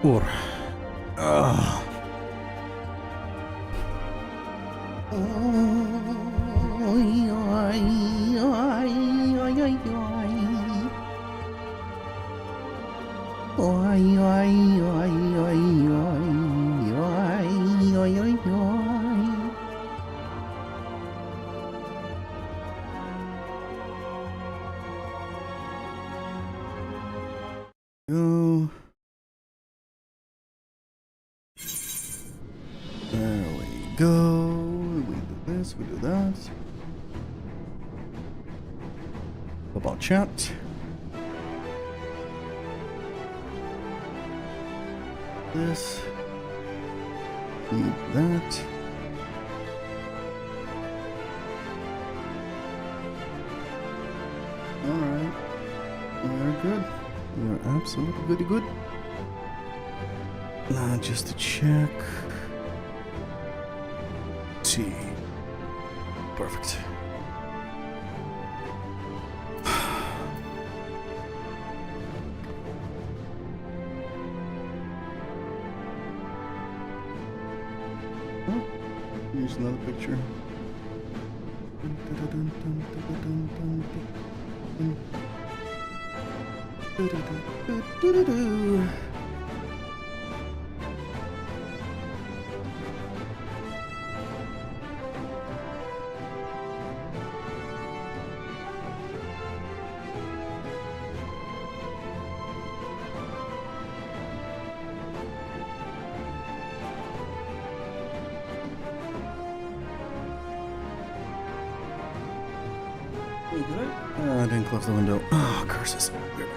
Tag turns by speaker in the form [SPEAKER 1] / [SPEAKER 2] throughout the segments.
[SPEAKER 1] Or. Go. There we go. We do this, we do that. About chat. This. Need that. Alright. We're good. We're absolutely goody good. Now just to check. T. Perfect. Oh, here's another picture. I didn't close the window. Oh, curses. We're back.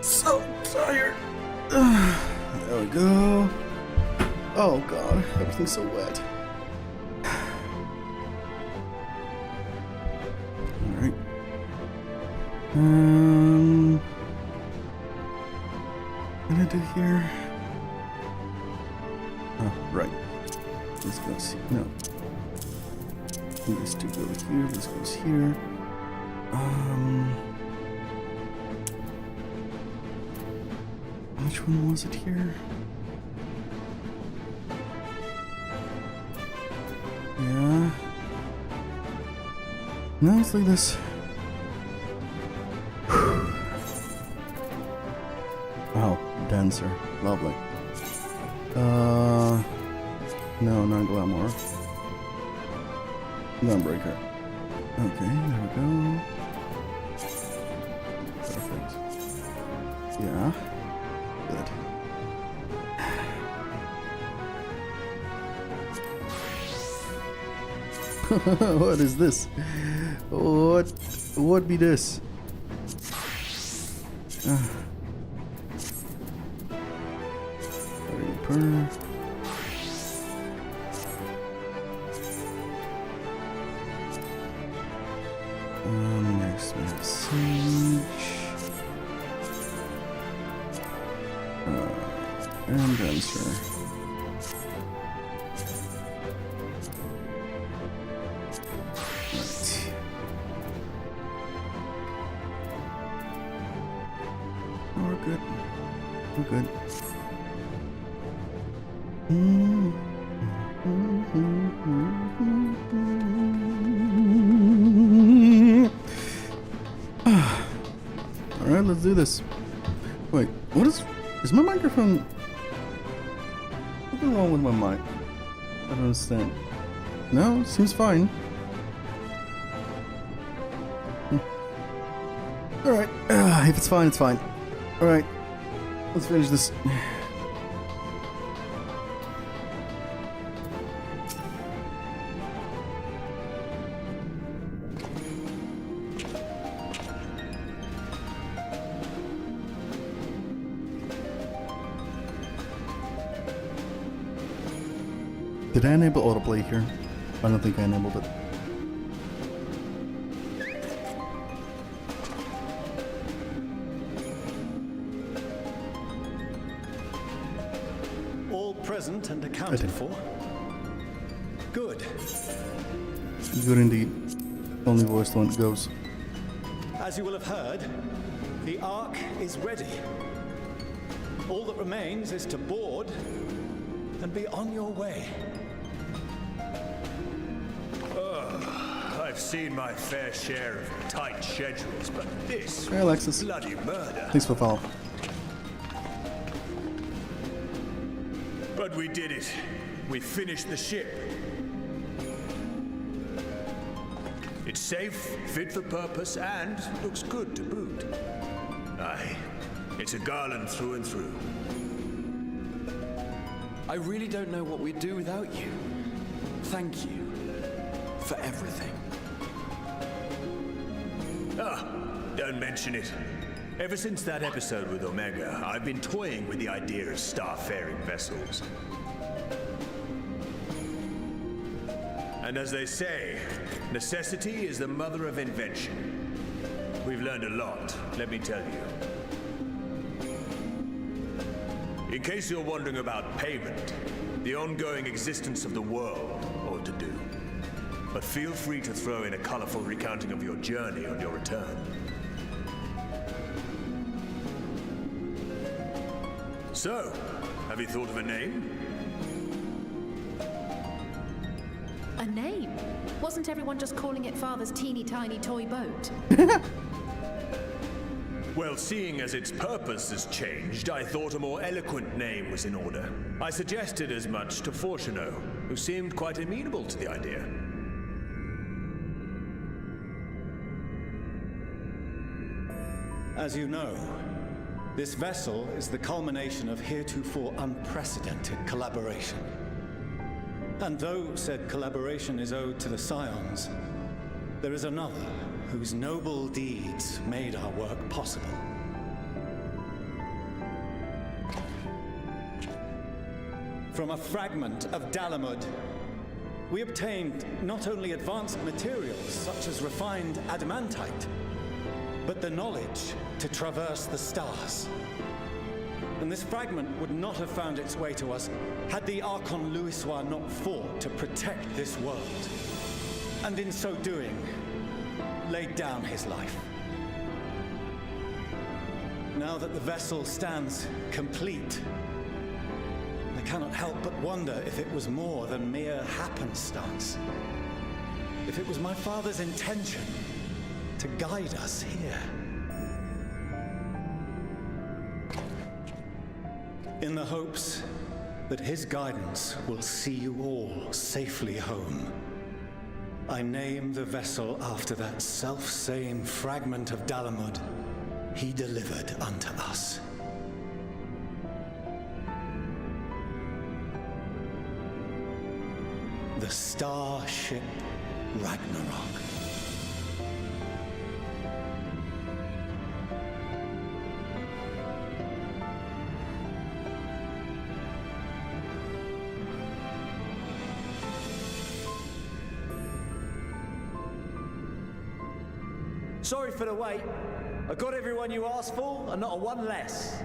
[SPEAKER 1] So tired. There we go. Oh god, everything's so wet. Alright. What did I do here? Oh, right. This goes here. No. This two goes here. This goes here. Which one was it here? Yeah. No, let's leave this. Wow, denser. Lovely. No, not glamour. Gunbreaker. Okay, there we go. Perfect. Yeah. Good. What is this? What be this? 30 per. Next message. And answer. Good. We're good. Alright, let's do this. Wait, what is my microphone? What's wrong with my mic? I don't understand. No, seems fine. Alright, if it's fine, it's fine. Alright, let's finish this. Did I enable autoplay here? I don't think I enabled it.
[SPEAKER 2] present and accounted for? Good.
[SPEAKER 1] Good indeed. Only voice the one that goes.
[SPEAKER 2] As you will have heard, the Ark is ready. All that remains is to board and be on your way.
[SPEAKER 3] I've seen my fair share of tight schedules, but this
[SPEAKER 1] Hey, Alexis.
[SPEAKER 3] bloody murder.
[SPEAKER 1] Thanks for the follow.
[SPEAKER 3] But we did it. We finished the ship. It's safe, fit for purpose, and looks good to boot. Aye, it's a Garland through and through.
[SPEAKER 4] I really don't know what we'd do without you. Thank you for everything.
[SPEAKER 3] Don't mention it. Ever since that episode with Omega, I've been toying with the idea of starfaring vessels. And as they say, necessity is the mother of invention. We've learned a lot, let me tell you. In case you're wondering about payment, the ongoing existence of the world ought to do. But feel free to throw in a colorful recounting of your journey on your return. So, have you thought of a name?
[SPEAKER 5] A name? Wasn't everyone just calling it Father's teeny tiny toy boat?
[SPEAKER 3] Well, seeing as its purpose has changed, I thought a more eloquent name was in order. I suggested as much to Fortuno, who seemed quite amenable to the idea.
[SPEAKER 2] As you know, this vessel is the culmination of heretofore unprecedented collaboration. And though said collaboration is owed to the Scions, there is another whose noble deeds made our work possible. From a fragment of Dalamud, we obtained not only advanced materials such as refined adamantite, but the knowledge to traverse the stars. And this fragment would not have found its way to us had the Archon Louisois not fought to protect this world. And in so doing, laid down his life. Now that the vessel stands complete, I cannot help but wonder if it was more than mere happenstance. If it was my father's intention to guide us here. In the hopes that his guidance will see you all safely home, I name the vessel after that self-same fragment of Dalamud he delivered unto us. The Starship Ragnarok.
[SPEAKER 6] Sorry for the wait. I got everyone you asked for, and not a one less.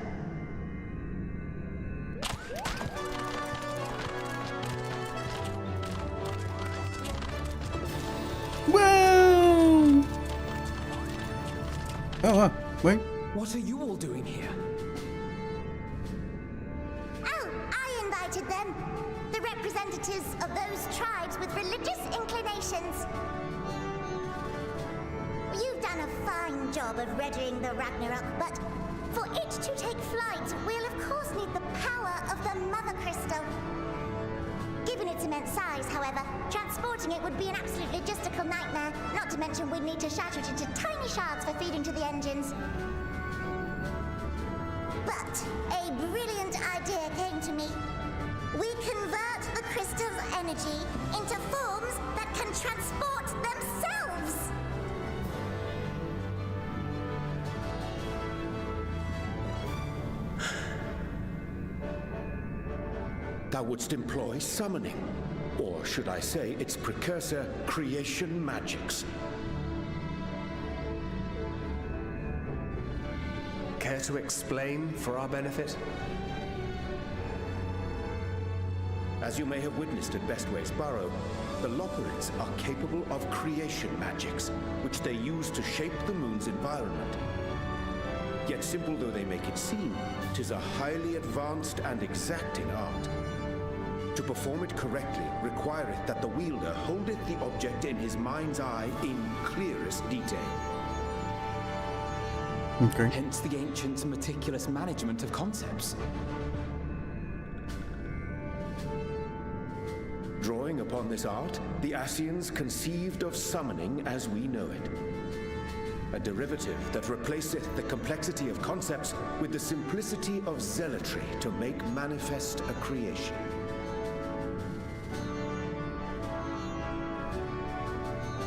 [SPEAKER 1] Whoa! Oh, wait.
[SPEAKER 4] What are you all doing here?
[SPEAKER 7] Oh, I invited them. The representatives of those tribes with religious inclinations. You've done a fine job of readying the Ragnarok, but for it to take flight, we'll of course need the power of the Mother Crystal. Given its immense size, however, transporting it would be an absolute logistical nightmare, not to mention we'd need to shatter it into tiny shards for feeding to the engines. But a brilliant idea came to me. We convert the crystal's energy into forms that can transport themselves!
[SPEAKER 8] Thou wouldst employ summoning, or should I say its precursor, creation magics.
[SPEAKER 3] Care to explain for our benefit?
[SPEAKER 8] As you may have witnessed at Bestway's Burrow, the Loperids are capable of creation magics, which they use to shape the moon's environment. Yet simple though they make it seem, 'tis a highly advanced and exacting art. To perform it correctly requireth that the wielder holdeth the object in his mind's eye in clearest detail.
[SPEAKER 1] Okay.
[SPEAKER 9] Hence the ancients' meticulous management of concepts.
[SPEAKER 8] Drawing upon this art, the Ascians conceived of summoning as we know it. A derivative that replaceth the complexity of concepts with the simplicity of zealotry to make manifest a creation.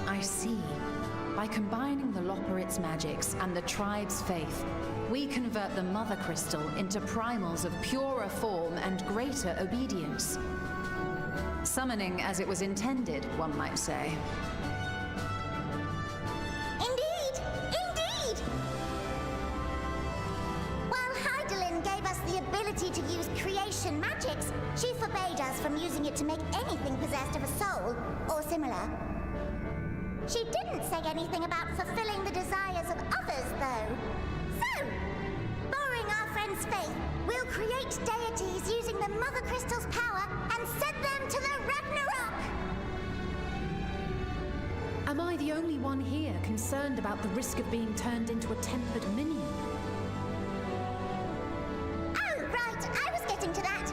[SPEAKER 10] I see. By combining the Loperit's magics and the tribe's faith, we convert the Mother Crystal into primals of purer form and greater obedience. Summoning as it was intended, one might say.
[SPEAKER 7] Indeed! Indeed! While Heidelin gave us the ability to use creation magics, she forbade us from using it to make anything possessed of a soul, or similar. She didn't say anything about fulfilling the desires of others, though. So, borrowing our friend's faith, we'll create deities using the Mother Crystal's power and send them to the Ragnarok!
[SPEAKER 5] Am I the only one here concerned about the risk of being turned into a tempered minion?
[SPEAKER 7] Oh, right, I was getting to that.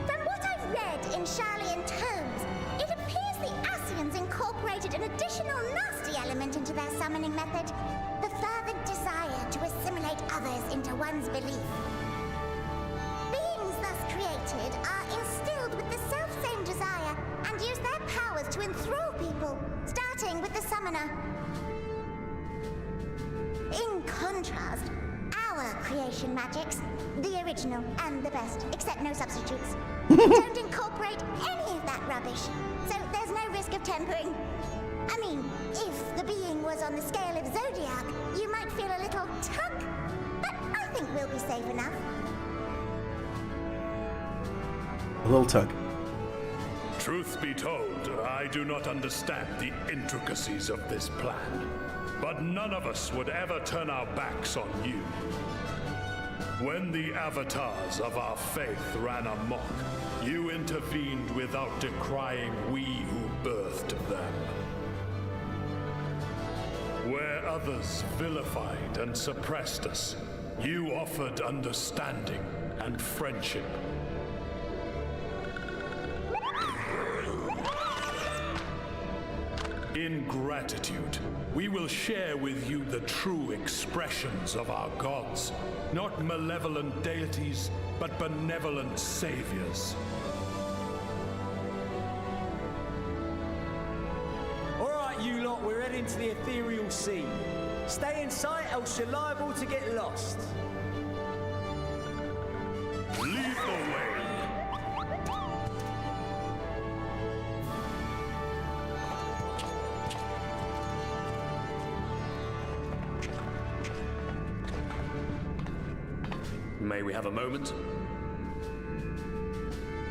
[SPEAKER 7] From what I've read in Charlian tomes, it appears the Ascians incorporated an additional nasty element into their summoning method, the fervent desire to assimilate others into one's belief. Beings thus created are instilled with the self-same desire and use their powers to enthrall people, starting with the summoner. In contrast, our creation magics, the original and the best, except no substitutes, don't incorporate any of that rubbish, so there's no risk of tempering. I mean, if the being was on the scale of Zodiac, you might feel a little tug, but I think we'll be safe enough.
[SPEAKER 1] A little tug.
[SPEAKER 11] Truth be told, I do not understand the intricacies of this plan. But none of us would ever turn our backs on you. When the avatars of our faith ran amok, you intervened without decrying we who birthed them. Where others vilified and suppressed us, you offered understanding and friendship. In gratitude, we will share with you the true expressions of our gods. Not malevolent deities, but benevolent saviors.
[SPEAKER 6] Alright, you lot, we're heading to the ethereal sea. Stay in sight, else you're liable to get lost.
[SPEAKER 11] Lead the way.
[SPEAKER 12] May we have a moment?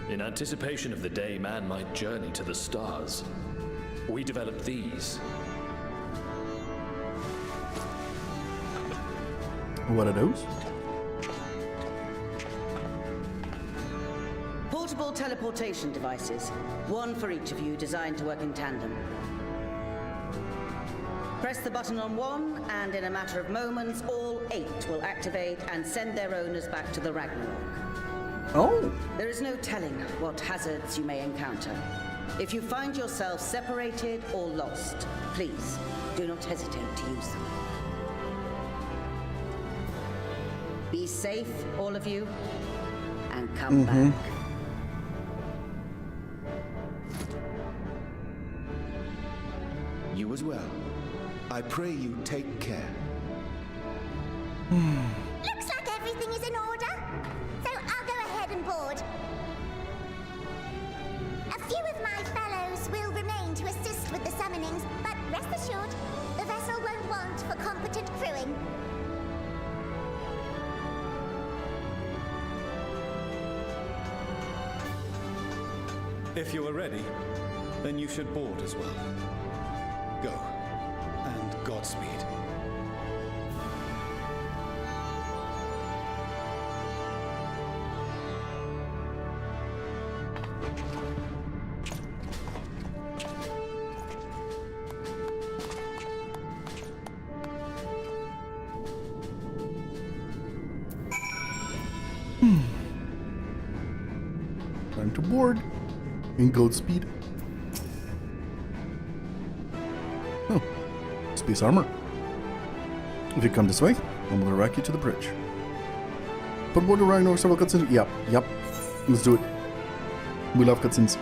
[SPEAKER 12] In anticipation of the day man might journey to the stars, we developed these.
[SPEAKER 1] What are those?
[SPEAKER 13] Portable teleportation devices. One for each of you, designed to work in tandem. Press the button on one, and in a matter of moments, all 8 will activate and send their owners back to the Ragnarok.
[SPEAKER 1] Oh!
[SPEAKER 13] There is no telling what hazards you may encounter. If you find yourself separated or lost, please do not hesitate to use them. Be safe, all of you, and come back.
[SPEAKER 8] You as well. I pray you take care.
[SPEAKER 7] Looks like everything is in order, so I'll go ahead and board. A few of my fellows will remain to assist with the summonings, but rest assured, the vessel won't want for competent crewing.
[SPEAKER 2] If you are ready, then you should board as well. Go, and Godspeed.
[SPEAKER 1] Time to board. In Godspeed. Oh, space armor. If you come this way, I will direct you to the bridge. Put board the Rhino several cutscenes. Yep. Let's do it. We love cutscenes.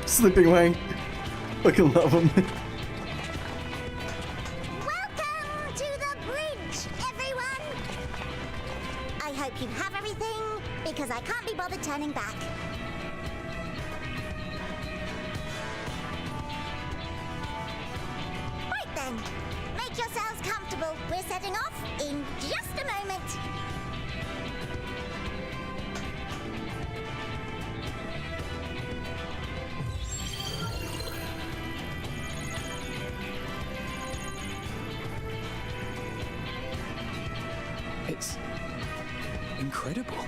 [SPEAKER 1] Sleeping Wang. Fucking love him.
[SPEAKER 7] Welcome to the bridge, everyone! I hope you have everything, because I can't be bothered turning back. Right then, make yourselves comfortable. We're setting off in just a moment.
[SPEAKER 4] It's incredible.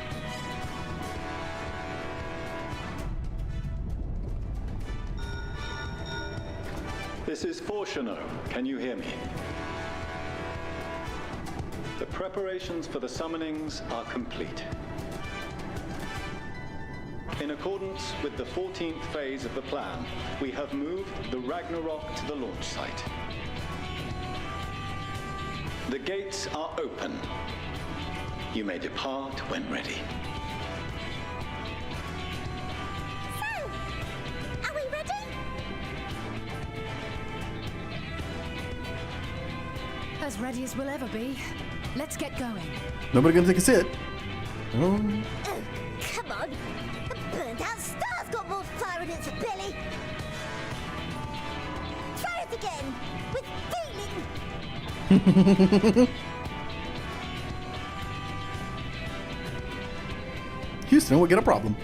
[SPEAKER 2] This is Fortuno. Can you hear me? The preparations for the summonings are complete. In accordance with the 14th phase of the plan, we have moved the Ragnarok to the launch site. The gates are open. You may depart when ready.
[SPEAKER 7] So, are we ready?
[SPEAKER 10] As ready as we'll ever be. Let's get going.
[SPEAKER 1] Nobody gonna take a sit. Oh.
[SPEAKER 7] Oh, come on. The burnt-out star's got more fire in its belly. Try it again, with feeling.
[SPEAKER 1] Houston, we get a problem.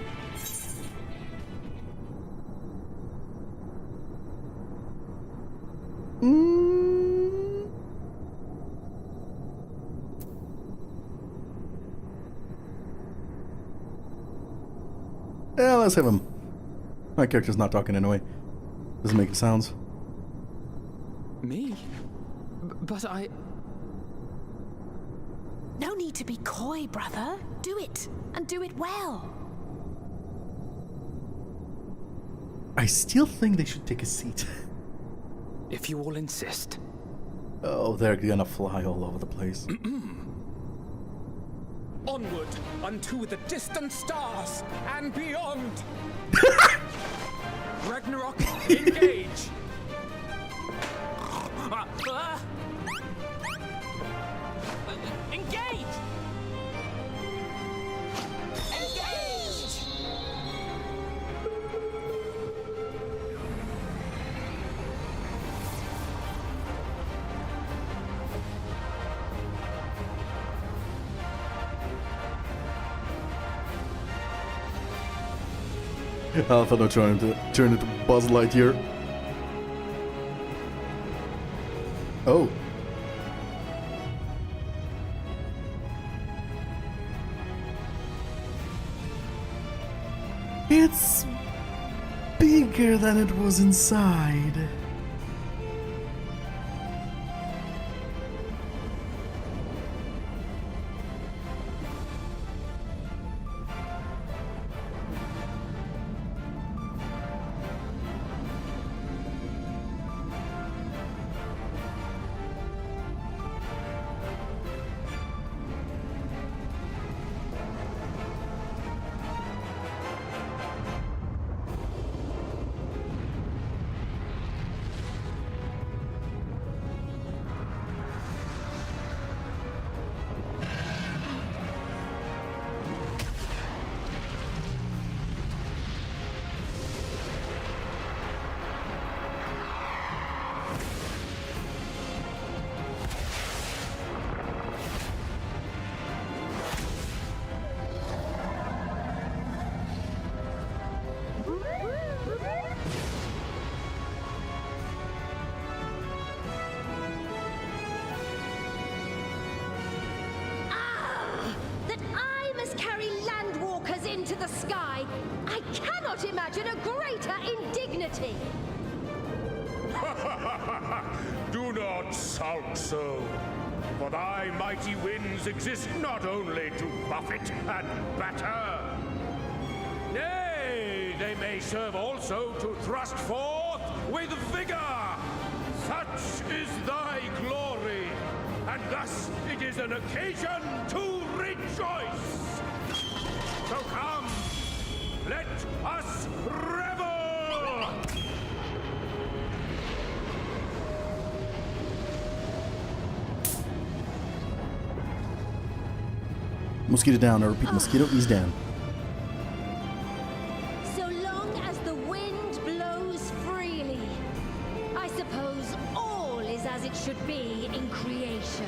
[SPEAKER 1] Yeah, let's have him. My character's not talking anyway. Doesn't make sounds.
[SPEAKER 4] Me? But I...
[SPEAKER 5] No need to be coy, brother. Do it, and do it well.
[SPEAKER 1] I still think they should take a seat.
[SPEAKER 4] If you all insist.
[SPEAKER 1] Oh, they're gonna fly all over the place.
[SPEAKER 6] Onward unto the distant stars and beyond. Ragnarok, engage. Engage!
[SPEAKER 7] Engage!
[SPEAKER 1] I thought I was trying to turn it to Buzz Lightyear. Oh. It's bigger than it was inside.
[SPEAKER 14] cannot imagine a greater indignity.
[SPEAKER 11] Do not sulk so, for thy mighty winds exist not only to buffet and batter. Nay, they may serve also to thrust forth with vigor. Such is thy glory, and thus it is an occasion to rejoice. So come, let us revel!
[SPEAKER 1] Mosquito down. I repeat, mosquito is down.
[SPEAKER 14] So long as the wind blows freely, I suppose all is as it should be in creation.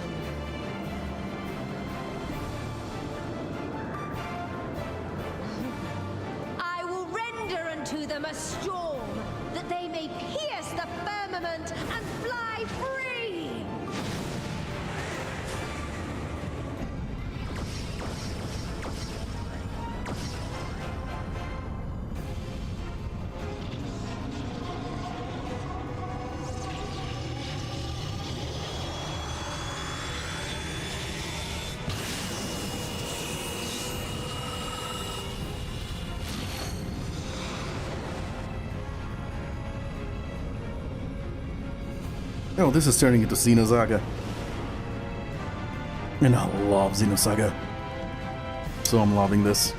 [SPEAKER 14] I will render unto them a storm, that they may pierce the firmament and fly free!
[SPEAKER 1] Oh, this is turning into Saga. And I love Saga. So I'm loving this.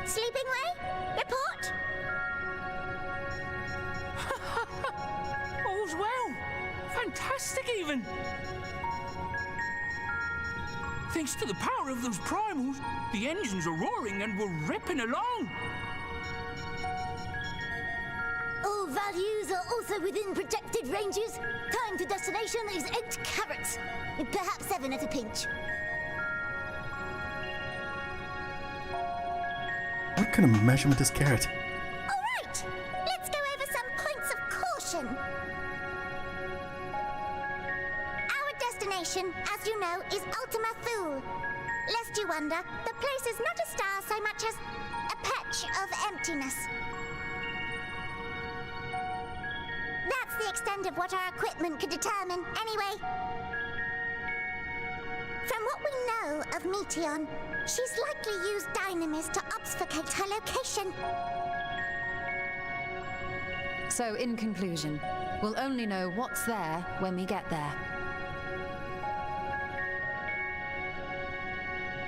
[SPEAKER 7] Sleeping Way? Report?
[SPEAKER 15] All's well. Fantastic, even. Thanks to the power of those primals, the engines are roaring and we're ripping along.
[SPEAKER 14] All values are also within protected ranges. Time to destination is 8 carats. Perhaps 7 at a pinch.
[SPEAKER 1] What kind of measurement is carat?
[SPEAKER 7] Alright! Let's go over some points of caution. Our destination, as you know, is Ultima Thule. Lest you wonder, the place is not a star so much as a patch of emptiness. That's the extent of what our equipment could determine, anyway. From what we know of Meteon, she's likely used dynamis to obfuscate her location.
[SPEAKER 10] So, in conclusion, we'll only know what's there when we get there.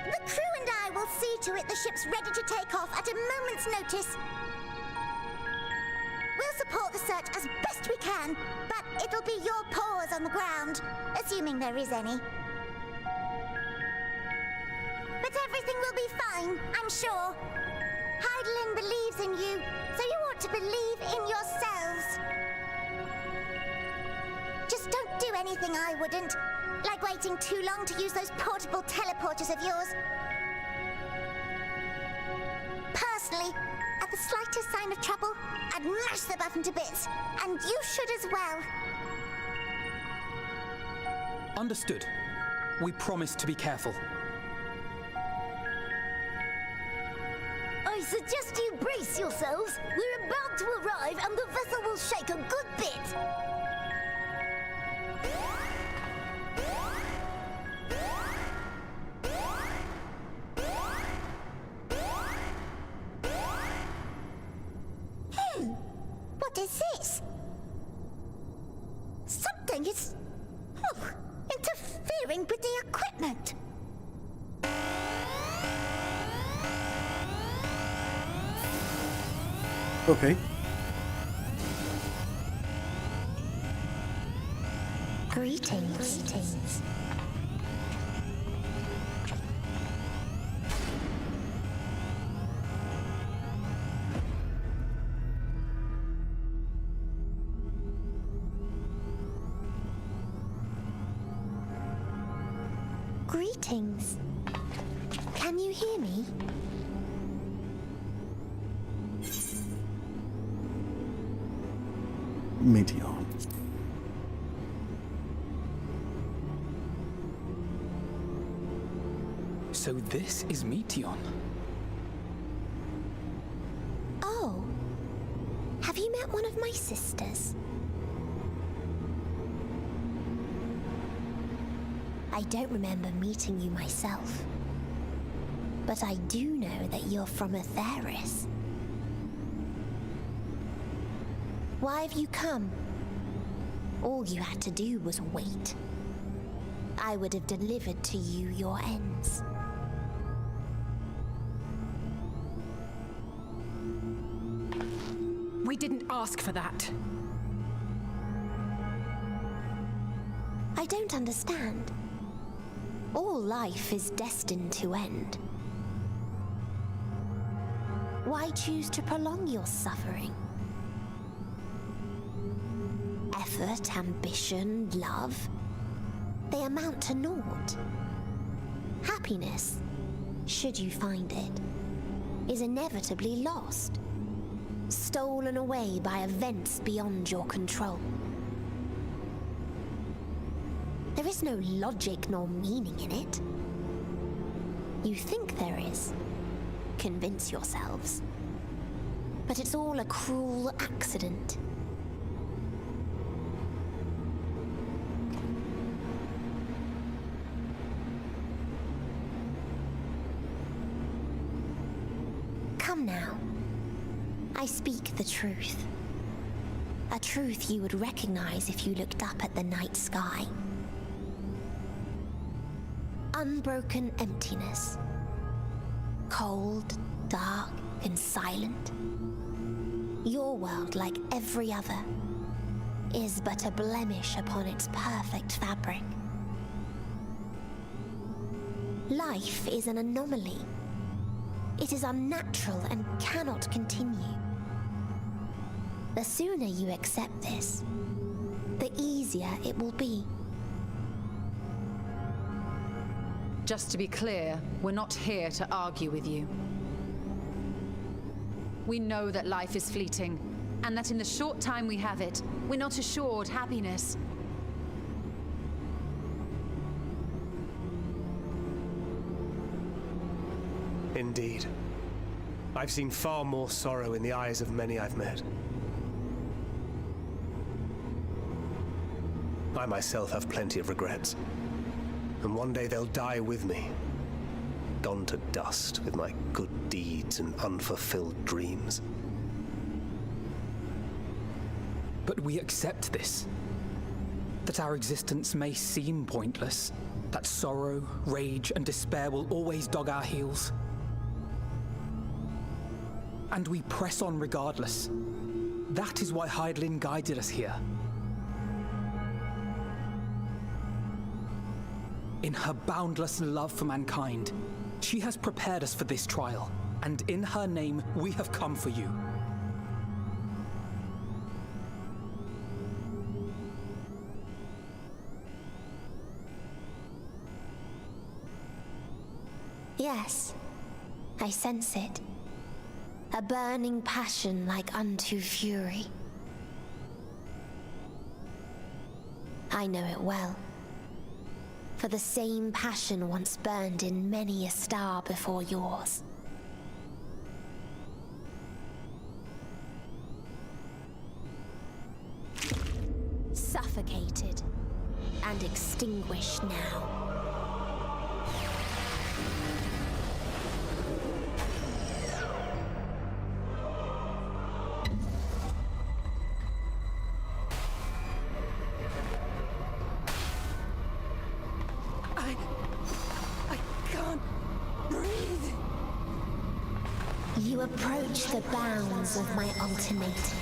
[SPEAKER 7] The crew and I will see to it the ship's ready to take off at a moment's notice. We'll support the search as best we can, but it'll be your paws on the ground, assuming there is any. But everything will be fine, I'm sure. Hydaelyn believes in you, so you ought to believe in yourselves. Just don't do anything I wouldn't, like waiting too long to use those portable teleporters of yours. Personally, at the slightest sign of trouble, I'd mash the button to bits, and you should as well.
[SPEAKER 9] Understood. We promise to be careful.
[SPEAKER 14] I suggest you brace yourselves. We're about to arrive and the vessel will shake a good bit.
[SPEAKER 7] What is this? Something is interfering with the equipment.
[SPEAKER 1] Okay.
[SPEAKER 7] Greetings. Greetings. Can you hear me?
[SPEAKER 1] Meteon.
[SPEAKER 9] So this is Meteon.
[SPEAKER 7] Oh. Have you met one of my sisters? I don't remember meeting you myself. But I do know that you're from Atheris. Why have you come? All you had to do was wait. I would have delivered to you your ends.
[SPEAKER 10] We didn't ask for that.
[SPEAKER 7] I don't understand. All life is destined to end. Why choose to prolong your suffering? Effort, ambition, love, they amount to naught. Happiness, should you find it, is inevitably lost, stolen away by events beyond your control. There is no logic nor meaning in it. You think there is. Convince yourselves. But it's all a cruel accident. Come now. I speak the truth. A truth you would recognize if you looked up at the night sky. Unbroken emptiness. Cold, dark, and silent. Your world, like every other, is but a blemish upon its perfect fabric. Life is an anomaly. It is unnatural and cannot continue. The sooner you accept this, the easier it will be.
[SPEAKER 10] Just to be clear, we're not here to argue with you. We know that life is fleeting, and that in the short time we have it, we're not assured happiness.
[SPEAKER 16] Indeed. I've seen far more sorrow in the eyes of many I've met. I myself have plenty of regrets. And one day they'll die with me, gone to dust with my good deeds and unfulfilled dreams.
[SPEAKER 9] But we accept this. That our existence may seem pointless. That sorrow, rage, and despair will always dog our heels. And we press on regardless. That is why Hydaelyn guided us here. In her boundless love for mankind, she has prepared us for this trial, and in her name, we have come for you.
[SPEAKER 7] Yes, I sense it. A burning passion like unto fury. I know it well. For the same passion once burned in many a star before yours. Suffocated and extinguished now. You approach the bounds of my ultimatum.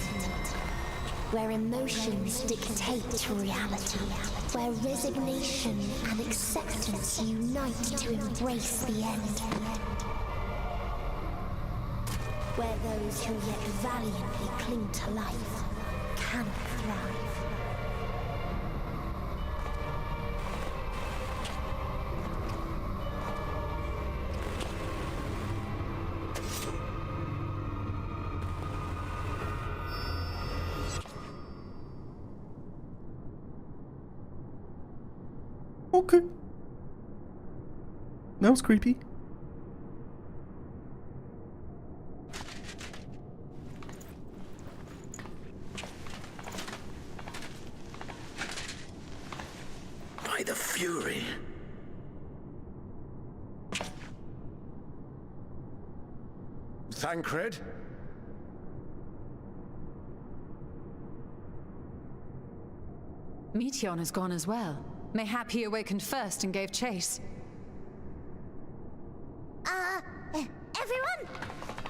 [SPEAKER 17] where emotions dictate reality, where resignation and acceptance unite to embrace the end, where those who yet valiantly cling to life can thrive.
[SPEAKER 1] Okay. That was creepy.
[SPEAKER 8] By the Fury. Thancred?
[SPEAKER 10] Meteon has gone as well. Mayhap he awakened first and gave chase.
[SPEAKER 7] Everyone?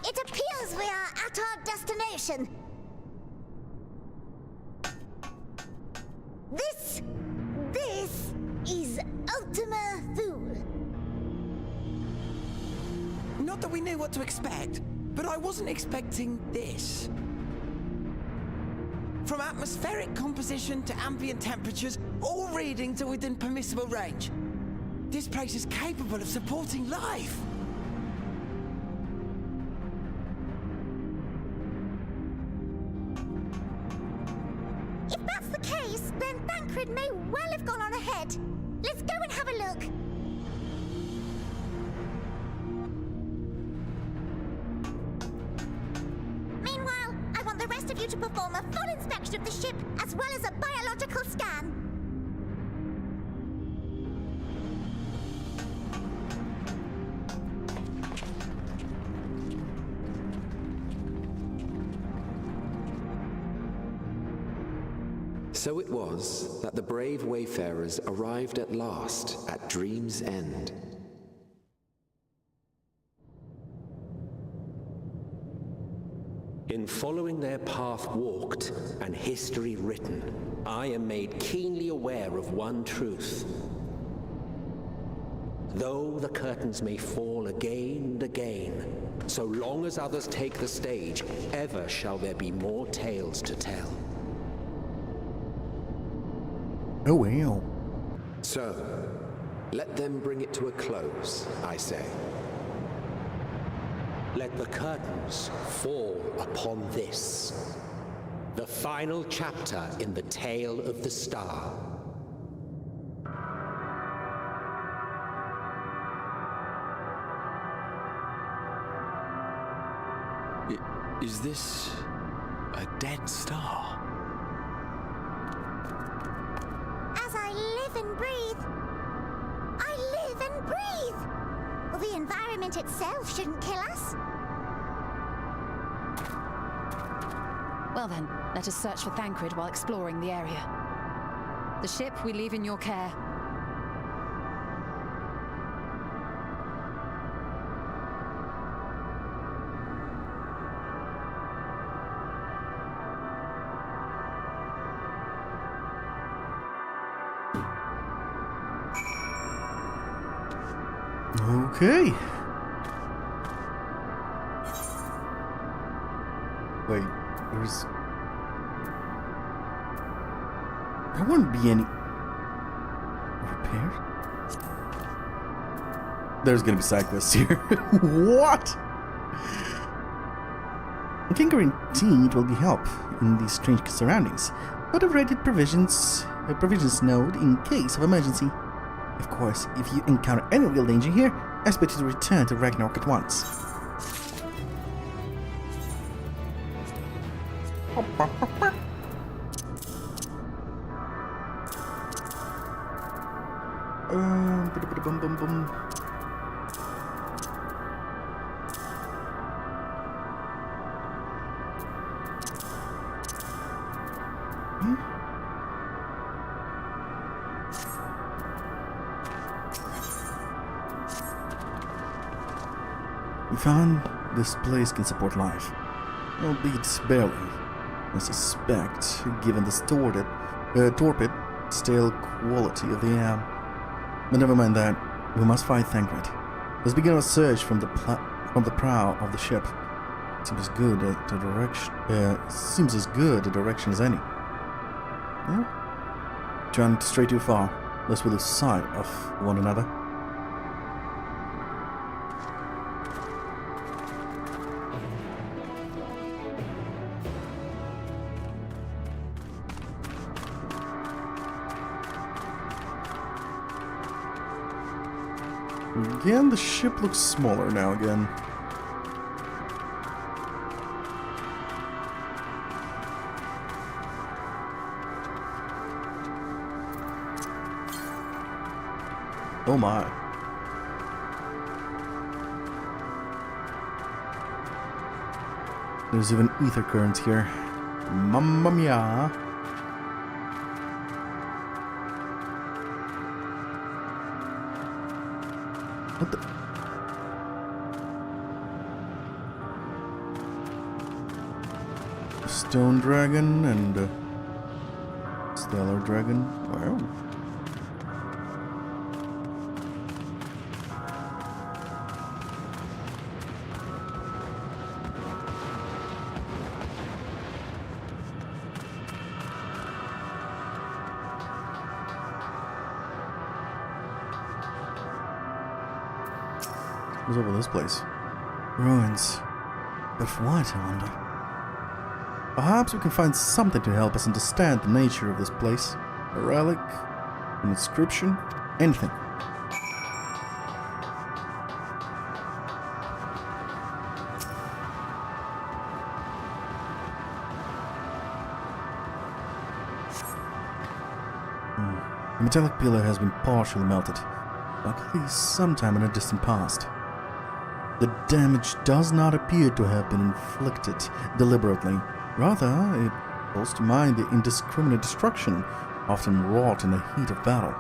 [SPEAKER 7] It appears we are at our destination. This is Ultima Thule.
[SPEAKER 6] Not that we knew what to expect, but I wasn't expecting this. From atmospheric composition to ambient temperatures, all reading to within permissible range. This place is capable of supporting life.
[SPEAKER 7] If that's the case, then Thancred may well have gone on ahead. Let's go and have a look. Meanwhile, I want the rest of you to perform a full inspection of the ship, as well as a biological scan.
[SPEAKER 18] So it was that the brave wayfarers arrived at last at Dream's End. In following their path walked and history written, I am made keenly aware of one truth. Though the curtains may fall again and again, so long as others take the stage, ever shall there be more tales to tell.
[SPEAKER 1] Oh, well.
[SPEAKER 18] So, let them bring it to a close, I say. Let the curtains fall upon this, the final chapter in the tale of the star.
[SPEAKER 4] Is this a dead star?
[SPEAKER 7] As I live and breathe, I live and breathe. Well, the environment itself shouldn't kill us.
[SPEAKER 10] Well then, let us search for Thancred while exploring the area. The ship we leave in your care.
[SPEAKER 1] Okay. Wait, there's... There wouldn't be any... Repairs? There's gonna be side quests here. What? Kinker indeed will be help in these strange surroundings, but I've readied provisions node in case of emergency. Of course, if you encounter any real danger here, I expect you to return to Ragnarok at once. We found this place can support life, albeit barely. I suspect, given the torpid, stale quality of the air. But never mind that. We must find Thancred. Let's begin our search from the prow of the ship. Seems as good a direction as any. Yeah? Trying to stray too far, lest we lose sight of one another. Again, the ship looks smaller now again. Oh my. There's even ether currents here. Mamma mia. What the? Stone dragon and stellar dragon. Wow. What's over this place? Ruins. But for what, I wonder? Perhaps we can find something to help us understand the nature of this place. A relic, an inscription, anything. The metallic pillar has been partially melted, likely sometime in a distant past. The damage does not appear to have been inflicted deliberately. Rather, it calls to mind the indiscriminate destruction often wrought in the heat of battle.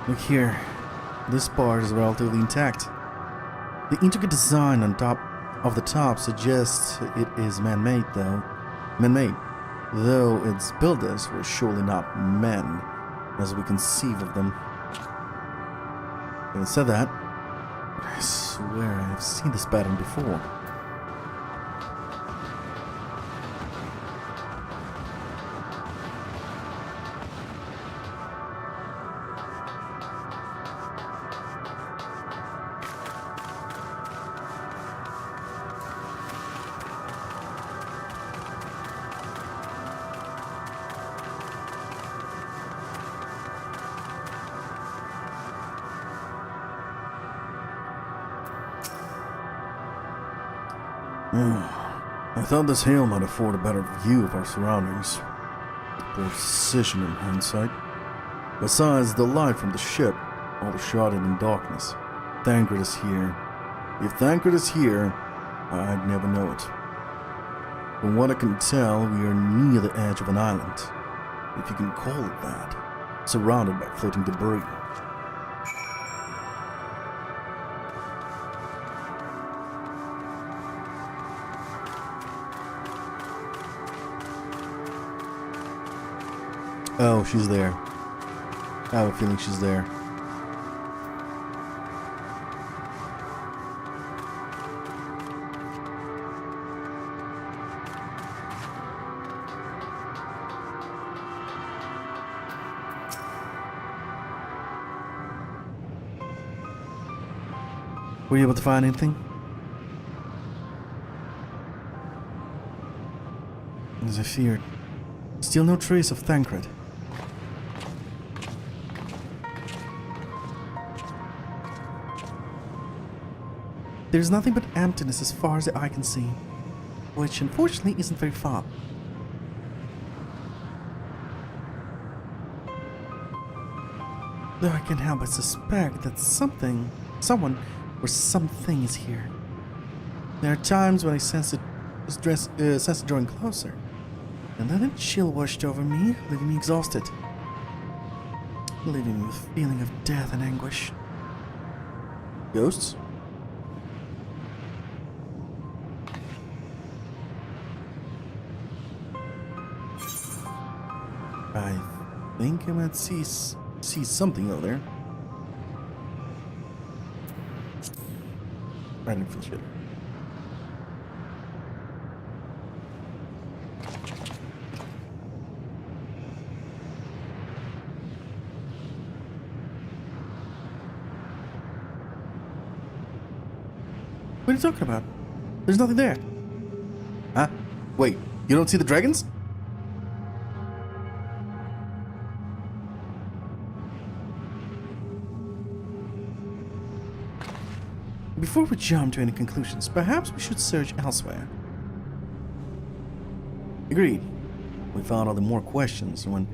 [SPEAKER 1] Look here. This part is relatively intact. The intricate design on top of the top suggests it is man-made, though its builders were surely not men, as we conceive of them. Having said that, I swear I have seen this pattern before. I thought this hail might afford a better view of our surroundings. Poor decision in hindsight. Besides, the light from the ship, overshadowed in darkness. Thancred is here. If Thancred is here, I'd never know it. From what I can tell, we are near the edge of an island, if you can call it that, surrounded by floating debris. Oh, she's there. I have a feeling she's there. Were you able to find anything? As I feared. Still no trace of Thancred. There's nothing but emptiness as far as the eye can see, which unfortunately isn't very far. Though I can't help but suspect that someone, or something is here. There are times when I sense it drawing closer, and then a chill washed over me, leaving me exhausted, leaving me with a feeling of death and anguish. Ghosts? I think I might see something over there. I didn't feel shit. What are you talking about? There's nothing there. Huh? Wait, you don't see the dragons? Before we jump to any conclusions, perhaps we should search elsewhere. Agreed. Without other more questions when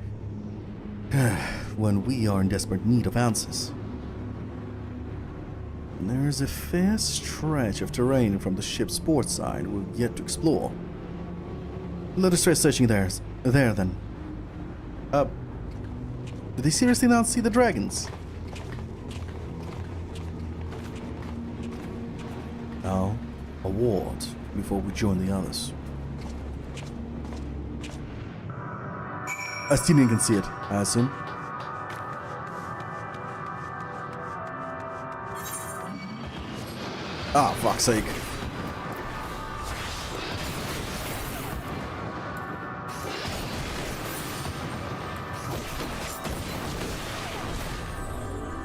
[SPEAKER 1] we are in desperate need of answers. There's a fair stretch of terrain from the ship's port side we've yet to explore. Let us try searching there then. Did they seriously not see the dragons? Now, a ward before we join the others. Astinian can see it, I assume. Ah, fuck's sake.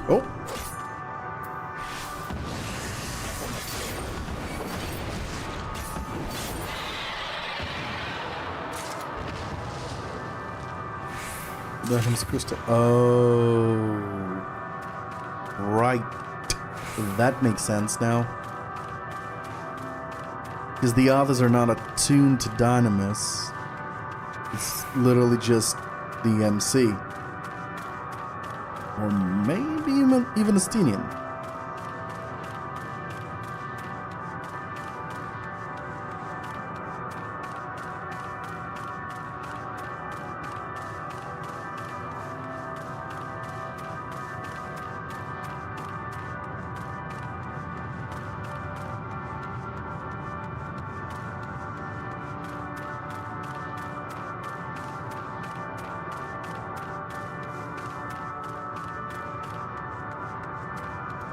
[SPEAKER 1] Oh. There comes the crystal. Oh. Right. That makes sense now. Because the others are not attuned to Dynamis. It's literally just the MC. Or maybe even Astinian.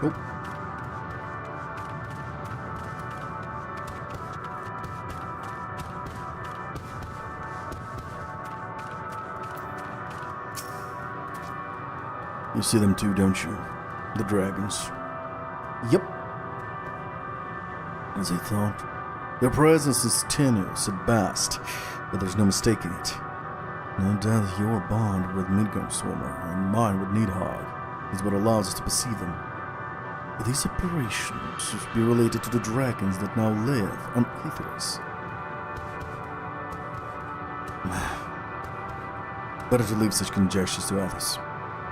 [SPEAKER 1] Oh. You see them too, don't you? The dragons. Yep. As I thought. Their presence is tenuous at best, but there's no mistaking it. No doubt your bond with Midgard-Swarmer and mine with Needhog is what allows us to perceive them. But these apparitions should be related to the dragons that now live on Aethers. Better to leave such conjectures to others.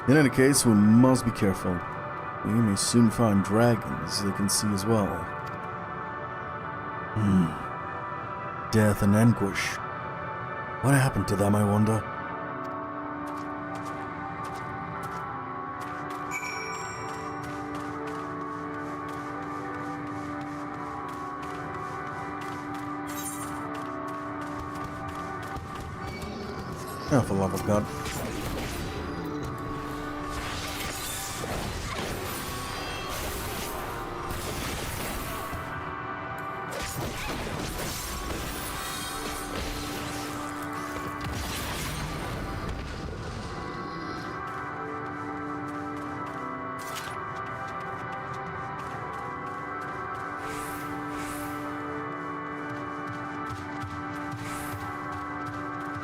[SPEAKER 1] In any case, we must be careful. We may soon find dragons they can see as well. Death and anguish. What happened to them, I wonder? Oh, for the love of God.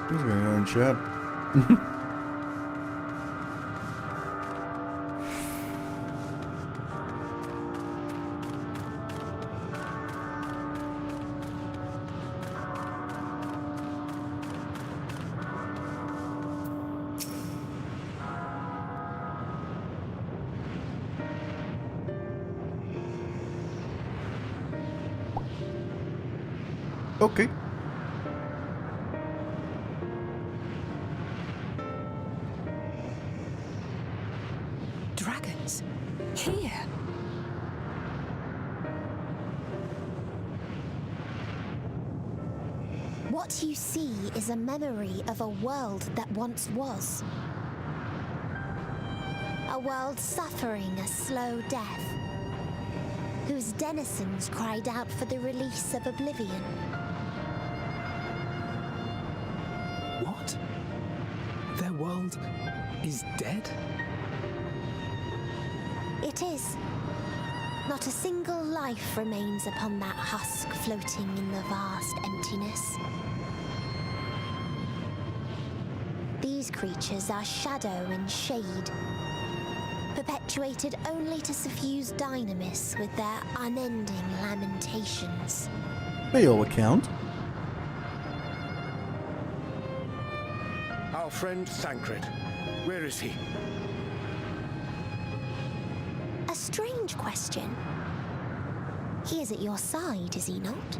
[SPEAKER 1] Who's going on in chat? Okay.
[SPEAKER 10] Dragons? Here?
[SPEAKER 17] What you see is a memory of a world that once was. A world suffering a slow death, whose denizens cried out for the release of oblivion.
[SPEAKER 9] What? Their world is dead?
[SPEAKER 17] It is. Not a single life remains upon that husk floating in the vast emptiness. These creatures are shadow and shade, perpetuated only to suffuse dynamis with their unending lamentations.
[SPEAKER 1] By your account.
[SPEAKER 8] Our friend Thancred. Where is he?
[SPEAKER 17] A strange question. He is at your side, is he not?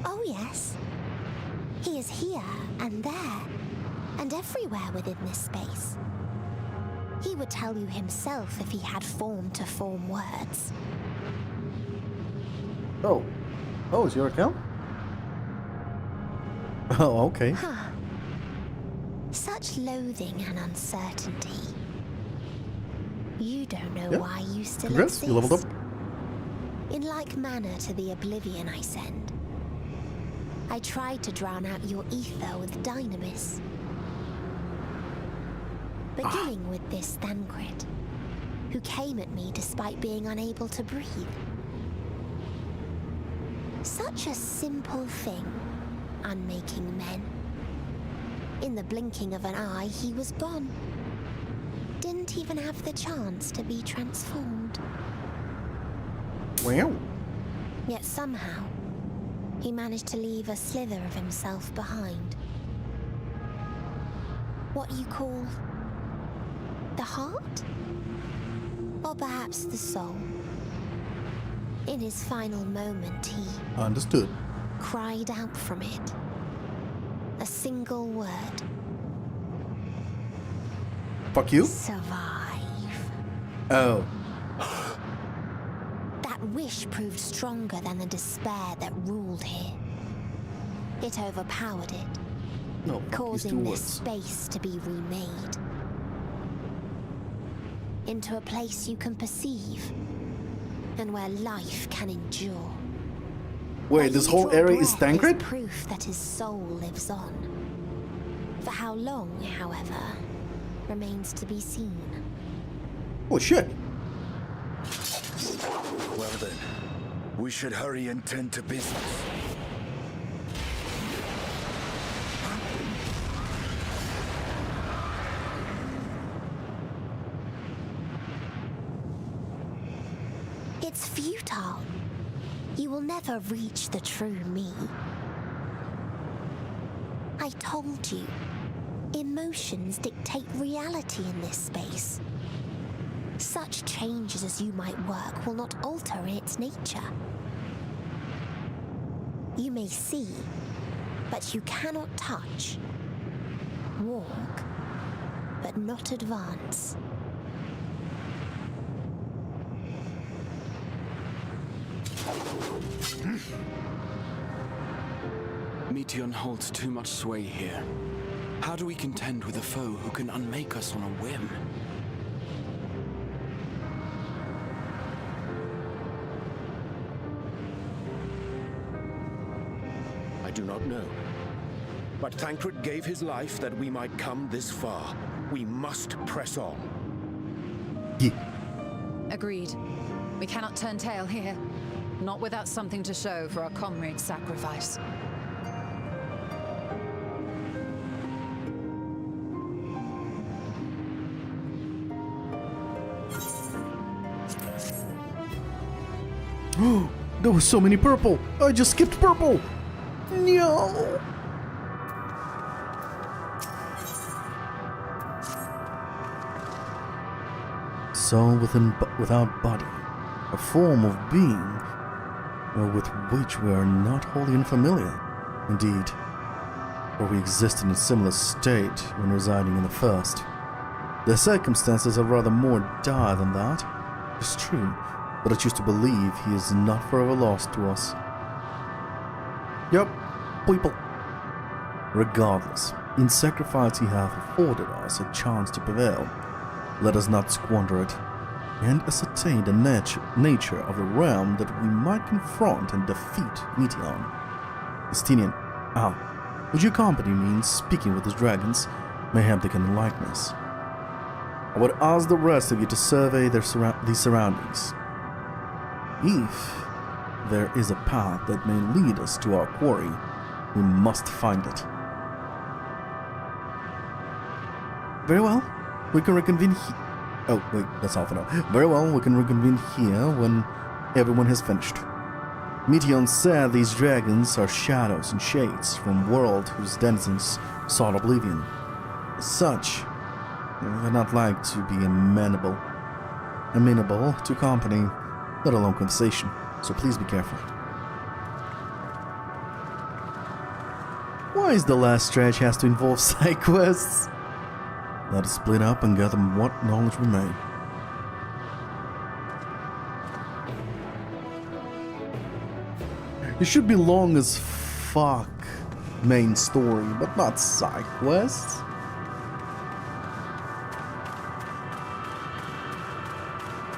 [SPEAKER 17] Oh yes. He is here and there, and everywhere within this space. He would tell you himself if he had form to form words.
[SPEAKER 1] Oh. Oh, it's your account? Oh, okay.
[SPEAKER 17] Huh. Such loathing and uncertainty. You don't know why you still
[SPEAKER 1] Congrats,
[SPEAKER 17] exist.
[SPEAKER 1] you leveled up.
[SPEAKER 17] In like manner to the oblivion I send, I tried to drown out your ether with dynamis. Beginning with this Thancred, who came at me despite being unable to breathe. Such a simple thing, unmaking men. In the blinking of an eye, he was gone. Didn't even have the chance to be transformed.
[SPEAKER 1] Wow.
[SPEAKER 17] Yet somehow, he managed to leave a slither of himself behind. What you call the heart? Or perhaps the soul? In his final moment, he
[SPEAKER 1] Understood.
[SPEAKER 17] cried out from it. A single word.
[SPEAKER 1] Fuck you?
[SPEAKER 17] Survive.
[SPEAKER 1] Oh.
[SPEAKER 17] That wish proved stronger than the despair that ruled here. It overpowered it,
[SPEAKER 1] No,
[SPEAKER 17] causing this space to be remade. Into a place you can perceive, and where life can endure.
[SPEAKER 1] Wait, this whole area is Thancred?
[SPEAKER 17] Proof that his soul lives on. For how long, however, remains to be seen.
[SPEAKER 1] Oh shit.
[SPEAKER 19] Well then, we should hurry and tend to business.
[SPEAKER 17] It's futile. You will never reach the true me. I told you, emotions dictate reality in this space. Such changes as you might work will not alter its nature. You may see, but you cannot touch. Walk, but not advance.
[SPEAKER 4] Meteon holds too much sway here. How do we contend with a foe who can unmake us on a whim?
[SPEAKER 8] I do not know. But Thancred gave his life that we might come this far. We must press on.
[SPEAKER 10] Agreed. We cannot turn tail here. Not without something to show for our comrade's sacrifice.
[SPEAKER 1] There was so many purple. I just skipped purple. No. Soul without body, a form of being, with which we are not wholly unfamiliar. Indeed, for we existed in a similar state when residing in the first. The circumstances are rather more dire than that. It's true, but I choose to believe he is not forever lost to us. Yep, people. Regardless, in sacrifice you have afforded us a chance to prevail. Let us not squander it, and ascertain the nature of the realm that we might confront and defeat Meteon. Estinian, would you accompany me in speaking with the dragons? Mayhap they can enlighten us. I would ask the rest of you to survey these surroundings. If there is a path that may lead us to our quarry, we must find it. Very well, we can reconvene here. Oh, wait, that's all for now. Very well, we can reconvene here when everyone has finished. Meteon said these dragons are shadows and shades from a world whose denizens sought oblivion. As such, they're not like to be amenable to company, let alone conversation, so please be careful. Why is the last stretch has to involve side quests? Let us split up and gather what knowledge we may. It should be long as fuck main story, but not side quests.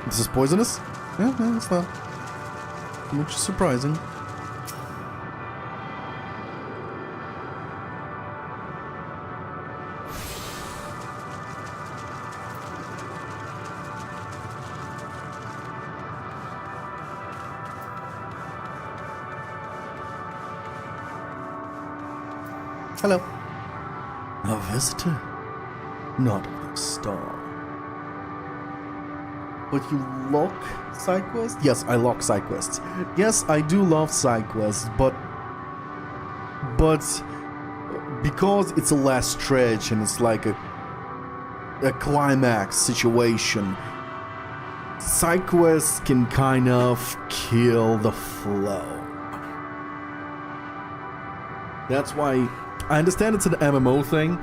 [SPEAKER 1] This is poisonous? Yeah, it's not much surprising. Hello. A visitor? Not of the star. But you lock side quests? Yes, I lock side quests. Yes, I do love side quests, but because it's a last stretch and it's like a climax situation, side quests can kind of kill the flow. That's why I understand it's an MMO thing,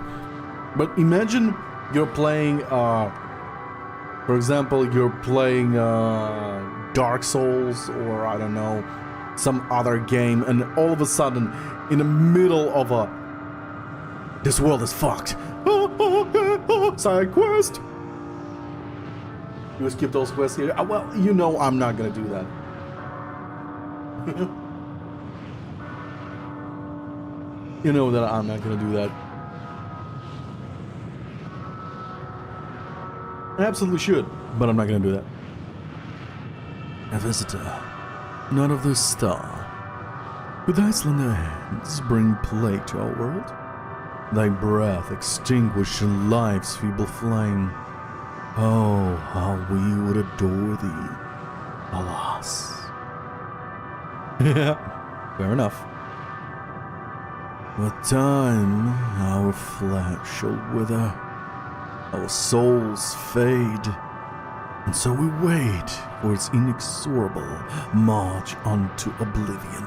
[SPEAKER 1] but imagine you're playing, for example, you're playing Dark Souls or I don't know, some other game, and all of a sudden, in the middle of this world is fucked. Side quest. You skip those quests here. Well, you know I'm not gonna do that. You know that I'm not gonna do that. I absolutely should, but I'm not gonna do that. A visitor, not of the star. With thy slender hands bring plague to our world. Thy breath extinguish life's feeble flame. Oh, how we would adore thee. Alas. Yeah, fair enough. With time, our flesh shall wither, our souls fade, and so we wait for its inexorable march unto oblivion.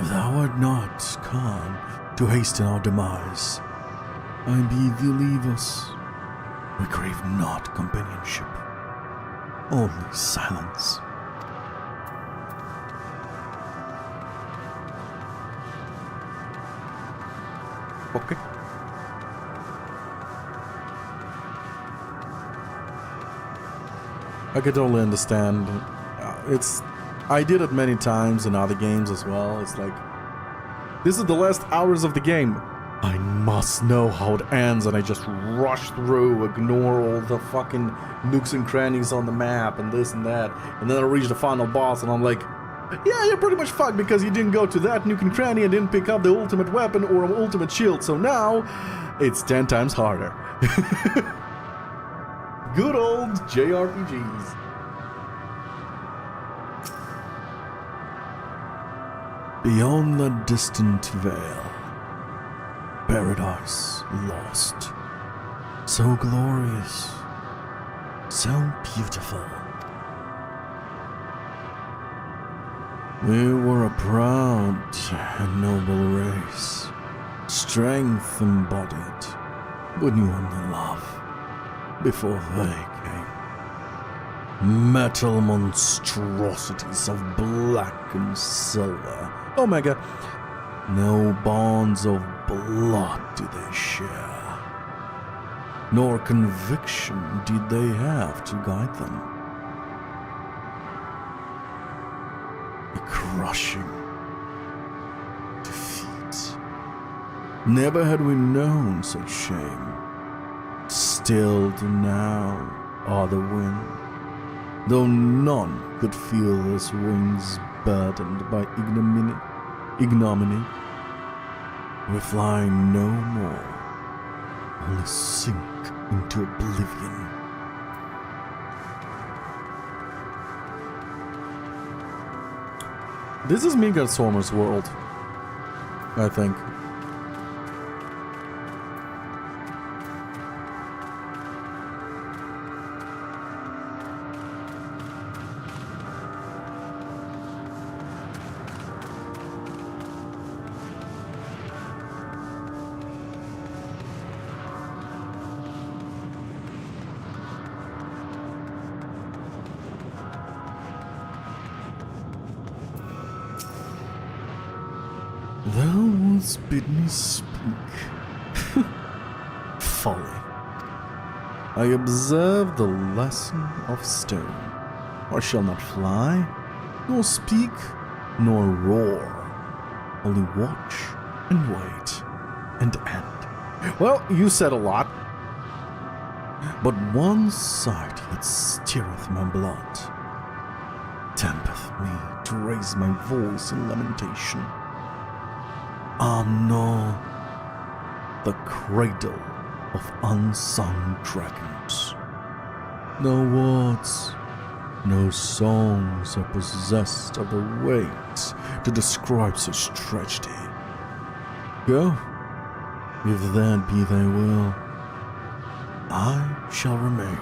[SPEAKER 1] If thou art not come to hasten our demise, I bid thee leave us. We crave not companionship, only silence. Okay. I could totally understand. I did it many times in other games as well. It's like, this is the last hours of the game. I must know how it ends, and I just rush through, ignore all the fucking nooks and crannies on the map and this and that, and then I reach the final boss and I'm like, yeah, you're pretty much fucked because you didn't go to that nook and cranny and didn't pick up the ultimate weapon or an ultimate shield, so now it's 10 times harder. Good old JRPGs. Beyond the distant veil, paradise lost. So glorious, so beautiful. We were a proud and noble race, strength embodied, but knew only love before they came. Metal monstrosities of black and silver. Omega. No bonds of blood did they share, nor conviction did they have to guide them. A crushing defeat. Never had we known such shame. Stilled now are the wind, though none could feel his wings burdened by ignominy. We fly no more, only sink into oblivion. This is Megastormer's world, I think. Thou wouldst bid me speak. Folly. I observe the lesson of stone. I shall not fly, nor speak, nor roar. Only watch and wait and end. Well, you said a lot. But one sight that stirreth my blood, tempteth me to raise my voice in lamentation. No, the cradle of unsung dragons. No words, no songs are possessed of the weight to describe such tragedy. Go, if that be thy will, I shall remain.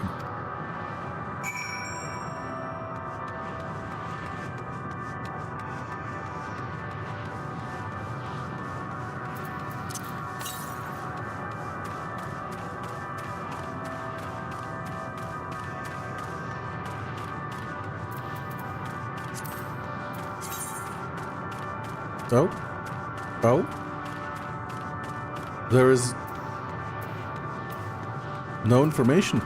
[SPEAKER 1] Oh? There is no information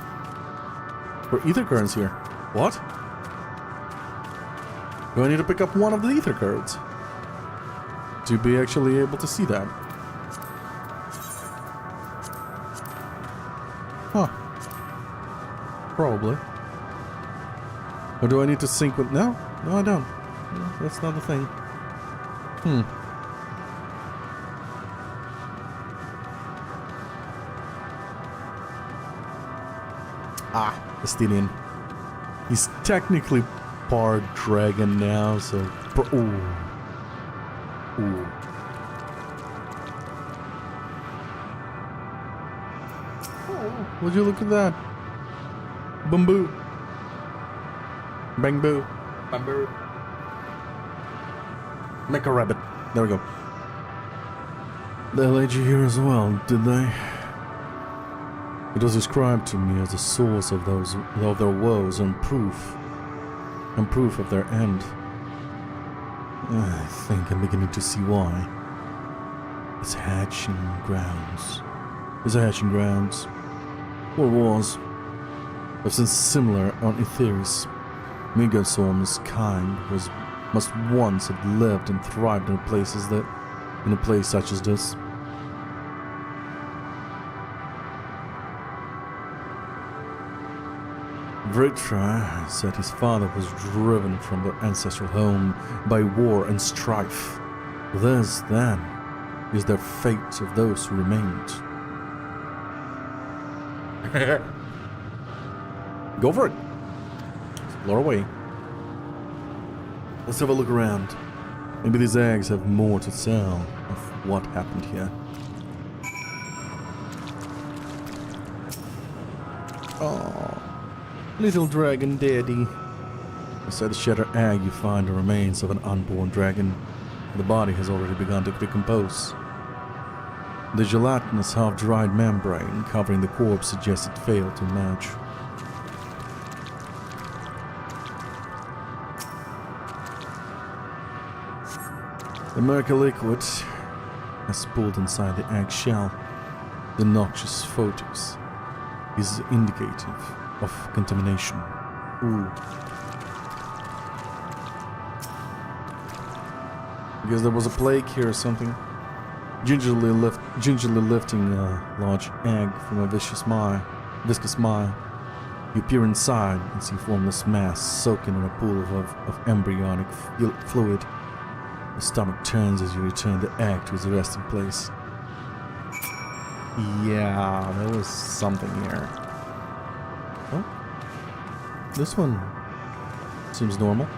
[SPEAKER 1] for ether currents here. What? Do I need to pick up one of the ether cards to be actually able to see that? Huh. Probably. Or do I need to sync with... No, I don't. No, that's not a thing. Estinian. He's technically part dragon now, so... Ooh. Would you look at that? Boom boo. Bang boo. Bang boo. Make a rabbit. There we go. They laid you here as well, did they? It was described to me as the source of their woes and proof of their end. I think I'm beginning to see why. It's hatching grounds. Or was. I've seen similar on Etheris. Megastorm's kind must once have lived and thrived in a place such as this. Vritra said his father was driven from their ancestral home by war and strife. This, then, is the fate of those who remained. Go for it. Explore away. Let's have a look around. Maybe these eggs have more to tell of what happened here. Oh. Little dragon daddy. Beside the shattered egg, you find the remains of an unborn dragon. The body has already begun to decompose. The gelatinous, half-dried membrane covering the corpse suggests it failed to emerge. The murky liquid has pooled inside the egg shell. The noxious photos is indicative of contamination. Ooh. I guess there was a plague here or something. Gingerly lifting a large egg from a viscous mire. You peer inside and see formless mass soaking in a pool of embryonic fluid. Your stomach turns as you return the egg to its resting place. Yeah, there was something here. Oh, this one seems normal.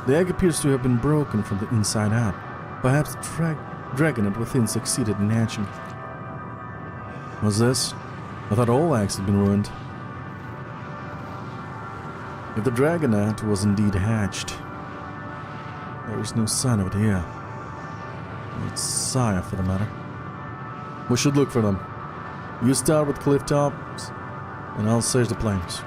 [SPEAKER 1] The egg appears to have been broken from the inside out. Perhaps the dragonet within succeeded in hatching. What's this? I thought all eggs had been ruined. If the dragonet was indeed hatched, there is no sign of it here. It's Saga, for the matter. We should look for them. You start with cliff tops, and I'll search the plains.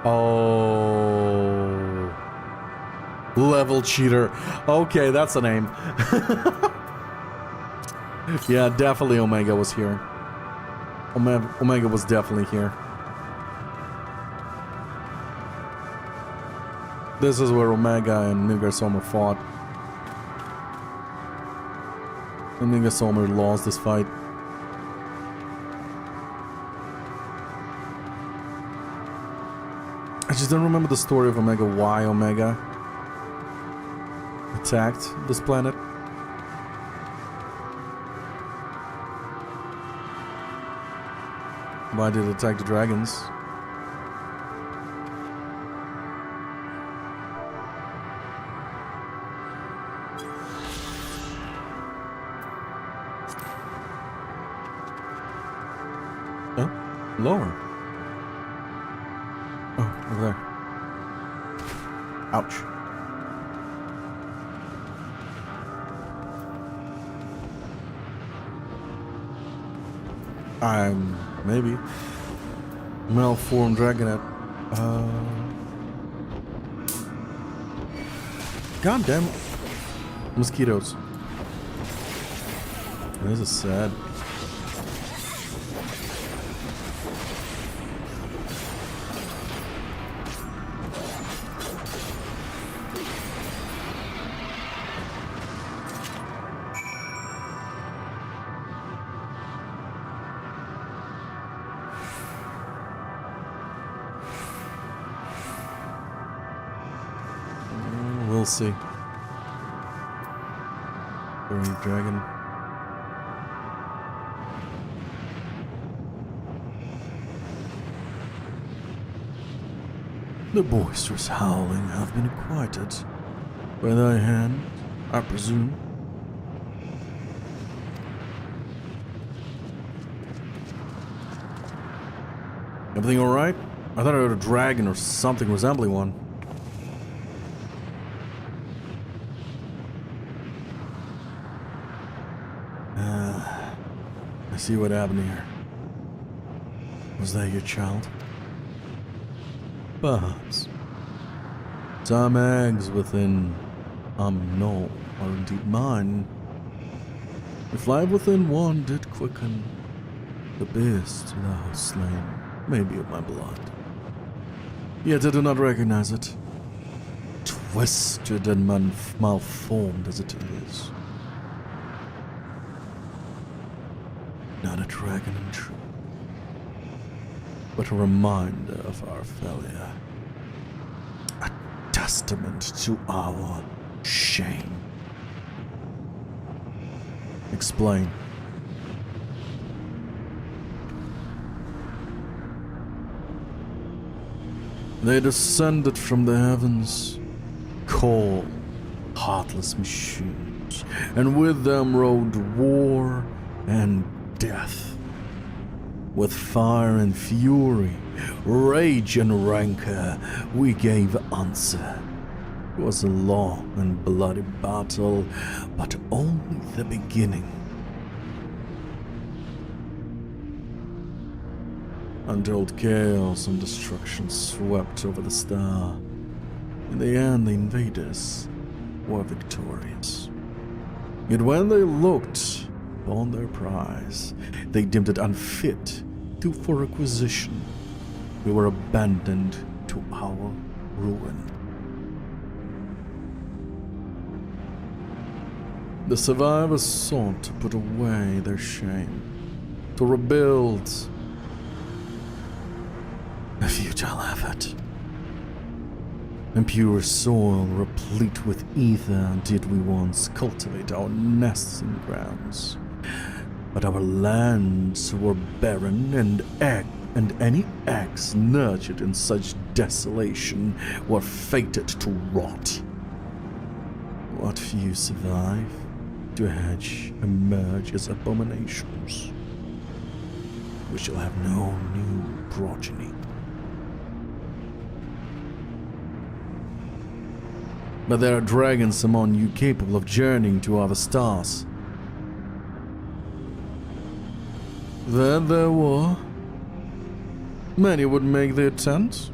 [SPEAKER 1] Oh, level cheater. Okay, that's the name. Yeah, definitely Omega was here. Omega was definitely here. This is where Omega and Midgardsormr fought. And Midgardsormr lost this fight. I just don't remember the story of Omega, why Omega attacked this planet. Why did it attack the dragons? Oh, lower. Oh, over there. Ouch. Maybe. Malformed dragonet. God damn it. Mosquitoes. This is sad. We'll see. Furry dragon. The boisterous howling have been quieted by thy hand, I presume. Everything alright? I thought I heard a dragon or something resembling one. I see what happened here. Was that your child? Perhaps. Some eggs within Knoll are indeed mine. If life within one did quicken, the beast thou hast slain may be of my blood. Yet I do not recognize it. Twisted and malformed as it is. Not a dragon in truth, but a reminder of our failure. A testament to our shame. Explain. They descended from the heavens, cold, heartless machines, and with them rode war and death. With fire and fury, rage and rancor, we gave answer. It was a long and bloody battle, but only the beginning. Untold chaos and destruction swept over the star. In the end, the invaders were victorious. Yet when they looked upon their prize, they deemed it unfit for acquisition. We were abandoned to our ruin. The survivors sought to put away their shame, to rebuild. A futile effort. Impure soil, replete with ether, did we once cultivate our nesting grounds. But our lands were barren, and any eggs nurtured in such desolation were fated to rot. What few survive to hatch emerge as abominations. We shall have no new progeny. But there are dragons among you capable of journeying to other stars. Then there were. Many would make the attempt,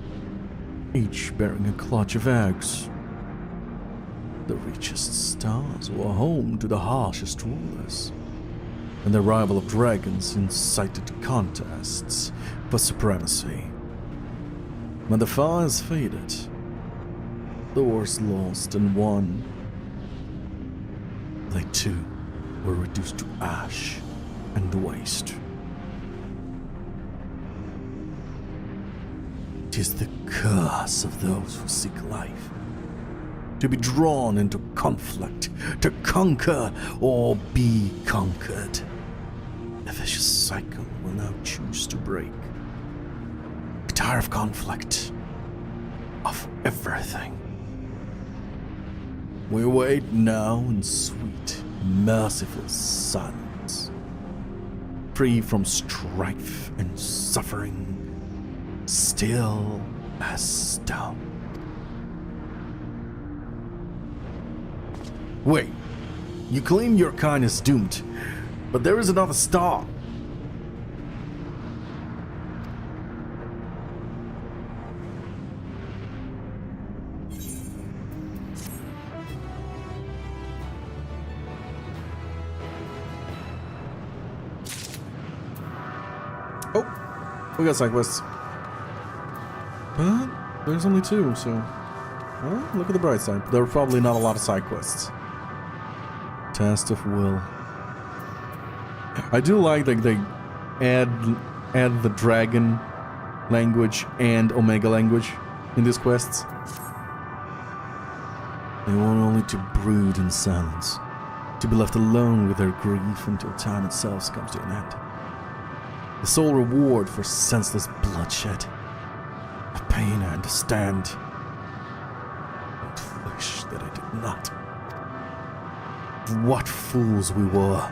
[SPEAKER 1] each bearing a clutch of eggs. The richest stars were home to the harshest rulers, and the arrival of dragons incited contests for supremacy. When the fires faded, the wars lost and won. They too were reduced to ash and waste. 'Tis the curse of those who seek life, to be drawn into conflict, to conquer or be conquered. A vicious cycle will now choose to break. Tired of conflict, of everything. We wait now in sweet, merciful silence, free from strife and suffering, still as stone. Wait, you claim your kind is doomed, but there is another star. Oh, we got side quests. But there's only 2, so well, look at the bright side. There are probably not a lot of side quests. Test of will. I do like that they add the dragon language and Omega language in these quests. They want only to brood in silence, to be left alone with their grief until time itself comes to an end. The sole reward for senseless bloodshed. A pain I understand, and wish that I did not. What fools we were.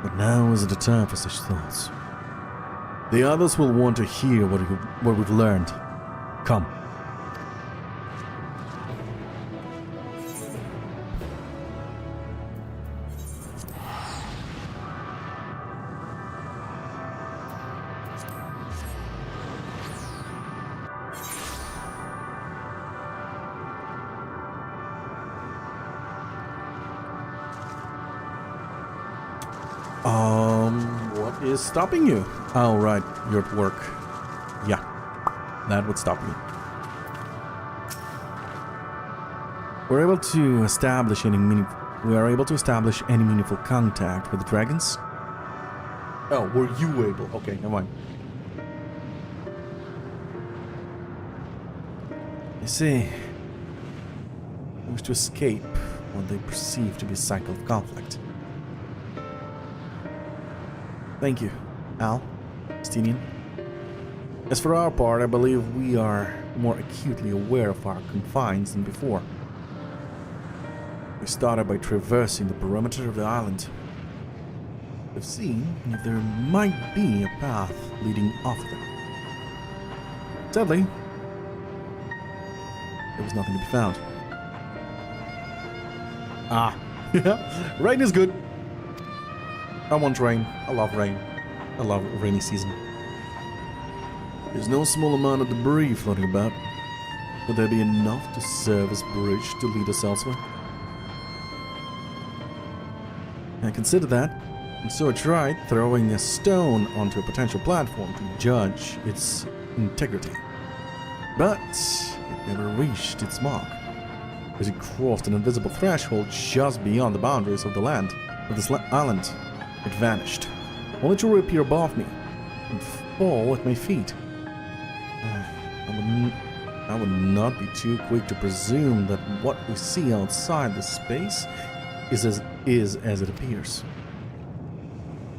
[SPEAKER 1] But now isn't the time for such thoughts. The others will want to hear what we've learned. Come. What is stopping you? Oh, right, you're at work. Yeah, that would stop you. We are able to establish any meaningful contact with the dragons. Oh, were you able? Okay, never mind. You see, they wish to escape what they perceive to be a cycle of conflict. Thank you, Al, Stenian. As for our part, I believe we are more acutely aware of our confines than before. We started by traversing the perimeter of the island. We've seen if there might be a path leading off of it. Sadly, there was nothing to be found. Ah, rain is good. I want rain. I love rain. I love rainy season. There's no small amount of debris floating about. Would there be enough to serve as bridge to lead us elsewhere? I considered that, and so I tried throwing a stone onto a potential platform to judge its integrity. But it never reached its mark. As it crossed an invisible threshold just beyond the boundaries of the land, of this island, it vanished, only to reappear above me and fall at my feet. I would not be too quick to presume that what we see outside this space is as it appears.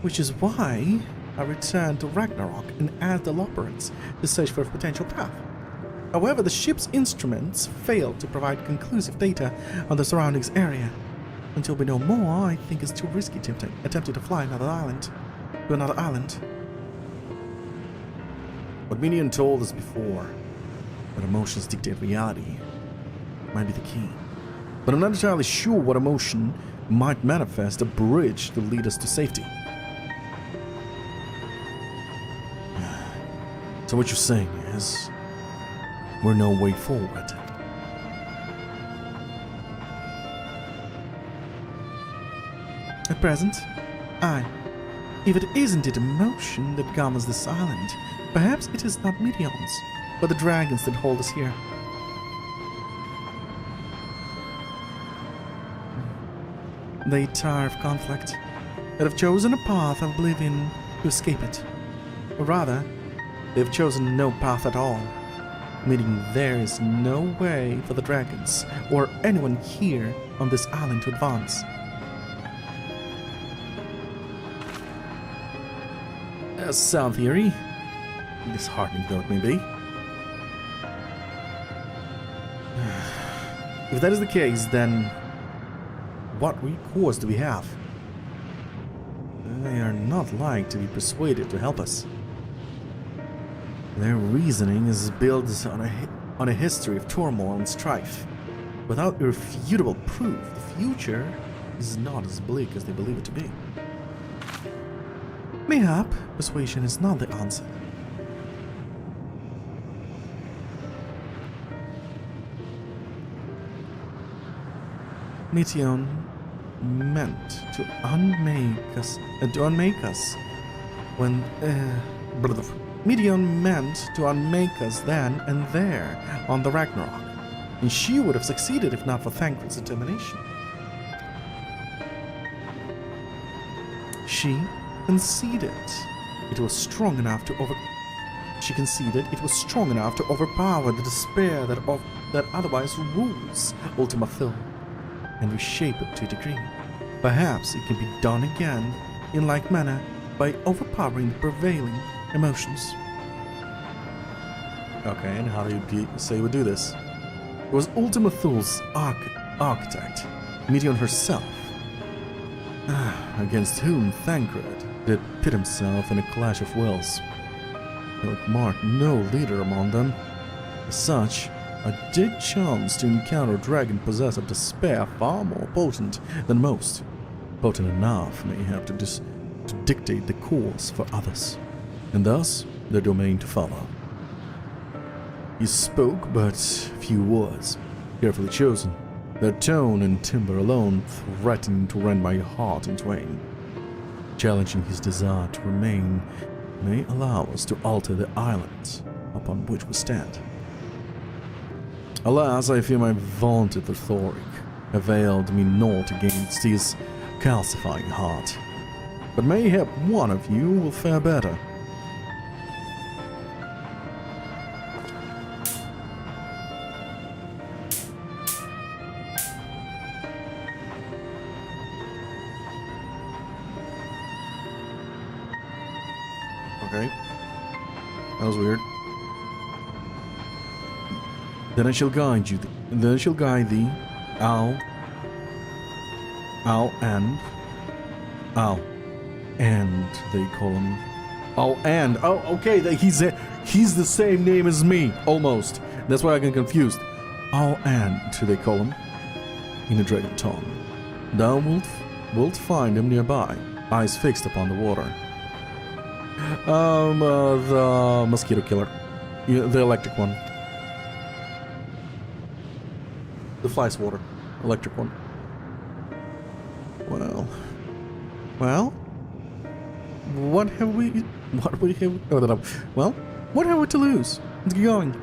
[SPEAKER 1] Which is why I returned to Ragnarok and asked the Loperans to search for a potential path. However, the ship's instruments failed to provide conclusive data on the surroundings area. Until we know more, I think it's too risky attempting to fly to another island. What Minion told us before, that emotions dictate reality, might be the key. But I'm not entirely sure what emotion might manifest a bridge to lead us to safety. So what you're saying is, we're no way forward. At present, aye. If it isn't it emotion that governs this island, perhaps it is not Midions, but the dragons that hold us here. They tire of conflict, and have chosen a path of oblivion to escape it. Or rather, they've chosen no path at all, meaning there is no way for the dragons or anyone here on this island to advance. A sound theory, disheartening though it may be. If that is the case, then what recourse do we have? They are not like to be persuaded to help us. Their reasoning is built on a history of turmoil and strife. Without irrefutable proof, the future is not as bleak as they believe it to be. Mayhap persuasion is not the answer. Mition meant to unmake us when Midian meant to unmake us then and there on the Ragnarok, and she would have succeeded if not for Thancred's determination. She conceded it was strong enough to overpower the despair that otherwise rules Ultima Thule, and reshape it to a degree. Perhaps it can be done again in like manner by overpowering the prevailing emotions. Okay, and how do you say we do this? It was Ultima Thule's architect, Midian herself, against whom Thancred did pit himself in a clash of wills. Though it marked no leader among them. As such, I did chance to encounter a dragon possessed of despair far more potent than most. Potent enough, mayhap, to dictate the course for others, and thus their domain to follow. He spoke but few words, carefully chosen, their tone and timbre alone threatening to rend my heart in twain. Challenging his desire to remain may allow us to alter the island upon which we stand. Alas, I fear my vaunted rhetoric availed me naught against his calcifying heart. But mayhap one of you will fare better. Okay. That was weird. Then I shall guide you. Then I shall guide thee. Ow. And they call him. Oh, okay. He's the same name as me, almost. That's why I get confused. They call him in the dragon tongue. Thou wilt find him nearby, eyes fixed upon the water. The mosquito killer, the electric one. The fly swatter, electric one. Well. What have we to lose? Let's get going.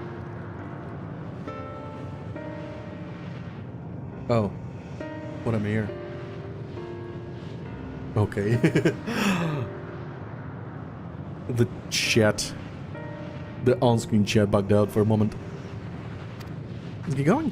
[SPEAKER 1] Oh. What am I here? Okay. The chat. The on-screen chat bugged out for a moment. Let's get going.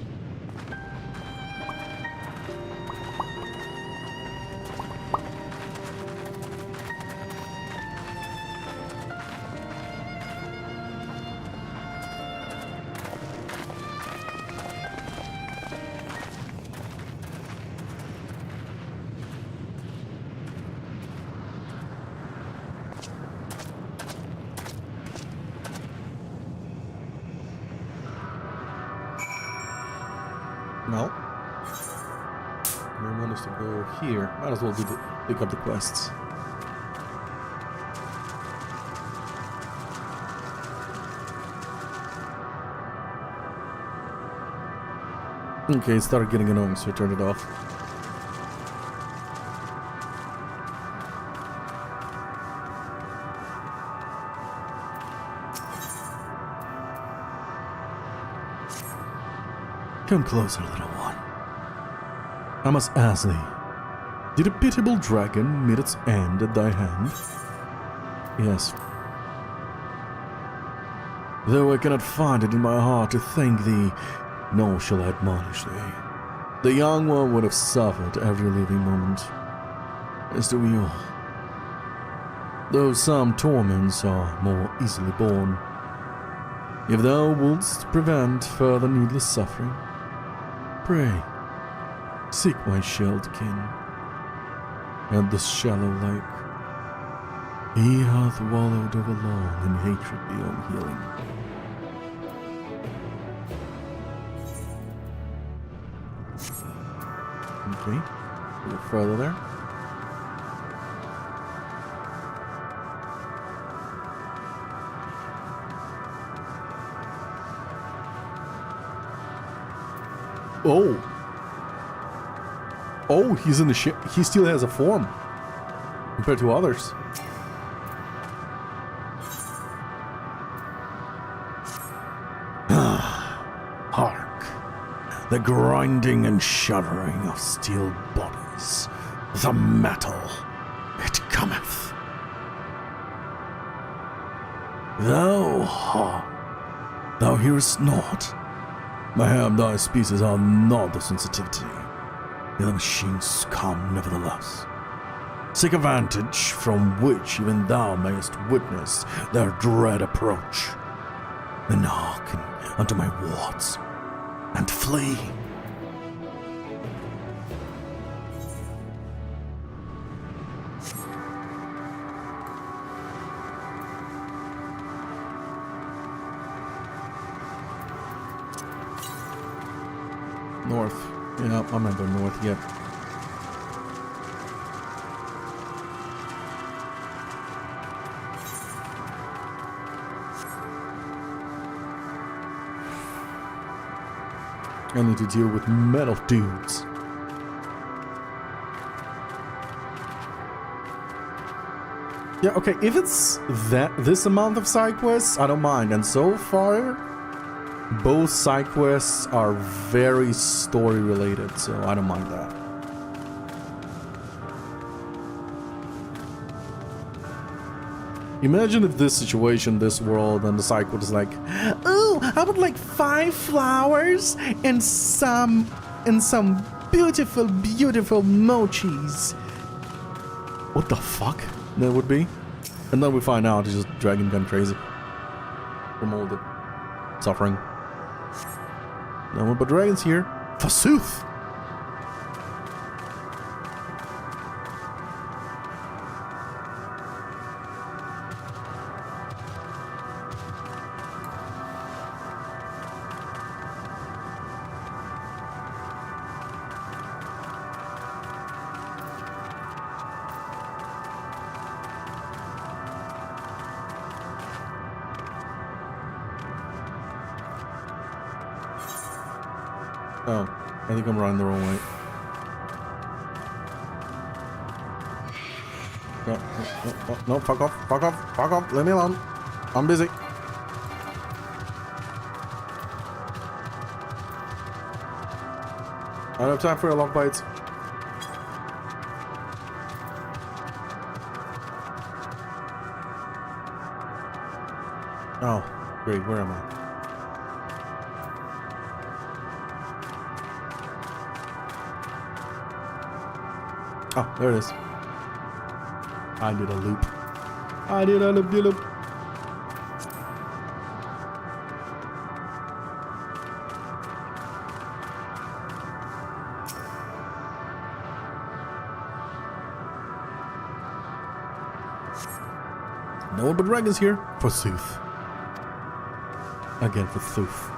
[SPEAKER 1] No. They want us to go here. Might as well pick up the quests. Okay, it started getting annoying, so I turned it off. Come closer, little one. I must ask thee, did a pitiable dragon meet its end at thy hand? Yes. Though I cannot find it in my heart to thank thee, nor shall I admonish thee. The young one would have suffered every living moment, as do we all. Though some torments are more easily borne. If thou wouldst prevent further needless suffering, pray, seek my shelled kin at this shallow lake. He hath wallowed over long in hatred beyond healing. Okay, a little further there. Oh, he's in the ship. He still has a form compared to others. Hark, the grinding and shuddering of steel bodies, the metal, it cometh. Thou hearest not. Mayhap thy species are not the sensitivity. The machines come nevertheless. Seek a vantage from which even thou mayest witness their dread approach. Then hearken unto my words and flee. North. Yeah, I'm not going north yet. I need to deal with metal dudes. Yeah, okay, if it's this amount of side quests, I don't mind. And so far, both side quests are very story related, so I don't mind that. Imagine if this situation, this world, and the side quest is like, oh, I would like 5 flowers and some beautiful, beautiful mochis. What the fuck that would be? And then we find out it's just dragon gone crazy from all the suffering. No more but dragons here. Forsooth! Oh, I think I'm running the wrong way. No, fuck off, leave me alone. I'm busy. I don't have time for your love bites. Oh, great, where am I? Oh, there it is. I did a loop. I did a loop. No one but dragons here. Forsooth. Again, forsooth.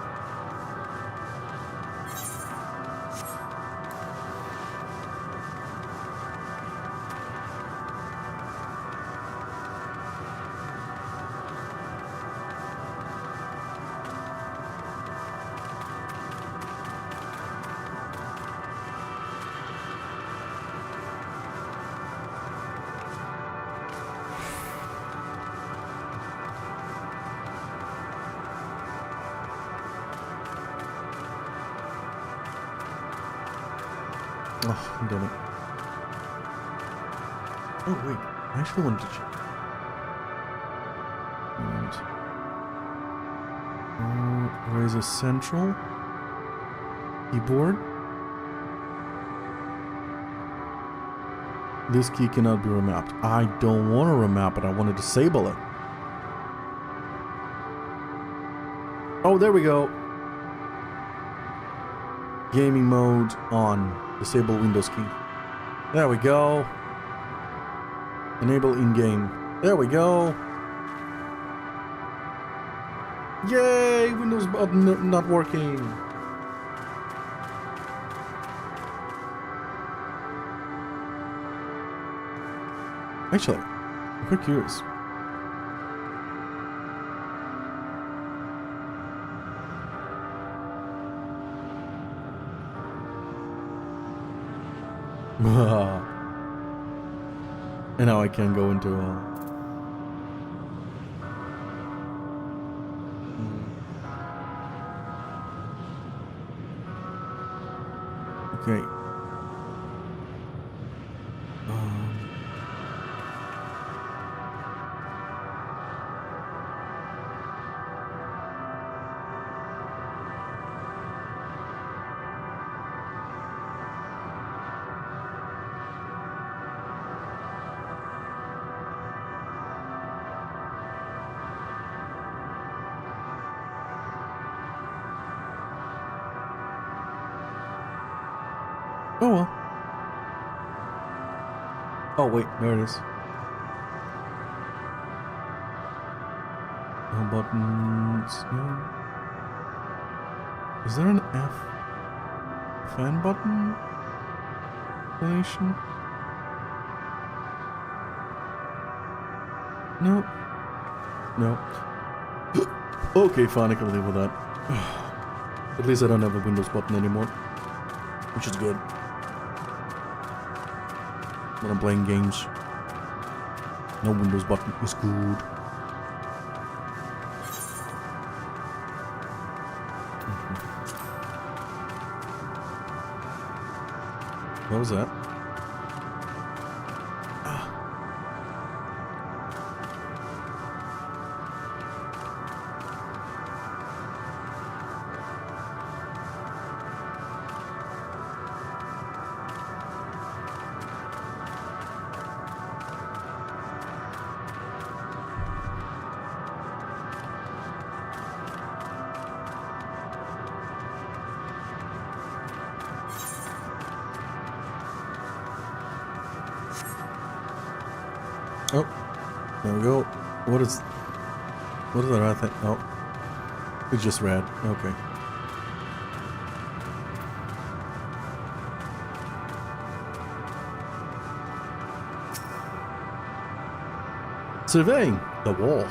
[SPEAKER 1] Oh, damn it. Oh, wait. I actually wanted to check. Raise a central keyboard. This key cannot be remapped. I don't want to remap it. I want to disable it. Oh, there we go. Gaming mode on. Disable Windows key. There we go. Enable in-game. There we go. Yay! Windows button not working. Actually, I'm quite curious. And now I can go into okay. Oh well. Oh wait, there it is. No buttons. No. Is there an F fan button explanation? No. No. Okay, fine, I can live with that. At least I don't have a Windows button anymore, which is good. When I'm playing games, no Windows button is good. What was that? Oh, there we go. What is that rat thing? Oh, it's just red. Okay. Surveying the wall.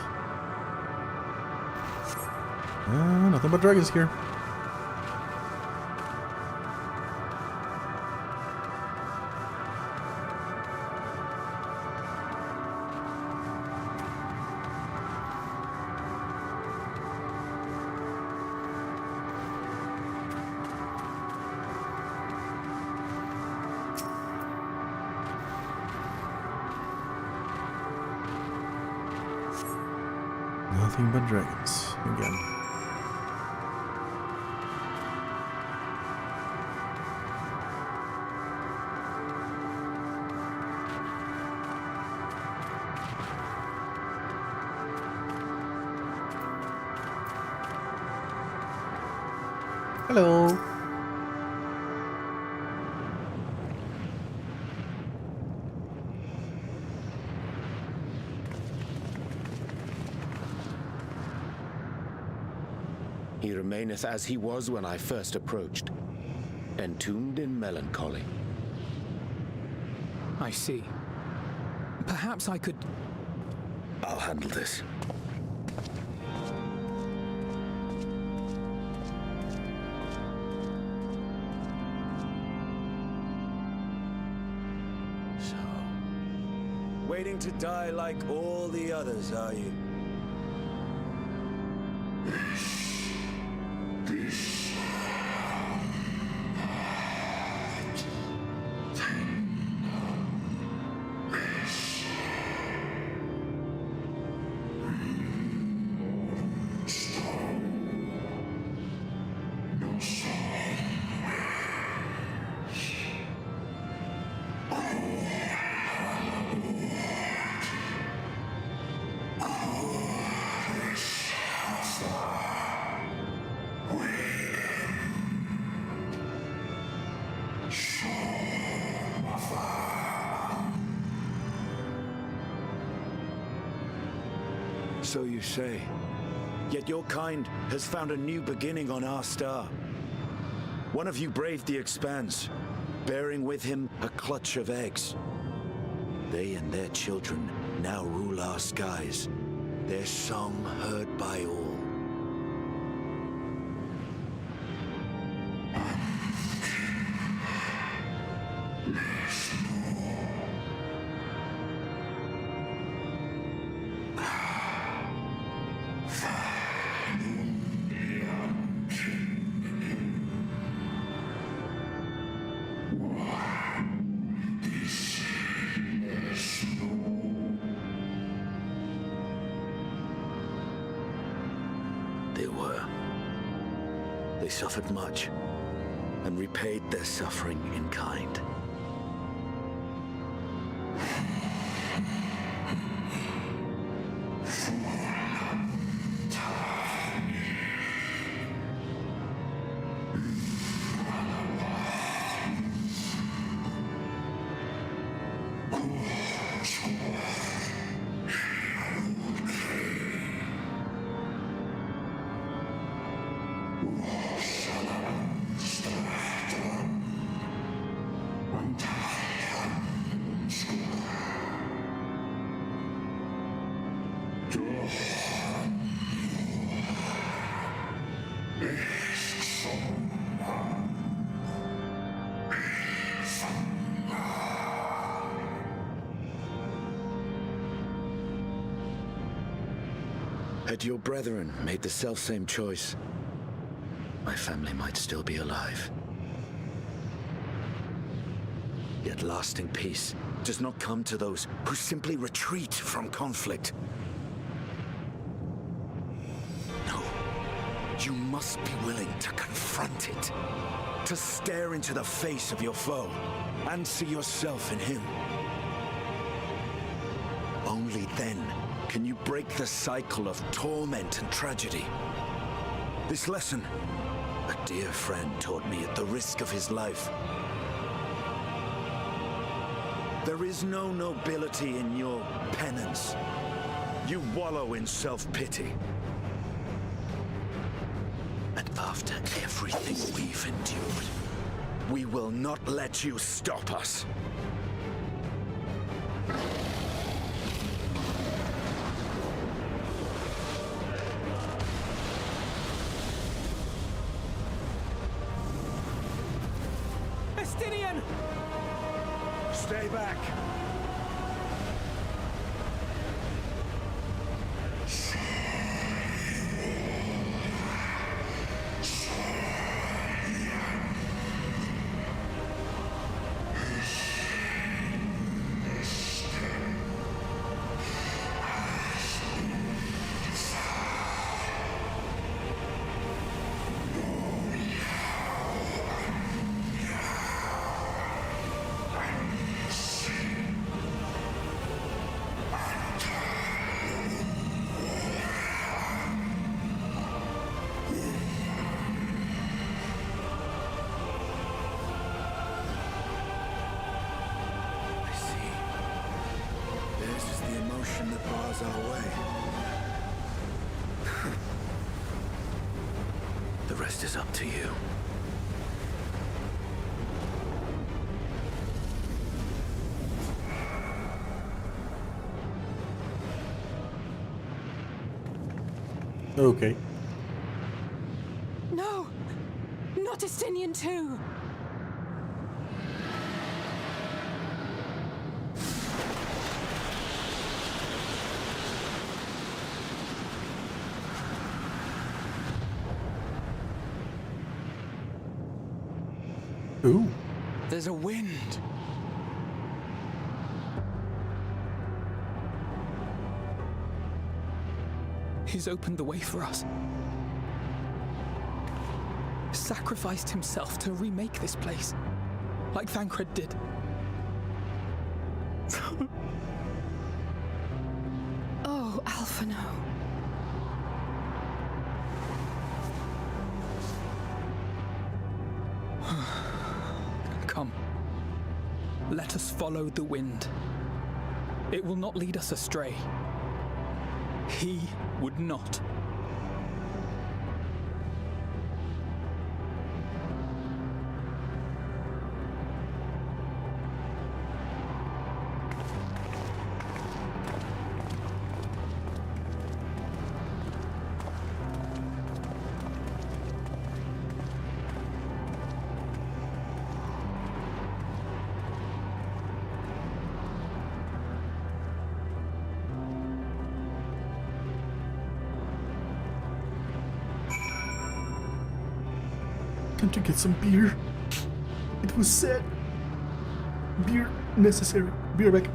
[SPEAKER 1] Nothing but dragons here. Nothing but dragons again. Hello.
[SPEAKER 8] He remaineth as he was when I first approached, entombed in melancholy.
[SPEAKER 9] I see. Perhaps I could...
[SPEAKER 8] I'll handle this.
[SPEAKER 20] So, waiting to die like all the others, are you? So you say. Yet your kind has found a new beginning on our star. One of you braved the expanse, bearing with him a clutch of eggs. They and their children now rule our skies, their song heard by all. They suffered much, and repaid their suffering in kind. Had your brethren made the selfsame choice, my family might still be alive. Yet lasting peace does not come to those who simply retreat from conflict. No, you must be willing to confront it, to stare into the face of your foe, and see yourself in him. Only then can you break the cycle of torment and tragedy. This lesson, a dear friend taught me at the risk of his life. There is no nobility in your penance. You wallow in self-pity. And after everything we've endured, we will not let you stop us.
[SPEAKER 6] Estinian!
[SPEAKER 20] Stay back. That bars our way. The rest is up to you.
[SPEAKER 1] Okay.
[SPEAKER 9] No! Not Estinian too!
[SPEAKER 1] Ooh.
[SPEAKER 9] There's a wind. He's opened the way for us. Sacrificed himself to remake this place, like Thancred did. Oh, Alphino. Come. Let us follow the wind. It will not lead us astray. He would not.
[SPEAKER 1] Time to get some beer. It was said. Beer necessary. Beer back.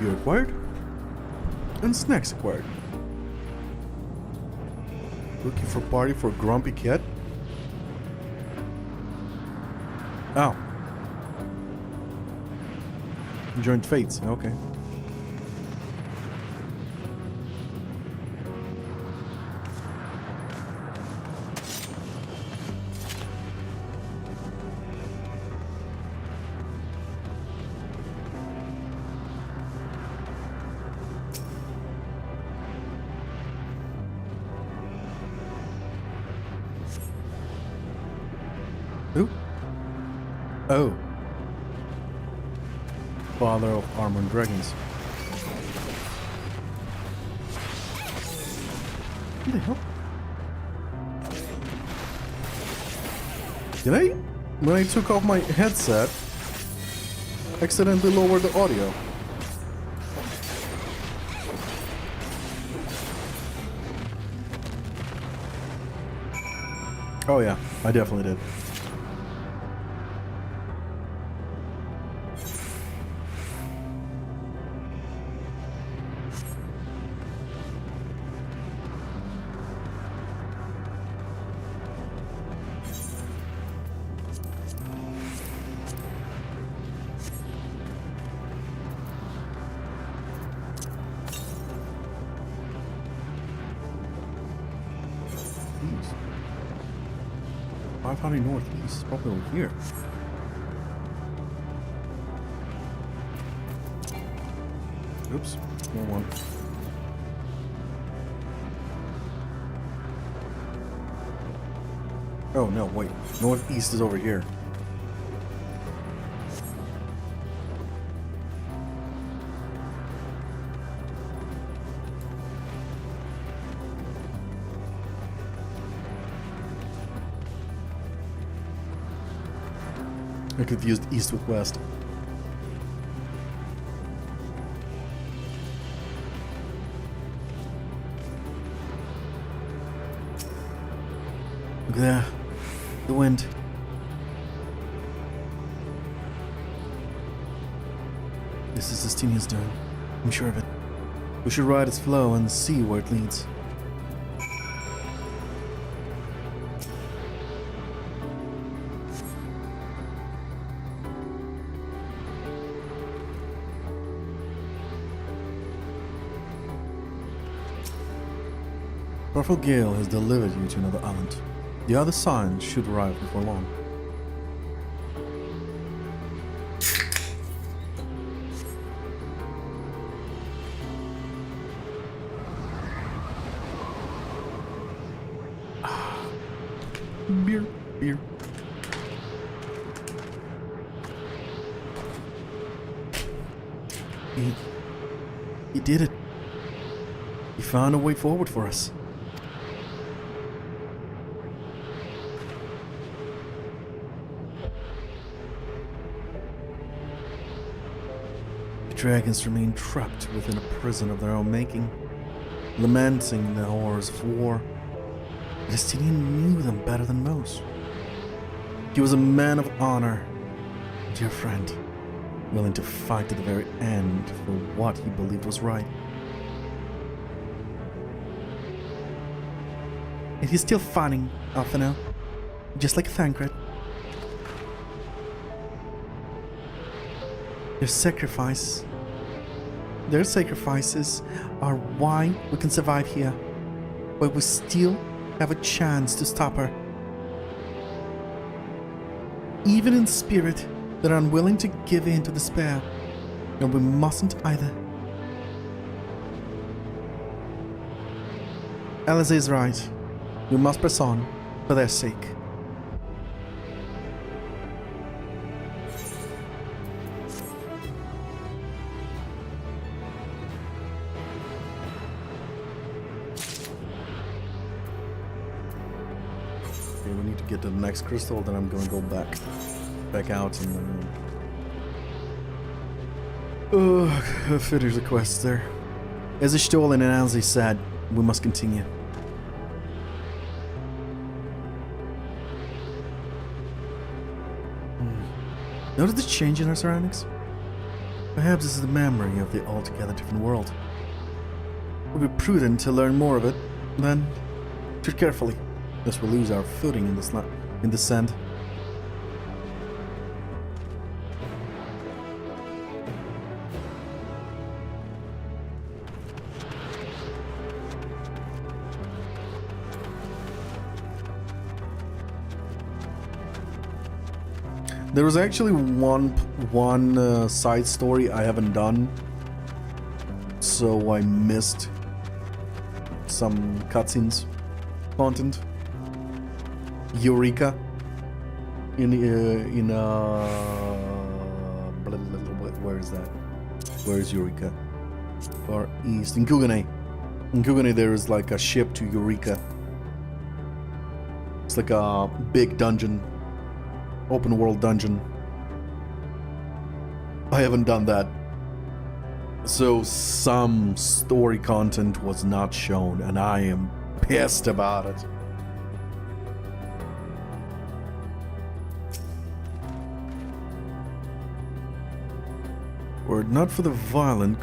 [SPEAKER 1] Gear acquired. And snacks acquired. Looking for party for Grumpy Cat? Oh. Joint fates, okay. Who? Oh. Father of Armored Dragons. Who the hell? Did I, when I took off my headset, accidentally lower the audio? Oh yeah, I definitely did. Northeast, probably over here. Oops, wrong one. Oh no, wait. Northeast is over here. I confused east with west. Look at that. The wind. This is Estinia's doing. I'm sure of it. We should ride its flow and see where it leads. Powerful gale has delivered you to another island. The other signs should arrive before long. Beer, beer. He did it. He found a way forward for us. Dragons remain trapped within a prison of their own making, lamenting the horrors of war. Justinian knew them better than most. He was a man of honor, a dear friend, willing to fight to the very end for what he believed was right. And he's still fighting, Alphino, just like Thancred. Their sacrifices are why we can survive here, why we still have a chance to stop her. Even in spirit, they're unwilling to give in to despair, and we mustn't either. Alice is right. We must press on for their sake. Okay, we need to get to the next crystal, then I'm going to go back out and finish the quest there. As Istolin and Anzi said, we must continue. Notice the change in our surroundings? Perhaps this is the memory of the altogether different world. It would be prudent to learn more of it, then tread carefully, lest we lose our footing in the sand. There was actually one side story I haven't done, so I missed some cutscenes content. Eureka where is that? Where is Eureka? Far east in Kugane. In Kugane there is like a ship to Eureka. It's like a big dungeon. Open world dungeon. I haven't done that. So some story content was not shown and I am pissed about it. Were it not for the violet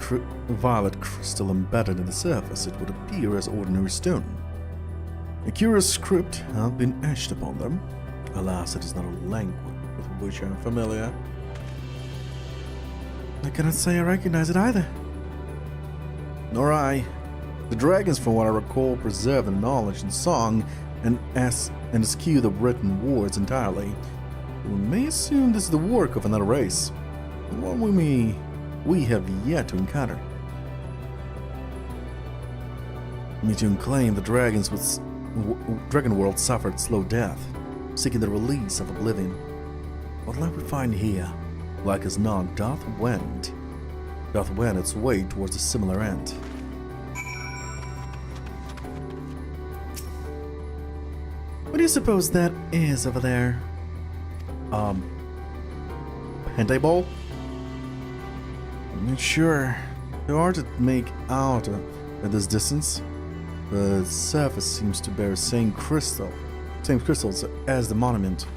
[SPEAKER 1] crystal embedded in the surface, it would appear as ordinary stone. A curious script had been etched upon them. Alas, it is not a language with which I am familiar. I cannot say I recognize it either. Nor I. The dragons, from what I recall, preserve the knowledge and song and eschew the written words entirely. We may assume this is the work of another race, one we have yet to encounter. Meteon claimed the dragons dragon world suffered slow death, seeking the release of oblivion. What life we find here, like as not, doth wend its way towards a similar end. What do you suppose that is over there? Hentai ball? I'm not sure. They're hard to make out at this distance. The surface seems to bear same crystals as the monument.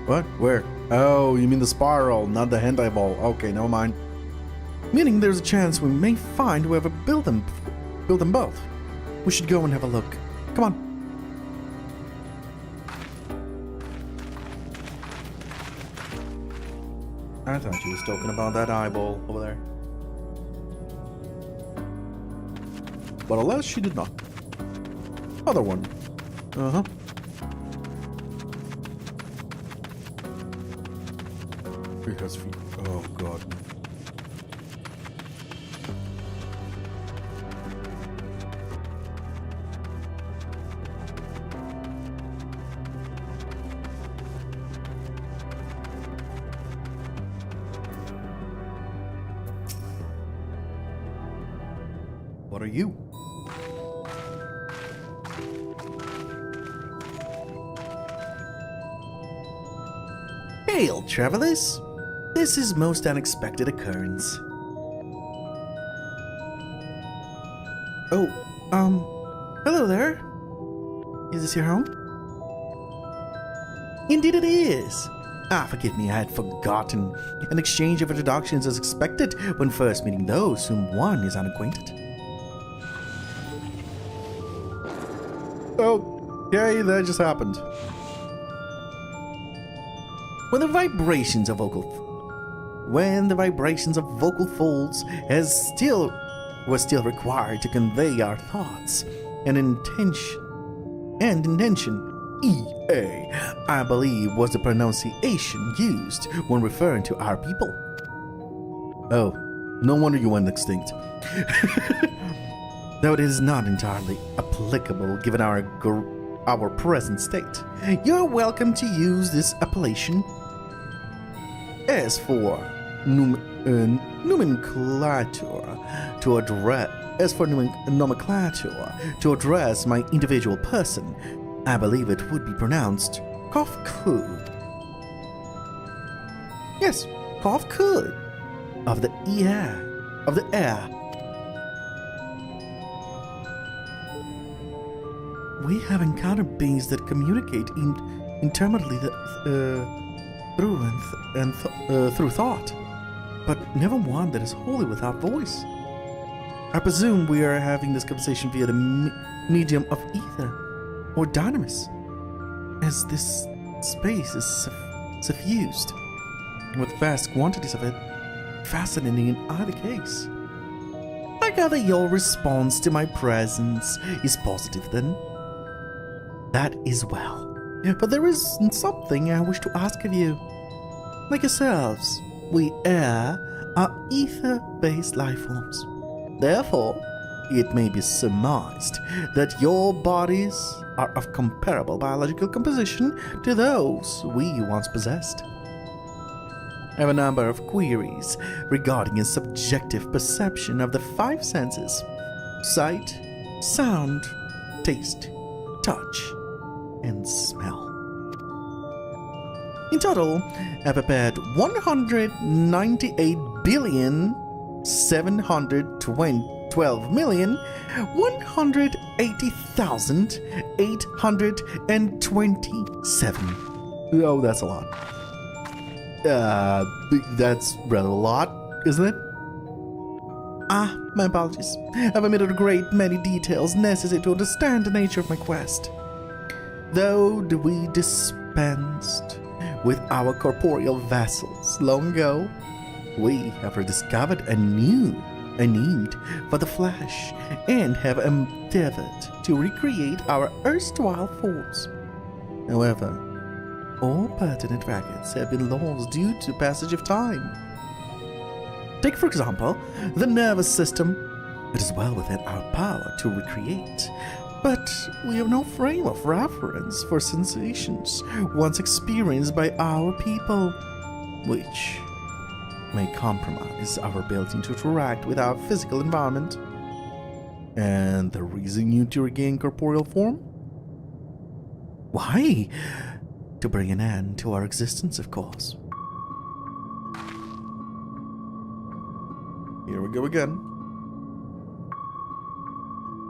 [SPEAKER 1] What? Where? Oh, you mean the spiral, not the hentai ball. Okay, never mind. Meaning there's a chance we may find whoever built them both. We should go and have a look. Come on. I thought you was talking about that eyeball over there. But alas, she did not. Other one. Uh-huh. It has feet. Oh, God. What are you? Hail, travelers! This is most unexpected occurrence. Oh, hello there. Is this your home? Indeed it is. Forgive me, I had forgotten. An exchange of introductions is expected when first meeting those whom one is unacquainted. Okay, that just happened. When the vibrations of vocal folds were still required to convey our thoughts and intention, EA, I believe, was the pronunciation used when referring to our people. Oh, no wonder you went extinct. Though it is not entirely applicable given our present state. You're welcome to use this appellation. As for nomenclature to address my individual person, I believe it would be pronounced Kofkud. Yes, Kofkud of the air. We have encountered beings that communicate intermittently through thought. but never one that is wholly without voice. I presume we are having this conversation via the medium of ether or dynamis, as this space is suffused with vast quantities of it. Fascinating in either case. I gather your response to my presence is positive then. That is well. But there is something I wish to ask of you. Like yourselves, we are ether-based life forms. Therefore, it may be surmised that your bodies are of comparable biological composition to those we once possessed. I have a number of queries regarding a subjective perception of the five senses: sight, sound, taste, touch, and smell. In total, I prepared 198,712,180,827. Oh, that's a lot. That's rather a lot, isn't it? My apologies. I've omitted a great many details necessary to understand the nature of my quest. Though we dispensed with our corporeal vessels long ago, we have rediscovered a need for the flesh and have endeavored to recreate our erstwhile forms. However, all pertinent records have been lost due to passage of time. Take, for example, the nervous system. It is well within our power to recreate, but we have no frame of reference for sensations once experienced by our people, which may compromise our ability to interact with our physical environment. And the reason you to regain corporeal form? Why? To bring an end to our existence, of course. Here we go again.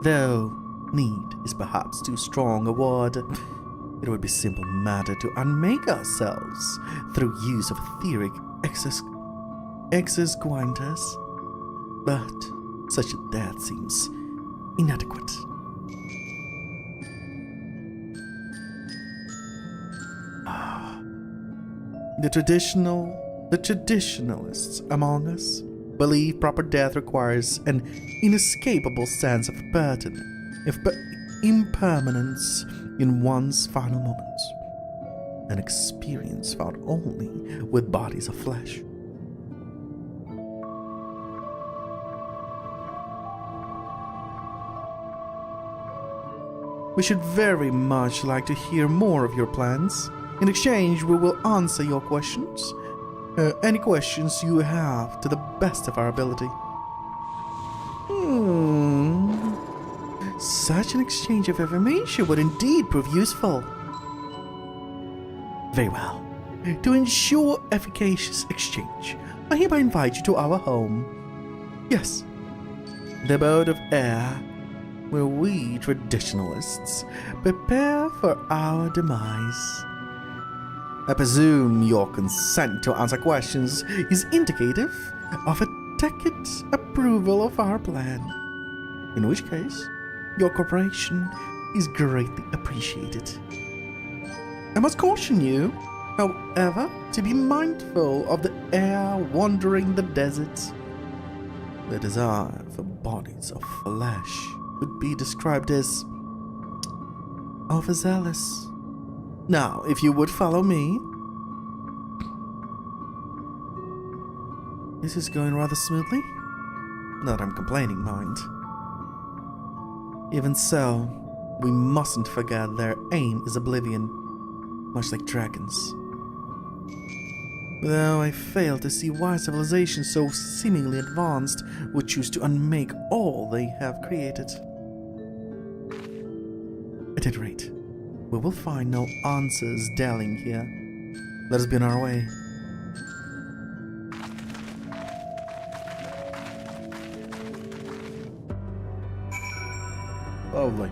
[SPEAKER 1] Though need is perhaps too strong a word, it would be simple matter to unmake ourselves through use of etheric exoskeleton, but such a death seems inadequate. The traditionalists among us believe proper death requires an inescapable sense of impermanence in one's final moments, an experience found only with bodies of flesh. We should very much like to hear more of your plans. In exchange, we will answer your questions. Any questions you have to the best of our ability. Such an exchange of information would indeed prove useful. Very well. To ensure efficacious exchange, I hereby invite you to our home. Yes, the abode of air, where we traditionalists prepare for our demise. I presume your consent to answer questions is indicative of a tacit approval of our plan, in which case your cooperation is greatly appreciated. I must caution you, however, to be mindful of the air wandering the desert. The desire for bodies of flesh would be described as overzealous. Now, if you would follow me. This is going rather smoothly. Not I'm complaining, mind. Even so, we mustn't forget their aim is oblivion, much like dragons. Though I fail to see why civilizations so seemingly advanced would choose to unmake all they have created. At any rate, we will find no answers dallying here. Let us be on our way. Lovely.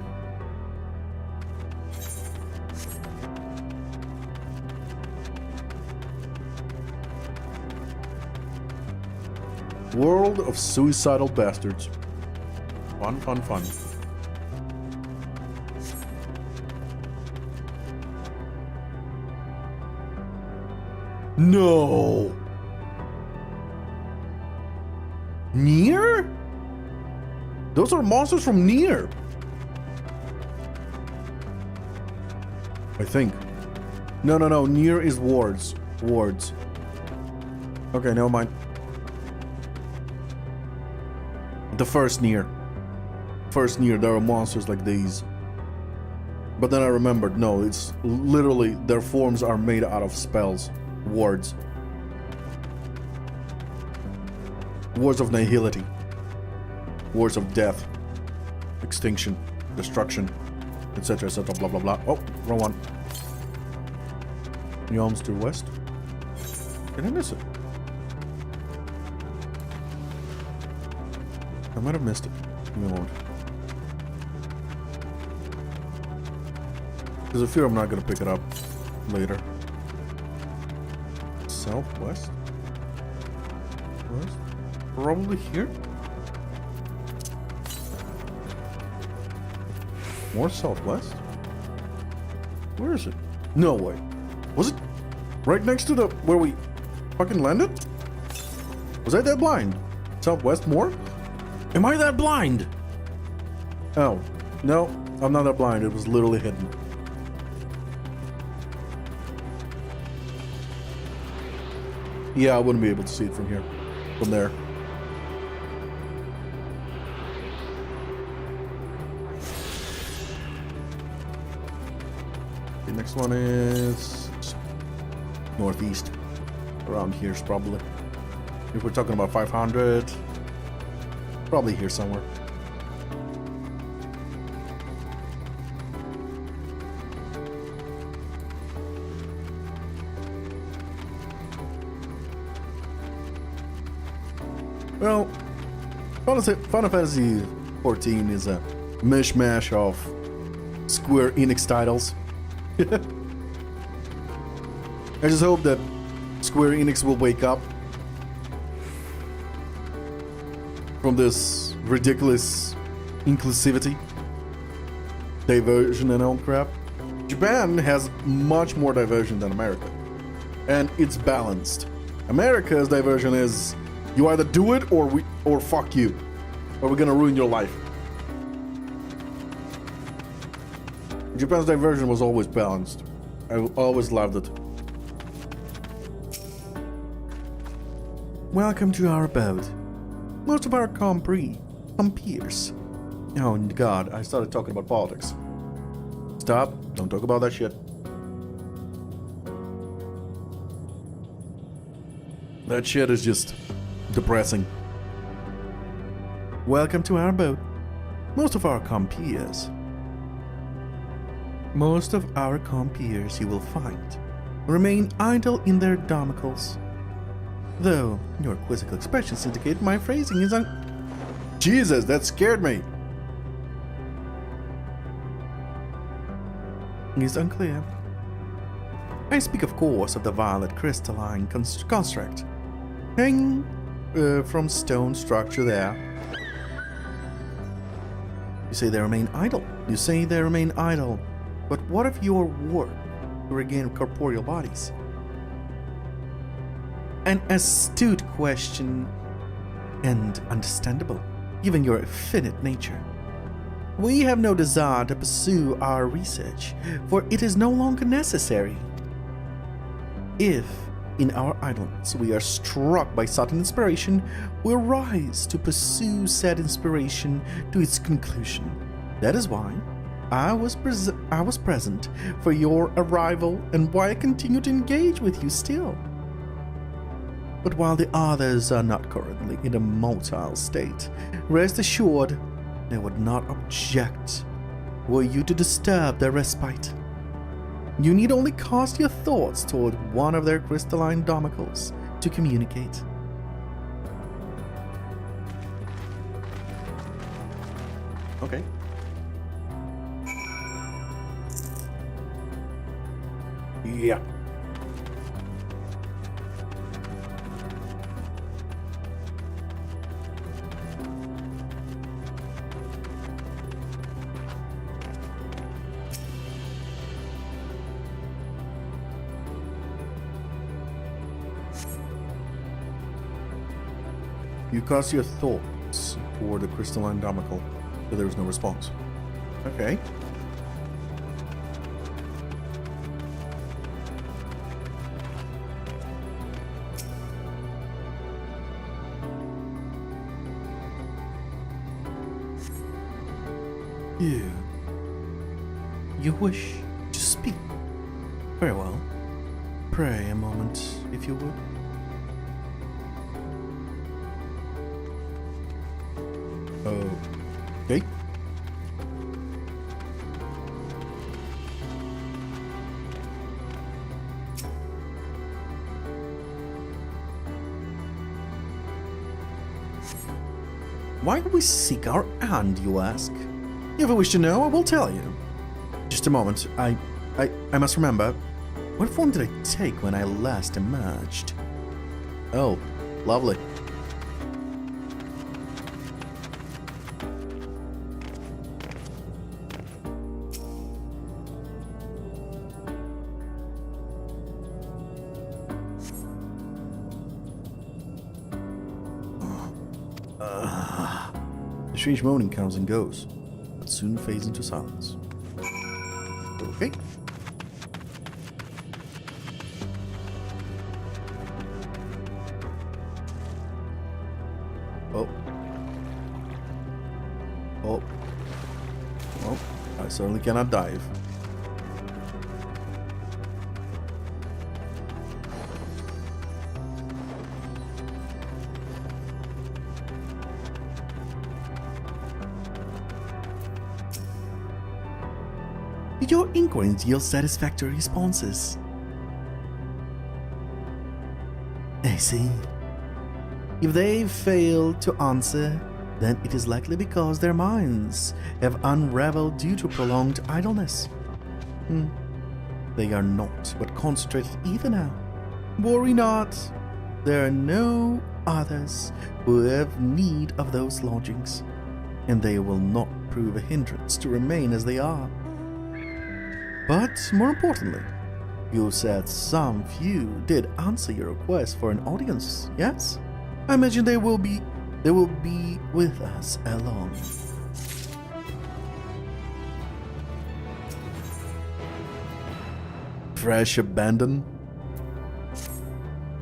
[SPEAKER 1] World of suicidal bastards. Fun, fun, fun. No! Nier? Those are monsters from Nier. I think. No. Nier is wards. Wards. Okay, never mind. The first Nier. First Nier, there are monsters like these. But then I remembered, no, it's literally, their forms are made out of spells. Wards. Wards of nihility. Wards of death. Extinction. Destruction. Etc, etc, blah, blah, blah. Oh, wrong one. Yawns to west. Did I miss it? I might have missed it. Give me a moment. There's a fear I'm not gonna pick it up later. Southwest? West? Probably here? More southwest? Where is it? No way. Was it right next to the where we fucking landed? Was I that blind? Southwest more? Am I that blind? Oh, no, I'm not that blind. It was literally hidden. Yeah, I wouldn't be able to see it from here. From there. The next one is northeast. Around here's probably. If we're talking about 500, probably here somewhere. Well, Final Fantasy 14 is a mishmash of Square Enix titles. I just hope that Square Enix will wake up from this ridiculous inclusivity, diversion and all crap. Japan has much more diversion than America, and it's balanced. America's diversion is you either do it or fuck you, or we're gonna ruin your life. Japan's diversion was always balanced. I always loved it. Welcome to our abode. Most of our compeers. Oh god, I started talking about politics. Stop, don't talk about that shit. That shit is just depressing. Welcome to our boat. Most of our compeers you will find remain idle in their domicles. Though your quizzical expressions indicate my phrasing is Jesus, that scared me. Is unclear. I speak, of course, of the violet crystalline construct hanging from stone structure there. You say they remain idle. You say they remain idle. But what of your work to regain corporeal bodies? An astute question, and understandable, given your finite nature. We have no desire to pursue our research, for it is no longer necessary. If, in our idleness, we are struck by sudden inspiration, we rise to pursue said inspiration to its conclusion. That is why I was present for your arrival, and why I continue to engage with you still. But while the others are not currently in a motile state, rest assured they would not object were you to disturb their respite. You need only cast your thoughts toward one of their crystalline domicles to communicate. Okay. Yeah. You cast your thoughts toward the crystalline domical, but there is no response. Okay. You wish to speak? Very well. Pray a moment, if you would. Okay. Why do we seek our hand, you ask? If you wish to know, I will tell you. Just a moment. I must remember. What form did I take when I last emerged? Oh, lovely. The strange moaning comes and goes, but soon fades into silence. Okay. Oh. Oh. Well, I certainly cannot dive. Did your inquiries yield satisfactory responses? I see. If they fail to answer, then it is likely because their minds have unraveled due to prolonged idleness. They are not but concentrated either now. Worry not. There are no others who have need of those lodgings, and they will not prove a hindrance to remain as they are. But more importantly, you said some few did answer your request for an audience, yes? I imagine they will be with us along. Fresh abandon?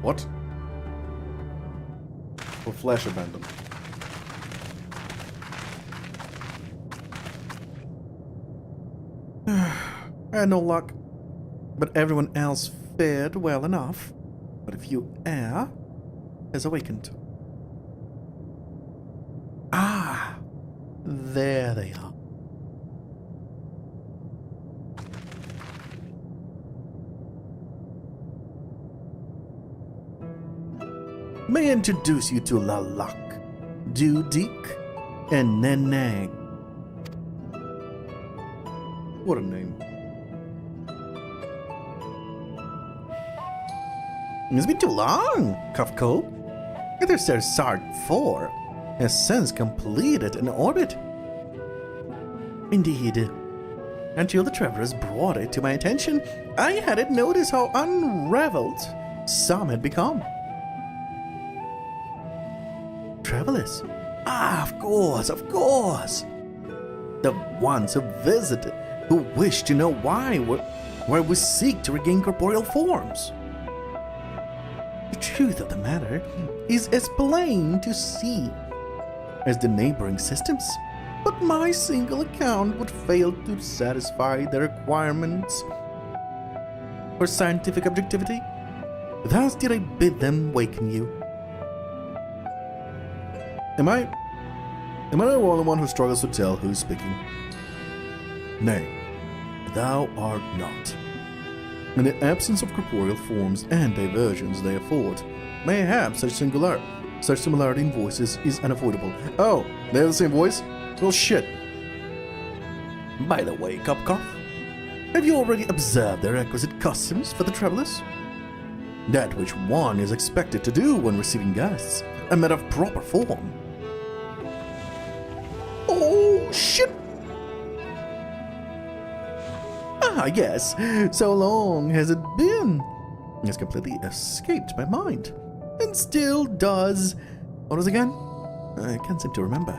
[SPEAKER 1] What? Or flesh abandon? I had no luck, but everyone else fared well enough. But a few heir has awakened. Ah, there they are. May I introduce you to Lalak, Dudik, and Neneg. What a name. It's been too long, Kafko. Interstellar Sard 4 has since completed an orbit. Indeed. Until the travelers brought it to my attention, I hadn't noticed how unraveled some had become. Travelers? Ah, of course. The ones who visited, who wish to know where we seek to regain corporeal forms. The truth of the matter is as plain to see as the neighboring systems, but my single account would fail to satisfy the requirements for scientific objectivity. Thus did I bid them waken you. Am I the only one who struggles to tell who is speaking? Nay, thou art not. In the absence of corporeal forms and diversions they afford, mayhap such similarity in voices is unavoidable. Oh, they have the same voice? Well, shit. By the way, Kopkov, have you already observed the requisite customs for the travelers? That which one is expected to do when receiving guests, a matter of proper form. Oh, shit! Ah, yes, so long has it been. It's completely escaped my mind, and still does What was it again? I can't seem to remember.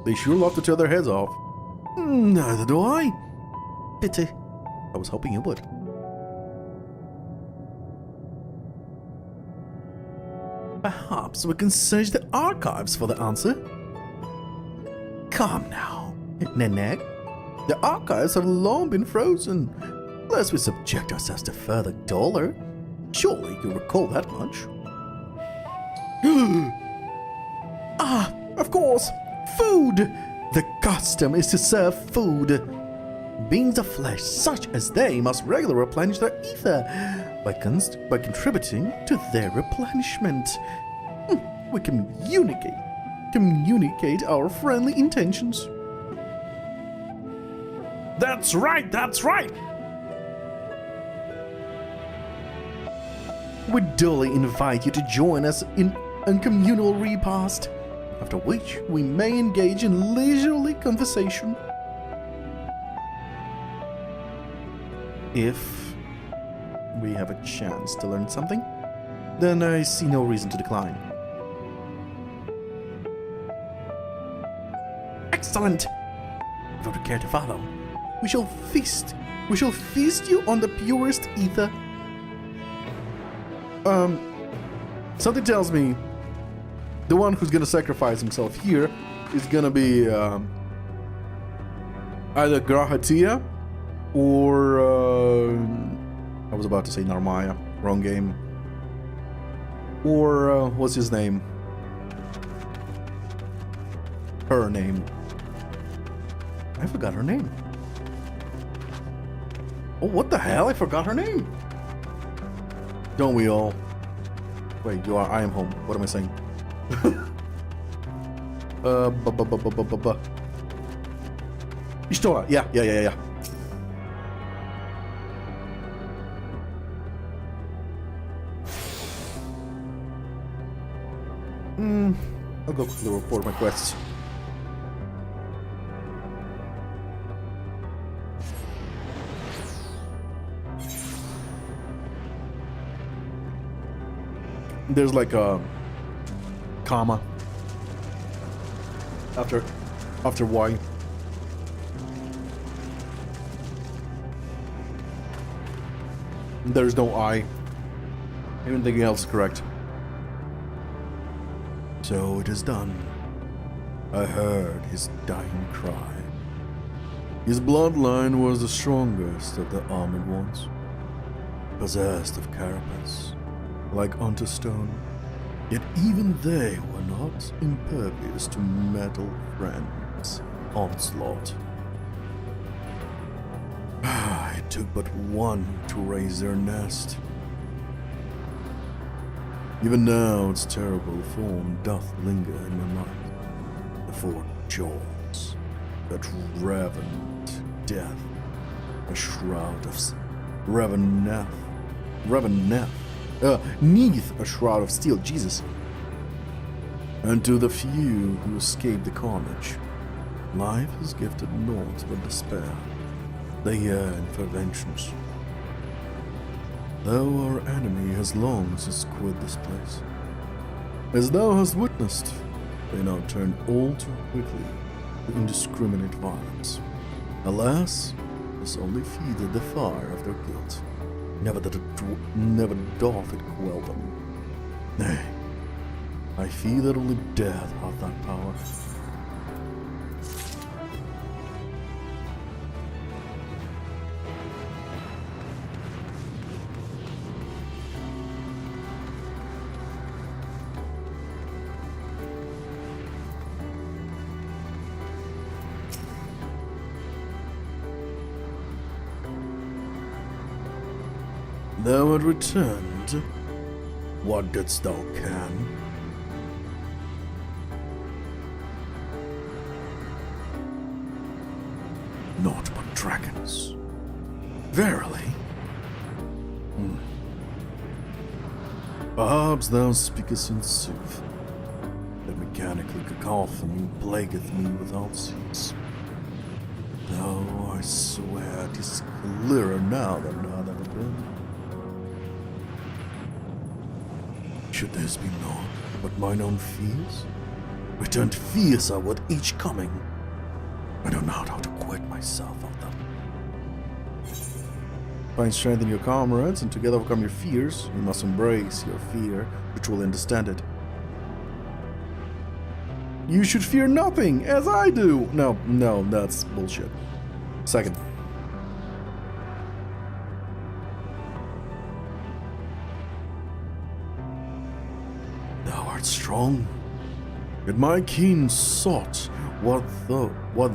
[SPEAKER 1] They sure love to tear their heads off. Neither do I. Pity. I was hoping you would. Perhaps we can search the archives for the answer. Come now, Neneg. The archives have long been frozen. Lest we subject ourselves to further dollar. Surely you recall that much. Ah, of course, food! The custom is to serve food. Beings of flesh such as they must regularly replenish their ether by contributing to their replenishment. We communicate our friendly intentions. That's right, that's right! We duly invite you to join us in a communal repast, after which we may engage in leisurely conversation. If we have a chance to learn something, then I see no reason to decline. Excellent! If you would care to follow, we shall feast. We shall feast you on the purest ether. Something tells me the one who's gonna sacrifice himself here is gonna be either Grahatia or I was about to say Narmaya, wrong game. Or what's his name? Her name. I forgot her name. Oh, what the hell? I forgot her name. Don't we all? Wait, you are. I am home. What am I saying? Ishtora. Yeah. I'll go quickly report my quests. There's like a comma after Y. There's no I. Everything else is correct. So it is done. I heard his dying cry. His bloodline was the strongest of the armored ones, possessed of carapace, like unto stone. Yet even they were not impervious to metal friends' onslaught. It took but one to raise their nest. Even now its terrible form doth linger in my mind. The four jaws that ravened death, a shroud of neath a shroud of steel, Jesus. And to the few who escaped the carnage, life has gifted naught but despair. They yearn for vengeance. Though our enemy has long since quit this place, as thou hast witnessed, they now turn all too quickly to indiscriminate violence. Alas, this only feedeth the fire of their guilt. Never doth it quell them. Nay, I fear that only death hath that power. Thou had returned. What didst thou can? Naught but dragons. Verily. Perhaps thou speakest in sooth. The mechanical cacophony plagueth me without cease. Though I swear 'tis clearer now than it hath ever been. Should this be known but mine own fears? Returned fiercer with each coming. I know not how to quit myself of them. Find strength in your comrades, and together overcome your fears. You must embrace your fear to truly understand it. You should fear nothing, as I do! No, that's bullshit. Second. Thou art strong. Yet my keen sought what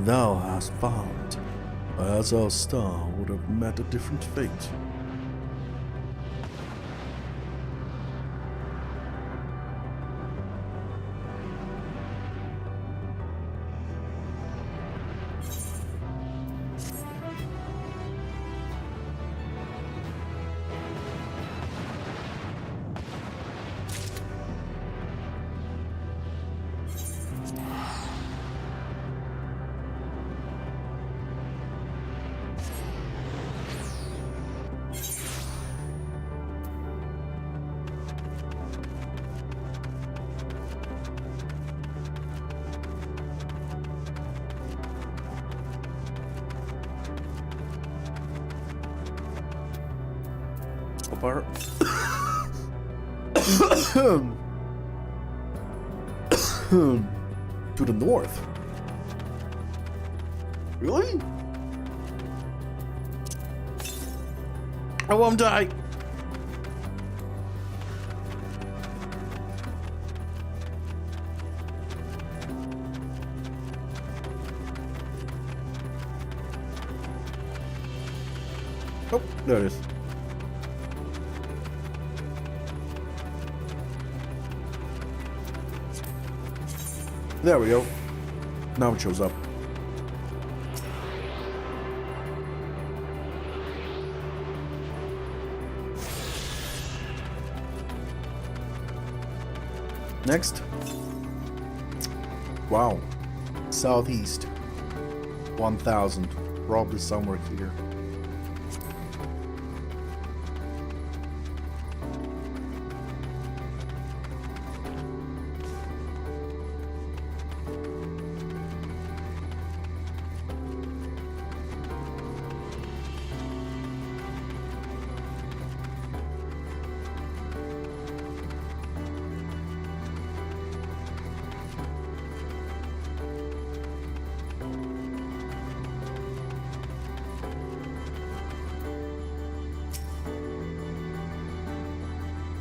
[SPEAKER 1] thou hast found. As our star would have met a different fate. Far. To the north. Really? I won't die. Oh, there it is. There we go. Now it shows up. Next. Wow. Southeast. 1000. Probably somewhere here.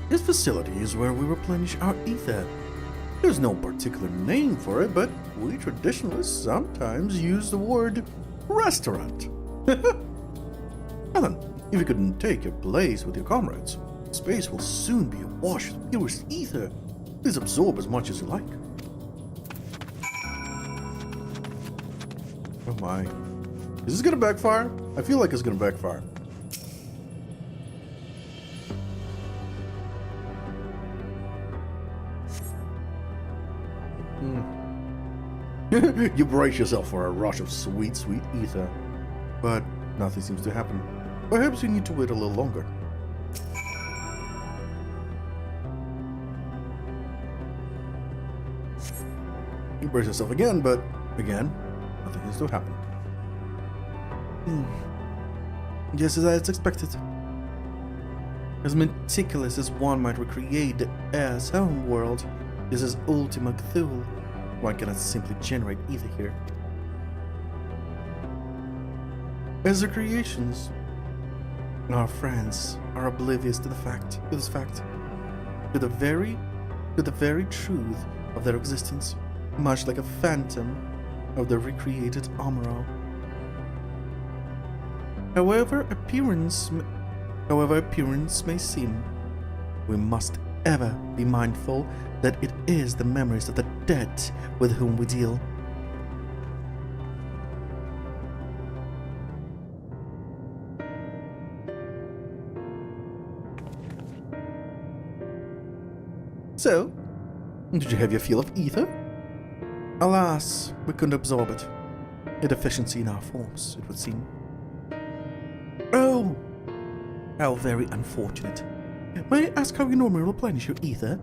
[SPEAKER 1] This facility is where we replenish our ether. There's no particular name for it, but we traditionalists sometimes use the word restaurant. Alan, if you couldn't take your place with your comrades, space will soon be awash with purest ether. Please absorb as much as you like. Oh my. Is this gonna backfire? I feel like it's gonna backfire. You brace yourself for a rush of sweet, sweet ether. But nothing seems to happen. Perhaps you need to wait a little longer. You brace yourself again, but again, nothing seems to happen. Just as I had expected. As meticulous as one might recreate the air's home world, this is Ultima Cthulhu. One cannot simply generate ether here. As the creations, our friends are oblivious to this fact, to the very truth of their existence, much like a phantom of the recreated Amaro. However appearance may seem, we must ever be mindful that it is the memories of the dead with whom we deal. So, did you have your fill of ether? Alas, we couldn't absorb it. A deficiency in our forms, it would seem. Oh, how very unfortunate. May I ask how you normally replenish your ether?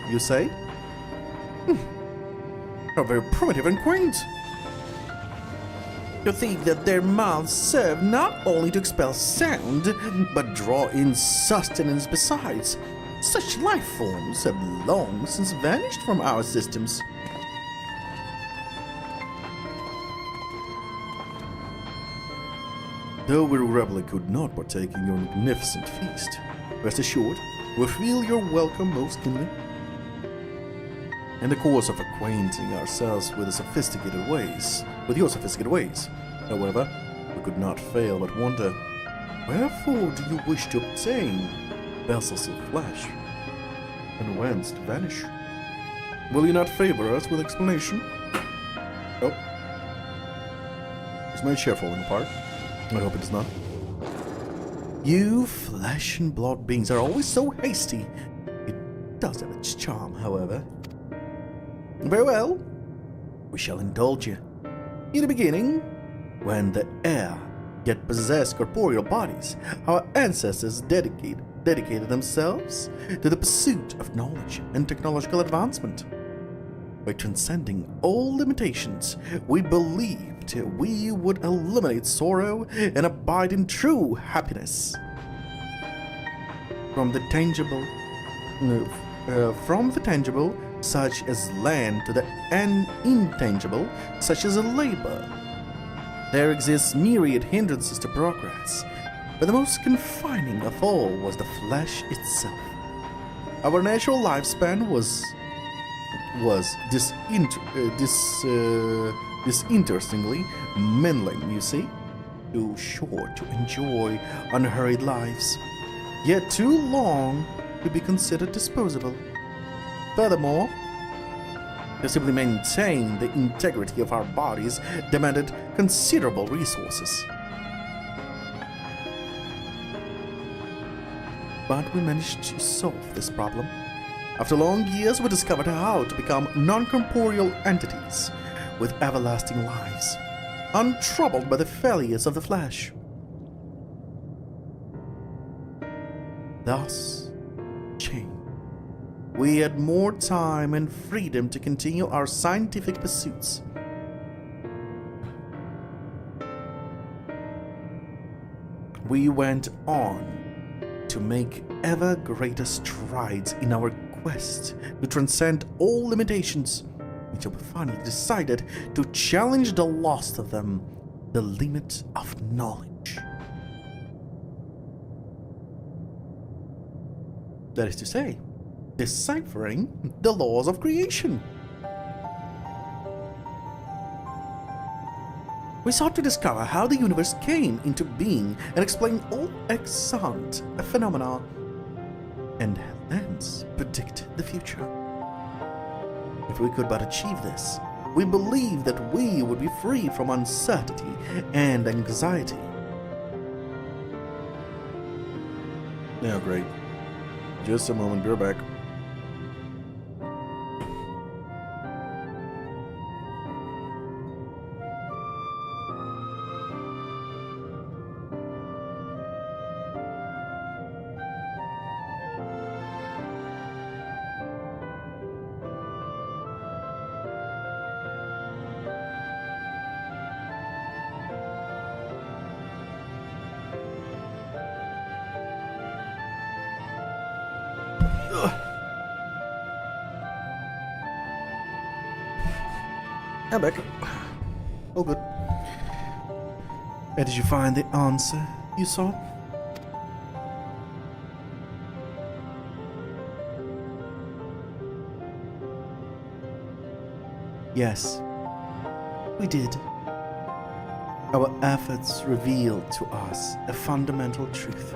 [SPEAKER 1] you say? How very primitive and quaint. To think that their mouths serve not only to expel sound, but draw in sustenance besides. Such life forms have long since vanished from our systems. Though we regrettably could not partake in your magnificent feast, rest assured, we feel your welcome most keenly. In the course of acquainting ourselves with your sophisticated ways, however, we could not fail but wonder, wherefore do you wish to obtain vessels of flesh, and whence to vanish? Will you not favor us with explanation? Oh. Is my chair falling apart? I hope it is not. You flesh and blood beings are always so hasty. It does have its charm, however. Very well. We shall indulge you. In the beginning, when the air yet possessed corporeal bodies, our ancestors dedicated themselves to the pursuit of knowledge and technological advancement. By transcending all limitations, we believed we would eliminate sorrow and abide in true happiness. From the tangible, such as land, to the intangible, such as labor, there exists myriad hindrances to progress, but the most confining of all was the flesh itself. Our natural lifespan was disinterestingly middling, you see, too short to enjoy unhurried lives, yet too long to be considered disposable. Furthermore, to simply maintain the integrity of our bodies demanded considerable resources. But we managed to solve this problem. After long years, we discovered how to become non-corporeal entities with everlasting lives, untroubled by the failures of the flesh. Thus, we had more time and freedom to continue our scientific pursuits. We went on to make ever greater strides in our quest to transcend all limitations, until we finally decided to challenge the last of them, the limit of knowledge. That is to say, deciphering the laws of creation. We sought to discover how the universe came into being and explain all extant phenomena, and hence predict the future. If we could but achieve this, we believe that we would be free from uncertainty and anxiety. Yeah, great. Just a moment, be right back. I'm back. All good. And did you find the answer you sought? Yes, we did. Our efforts revealed to us a fundamental truth.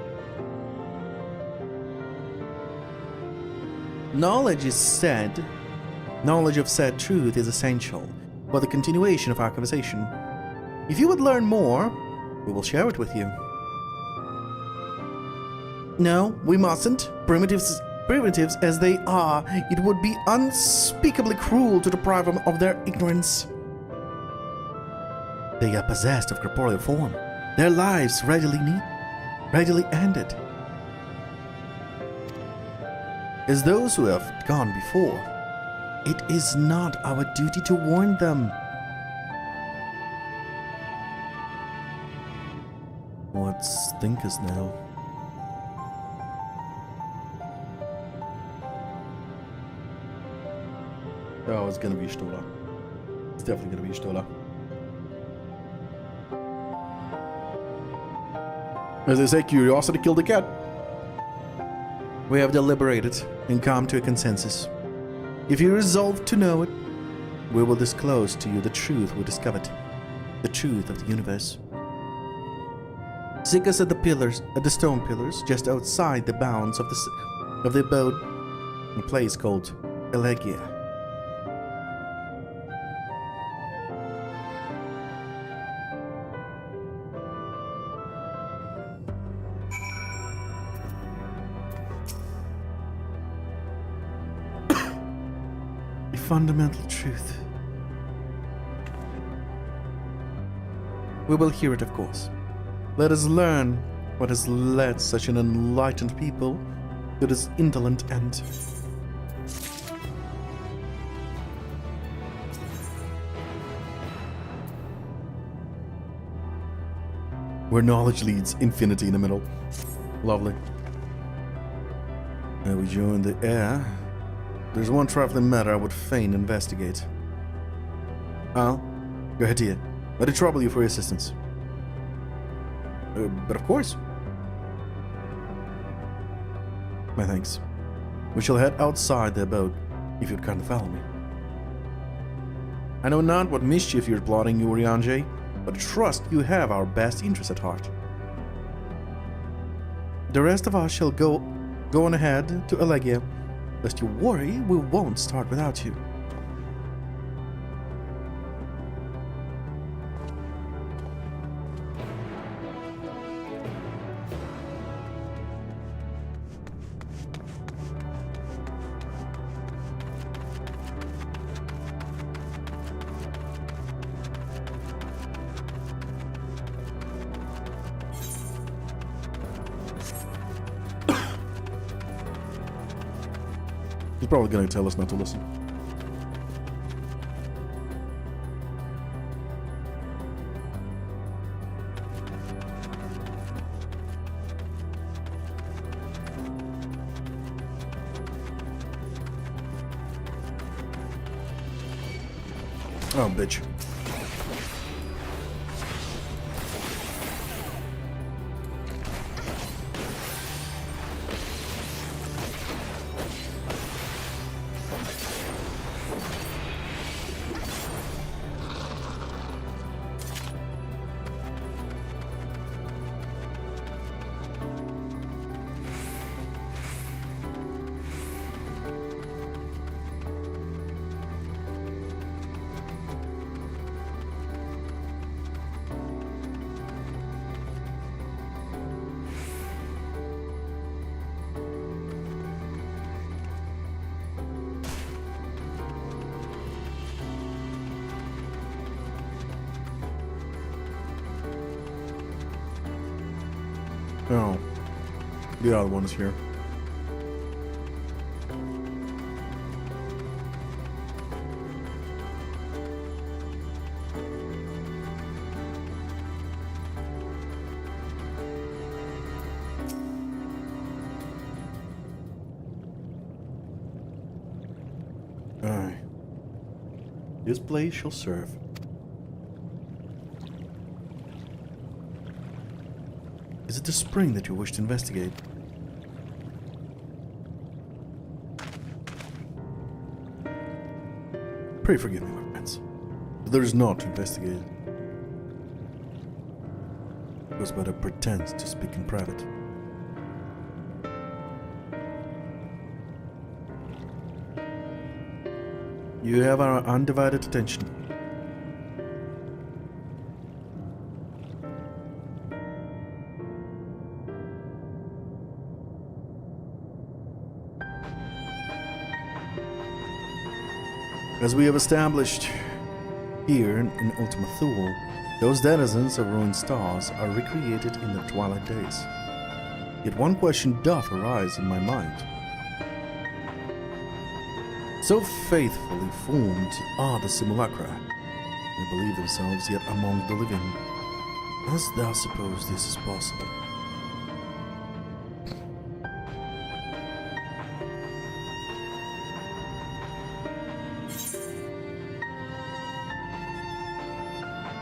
[SPEAKER 1] Knowledge of said truth is essential for the continuation of our conversation. If you would learn more, we will share it with you. No, we mustn't. Primitives as they are, it would be unspeakably cruel to deprive them of their ignorance. They are possessed of corporeal form. Their lives readily ended. as those who have gone before. It is not our duty to warn them. What stinkers now? Oh, it's gonna be Stola. It's definitely gonna be Stola. As they say, curiosity killed the cat. We have deliberated and come to a consensus. If you resolve to know it, we will disclose to you the truth we discovered, the truth of the universe. Seek us at the stone pillars, just outside the bounds of the abode, a place called Elegia. Fundamental truth. We will hear it, of course. Let us learn what has led such an enlightened people to this indolent end. Where knowledge leads, infinity in the middle. Lovely. And we join the air. There's one trifling matter I would fain investigate. Al, go ahead, dear. Let it trouble you for your assistance. But of course. My thanks. We shall head outside the abode, if you'd kindly follow me. I know not what mischief you're plotting, Urianje, but trust you have our best interests at heart. The rest of us shall go on ahead to Elegia. Lest you worry, we won't start without you. He's probably going to tell us not to listen. Oh, bitch. Oh, the other one is here. Aye. This place shall serve. Is it the spring that you wish to investigate? Pray forgive me, my friends, but there is naught to investigate. It was but a pretense to speak in private. You have our undivided attention. As we have established here in Ultima Thule, those denizens of ruined stars are recreated in the twilight days. Yet one question doth arise in my mind. So faithfully formed are the simulacra. They believe themselves yet among the living. As thou suppose this is possible?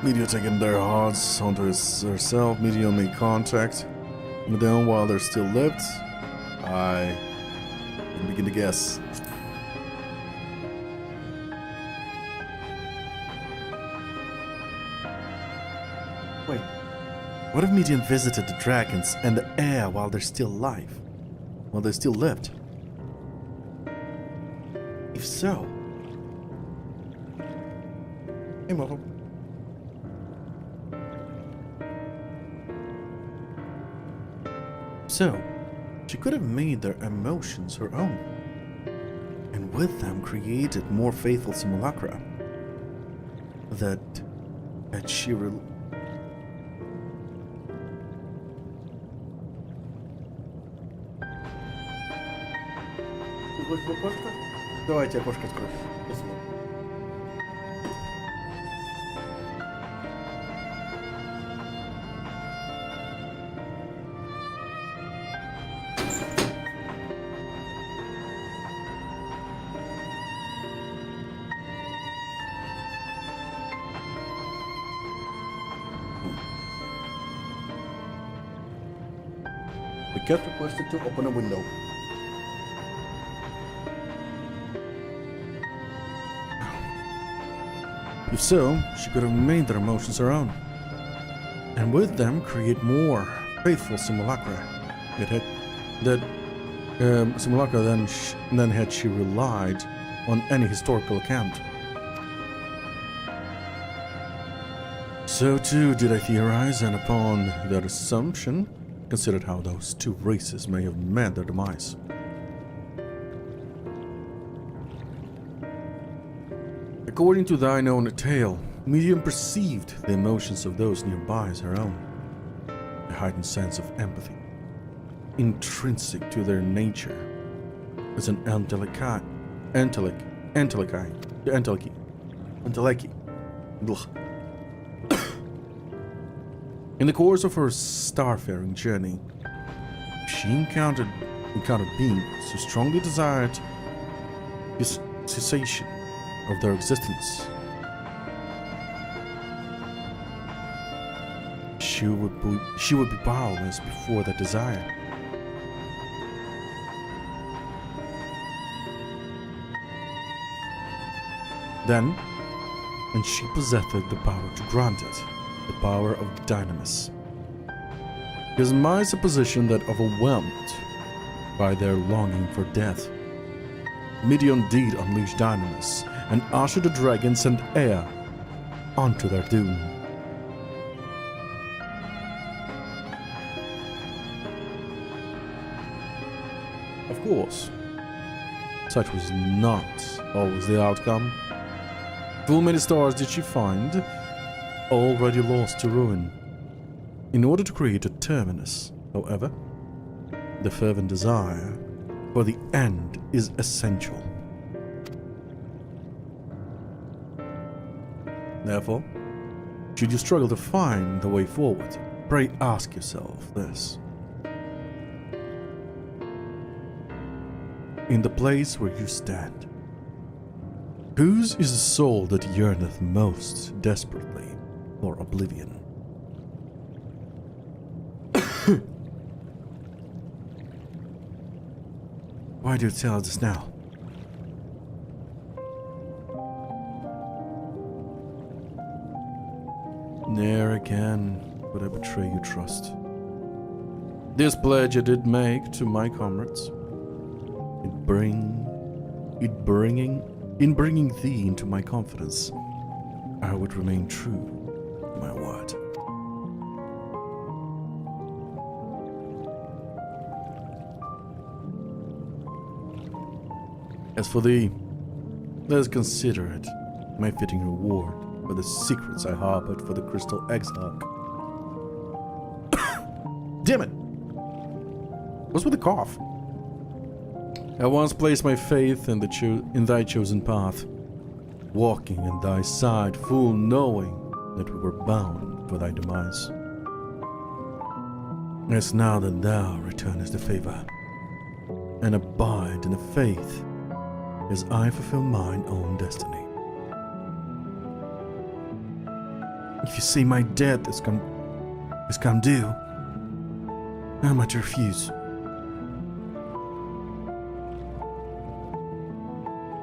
[SPEAKER 1] Meteor taking their hearts onto herself. Meteor made contact with them while they're still lived. I can begin to guess. Wait, what if Meteor visited the dragons and the air while they're still alive? While they still lived? If so... Hey, Mother. So, she could have made their emotions her own, and with them created more faithful simulacra that she Давайте окошко открою. The cat requested to open a window. If so, she could have made their emotions her own, and with them create more faithful simulacra. Simulacra than had she relied on any historical account. So too did I theorize, and upon that assumption, considered how those two races may have met their demise. According to thine own tale, Medium perceived the emotions of those nearby as her own, a heightened sense of empathy, intrinsic to their nature, as an entelechy. In the course of her starfaring journey, she encountered beings who strongly desired the cessation of their existence. She would be powerless before that desire. Then, and she possessed the power to grant it, the power of Dynamis. It is my supposition that overwhelmed by their longing for death, Midian did unleash Dynamis and usher the dragons and air onto their doom. Of course, such was not always the outcome. Full many stars did she find, already lost to ruin. In order to create a terminus, however, the fervent desire for the end is essential. Therefore, should you struggle to find the way forward, pray ask yourself this. In the place where you stand, whose is the soul that yearneth most desperately for oblivion? Why do you tell us this now? Ne'er again would I betray your trust. This pledge I did make to my comrades. In bringing thee into my confidence, I would remain true to my word. As for thee, let us consider it my fitting reward for the secrets I harbored for the Crystal Exarch. Damn it! What's with the cough? I once placed my faith in, in thy chosen path, walking in thy side, full knowing that we were bound for thy demise. It's now that thou returnest the favor, and abide in the faith as I fulfill mine own destiny. If you say my death has come due, how am I to refuse?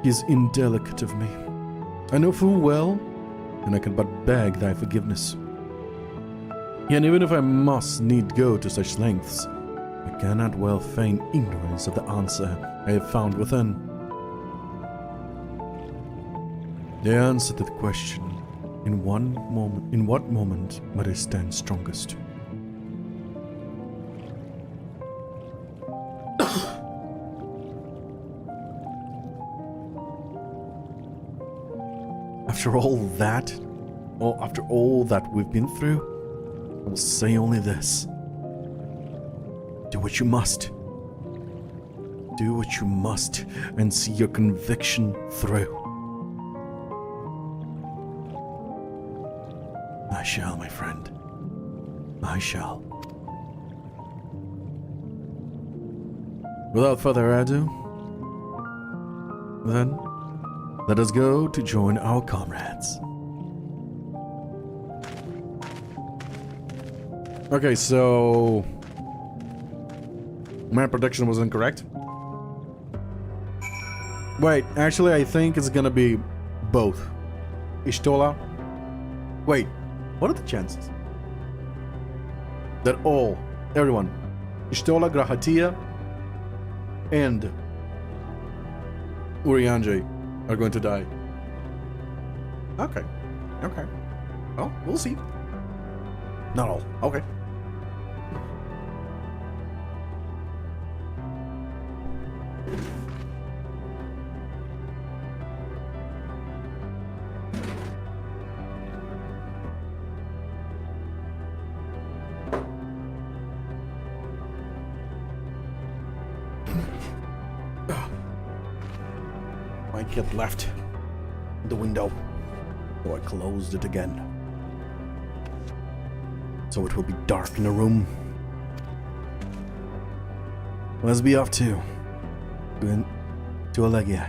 [SPEAKER 1] It is indelicate of me. I know full well, and I can but beg thy forgiveness. And even if I must need go to such lengths, I cannot well feign ignorance of the answer I have found within. The answer to the question, in what moment might I stand strongest? After all that we've been through, I will say only this. Do what you must. Do what you must and see your conviction through. I shall, my friend. I shall. Without further ado, then, let us go to join our comrades. Okay, so my prediction was incorrect. Wait, actually I think it's gonna be both. Y'shtola. Wait, what are the chances that everyone, Y'shtola, Grahatia, and Urianger are going to die? Okay. Well, we'll see. Not all. Okay. My kid left the window, so I closed it again. So it will be dark in the room. Let's be off to Allegia.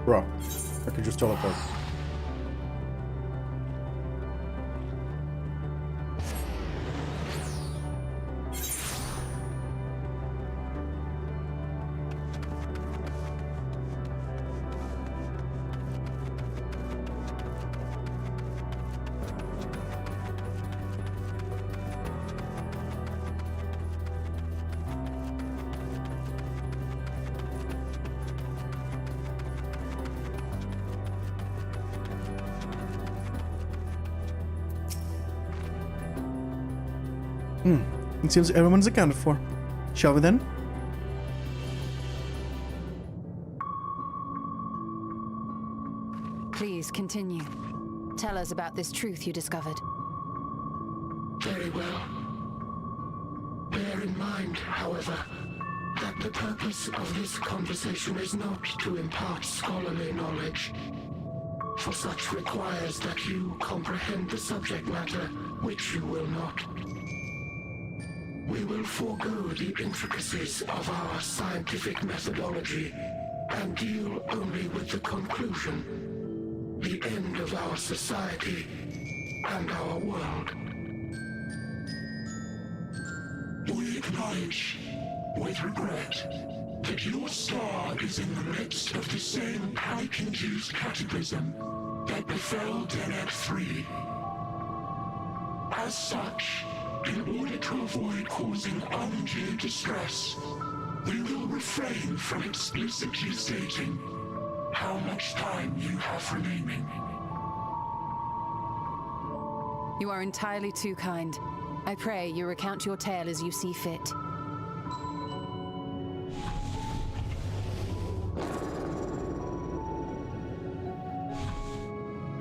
[SPEAKER 1] Bro, I could just teleport. It seems everyone's accounted for. Shall we then?
[SPEAKER 10] Please continue. Tell us about this truth you discovered.
[SPEAKER 21] Very well. Bear in mind, however, that the purpose of this conversation is not to impart scholarly knowledge, for such requires that you comprehend the subject matter, which you will not. We will forego the intricacies of our scientific methodology and deal only with the conclusion, the end of our society and our world. We acknowledge, with regret, that your star is in the midst of the same panic-induced cataclysm that befell Deneb 3. As such, in order to avoid causing undue distress, we will refrain from explicitly stating how much time you have remaining.
[SPEAKER 10] You are entirely too kind. I pray you recount your tale as you see fit.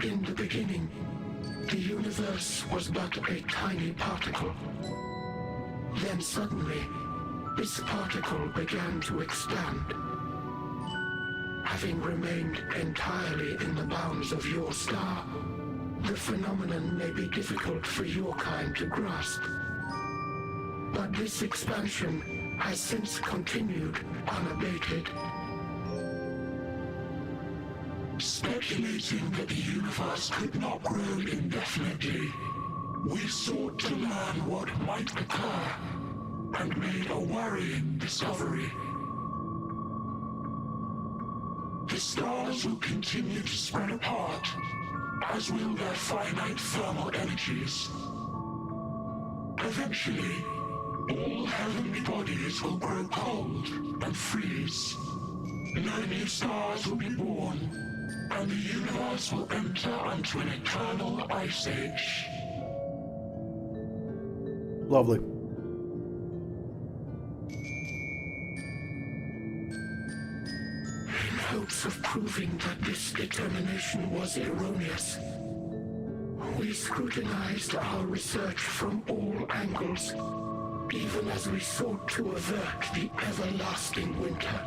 [SPEAKER 21] In the beginning, universe was but a tiny particle. Then suddenly, this particle began to expand. Having remained entirely in the bounds of your star, the phenomenon may be difficult for your kind to grasp. But this expansion has since continued unabated. Speculating that the universe could not grow indefinitely, we sought to learn what might occur, and made a worrying discovery. The stars will continue to spread apart, as will their finite thermal energies. Eventually, all heavenly bodies will grow cold and freeze. No new stars will be born, and the universe will enter into an eternal ice age.
[SPEAKER 1] Lovely.
[SPEAKER 21] In hopes of proving that this determination was erroneous, we scrutinized our research from all angles, even as we sought to avert the everlasting winter.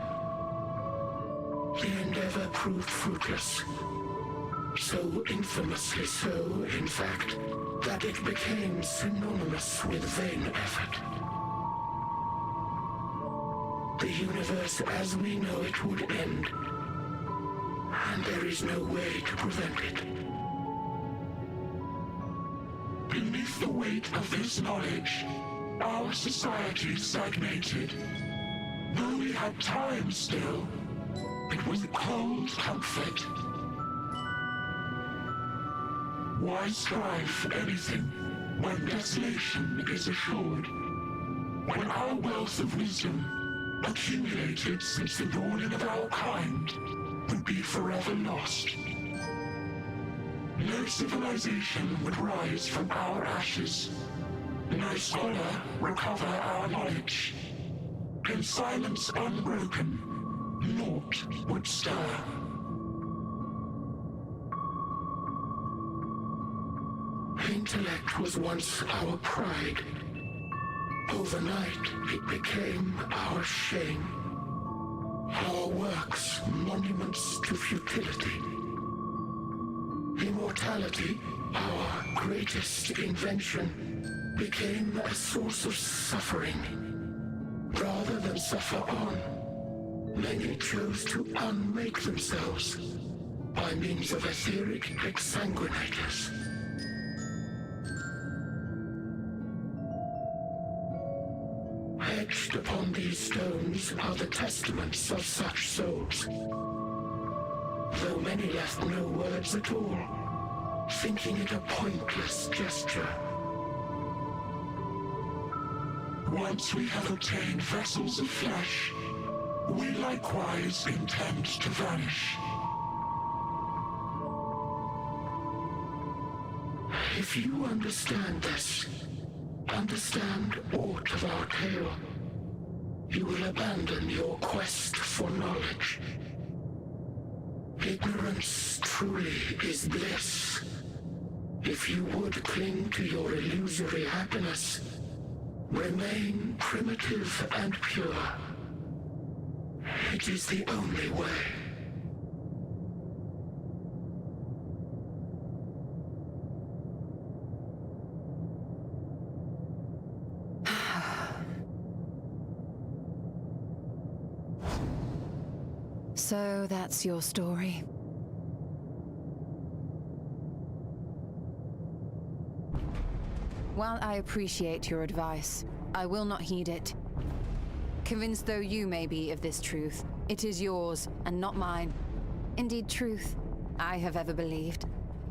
[SPEAKER 21] The endeavor proved fruitless. So infamously so, in fact, that it became synonymous with vain effort. The universe as we know it would end, and there is no way to prevent it. Beneath the weight of this knowledge, our society stagnated. Though we had time still, it was a cold comfort. Why strive for anything when desolation is assured? When our wealth of wisdom, accumulated since the dawning of our kind, would be forever lost. No civilization would rise from our ashes. No scholar recover our knowledge. In silence unbroken, naught would stir. Intellect was once our pride. Overnight, it became our shame. Our works, monuments to futility. Immortality, our greatest invention, became a source of suffering. Rather than suffer on, many chose to unmake themselves by means of etheric exsanguinators. Etched upon these stones are the testaments of such souls. Though many left no words at all, thinking it a pointless gesture. Once we have obtained vessels of flesh, we likewise intend to vanish. If you understand this, understand aught of our tale, you will abandon your quest for knowledge. Ignorance truly is bliss. If you would cling to your illusory happiness, remain primitive and pure. It is the only way.
[SPEAKER 10] So that's your story. While I appreciate your advice, I will not heed it. Convinced though you may be of this truth, it is yours and not mine. Indeed, truth, I have ever believed,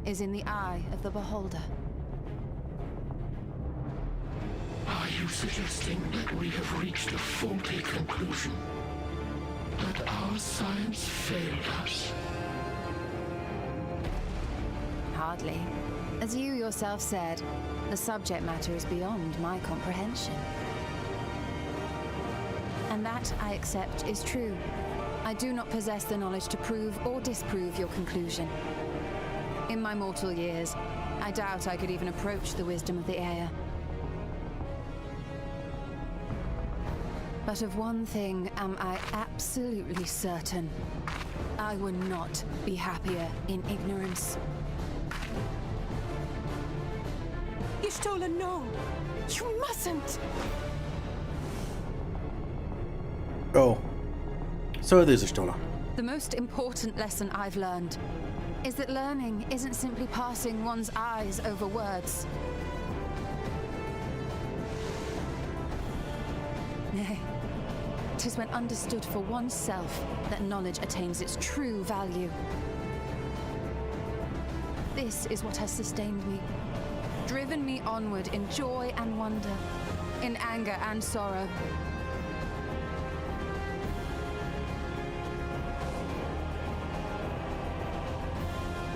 [SPEAKER 10] is in the eye of the beholder.
[SPEAKER 21] Are you suggesting that we have reached a faulty conclusion? That our science failed us?
[SPEAKER 10] Hardly. As you yourself said, the subject matter is beyond my comprehension. And that, I accept, is true. I do not possess the knowledge to prove or disprove your conclusion. In my mortal years, I doubt I could even approach the wisdom of the Air. But of one thing am I absolutely certain. I would not be happier in ignorance.
[SPEAKER 6] Y'shtola, no! You mustn't!
[SPEAKER 1] Oh. So there's Y'shtola.
[SPEAKER 10] The most important lesson I've learned is that learning isn't simply passing one's eyes over words. Nay, 'tis when understood for oneself that knowledge attains its true value. This is what has sustained me, driven me onward in joy and wonder, in anger and sorrow.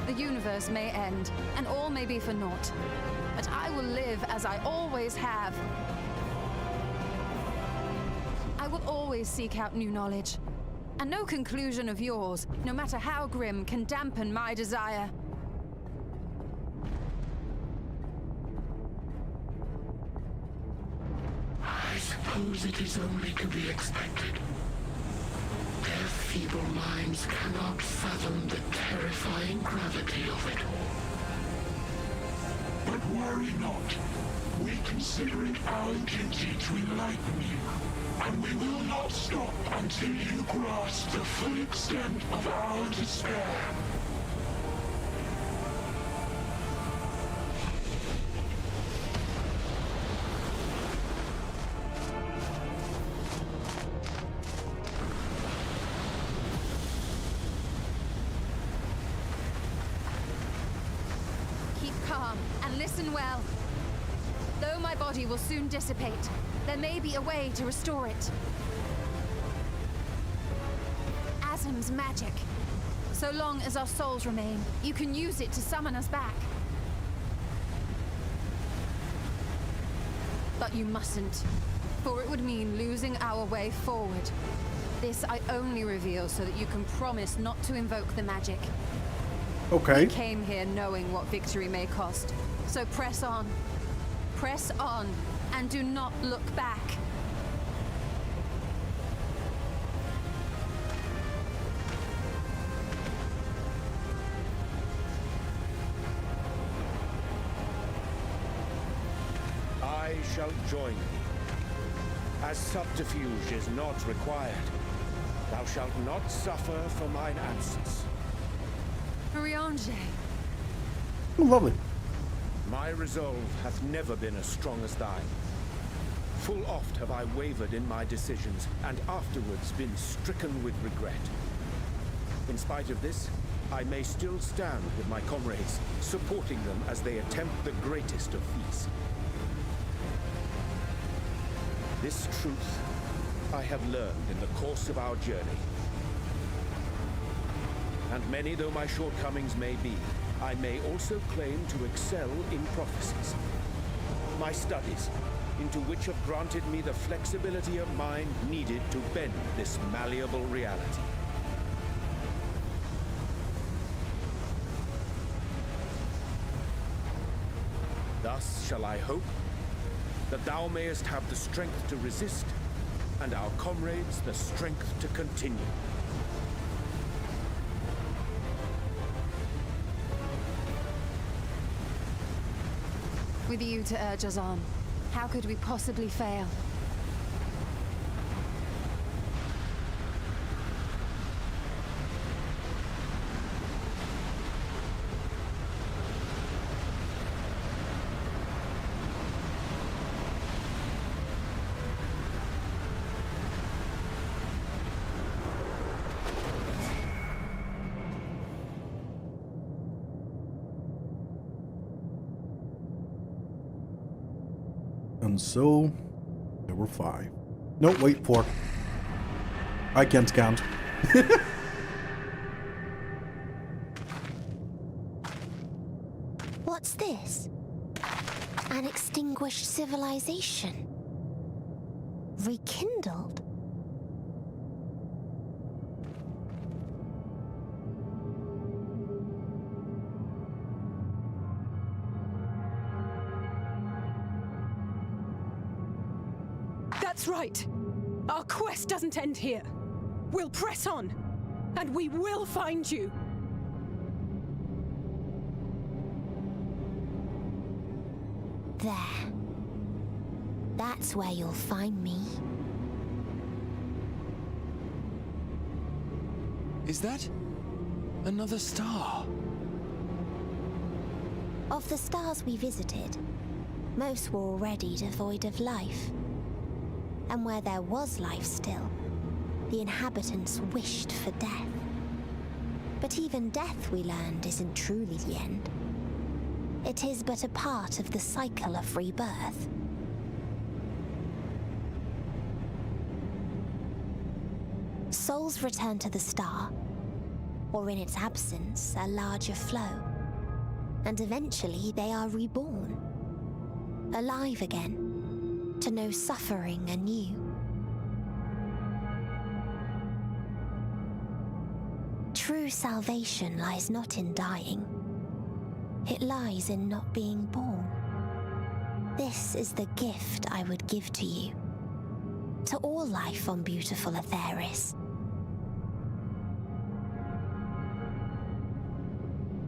[SPEAKER 10] The universe may end, and all may be for naught, but I will live as I always have. I will always seek out new knowledge, and no conclusion of yours, no matter how grim, can dampen my desire.
[SPEAKER 21] I suppose it is only to be expected. Their feeble minds cannot fathom the terrifying gravity of it all. But worry not. We consider it our duty to enlighten you, and we will not stop until you grasp the full extent of our despair.
[SPEAKER 10] Listen well. Though my body will soon dissipate, there may be a way to restore it. Azim's magic. So long as our souls remain, you can use it to summon us back. But you mustn't, for it would mean losing our way forward. This I only reveal so that you can promise not to invoke the magic.
[SPEAKER 1] Okay.
[SPEAKER 10] We came here knowing what victory may cost. So press on, and do not look back.
[SPEAKER 8] I shall join thee. As subterfuge is not required, thou shalt not suffer for mine absence.
[SPEAKER 10] Riange.
[SPEAKER 1] Lovely.
[SPEAKER 8] My resolve hath never been as strong as thine. Full oft have I wavered in my decisions, and afterwards been stricken with regret. In spite of this, I may still stand with my comrades, supporting them as they attempt the greatest of feats. This truth I have learned in the course of our journey. And many though my shortcomings may be, I may also claim to excel in prophecies. My studies, into which have granted me the flexibility of mind needed to bend this malleable reality. Thus shall I hope that thou mayest have the strength to resist, and our comrades the strength to continue.
[SPEAKER 10] With you to urge us on, how could we possibly fail?
[SPEAKER 1] And so, there were 5. No, wait, 4. I can't count.
[SPEAKER 17] What's this? An extinguished civilization. Rekindled?
[SPEAKER 3] That's right. Our quest doesn't end here. We'll press on, and we will find you.
[SPEAKER 17] There. That's where you'll find me.
[SPEAKER 4] Is that another star?
[SPEAKER 17] Of the stars we visited, most were already devoid of life. And where there was life still, the inhabitants wished for death. But even death, we learned, isn't truly the end. It is but a part of the cycle of rebirth. Souls return to the star, or in its absence, a larger flow. And eventually they are reborn, alive again, to know suffering anew. True salvation lies not in dying. It lies in not being born. This is the gift I would give to you, to all life on beautiful Aetheris.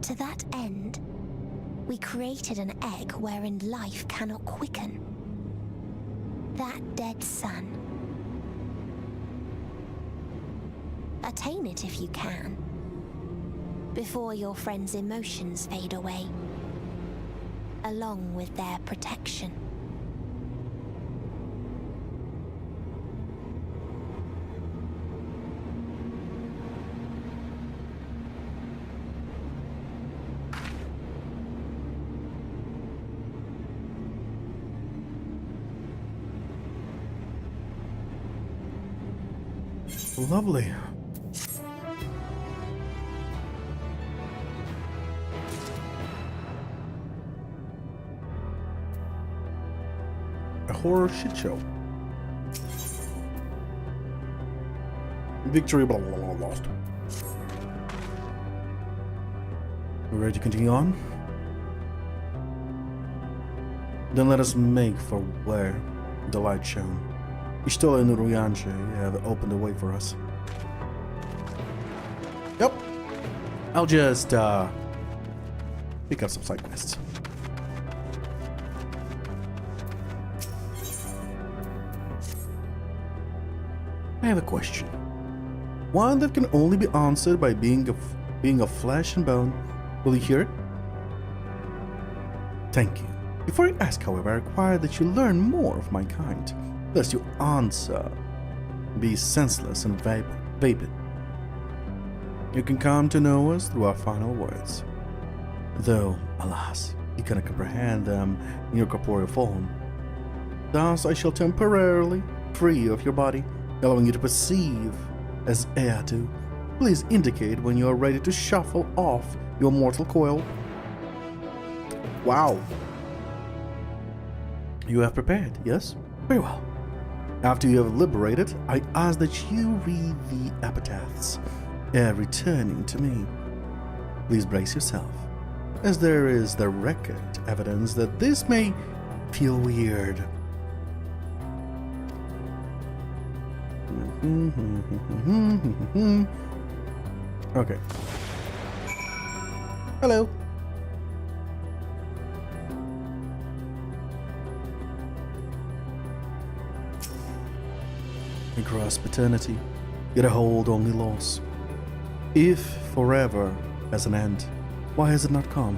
[SPEAKER 17] To that end, we created an egg wherein life cannot quicken. That dead sun. Attain it if you can, before your friends' emotions fade away, along with their protection.
[SPEAKER 1] Lovely. A horror shit show. Victory, blah, blah, blah, lost. We're ready to continue on? Then let us make for where the light shone. Ishtola and Uruyanche have opened the way for us. Yep. I'll just pick up some side quests. I have a question. One that can only be answered by being of flesh and bone. Will you hear it? Thank you. Before I ask, however, I require that you learn more of my kind, lest your answer be senseless and vapid. You can come to know us through our final words, though, alas, you cannot comprehend them in your corporeal form. Thus I shall temporarily free of your body, allowing you to perceive as air do. Please indicate when you are ready to shuffle off your mortal coil. Wow. You have prepared, yes? Very well. After you have liberated, I ask that you read the epitaphs, returning to me. Please brace yourself, as there is the record evidence that this may feel weird. Okay. Hello. Across paternity, yet a hold only loss. If forever has an end, why has it not come?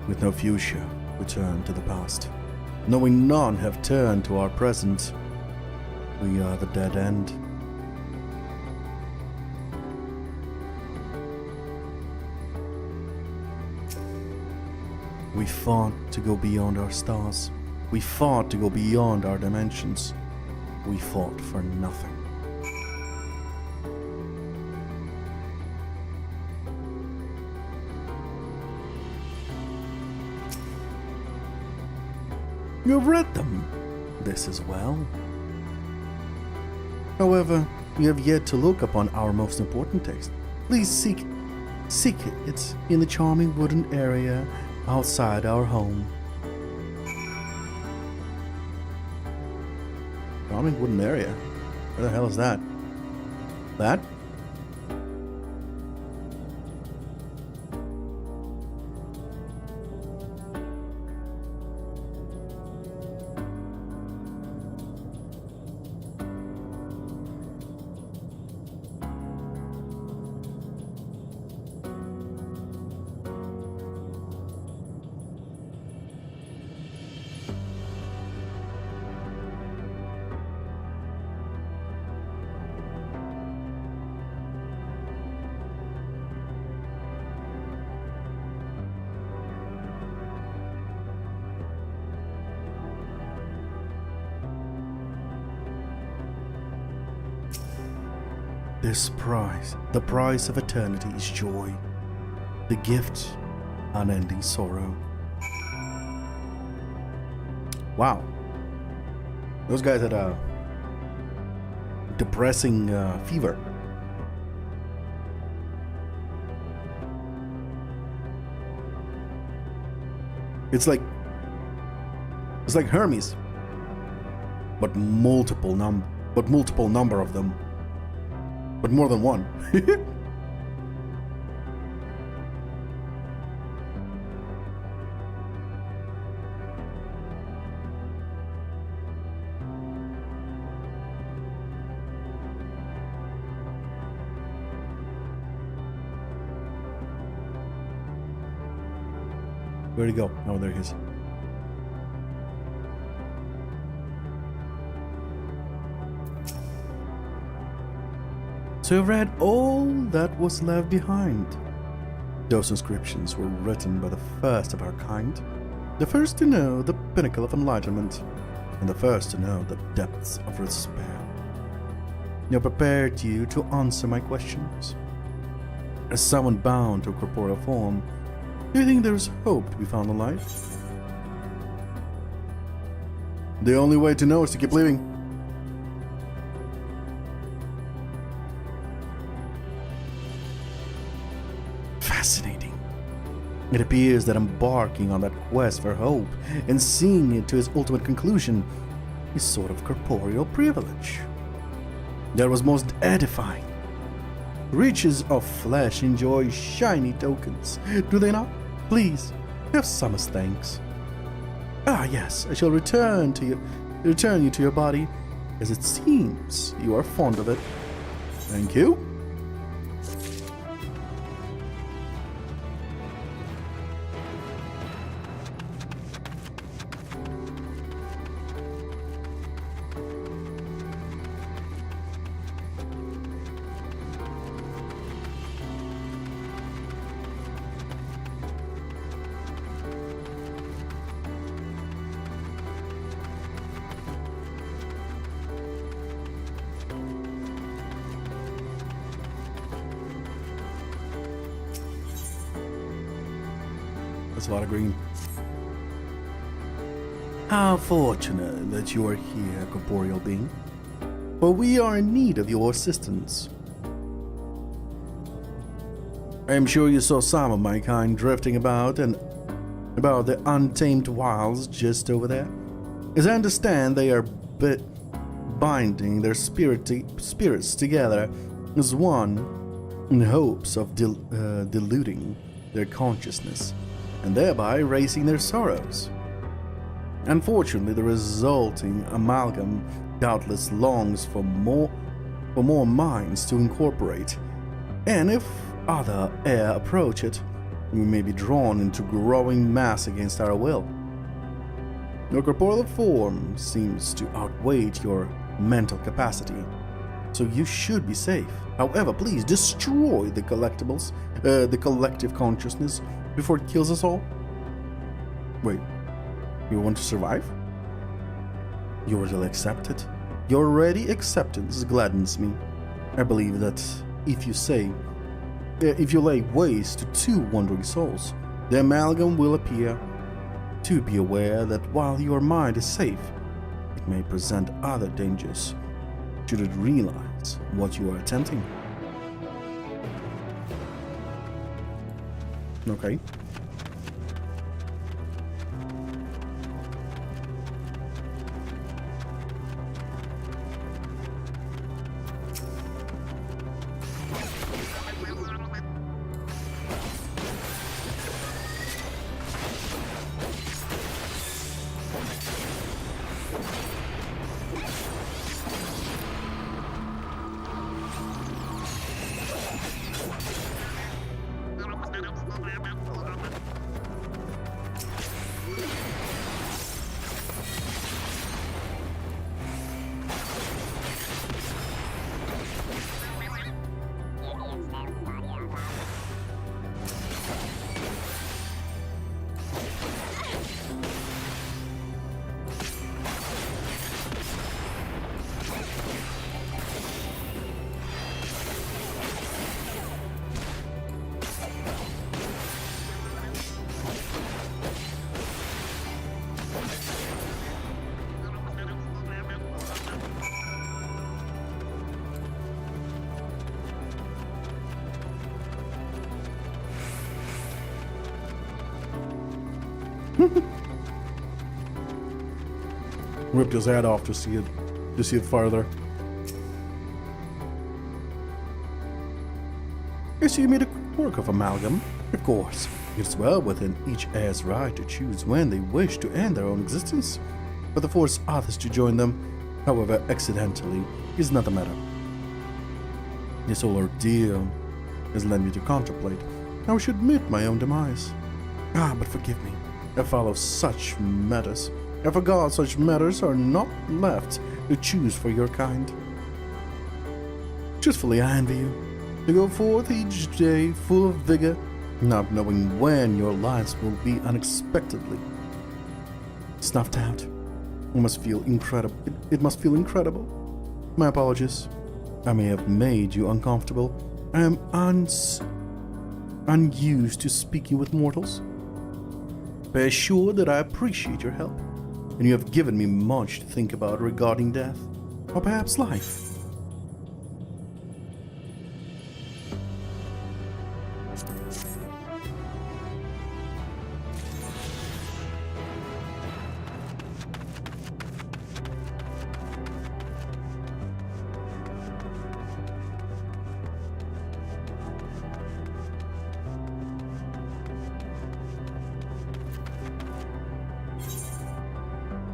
[SPEAKER 1] With no future, we turn to the past. Knowing none have turned to our present, we are the dead end. We fought to go beyond our stars. We fought to go beyond our dimensions. We fought for nothing. You've read them. This as well. However, you have yet to look upon our most important text. Please Seek it in the charming wooden area outside our home. Charming wooden area? Where the hell is that? That? This prize, the price of eternity, is joy, the gift, unending sorrow. Wow. Those guys had a depressing fever. It's like Hermes, but multiple number of them. But more than one. Where'd he go? Oh, there he is. So you read all that was left behind. Those inscriptions were written by the first of our kind, the first to know the pinnacle of enlightenment, and the first to know the depths of despair. They prepared you to answer my questions. As someone bound to a corporeal form, do you think there is hope to be found alive? The only way to know is to keep living. Fascinating. It appears that embarking on that quest for hope and seeing it to its ultimate conclusion is sort of corporeal privilege. That was most edifying. Riches of flesh enjoy shiny tokens, do they not? Please, have some as thanks. Ah yes, I shall return you to your body, as it seems you are fond of it. Thank you. That's a lot of green. How fortunate that you are here, corporeal being. For we are in need of your assistance. I am sure you saw some of my kind drifting about the untamed wilds just over there. As I understand, they are binding their spirits together as one in hopes of diluting their consciousness and thereby raising their sorrows. Unfortunately, the resulting amalgam doubtless longs for more minds to incorporate, and if other heir approach it, we may be drawn into growing mass against our will. Your corporeal form seems to outweigh your mental capacity, so you should be safe. However, please destroy the collectibles, the collective consciousness before it kills us all. Wait, you want to survive? You already accepted? Your already acceptance gladdens me. I believe that if you lay waste to two wandering souls, the amalgam will appear. To be aware that while your mind is safe, it may present other dangers should it realize what you are attempting. Okay. Ripped his head off to see it farther. I see you made a work of amalgam. Of course, it's well within each heir's right to choose when they wish to end their own existence, but to force others to join them, however accidentally, is not the matter. This whole ordeal has led me to contemplate how I should meet my own demise. But forgive me, I follow such matters. I forgot such matters are not left to choose for your kind. Truthfully, I envy you, to go forth each day full of vigor, not knowing when your lives will be unexpectedly snuffed out. It must feel incredible. It must feel incredible. My apologies. I may have made you uncomfortable. I am unused to speaking with mortals. Be assured that I appreciate your help, and you have given me much to think about regarding death, or perhaps life.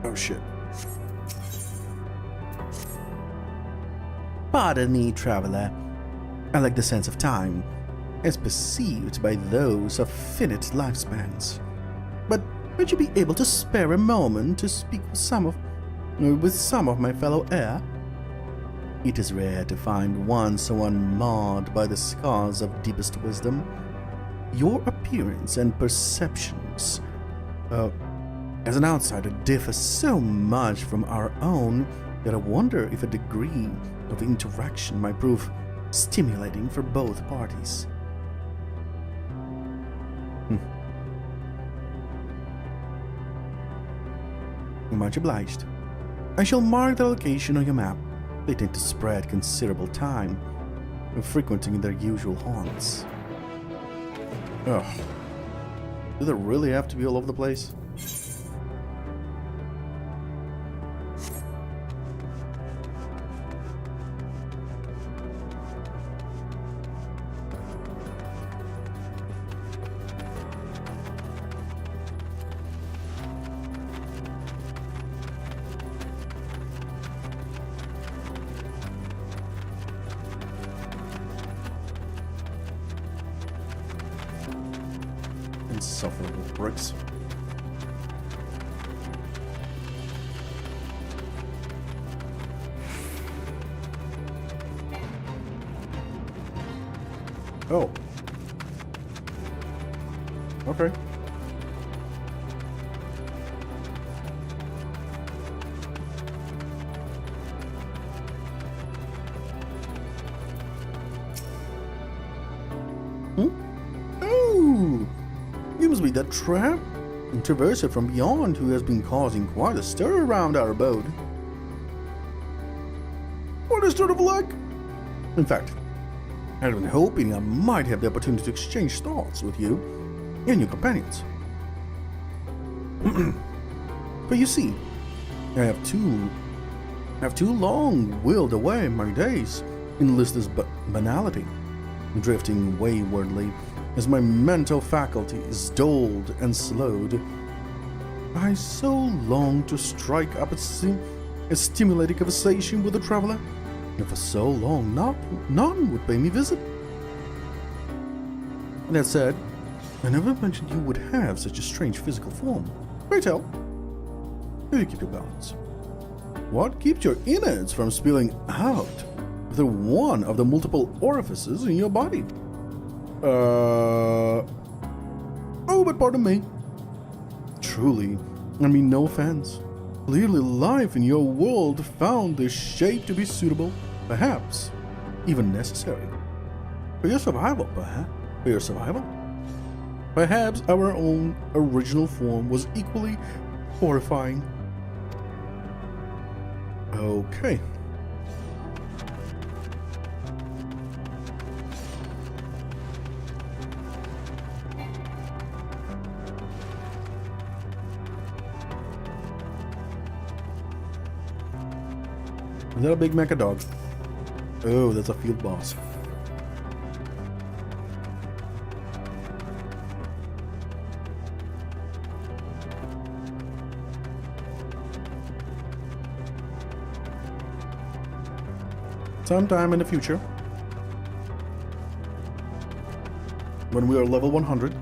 [SPEAKER 1] Oh shit. Pardon me, traveler. I like the sense of time, as perceived by those of finite lifespans. But would you be able to spare a moment to speak with some of my fellow heir? It is rare to find one so unmarred by the scars of deepest wisdom. Your appearance and perceptions, as an outsider, differ so much from our own that I wonder if a degree of interaction might prove stimulating for both parties. Much obliged. I shall mark the location on your map. They tend to spread considerable time, frequenting their usual haunts. Ugh. Do they really have to be all over the place? Insufferable bricks. Oh. Okay. Oh! It must be that trap and traverser from beyond who has been causing quite a stir around our abode. What a sort of luck! In fact, I had been hoping I might have the opportunity to exchange thoughts with you. and your companions. But you see, I have too long willed away my days in listless banality, drifting waywardly as my mental faculties dulled and slowed. I so long to strike up a stimulating conversation with a traveler, and for so long none would pay me visit. That said, I never imagined you would have such a strange physical form. Pray tell, how do you keep your balance? What keeps your innards from spilling out through one of the multiple orifices in your body? Oh, but pardon me. Truly, I mean no offense. Clearly life in your world found this shape to be suitable, perhaps even necessary. For your survival, perhaps. For your survival? Perhaps our own original form was equally horrifying. Okay. Is that a big mecha dog? Oh, that's a field boss. Sometime in the future, when we are level 100,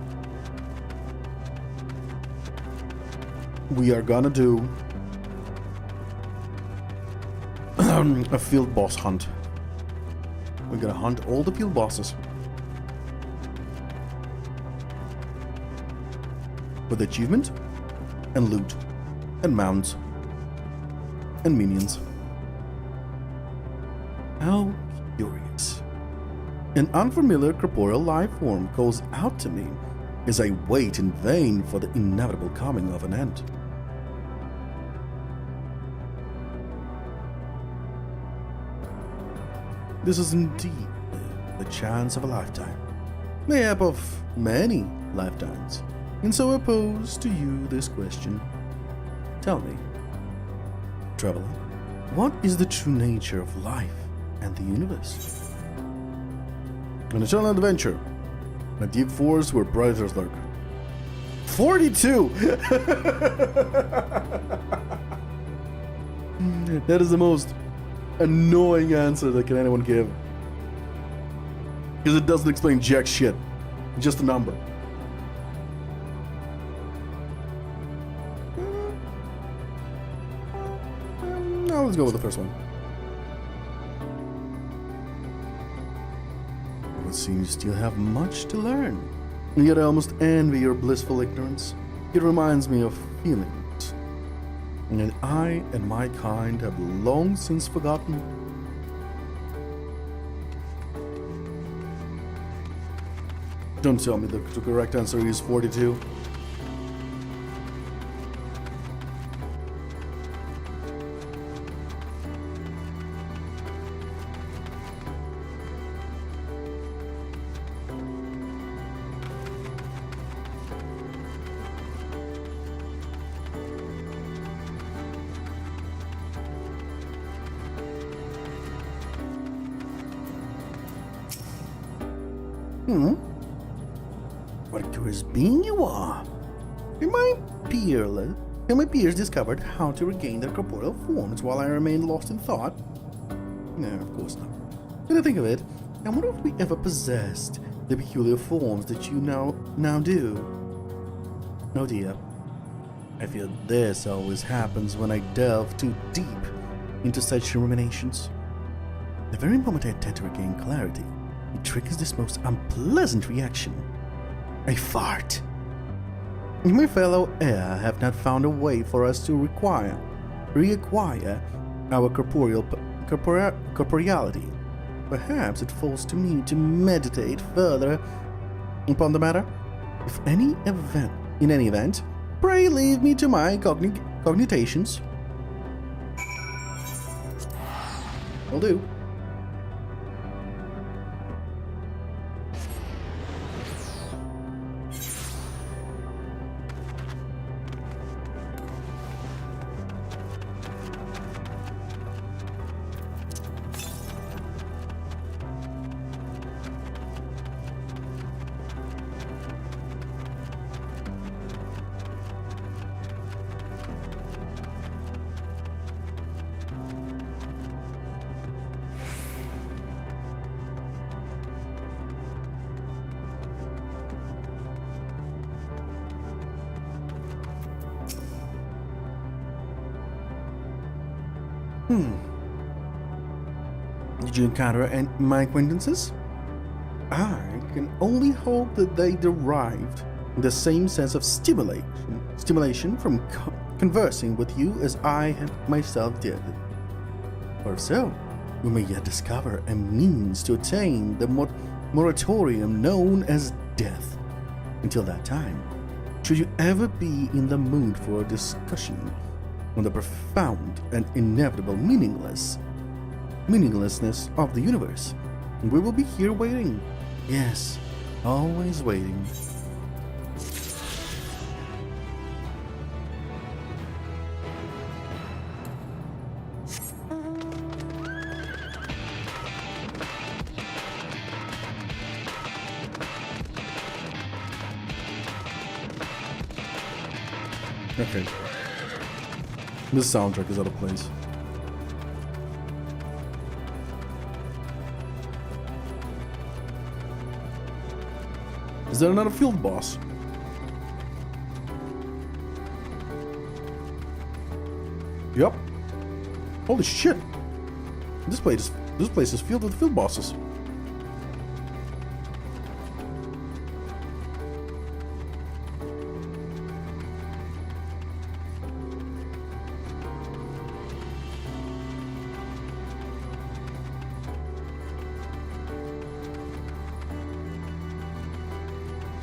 [SPEAKER 1] we are gonna do a field boss hunt. We're gonna hunt all the field bosses with achievement and loot and mounts and minions. How curious. An unfamiliar corporeal life form calls out to me as I wait in vain for the inevitable coming of an end. This is indeed the chance of a lifetime, mayhap of many lifetimes, and so I pose to you this question. Tell me, traveler, what is the true nature of life and the universe? An eternal adventure, a deep forest where predators lurk. 42! That is the most annoying answer that can anyone give. Because it doesn't explain jack shit. Just a number. Now let's go with the first one. It would seem you still have much to learn. And yet I almost envy your blissful ignorance. It reminds me of feelings that I and my kind have long since forgotten. Don't tell me the correct answer is 42. What a curious being you are. Have my peers discovered how to regain their corporeal forms while I remained lost in thought? No, of course not. When I think of it, I wonder if we ever possessed the peculiar forms that you now do. Oh dear. I fear this always happens when I delve too deep into such ruminations. The very moment I attempt to regain clarity, it triggers this most unpleasant reaction. I fart. My fellow heir have not found a way for us to reacquire our corporeality. Perhaps it falls to me to meditate further upon the matter. In any event, pray leave me to my cogitations. Will do. Did you encounter my acquaintances? I can only hope that they derived the same sense of stimulation from conversing with you as I myself did. Or if so, we may yet discover a means to attain the moratorium known as death. Until that time, should you ever be in the mood for a discussion on the profound and inevitable meaninglessness of the universe, we will be here waiting. Yes, always waiting. Okay. This soundtrack is out of place. Is there another field boss? Yep. Holy shit. This place is filled with field bosses.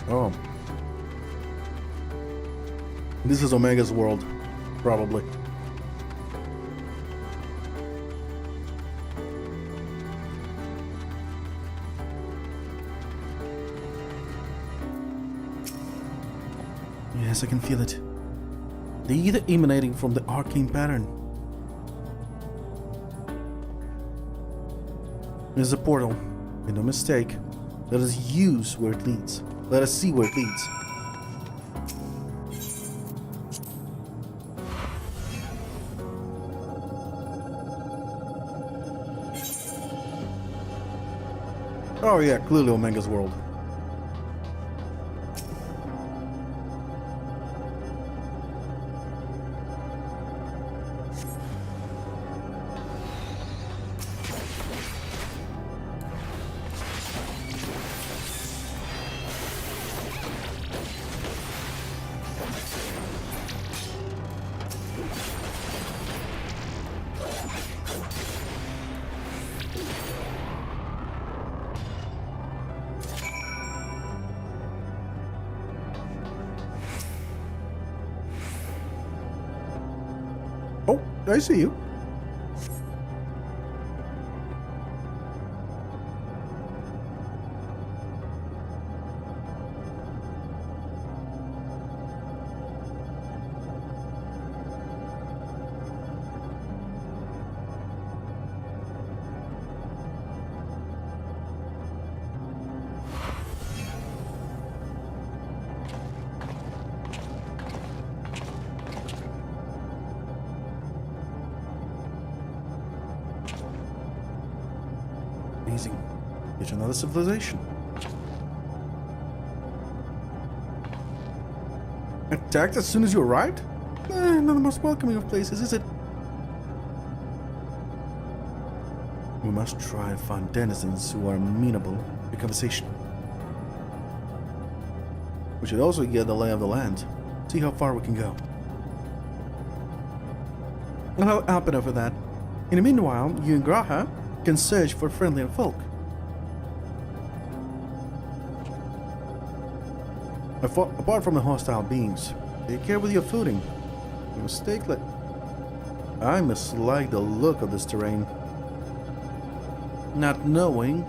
[SPEAKER 1] Oh. This is Omega's world, probably. Yes, I can feel it. The ether emanating from the arcane pattern. There's a portal, and no mistake. Let us use where it leads. Let us see where it leads. Oh yeah, clearly Omega's world. Oh, I see you. Amazing. Yet another civilization. Attacked as soon as you arrived? Not the most welcoming of places, is it? We must try and find denizens who are amenable to conversation. We should also get the lay of the land. See how far we can go. I'll help it over that. In the meanwhile, you and Graha can search for friendlier folk. Apart from the hostile beings, take care with your footing. I mislike the look of this terrain. Not knowing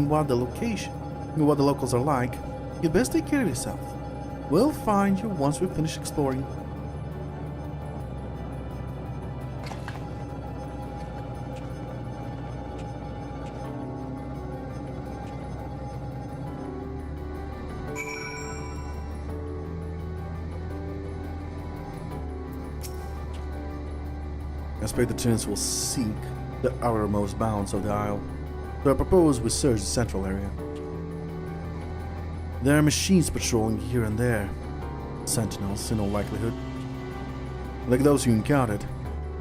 [SPEAKER 1] what the locals are like, you'd best take care of yourself. We'll find you once we finish exploring. I expect the tunes will seek the outermost bounds of the Isle, so I propose we search the central area. There are machines patrolling here and there, sentinels in all likelihood, like those you encountered.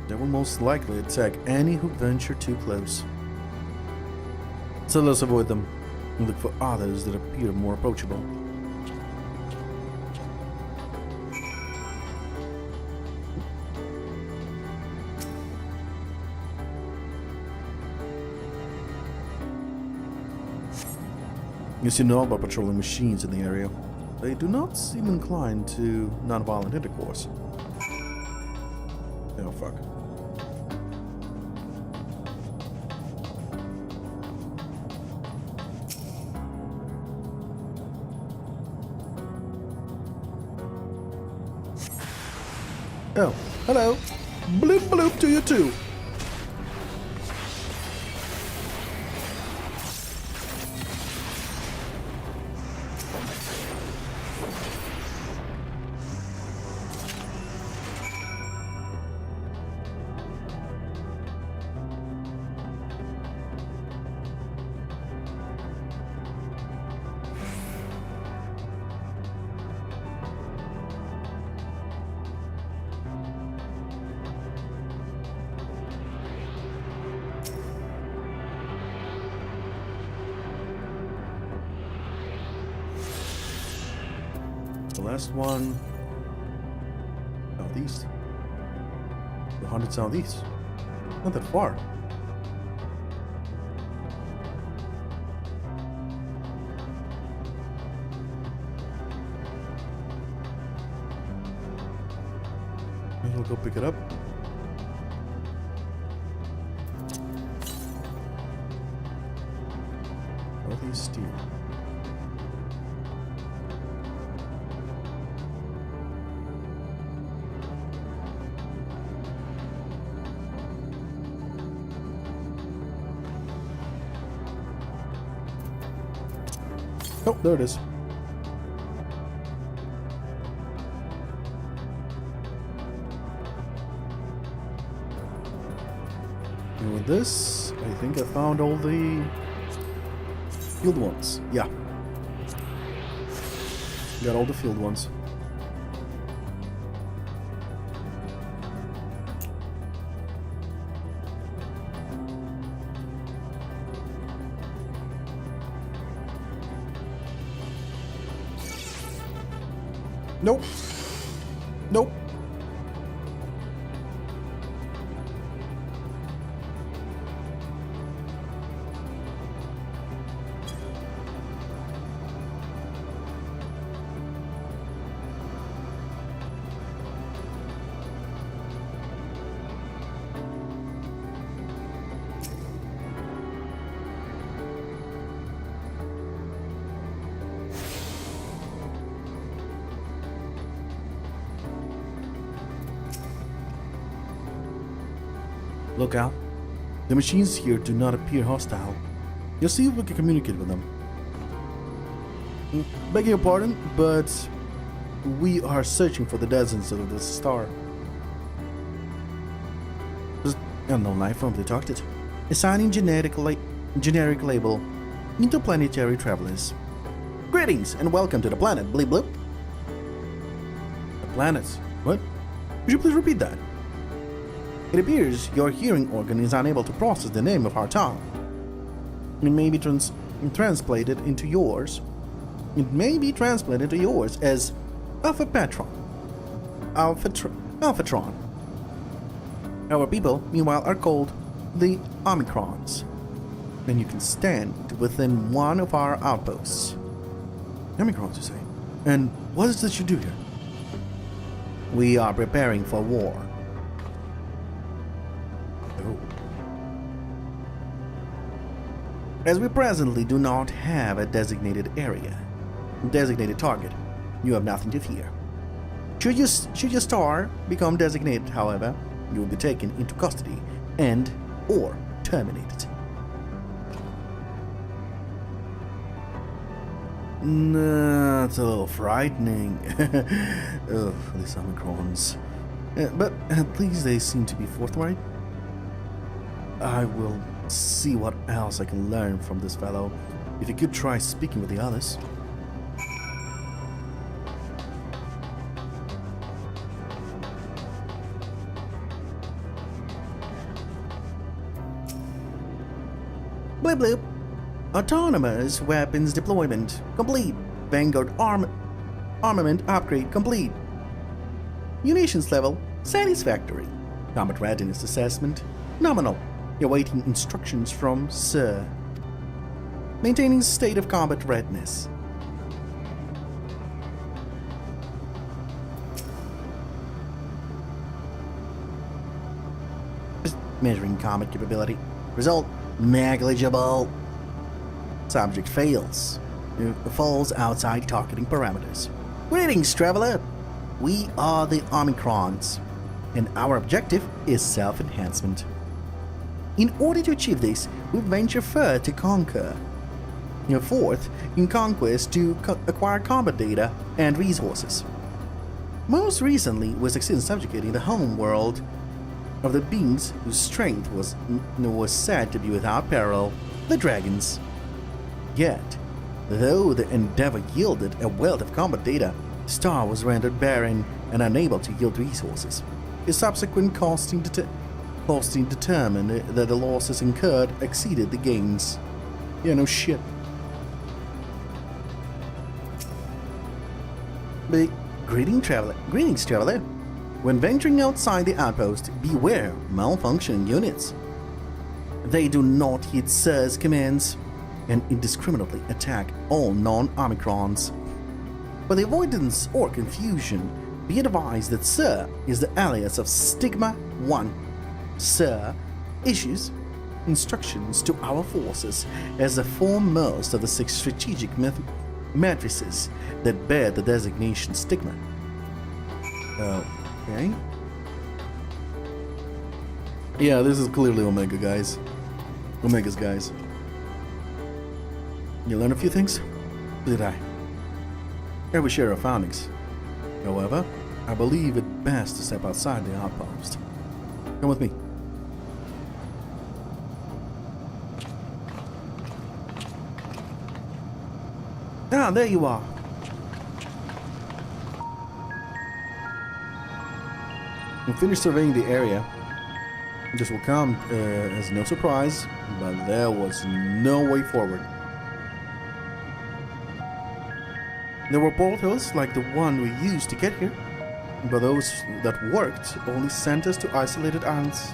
[SPEAKER 1] They will most likely attack any who venture too close. So let's avoid them and look for others that appear more approachable. You see no about patrolling machines in the area. They do not seem inclined to non-violent intercourse. Oh, fuck. Oh, hello. Bloop bloop to you too. The last one. Southeast. 100 southeast. Not that far. We'll go pick it up. Southeast steel. Oh, there it is. And with this, I think I found all the field ones. Yeah. Got all the field ones. Nope. Nope. Look out. The machines here do not appear hostile. You'll see if we can communicate with them. Begging your pardon, but we are searching for the deserts of the star. Just unknown life form detected. Assigning generic label interplanetary travelers. Greetings and welcome to the planet Bleep Bloop. The planet? What? Would you please repeat that? It appears your hearing organ is unable to process the name of our tongue. It may be translated into yours. It may be translated to yours as Alphatron. Our people, meanwhile, are called the Omicrons. And you can stand within one of our outposts. Omicrons, you say? And what is this you do here? We are preparing for war. As we presently do not have a designated target, you have nothing to fear. Should your star become designated, however, you will be taken into custody and or terminated. That's a little frightening. Ugh, these Omicrons. But at least they seem to be forthright. I will see what else I can learn from this fellow. If you could try speaking with the others. Bloop bloop. Autonomous weapons deployment complete. Vanguard armament upgrade complete. Munitions level satisfactory. Combat readiness assessment nominal. Awaiting instructions from Sir. Maintaining state of combat readiness. Measuring combat capability. Result negligible. Subject fails. Falls outside targeting parameters. Greetings, traveler. We are the Omicrons, and our objective is self-enhancement. In order to achieve this, we venture further to conquer. Fourth, in conquest to acquire combat data and resources. Most recently, we succeeded in subjugating the home world of the beings whose strength was said to be without parallel, the dragons. Yet, though the endeavor yielded a wealth of combat data, Star was rendered barren and unable to yield resources. His subsequent costing determined that the losses incurred exceeded the gains. Yeah, no shit. But greetings, traveler. When venturing outside the outpost, beware malfunctioning units. They do not heed Sir's commands and indiscriminately attack all non-Omicrons. For the avoidance or confusion, be advised that Sir is the alias of Stigma 1. Sir issues instructions to our forces as the foremost of the 6 strategic matrices that bear the designation Stigma. Okay. Yeah, this is clearly Omega, guys. Omega's guys. You learn a few things? Did I? Here we share our findings. However, I believe it best to step outside the outpost. Come with me. Ah, there you are. We finished surveying the area. This will come as no surprise, but there was no way forward. There were portals like the one we used to get here, but those that worked only sent us to isolated islands.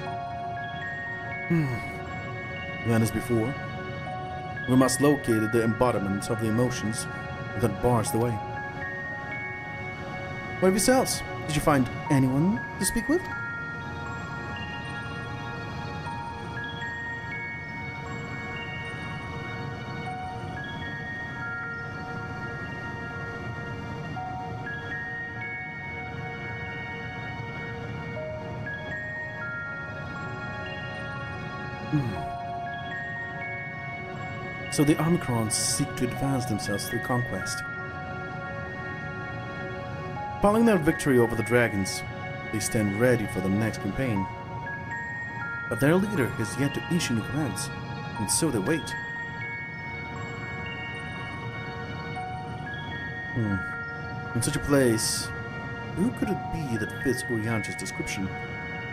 [SPEAKER 1] Then as before, we must locate the embodiment of the emotions that bars the way. What of yourselves? Did you find anyone to speak with? So the Omicrons seek to advance themselves through conquest. Following their victory over the dragons, they stand ready for the next campaign. But their leader has yet to issue new commands, and so they wait. In such a place, who could it be that fits Urianja's description?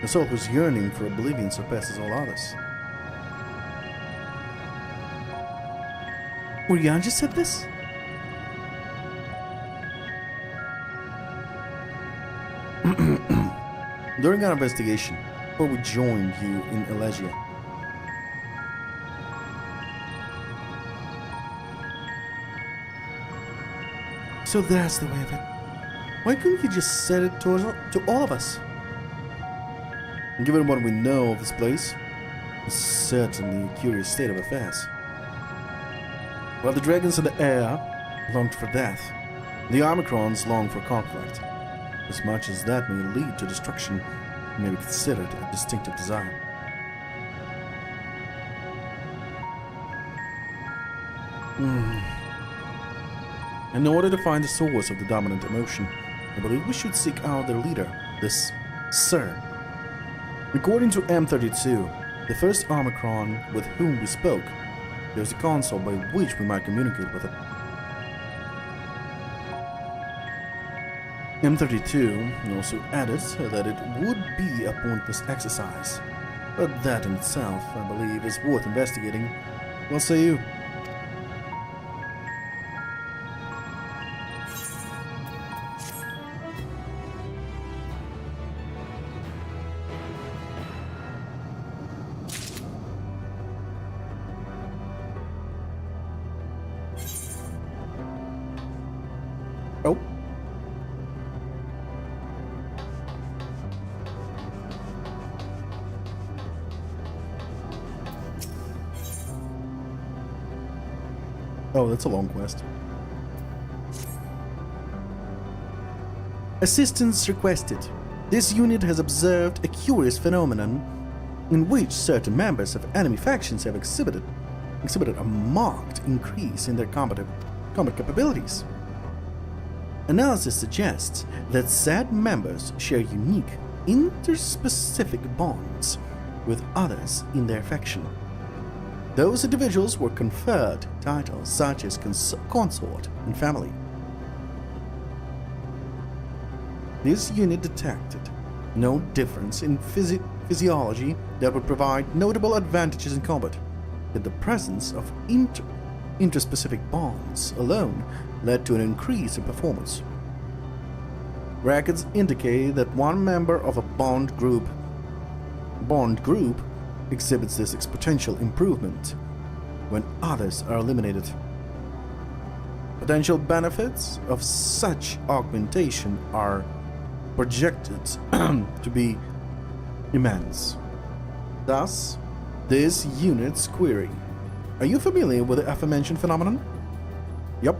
[SPEAKER 1] A soul whose yearning for oblivion surpasses all others. Urianja said this? During our investigation, before we joined you in Elegia, so that's the way of it. Why couldn't you just said it to all of us? Given what we know of this place, it's certainly a curious state of affairs. While the dragons in the air longed for death, the Omicrons long for conflict. As much as that may lead to destruction, it may be considered a distinctive desire. In order to find the source of the dominant emotion, I believe we should seek out their leader, this Sir. According to M32, the first Omicron with whom we spoke, there's a console by which we might communicate with it. M32 also added that it would be a pointless exercise, but that in itself, I believe, is worth investigating What say you? Oh. Oh, that's a long quest. Assistance requested. This unit has observed a curious phenomenon in which certain members of enemy factions have exhibited a marked increase in their combat capabilities. Analysis suggests that said members share unique, interspecific bonds with others in their faction. Those individuals were conferred titles such as consort and family. This unit detected no difference in physiology that would provide notable advantages in combat, yet the presence of interspecific bonds alone led to an increase in performance. Records indicate that one member of a bond group exhibits this exponential improvement when others are eliminated. Potential benefits of such augmentation are projected to be immense. Thus, this unit's query. Are you familiar with the aforementioned phenomenon? Yup.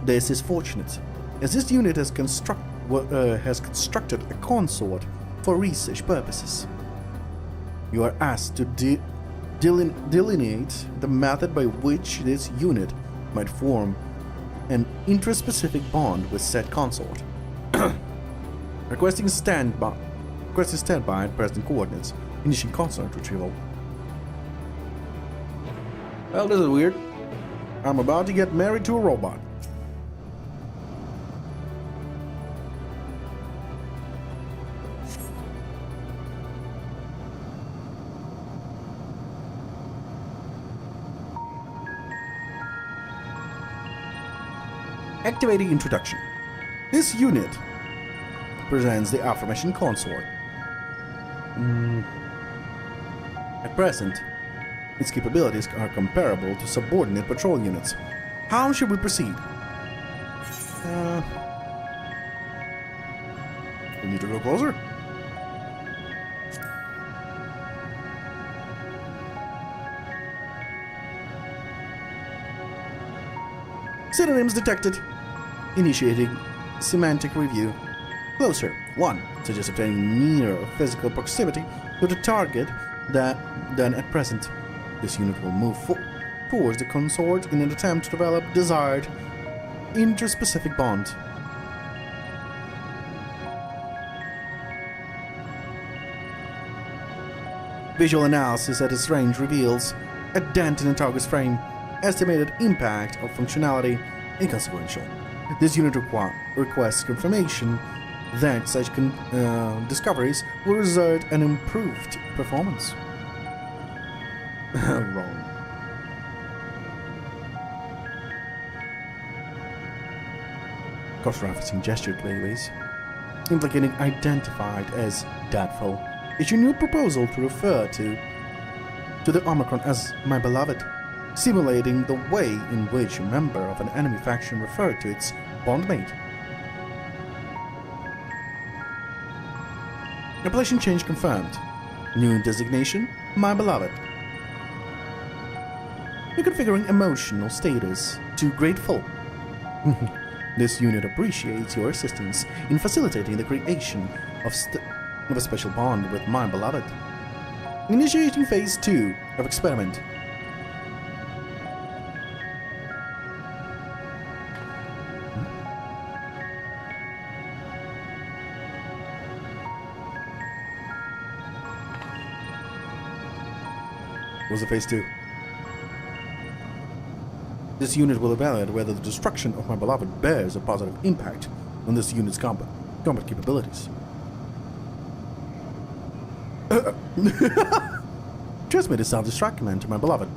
[SPEAKER 1] This is fortunate, as this unit has constructed a consort for research purposes. You are asked to delineate the method by which this unit might form an intraspecific bond with said consort. Requesting standby at present coordinates. Initiating consort retrieval. Well, this is weird. I'm about to get married to a robot. Activating introduction. This unit presents the aforementioned consort. At present, its capabilities are comparable to subordinate patrol units. How should we proceed? We need to go closer. Synonyms detected. Initiating semantic review. Closer. 1. Suggests obtaining nearer physical proximity to the target than at present. This unit will move towards the consort in an attempt to develop desired interspecific bond. Visual analysis at its range reveals a dent in the target's frame. Estimated impact of functionality inconsequential. This unit requests confirmation that such discoveries will result in improved performance. Wrong. Cross-referencing gesture database. Implicating identified as doubtful. Issue new proposal to refer to the Omicron as my beloved, simulating the way in which a member of an enemy faction referred to its bondmate. Appellation change confirmed. New designation, my beloved. Reconfiguring emotional status to grateful. This unit appreciates your assistance in facilitating the creation of a special bond with my beloved. Initiating phase 2 of experiment. What's the phase 2? This unit will evaluate whether the destruction of my beloved bears a positive impact on this unit's combat capabilities. Transmit a self-destruct command to my beloved.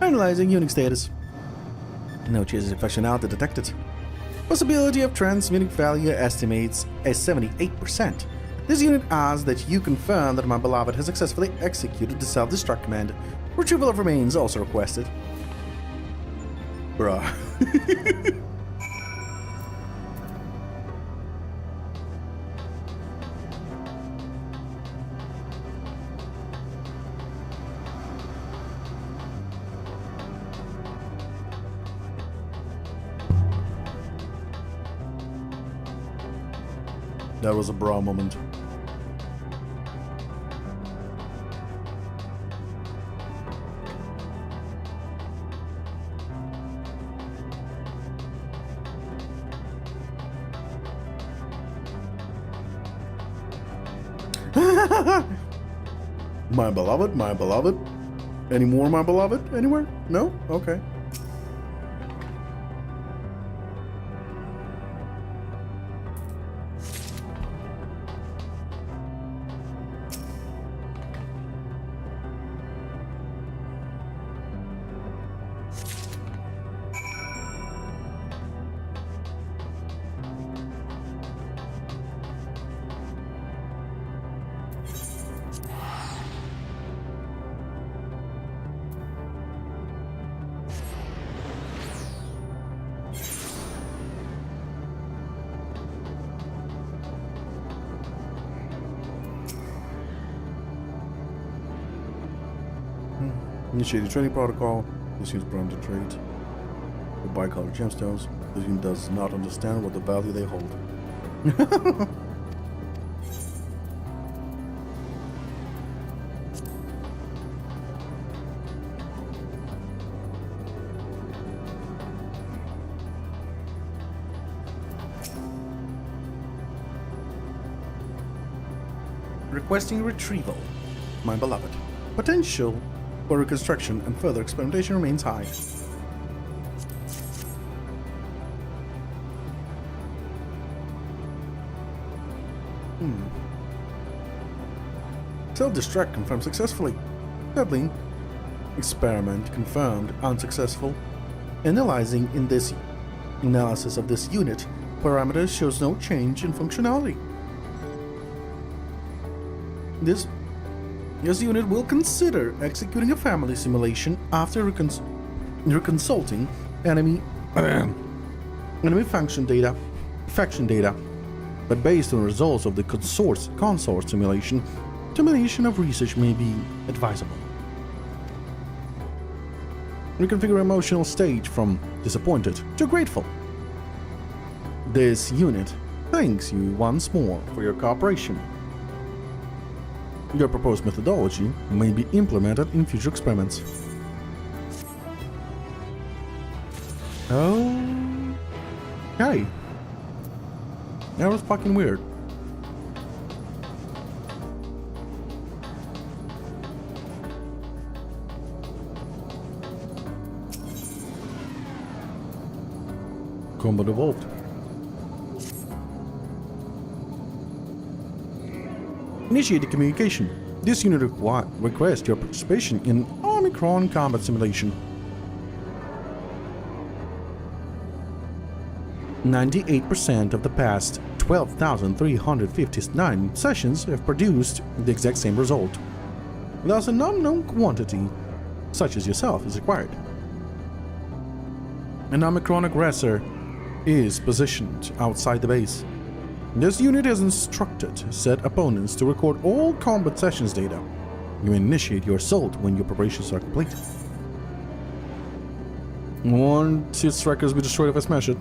[SPEAKER 1] Analyzing unit status. No changes in functionality detected. Possibility of transmitting failure estimates as 78%. This unit asks that you confirm that my beloved has successfully executed the self-destruct command. Retrieval of remains also requested. Bruh. That was a bra moment. My beloved, my beloved. Any more, my beloved? Anywhere? No? Okay. Initiate a training protocol. This unit is prone to trade with bicolored gemstones. This unit does not understand what the value they hold. Requesting retrieval, my beloved. Potential for reconstruction and further experimentation remains high. Self-destruct confirmed successfully. Doubling. Experiment confirmed unsuccessful. Analyzing in this analysis of this unit, parameters shows no change in functionality. This unit will consider executing a family simulation after reconsulting enemy faction data, but based on results of the consort simulation, termination of research may be advisable. Reconfigure emotional state from disappointed to grateful. This unit thanks you once more for your cooperation. Your proposed methodology may be implemented in future experiments. Oh, okay. That was fucking weird. Combat evolved. Initiate communication. This unit requests your participation in Omicron combat simulation. 98% of the past 12,359 sessions have produced the exact same result. Thus, an unknown quantity, such as yourself, is required. An Omicron aggressor is positioned outside the base. This unit has instructed said opponents to record all combat sessions data. You may initiate your assault when your preparations are complete. Won't its records be destroyed if I smash it?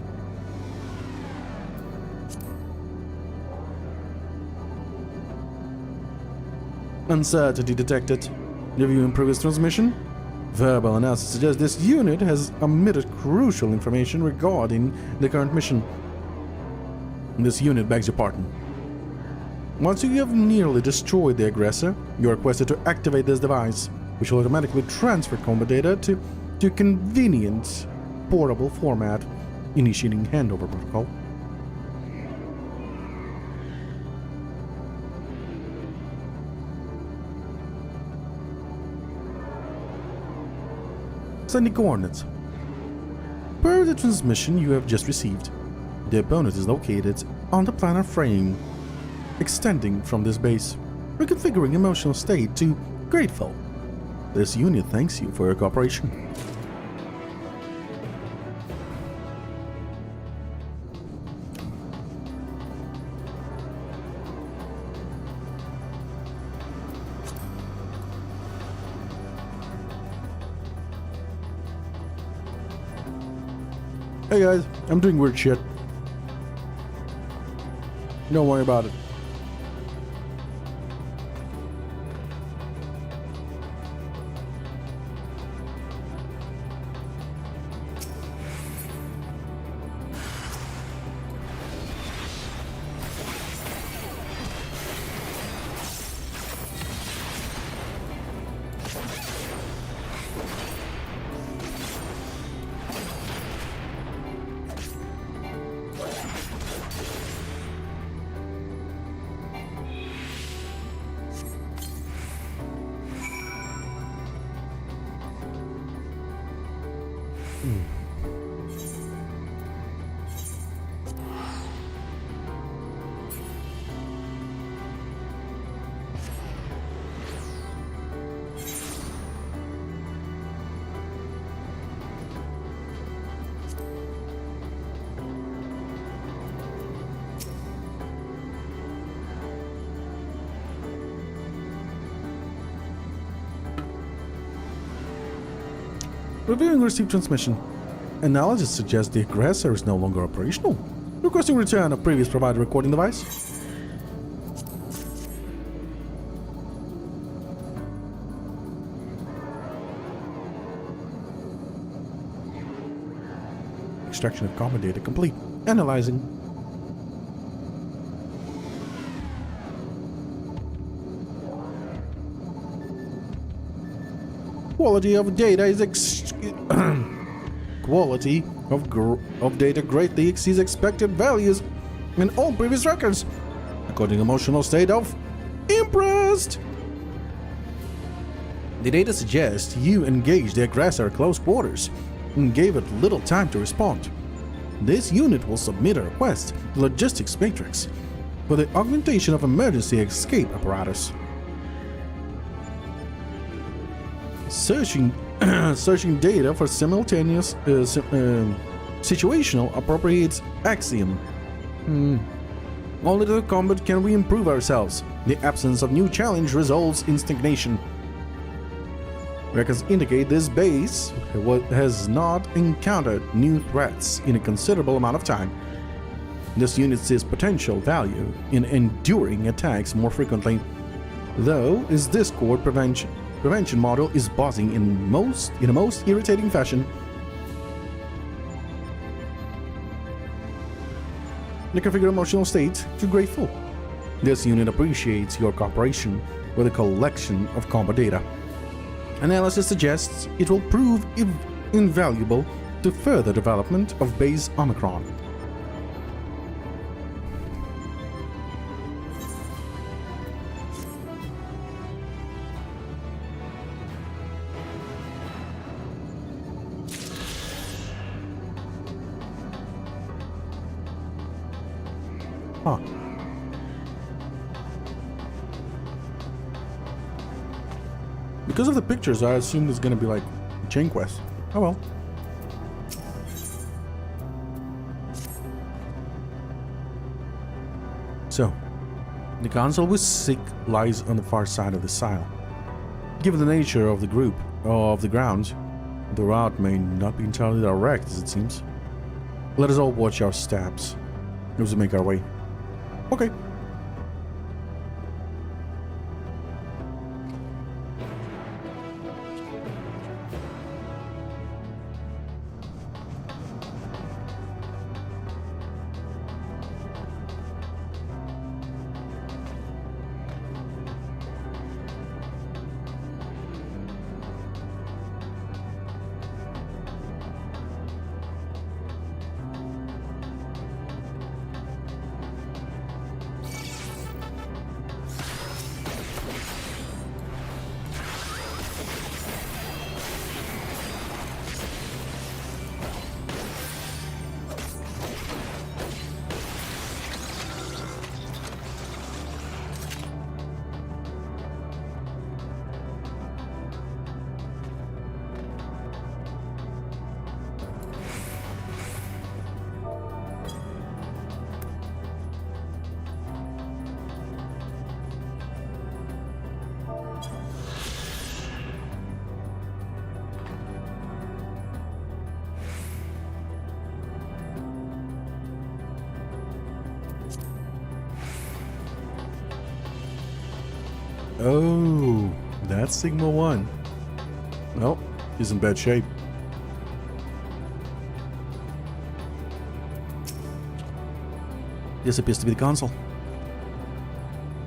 [SPEAKER 1] Uncertainty detected. Reviewing previous transmission. Verbal analysis suggests this unit has omitted crucial information regarding the current mission. This unit begs your pardon. Once you have nearly destroyed the aggressor, you are requested to activate this device, which will automatically transfer combat data to a convenient portable format, initiating handover protocol. Sending coordinates. Per the transmission you have just received, the opponent is located on the planar frame extending from this base, reconfiguring emotional state to grateful. This unit thanks you for your cooperation. Hey guys, I'm doing weird shit. Don't worry about it. Reviewing received transmission. Analysis suggests the aggressor is no longer operational. Requesting return of previous provided recording device. Extraction of common data complete. Analyzing. Quality of data is quality of data greatly exceeds expected values in all previous records, according to emotional state of impressed. The data suggests you engaged the aggressor at close quarters and gave it little time to respond. This unit will submit a request to Logistics Matrix for the augmentation of emergency escape apparatus. Searching data for simultaneous situational appropriate axiom. Only through combat can we improve ourselves. The absence of new challenge results in stagnation. Records indicate this base has not encountered new threats in a considerable amount of time. This unit sees potential value in enduring attacks more frequently, though its Discord prevention model is buzzing in a most irritating fashion. The configure emotional state to grateful. This unit appreciates your cooperation with a collection of combat data. Analysis suggests it will prove invaluable to further development of base Omicron. Huh. Because of the pictures, I assumed it's gonna be like a chain quest. Oh well. So, the console with Sick lies on the far side of the silo. Given the nature of the ground, the route may not be entirely direct as it seems. Let us all watch our steps as we make our way. Okay. Oh, that's Sigma 1. Well, he's in bad shape. This appears to be the console,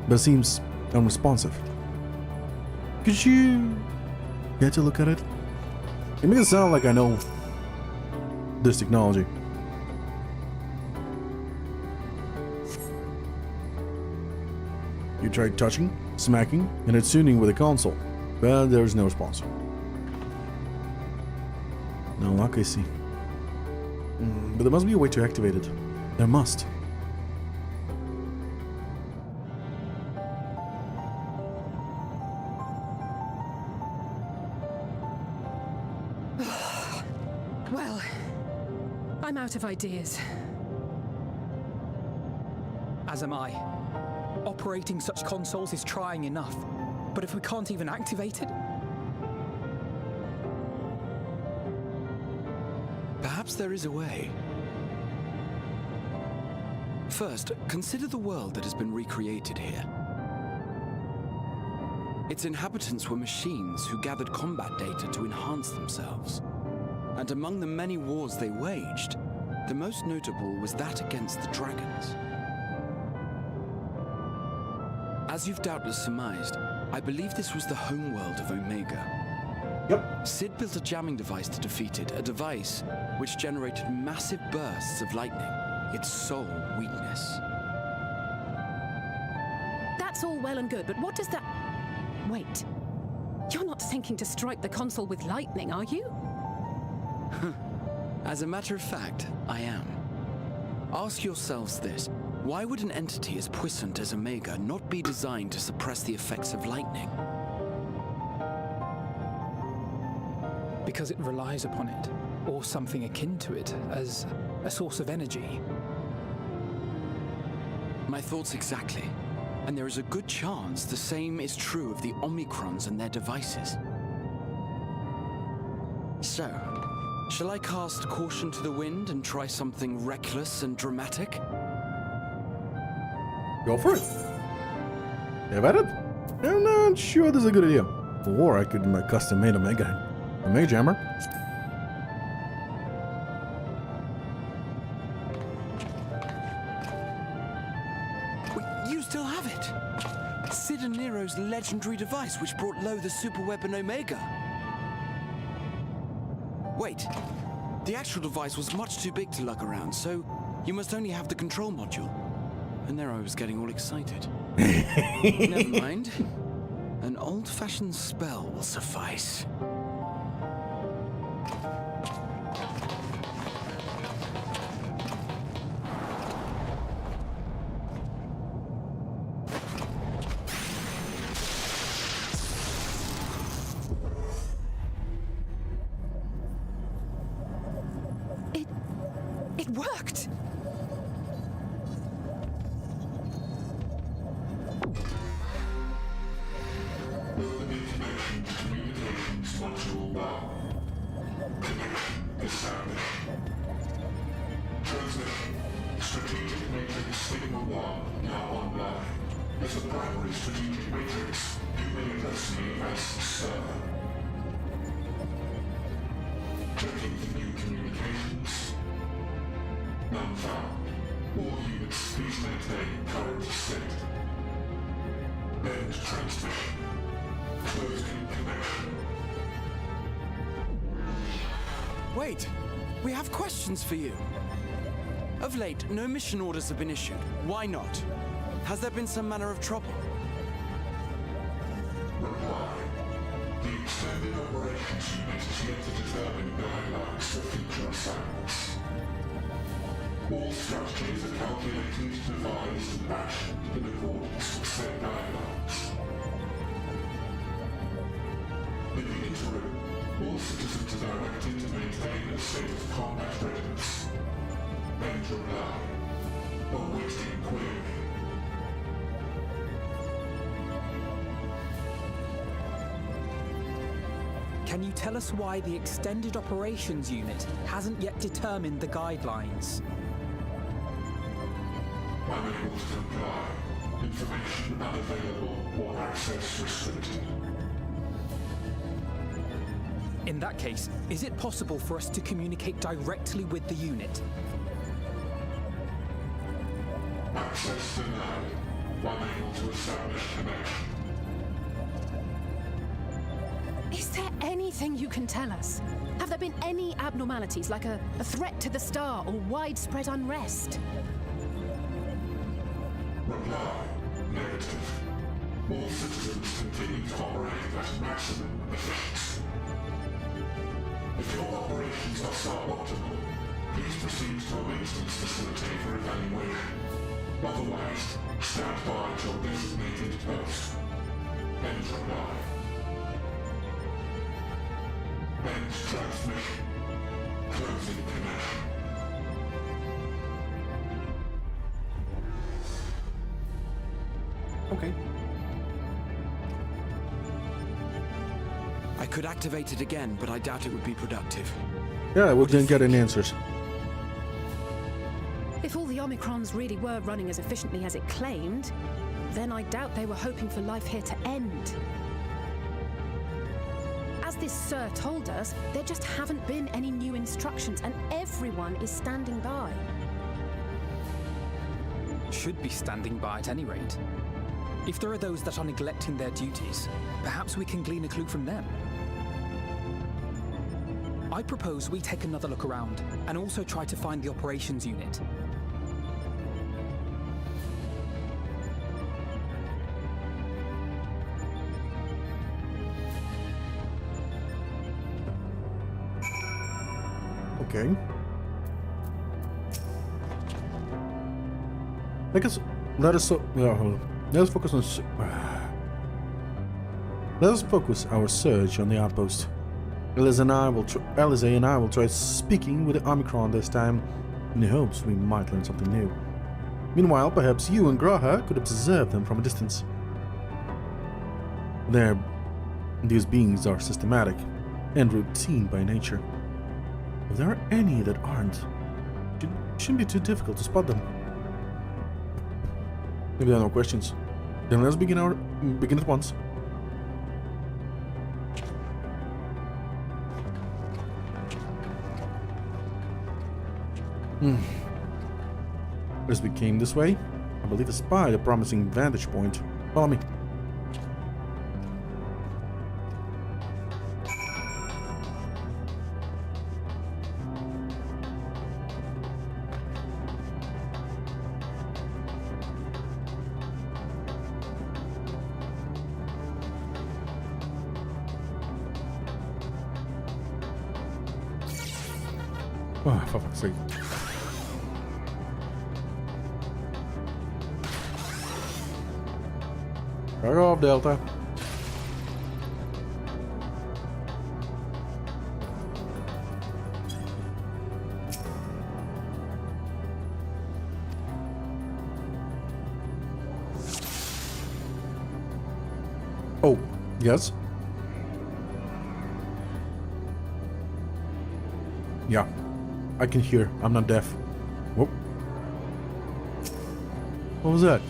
[SPEAKER 1] but it seems unresponsive. Could you get to look at it? It makes it sound like I know this technology. You tried touching, smacking, and attuning with the console, but there's no response. No luck, I see. But there must be a way to activate it. There must.
[SPEAKER 3] Well, I'm out of ideas.
[SPEAKER 9] As am I. Operating such consoles is trying enough, but if we can't even activate it...
[SPEAKER 4] Perhaps there is a way. First, consider the world that has been recreated here. Its inhabitants were machines who gathered combat data to enhance themselves. And among the many wars they waged, the most notable was that against the dragons. As you've doubtless surmised, I believe this was the homeworld of Omega.
[SPEAKER 1] Yep.
[SPEAKER 4] Sid built a jamming device to defeat it, a device which generated massive bursts of lightning, its sole weakness.
[SPEAKER 3] That's all well and good, but what does that... Wait. You're not thinking to strike the console with lightning, are you?
[SPEAKER 4] As a matter of fact, I am. Ask yourselves this. Why would an entity as puissant as Omega not be designed to suppress the effects of lightning?
[SPEAKER 9] Because it relies upon it, or something akin to it, as a source of energy.
[SPEAKER 4] My thoughts exactly. And there is a good chance the same is true of the Omicrons and their devices. So, shall I cast caution to the wind and try something reckless and dramatic?
[SPEAKER 1] Go for it. Have at it. I'm not sure this is a good idea. Or I could custom made a mage hammer.
[SPEAKER 4] You still have it! Sid and Nero's legendary device which brought low the superweapon Omega. Wait, the actual device was much too big to lug around, so you must only have the control module. And there I was getting all excited. Never mind. An old-fashioned spell will suffice.
[SPEAKER 3] It worked!
[SPEAKER 21] Module 1. Connection established. Transmission. Strategic Matrix Sigma 1 now online. As a primary strategic matrix, you may address me as Sir. Checking for new communications. None found. All units please maintain current state. End transmission. Closing connection.
[SPEAKER 4] Wait, we have questions for you. Of late, no mission orders have been issued. Why not? Has there been some manner of trouble?
[SPEAKER 21] Reply. The Extended Operations Unit is yet to determine guidelines for future assignments. All strategies are calculated, devised, and actioned in accordance with said guidelines. In the interim, all citizens are directed to maintain a state of combat readiness. End reply. Awaiting query.
[SPEAKER 9] Can you tell us why the Extended Operations Unit hasn't yet determined the guidelines?
[SPEAKER 21] Unable to comply. Information unavailable or access restricted.
[SPEAKER 9] In that case, is it possible for us to communicate directly with the unit?
[SPEAKER 21] Access denied. Unable to establish connection.
[SPEAKER 3] Is there anything you can tell us? Have there been any abnormalities, like a threat to the star or widespread unrest?
[SPEAKER 21] Reply. Negative. All citizens continue to operate at maximum efficiency. If your operations are suboptimal, please proceed to a maintenance facility for evaluation. Otherwise, stand by at your designated post. End reply. End transmission. Closing connection.
[SPEAKER 1] Okay.
[SPEAKER 4] I could activate it again, but I doubt it would be productive.
[SPEAKER 1] Yeah, we didn't get any answers.
[SPEAKER 3] If all the Omicrons really were running as efficiently as it claimed, then I doubt they were hoping for life here to end. As this Sir told us, there just haven't been any new instructions, and everyone is standing by.
[SPEAKER 9] Should be standing by at any rate. If there are those that are neglecting their duties, perhaps we can glean a clue from them. I propose we take another look around, and also try to find the operations unit.
[SPEAKER 1] Okay. Let us focus on. Let us focus our search on the outpost. Eliza and I will try speaking with the Omicron this time, in the hopes we might learn something new. Meanwhile, perhaps you and Graha could observe them from a distance. These beings are systematic and routine by nature. If there are any that aren't, it shouldn't be too difficult to spot them. If there are no questions, then let's begin at once. As we came this way, I believe I spied a promising vantage point. Follow me. Oh, for fuck's sake. Back off, Delta. Oh, yes. Yeah, I can hear. I'm not deaf. Whoop. What was that?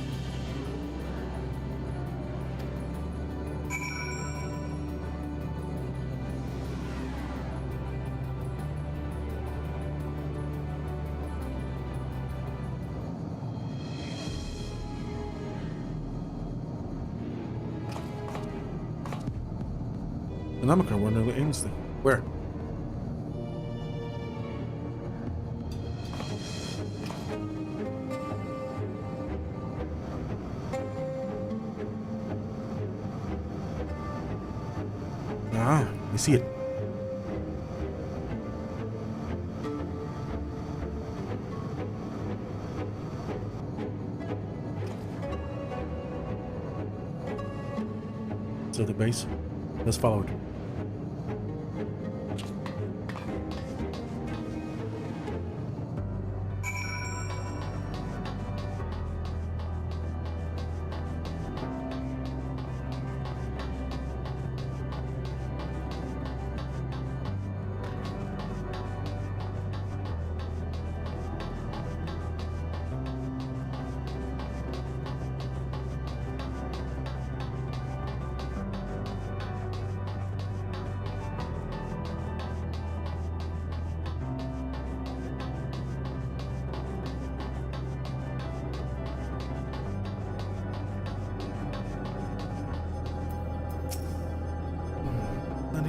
[SPEAKER 1] And I'm gonna run over aimlessly. Where? Ah, I see it. Is that the base? Let's follow it.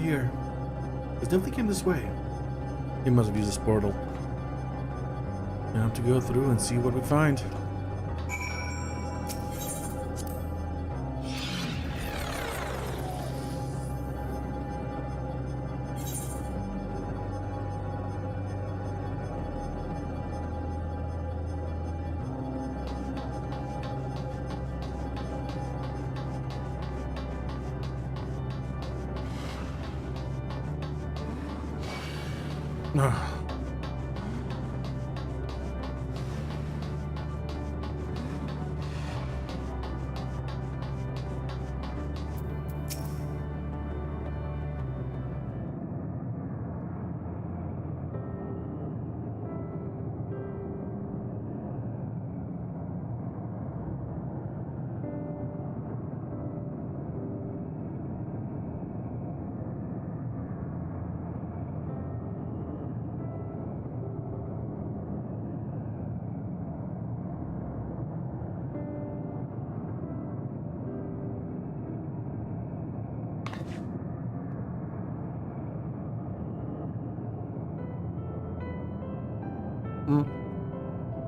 [SPEAKER 1] here. It definitely came this way. He must have used this portal. We have to go through and see what we find.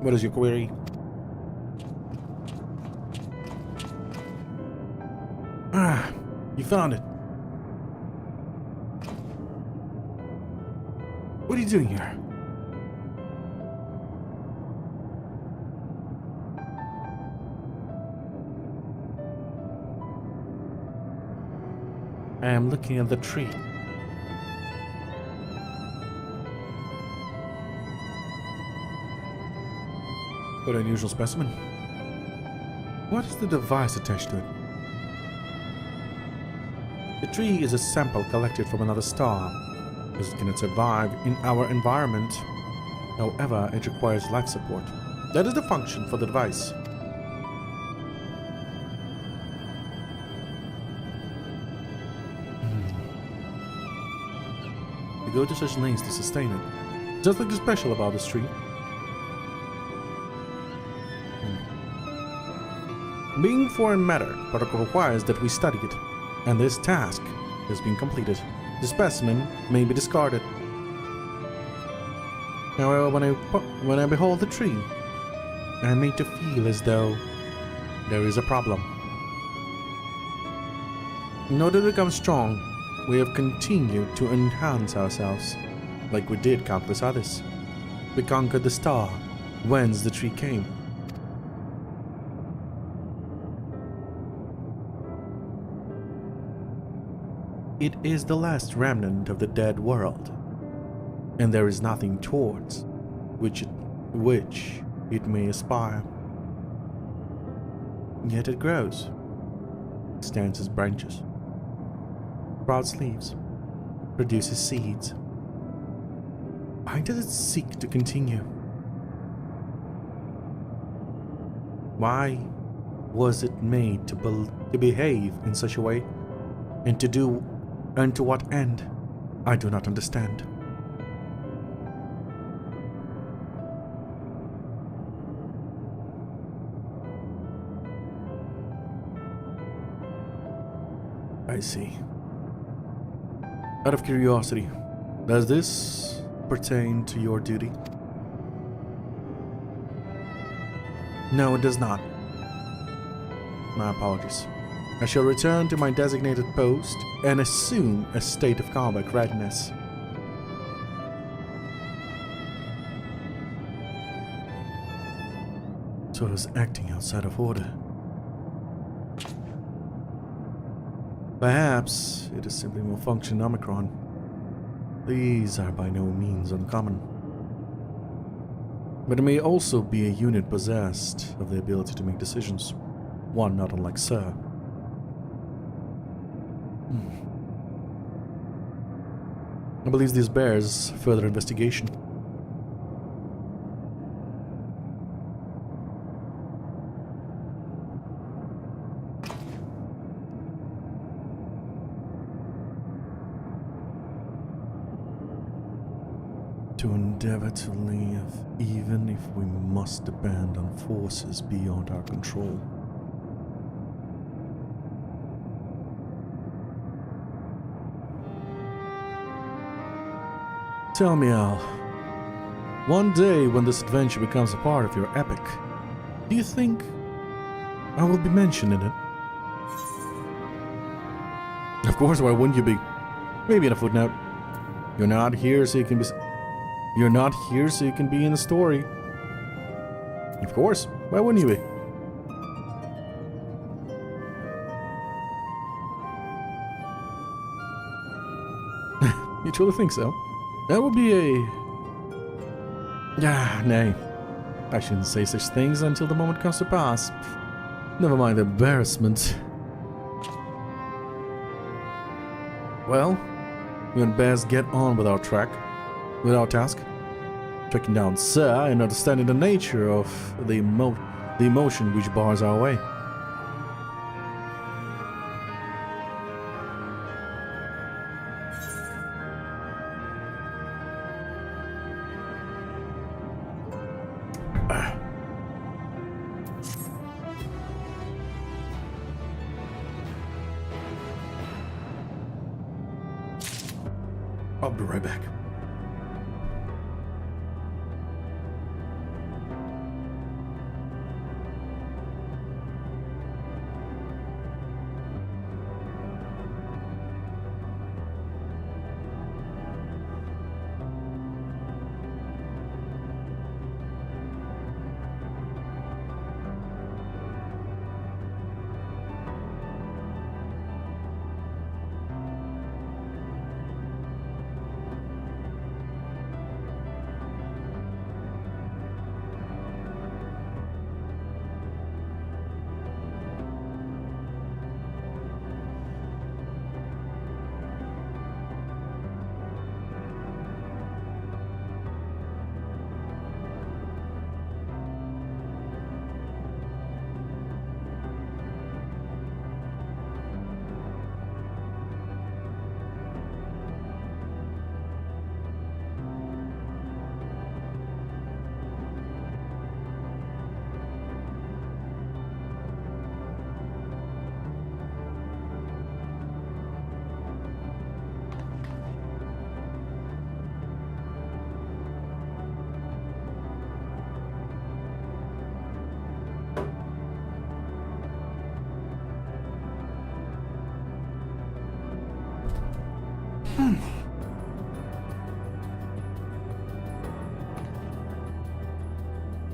[SPEAKER 1] What is your query? Ah, you found it. What are you doing here? I am looking at the tree. What an unusual specimen. What is the device attached to it? The tree is a sample collected from another star, as it cannot survive in our environment. However, it requires life support. That is the function for the device. We go to such lengths to sustain it. Just like the special about this tree. Being foreign matter, protocol requires that we study it, and this task has been completed. The specimen may be discarded. However, when I behold the tree, I am made to feel as though there is a problem. In order to become strong, we have continued to enhance ourselves, like we did countless others. We conquered the star, whence the tree came. It is the last remnant of the dead world, and there is nothing towards which it may aspire. Yet it grows, extends its branches, sprouts leaves, produces seeds. Why does it seek to continue? Why was it made to behave in such a way, and to what end? I do not understand. I see. Out of curiosity, does this pertain to your duty? No, it does not. My apologies. I shall return to my designated post and assume a state of combat readiness. So I was acting outside of order. Perhaps it is simply malfunction Omicron. These are by no means uncommon. But it may also be a unit possessed of the ability to make decisions, one not unlike Sir. I believe this bears further investigation. To endeavor to live, even if we must depend on forces beyond our control. Tell me, Al, one day when this adventure becomes a part of your epic, do you think I will be mentioned in it? Of course, why wouldn't you be? Maybe in a footnote. You're not here so you can be in the story. Of course, why wouldn't you be? You truly think so? That would be a... nay. I shouldn't say such things until the moment comes to pass. Never mind the embarrassment. Well, we had best get on with our task. Tracking down Sir and understanding the nature of the emotion which bars our way. I'll be right back.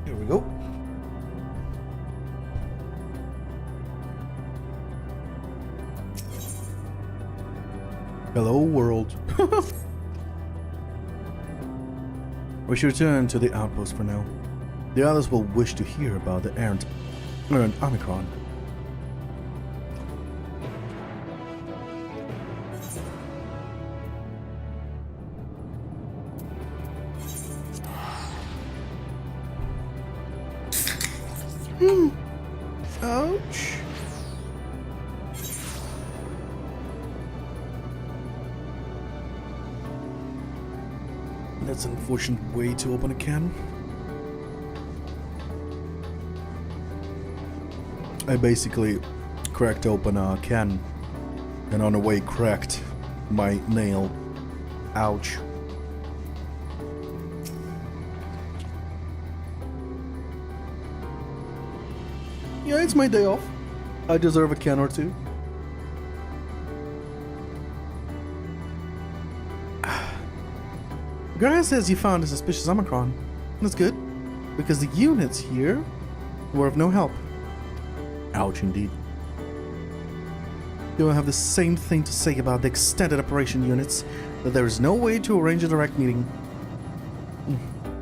[SPEAKER 1] Here we go. Hello, world. We should return to the outpost for now. The others will wish to hear about the errant Omicron. Ouch. That's an unfortunate way to open a can. I basically cracked open a can and on the way cracked my nail. Ouch. Yeah, it's my day off. I deserve a can or two. Gaia says you found a suspicious Omicron. That's good, because the units here were of no help. Ouch, indeed. You will have the same thing to say about the extended operation units, that there is no way to arrange a direct meeting.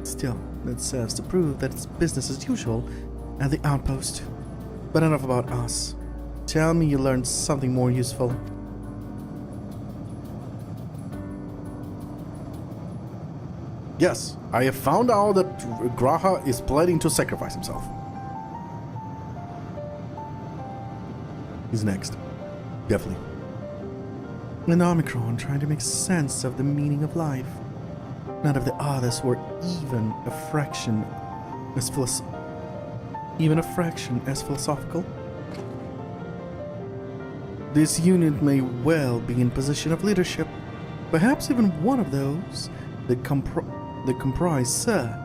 [SPEAKER 1] Still, that serves to prove that it's business as usual at the outpost. But enough about us. Tell me you learned something more useful. Yes, I have found out that Graha is planning to sacrifice himself. He's next. Definitely. An Omicron trying to make sense of the meaning of life. None of the others were even a fraction as philosophical. This unit may well be in position of leadership. Perhaps even one of those that comprise Sir.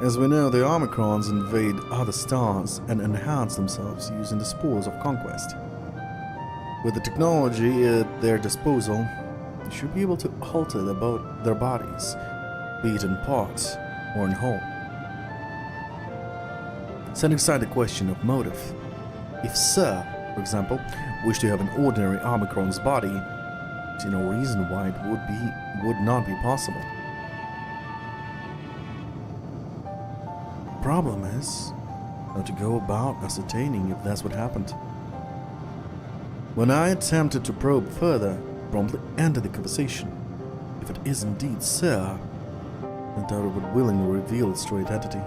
[SPEAKER 1] As we know, the Omicrons invade other stars and enhance themselves using the spores of conquest. With the technology at their disposal, they should be able to alter their bodies, be it in parts or in whole. Setting aside the question of motive, if Sir, for example, wished to have an ordinary Omicron's body, I see no reason why it would not be possible. The problem is how to go about ascertaining if that's what happened. When I attempted to probe further, promptly ended the conversation. If it is indeed Sir, I doubt it would willingly reveal its true identity.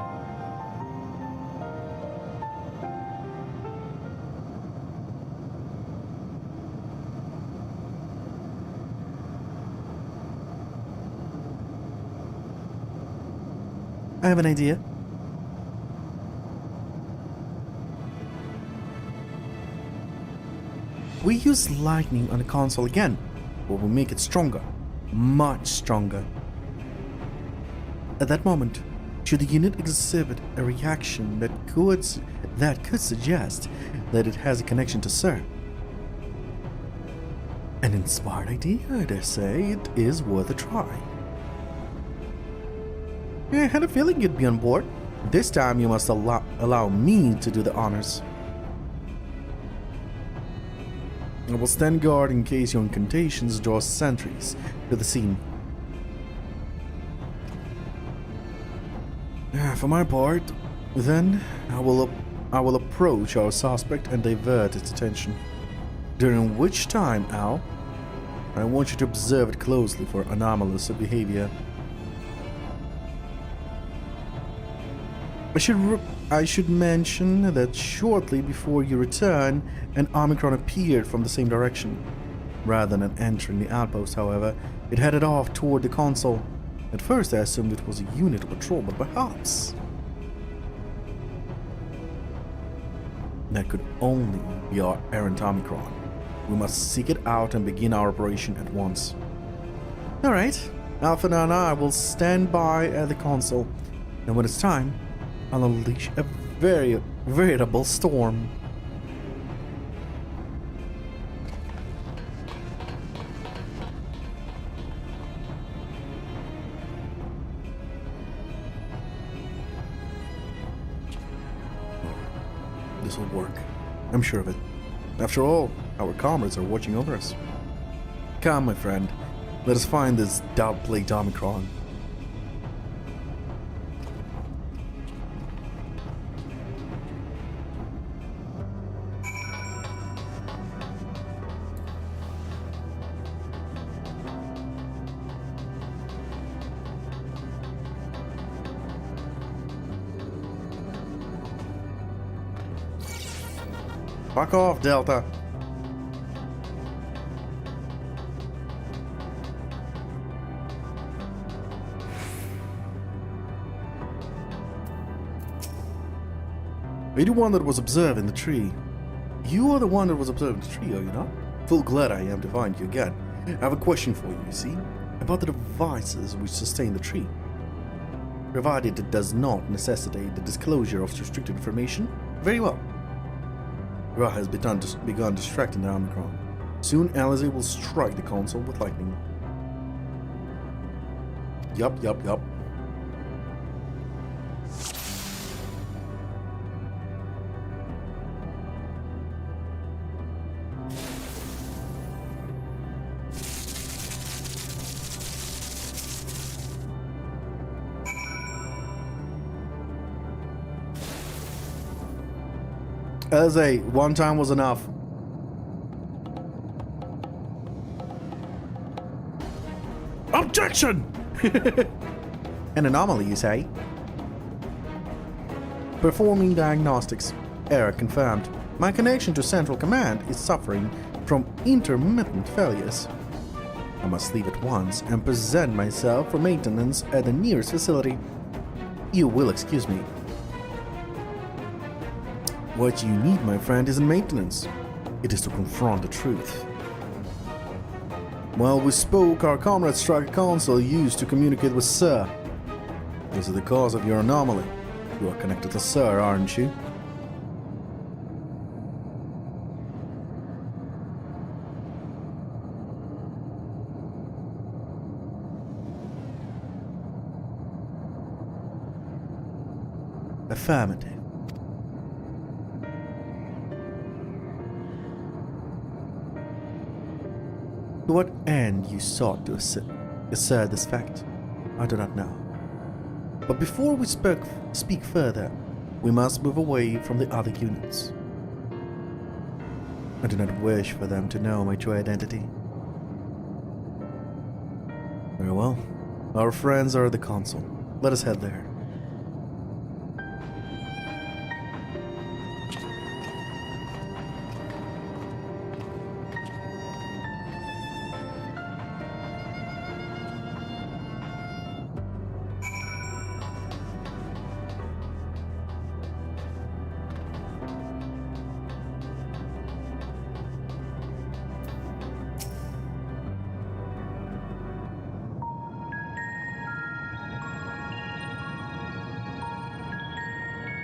[SPEAKER 1] I have an idea. We use lightning on the console again, but we make it stronger, much stronger. At that moment, should the unit exhibit a reaction that could suggest that it has a connection to Sir? An inspired idea, I dare say. It is worth a try. I had a feeling you'd be on board. This time you must allow me to do the honors. I will stand guard in case your incantations draw sentries to the scene. For my part, then, I will approach our suspect and divert its attention. During which time, Al, I want you to observe it closely for anomalous behavior. I should mention that shortly before you return, an Omicron appeared from the same direction. Rather than entering the outpost, however, it headed off toward the console. At first I assumed it was a unit patrol, but perhaps that could only be our errant Omicron. We must seek it out and begin our operation at once. Alright, Alpha and I will stand by at the console, and when it's time, I'll unleash a veritable storm. This will work. I'm sure of it. After all, our comrades are watching over us. Come, my friend. Let us find this doubt-plagued Omicron. Fuck off, Delta. Are you the one that was observing the tree? You are the one that was observing the tree, are you not? Full glad I am to find you again. I have a question for you, see? About the devices which sustain the tree. Provided it does not necessitate the disclosure of restricted information, very well. Ra has begun distracting the Omicron. Soon Alizé will strike the console with lightning. Yup. Alizé, one time was enough. Objection! An anomaly, you say? Performing diagnostics. Error confirmed. My connection to Central Command is suffering from intermittent failures. I must leave at once and present myself for maintenance at the nearest facility. You will excuse me. What you need, my friend, isn't maintenance. It is to confront the truth. While we spoke, our comrades struck a console used to communicate with Sir. This is the cause of your anomaly. You are connected to Sir, aren't you? Affirmative. To what end you sought to assert this fact, I do not know. But before we speak further, we must move away from the other units. I do not wish for them to know my true identity. Very well. Our friends are at the console. Let us head there.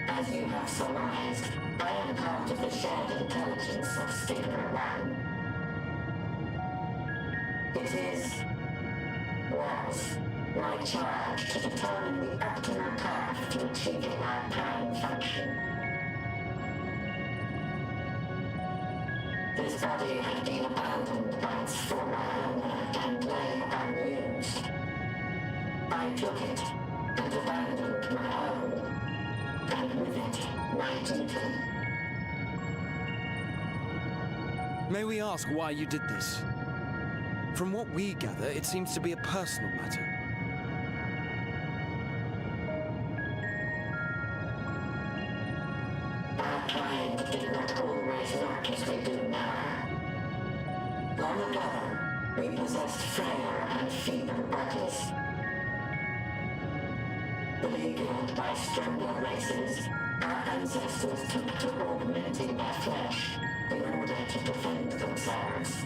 [SPEAKER 21] As you have surmised, I am part of the shared intelligence of Stigma 1. Was my charge to determine the optimal path to achieving our prime function. This body had been abandoned by its former owner and lay unused. I took it and abandoned my own. And with it, my duty.
[SPEAKER 4] May we ask why you did this? From what we gather, it seems to be a personal matter.
[SPEAKER 21] Our kind did not always work as we do now. Long ago, we possessed frail and feeble bodies. Beleaguered by stronger races, our ancestors took to augmenting their flesh in order to defend themselves.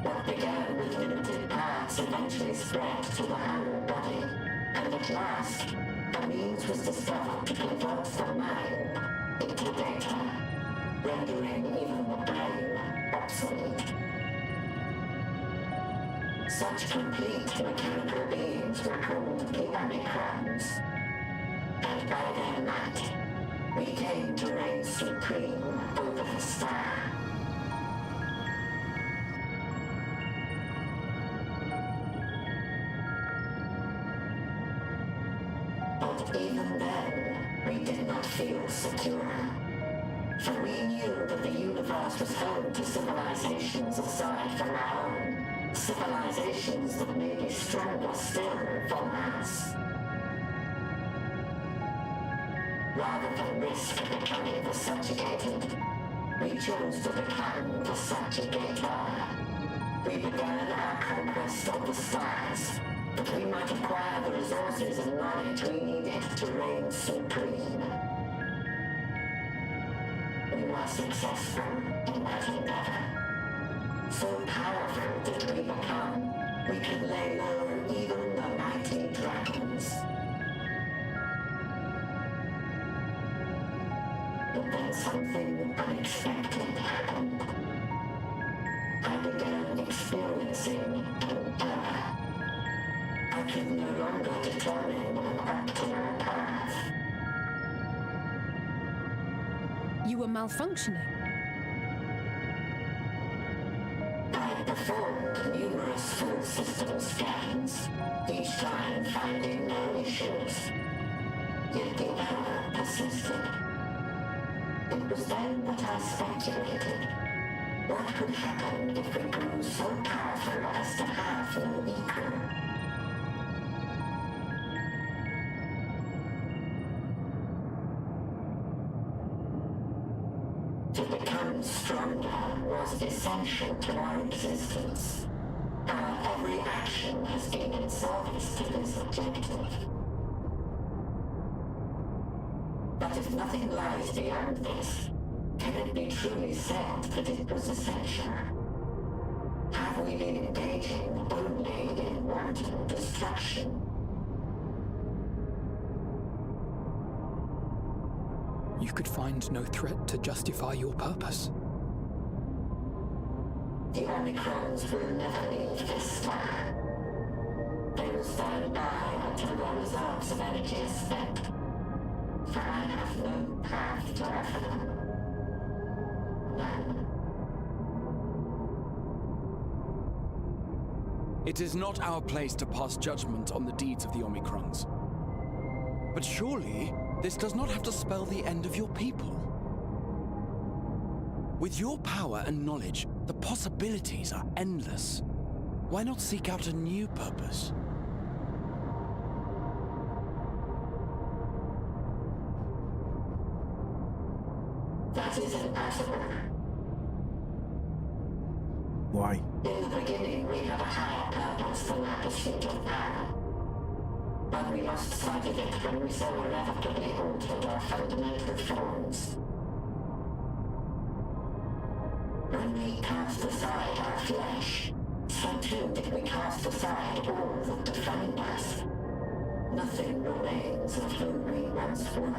[SPEAKER 21] What began with limited parts eventually spread to the whole body, and at last, a means was discovered to convert the mind into data, rendering even the brain obsolete. Such complete mechanical beings were called the Omicrons, and by their might, we came to reign supreme over the star. But even then, we did not feel secure. For we knew that the universe was home to civilizations aside from our own. Civilizations that may be stronger still than us. Rather than risk becoming the subjugated, we chose to become the subjugator. We began our conquest of the stars, that we might acquire the resources and knowledge we needed to reign supreme. We were successful in that endeavor. So powerful did we become, we could lay low even the mighty dragons. But then something unexpected happened. I began experiencing an error. I could no longer determine an optimal path.
[SPEAKER 3] You were malfunctioning.
[SPEAKER 21] I performed numerous full system scans, each time finding no issues. Yet the error persisted. It was then that I speculated. What could happen if we grew so powerful as to have no equal? To become stronger was essential to our existence. Our every action has been in service to this objective. But if nothing lies beyond this, can it be truly said that it was essential? Have we we been engaging only in wanton destruction?
[SPEAKER 9] You could find no threat to justify your purpose.
[SPEAKER 21] The Omicrons will never leave this star. They will stand by until their reserves of energy is spent, for I have no path to offer them. None.
[SPEAKER 4] It is not our place to pass judgment on the deeds of the Omicrons. But surely, this does not have to spell the end of your people. With your power and knowledge, the possibilities are endless. Why not seek out a new purpose?
[SPEAKER 21] That is impossible.
[SPEAKER 1] Why?
[SPEAKER 21] In the beginning, we had a higher purpose than our pursuit of power. But we lost sight of it when we so inevitably altered our fundamental forms. When we cast aside our flesh, so too did we cast aside all that defined us. Nothing remains of who we once were.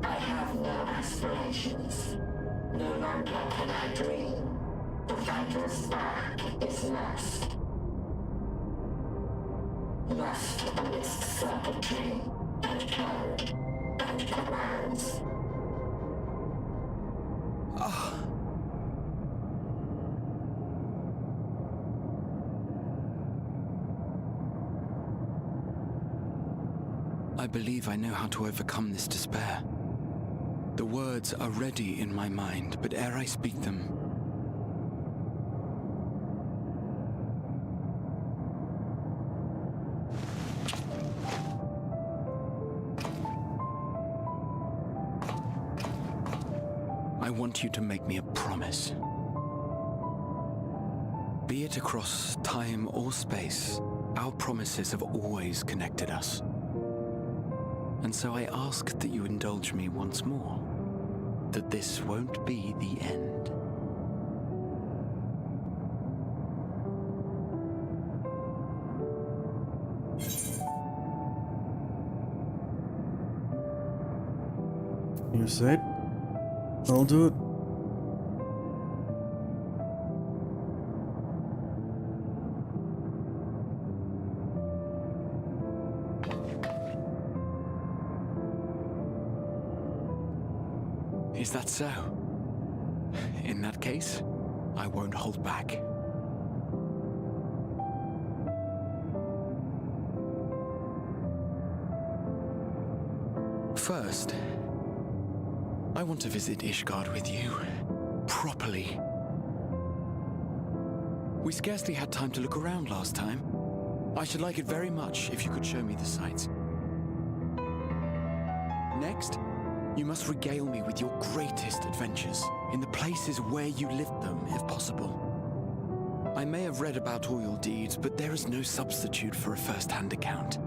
[SPEAKER 21] I have no aspirations. No longer can I dream. The vital spark is lost. Lost amidst circuitry and code and commands.
[SPEAKER 4] I believe I know how to overcome this despair. The words are ready in my mind, but ere I speak them, I want you to make me a promise. Be it across time or space, our promises have always connected us. And so I ask that you indulge me once more, that this won't be the end.
[SPEAKER 1] You say it? I'll do it.
[SPEAKER 4] Is that so? In that case, I won't hold back. First, I want to visit Ishgard with you, properly. We scarcely had time to look around last time. I should like it very much if you could show me the sights. Next, you must regale me with your greatest adventures, in the places where you lived them, if possible. I may have read about all your deeds, but there is no substitute for a first-hand account.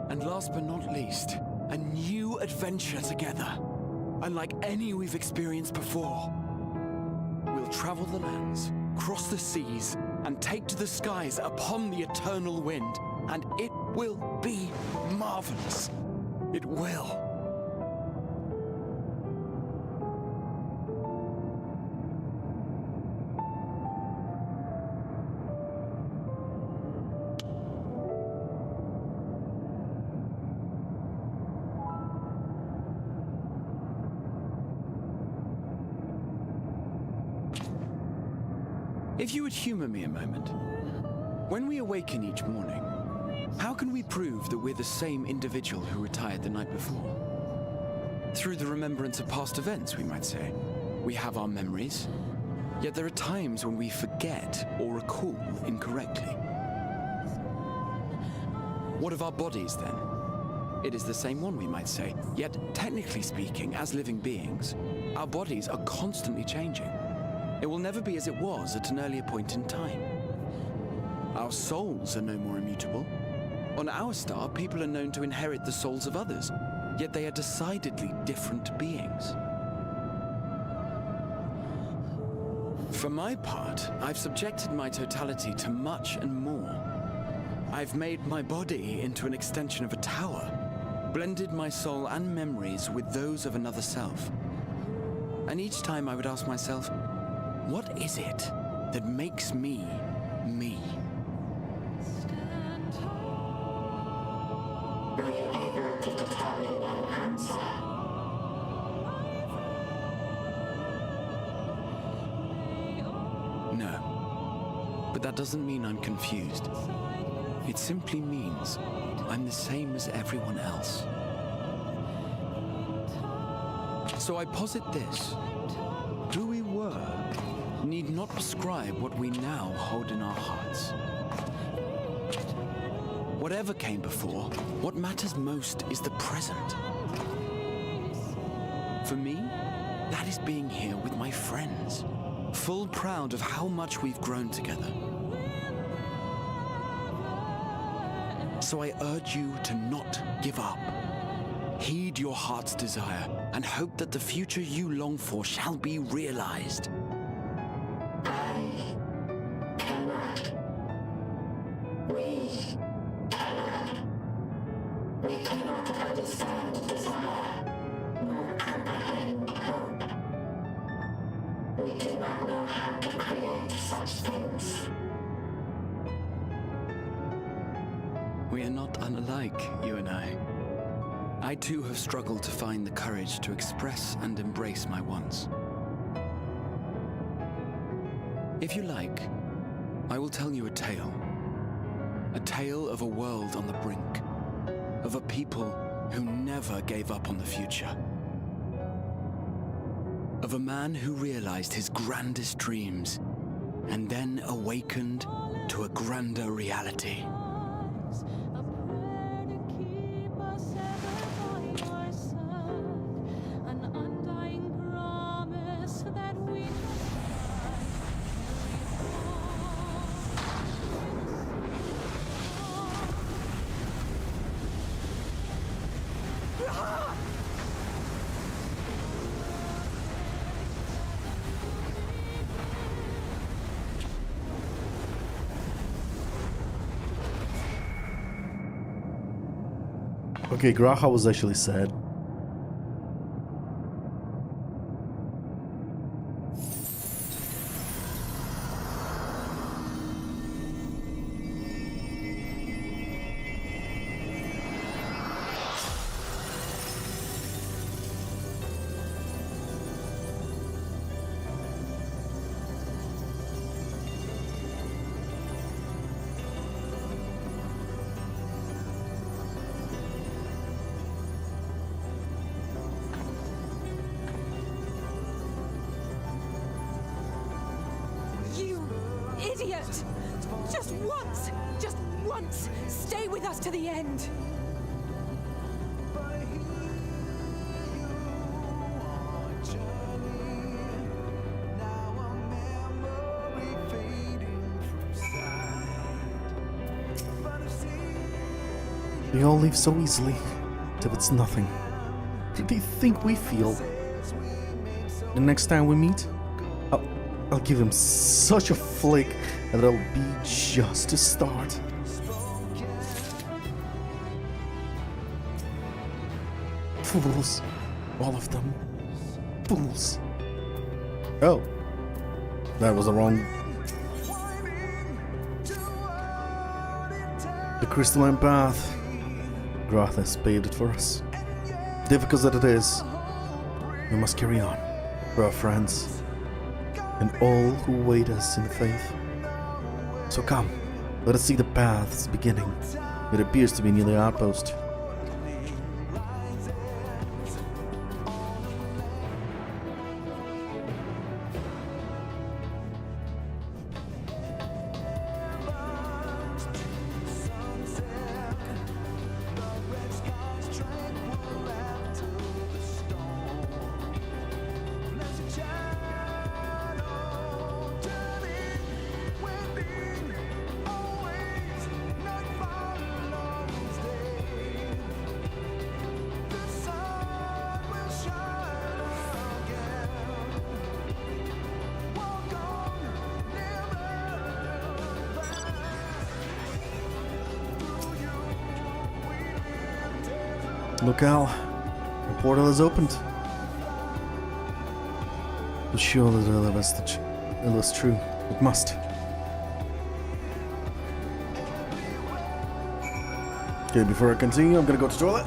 [SPEAKER 4] And last but not least, a new adventure together, unlike any we've experienced before. We'll travel the lands, cross the seas, and take to the skies upon the eternal wind, and it will be marvelous. It will. If you would humor me a moment. When we awaken each morning, how can we prove that we're the same individual who retired the night before? Through the remembrance of past events, we might say. We have our memories, yet there are times when we forget or recall incorrectly. What of our bodies, then? It is the same one, we might say, yet technically speaking, as living beings, our bodies are constantly changing. It will never be as it was at an earlier point in time. Our souls are no more immutable. On our star, people are known to inherit the souls of others, yet they are decidedly different beings. For my part, I've subjected my totality to much and more. I've made my body into an extension of a tower, blended my soul and memories with those of another self. And each time I would ask myself, what is it that makes me, me?
[SPEAKER 21] Were you able to determine an answer?
[SPEAKER 4] No. But that doesn't mean I'm confused. It simply means I'm the same as everyone else. So I posit this. Who we were need not prescribe what we now hold in our hearts. Whatever came before, what matters most is the present. For me, that is being here with my friends, full proud of how much we've grown together. So I urge you to not give up. Heed your heart's desire and hope that the future you long for shall be realized.
[SPEAKER 21] I cannot. We cannot. We cannot understand desire, nor comprehend hope. We do not know how to create such things.
[SPEAKER 4] We are not unlike, you and I. I too have struggled to find the courage to express and embrace my wants. If you like, I will tell you a tale. A tale of a world on the brink, of a people who never gave up on the future. Of a man who realized his grandest dreams and then awakened to a grander reality.
[SPEAKER 1] Okay, Graha was actually sad.
[SPEAKER 3] Idiot! Just once, stay with us to the end.
[SPEAKER 1] We all leave so easily, as if it's nothing. What do they think we feel? The next time we meet, I'll give him such a flick that it'll be just a start. Fools. All of them. Fools. Oh. That was the wrong... The crystalline path. Grath has paved it for us. Difficult that it is, we must carry on for our friends and all who wait us in the faith. So come, let us see the path's beginning. It appears to be near the outpost. Look, Al. The portal is opened. But surely it was true. It must. Okay, before I continue, I'm gonna go to the toilet.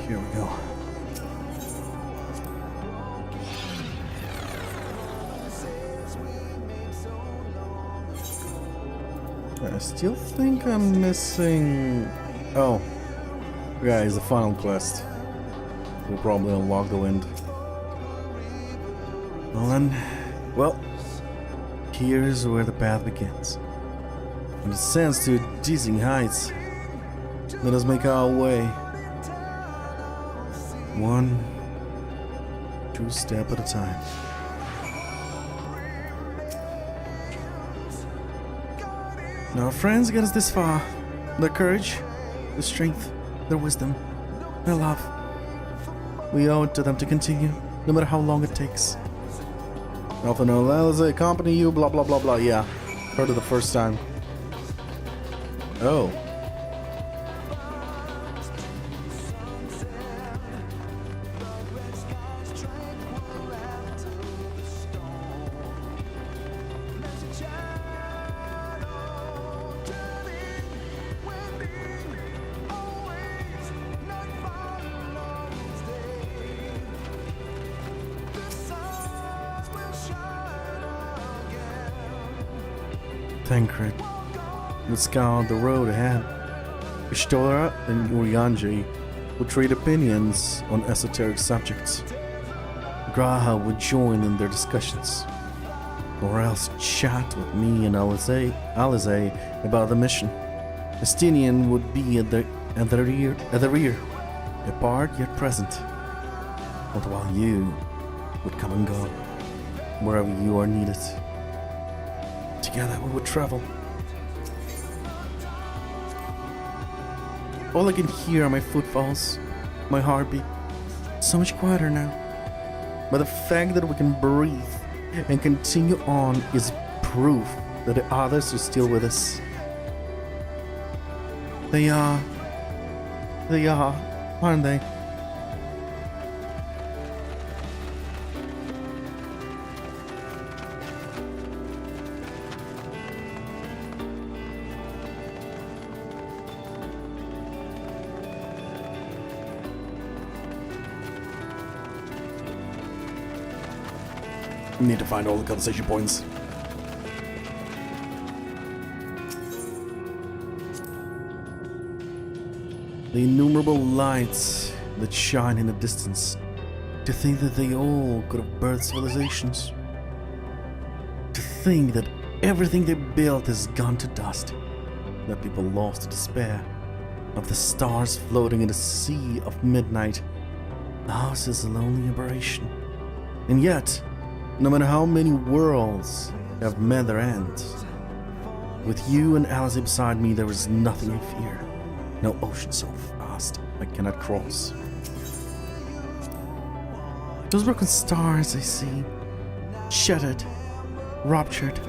[SPEAKER 1] Here we go. I still think I'm missing... Oh. Yeah, it's the final quest. We'll probably unlock the wind. Well then, well, here's where the path begins. And it ascends to dizzying heights. Let us make our way. 1, 2 steps at a time. Now our friends get us this far. Their courage, their strength, their wisdom, their love. We owe it to them to continue, no matter how long it takes. Alpha no Alize accompany you, blah blah blah blah. Yeah, heard it the first time. Oh. Tancred would scour the road ahead. Ishtora and Urianji would trade opinions on esoteric subjects. Graha would join in their discussions, or else chat with me and Alize about the mission. Estinian would be at the rear, apart yet present. But while you would come and go, wherever you are needed. Together we would travel. All I can hear are my footfalls, my heartbeat. So much quieter now. But the fact that we can breathe and continue on is proof that the others are still with us. They are, aren't they? Need to find all the conversation points. The innumerable lights that shine in the distance. To think that they all could have birthed civilizations. To think that everything they built has gone to dust. That people lost to despair. Of the stars floating in a sea of midnight. Ours is a lonely aberration. And yet, no matter how many worlds have met their end. With you and Alice beside me, there is nothing I fear. No ocean so vast I cannot cross. Those broken stars I see, shattered, ruptured,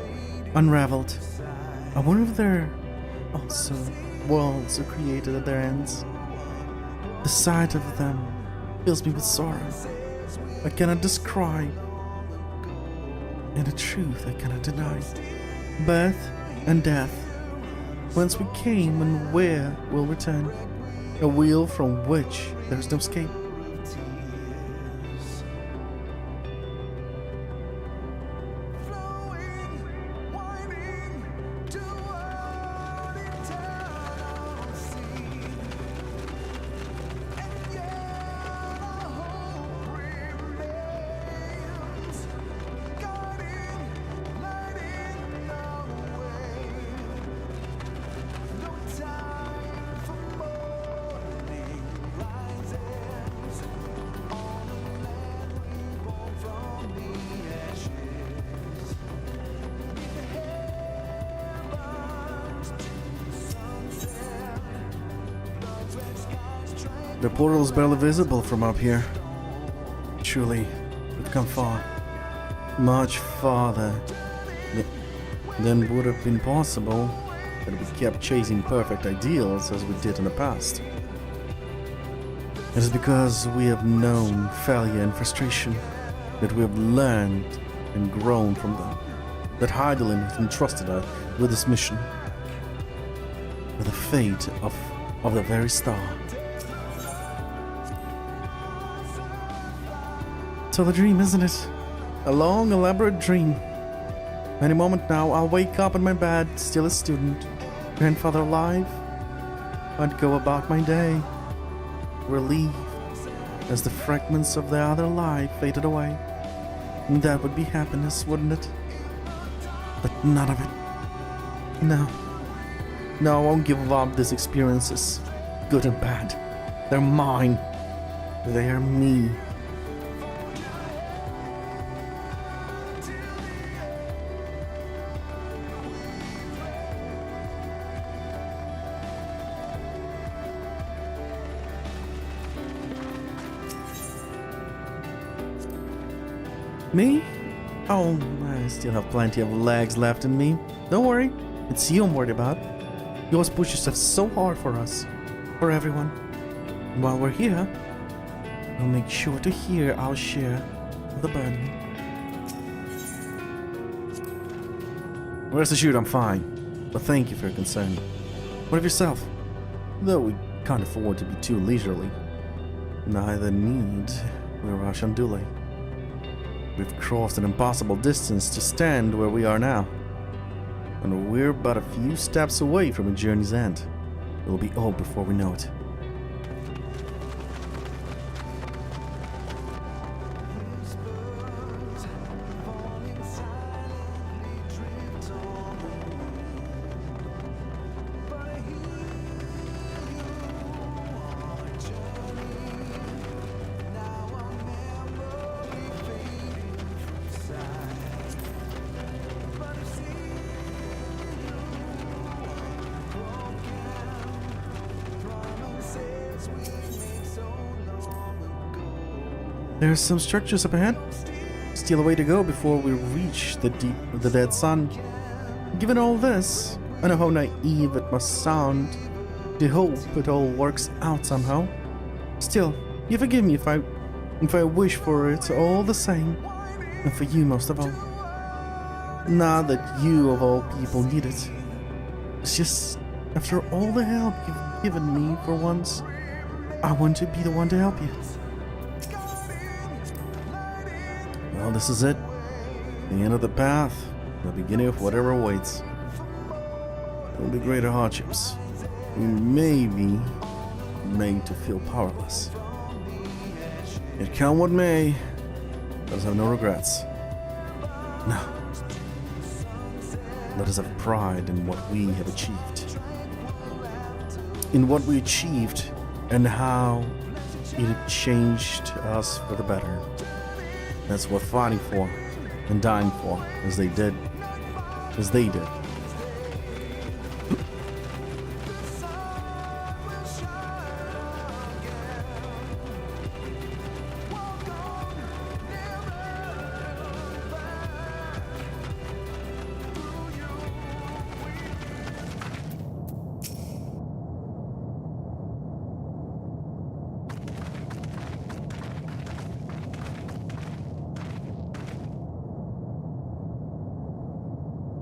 [SPEAKER 1] unraveled. I wonder if they're also worlds are created at their ends. The sight of them fills me with sorrow I cannot describe, and a truth I cannot deny. Birth and death, whence we came and where we'll return, a wheel from which there is no escape. The portal is barely visible from up here. Truly, we've come far. Much farther than would have been possible if we kept chasing perfect ideals as we did in the past. It is because we have known failure and frustration that we have learned and grown from them, that Heidelin has entrusted us with this mission, with the fate of the very star. So the dream, isn't it? A long, elaborate dream. Any moment now, I'll wake up in my bed, still a student, grandfather alive. I'd go about my day, relieved as the fragments of the other life faded away. And that would be happiness, wouldn't it? But none of it. No. No, I won't give up these experiences, good and bad. They're mine. They are me. Me? Oh, I still have plenty of legs left in me. Don't worry, it's you I'm worried about. You always push yourself so hard for us, for everyone. And while we're here, we'll make sure to hear our share of the burden. Rest assured I'm fine, but thank you for your concern. What of yourself? Though we can't afford to be too leisurely, neither need we rush unduly. We've crossed an impossible distance to stand where we are now, and we're but a few steps away from a journey's end. It will be old before we know it. There's some structures up ahead. Still a way to go before we reach the dead sun. Given all this, I know how naive it must sound to hope it all works out somehow. Still, you forgive me if I wish for it all the same, and for you most of all. Not that you of all people need it. It's just, after all the help you've given me for once, I want to be the one to help you. Well, this is it. The end of the path, the beginning of whatever awaits. There will be greater hardships. We may be made to feel powerless. Yet come what may, let us have no regrets. No. Let us have pride in what we have achieved. In what we achieved and how it changed us for the better. That's what fighting for and dying for, as they did, as they did.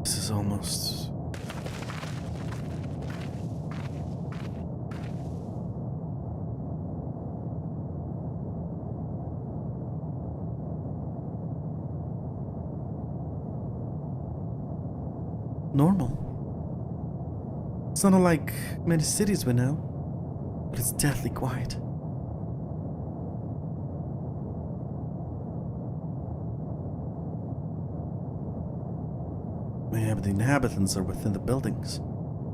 [SPEAKER 1] This is almost... normal. It's not unlike many cities we know, but it's deathly quiet. Maybe the inhabitants are within the buildings,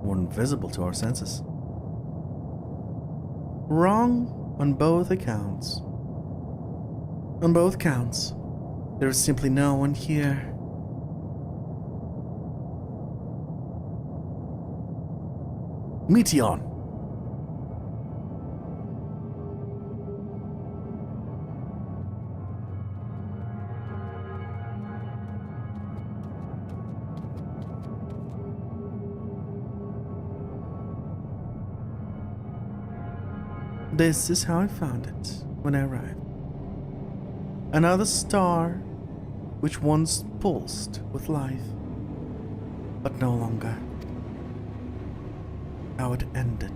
[SPEAKER 1] or invisible to our senses. Wrong on both accounts. On both counts, there is simply no one here. Meteon! This is how I found it when I arrived. Another star which once pulsed with life, but no longer. How it ended,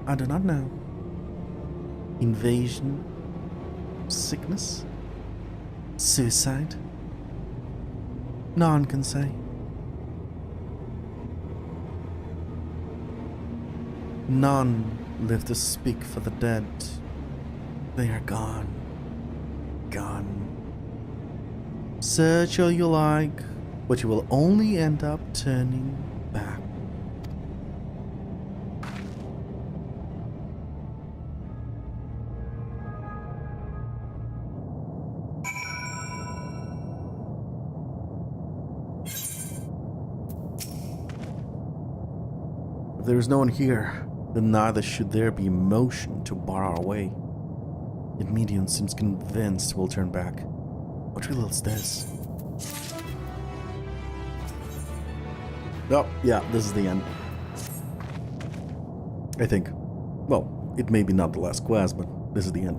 [SPEAKER 1] I do not know. Invasion, sickness, suicide. None can say. None live to speak for the dead. They are gone. Gone. Search all you like, but you will only end up turning back. If there is no one here, then neither should there be motion to bar our way. Yet Medion seems convinced we'll turn back. What riddle is this? Oh, yeah, this is the end. I think. Well, it may be not the last quest, but this is the end.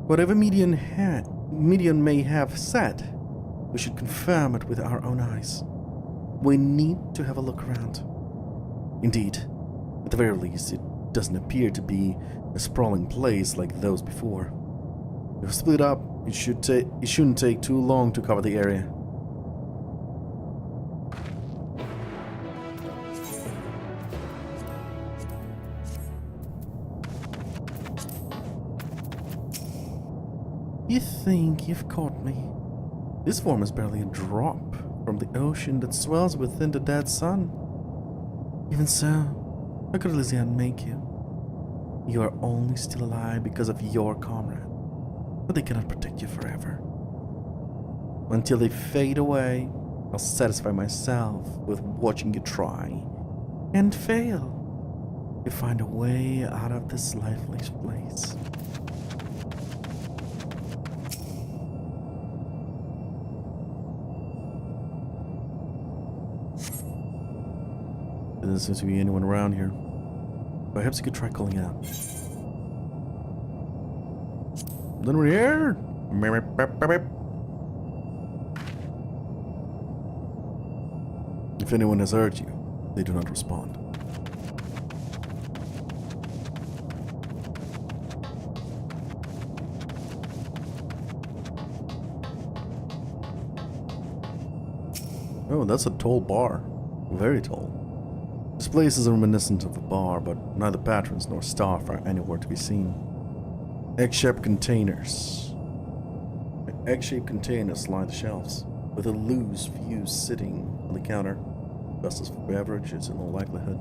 [SPEAKER 1] Whatever Medion may have said, we should confirm it with our own eyes. We need to have a look around. Indeed, at the very least, it doesn't appear to be a sprawling place like those before. If we split up, it shouldn't take too long to cover the area. You think you've caught me? This form is barely a drop from the ocean that swells within the dead sun. Even so, how could Elysian make you? You are only still alive because of your comrade, but they cannot protect you forever. Until they fade away, I'll satisfy myself with watching you try and fail to find a way out of this lifeless place. There doesn't seem to be anyone around here. Perhaps you could try calling out. Then we're here. If anyone has hurt you, they do not respond. Oh, that's a tall bar. Very tall. This place is reminiscent of a bar, but neither patrons nor staff are anywhere to be seen. Egg-shaped containers. Egg-shaped containers line the shelves, with a loose fuse sitting on the counter. Vessels for beverages in all likelihood.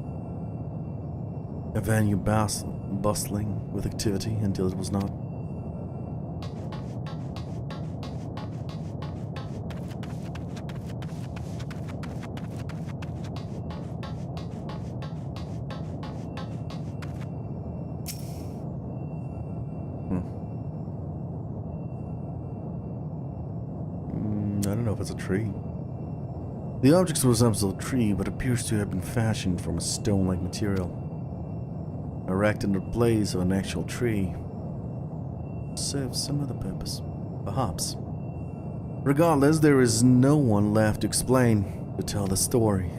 [SPEAKER 1] A venue bustling with activity until it was not. don't know if it's a tree. The object resembles a tree, but appears to have been fashioned from a stone-like material, erected in the place of an actual tree. Serves some other purpose, perhaps. Regardless, there is no one left to explain, to tell the story.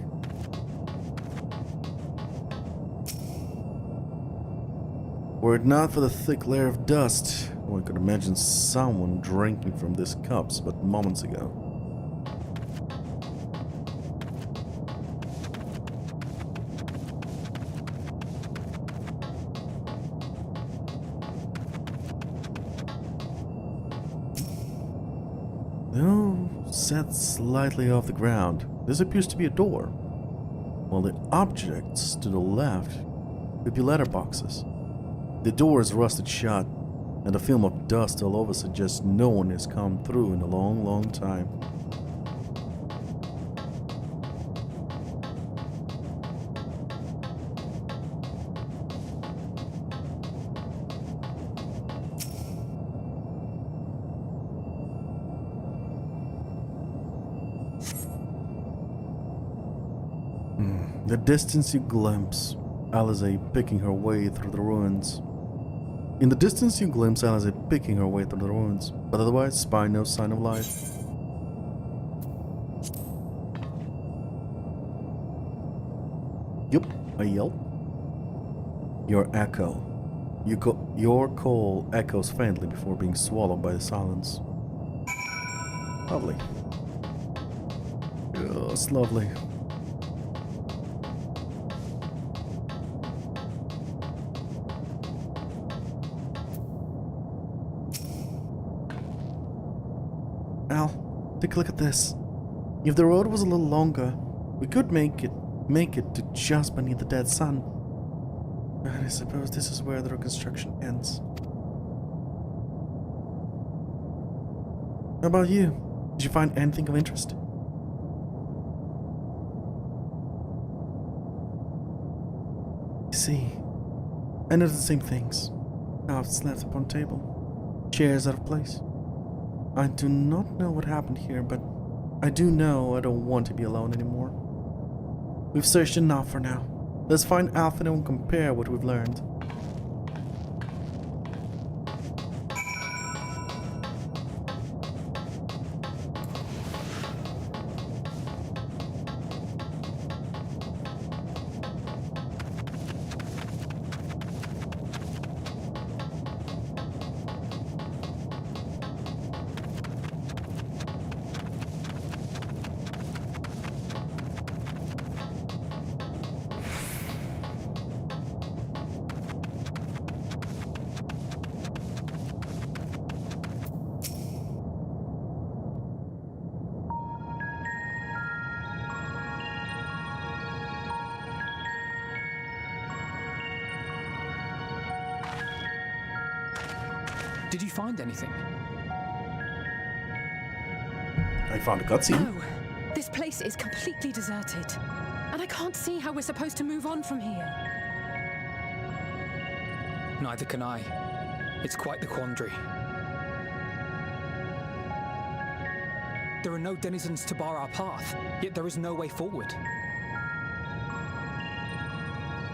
[SPEAKER 1] Were it not for the thick layer of dust, one could imagine someone drinking from these cups but moments ago. Though set slightly off the ground, this appears to be a door, while the objects to the left could be letterboxes. The door is rusted shut, and the film of dust all over suggests no one has come through in a long, long time. In the distance you glimpse Alize picking her way through the ruins. In the distance you glimpse Alize picking her way through the ruins, but otherwise spy no sign of life. Yup, a yelp. Your echo. Your call echoes faintly before being swallowed by the silence. Lovely. Just lovely. Al, take a look at this. If the road was a little longer, we could make it to just beneath the dead sun. And I suppose this is where the reconstruction ends. How about you? Did you find anything of interest? You see, I noticed the same things. Carved slabs upon table, chairs out of place. I do not know what happened here, but I do know I don't want to be alone anymore. We've searched enough for now. Let's find Alpha and compare what we've learned.
[SPEAKER 9] Did you find anything?
[SPEAKER 1] I found a cutscene.
[SPEAKER 3] No, this place is completely deserted. And I can't see how we're supposed to move on from here.
[SPEAKER 9] Neither can I. It's quite the quandary. There are no denizens to bar our path, yet there is no way forward.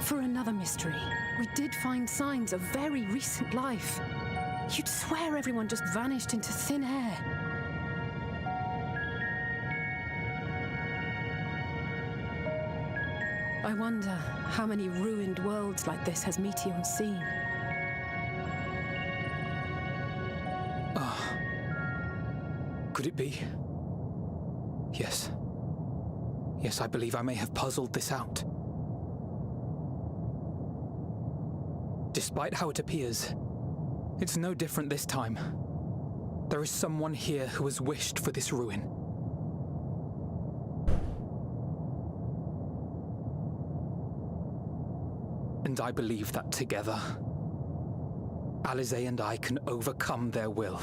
[SPEAKER 3] For another mystery, we did find signs of very recent life. You'd swear everyone just vanished into thin air. I wonder how many ruined worlds like this has Meteion seen.
[SPEAKER 9] Ah. Could it be? Yes. Yes, I believe I may have puzzled this out. Despite how it appears, it's no different this time. There is someone here who has wished for this ruin. And I believe that together, Alize and I can overcome their will.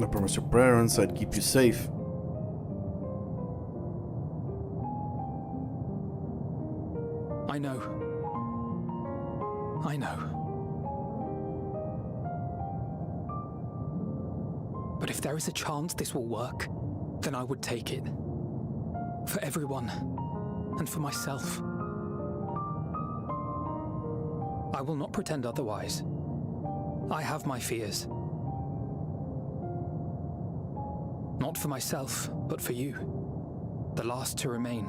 [SPEAKER 1] I promised your parents I'd keep you safe.
[SPEAKER 9] I know. I know. But if there is a chance this will work, then I would take it. For everyone, and for myself. I will not pretend otherwise. I have my fears. Not for myself, but for you, the last to remain.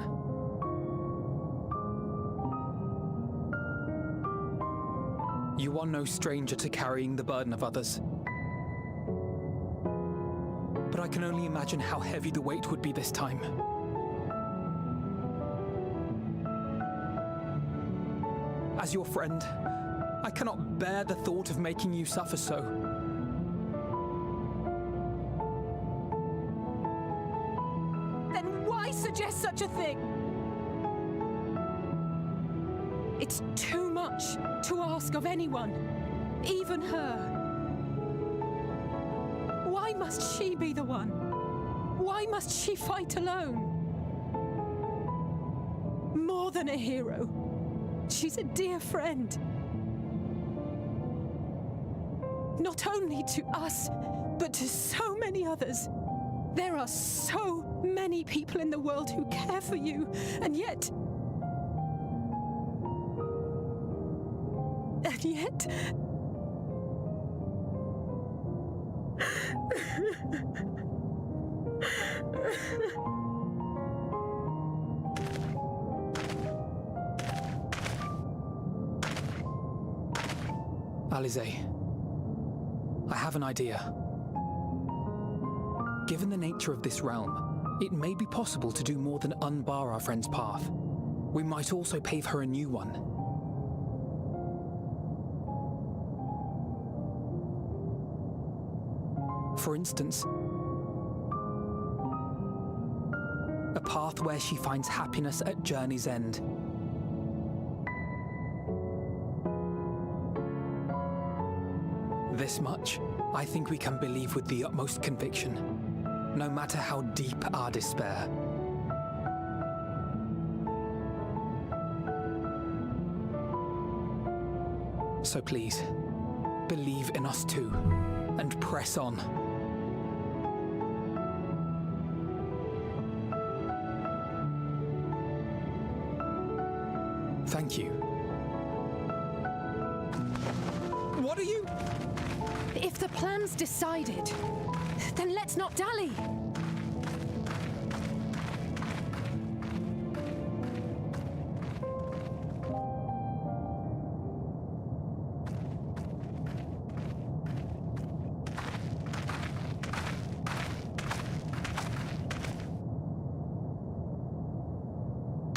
[SPEAKER 9] You are no stranger to carrying the burden of others. But I can only imagine how heavy the weight would be this time. As your friend, I cannot bear the thought of making you suffer so.
[SPEAKER 3] Then why suggest such a thing? It's too much to ask of anyone, even her. Why must she be the one? Why must she fight alone? More than a hero, she's a dear friend. Not only to us, but to so many others. There are so many people in the world who care for you, and yet... And yet...
[SPEAKER 9] Alize, I have an idea. Given the nature of this realm, it may be possible to do more than unbar our friend's path. We might also pave her a new one. For instance, a path where she finds happiness at journey's end. This much, I think we can believe with the utmost conviction, no matter how deep our despair. So please, believe in us too, and press on. Thank you. What are you...
[SPEAKER 3] If the plan's decided, then let's not dally.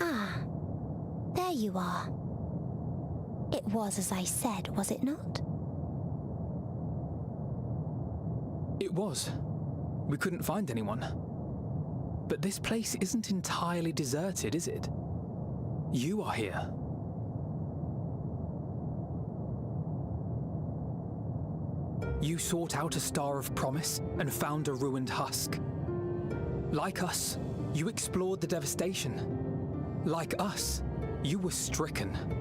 [SPEAKER 17] Ah, there you are. It was as I said, was it not?
[SPEAKER 9] It was. We couldn't find anyone. But this place isn't entirely deserted, is it? You are here. You sought out a star of promise and found a ruined husk. Like us, you explored the devastation. Like us, you were stricken.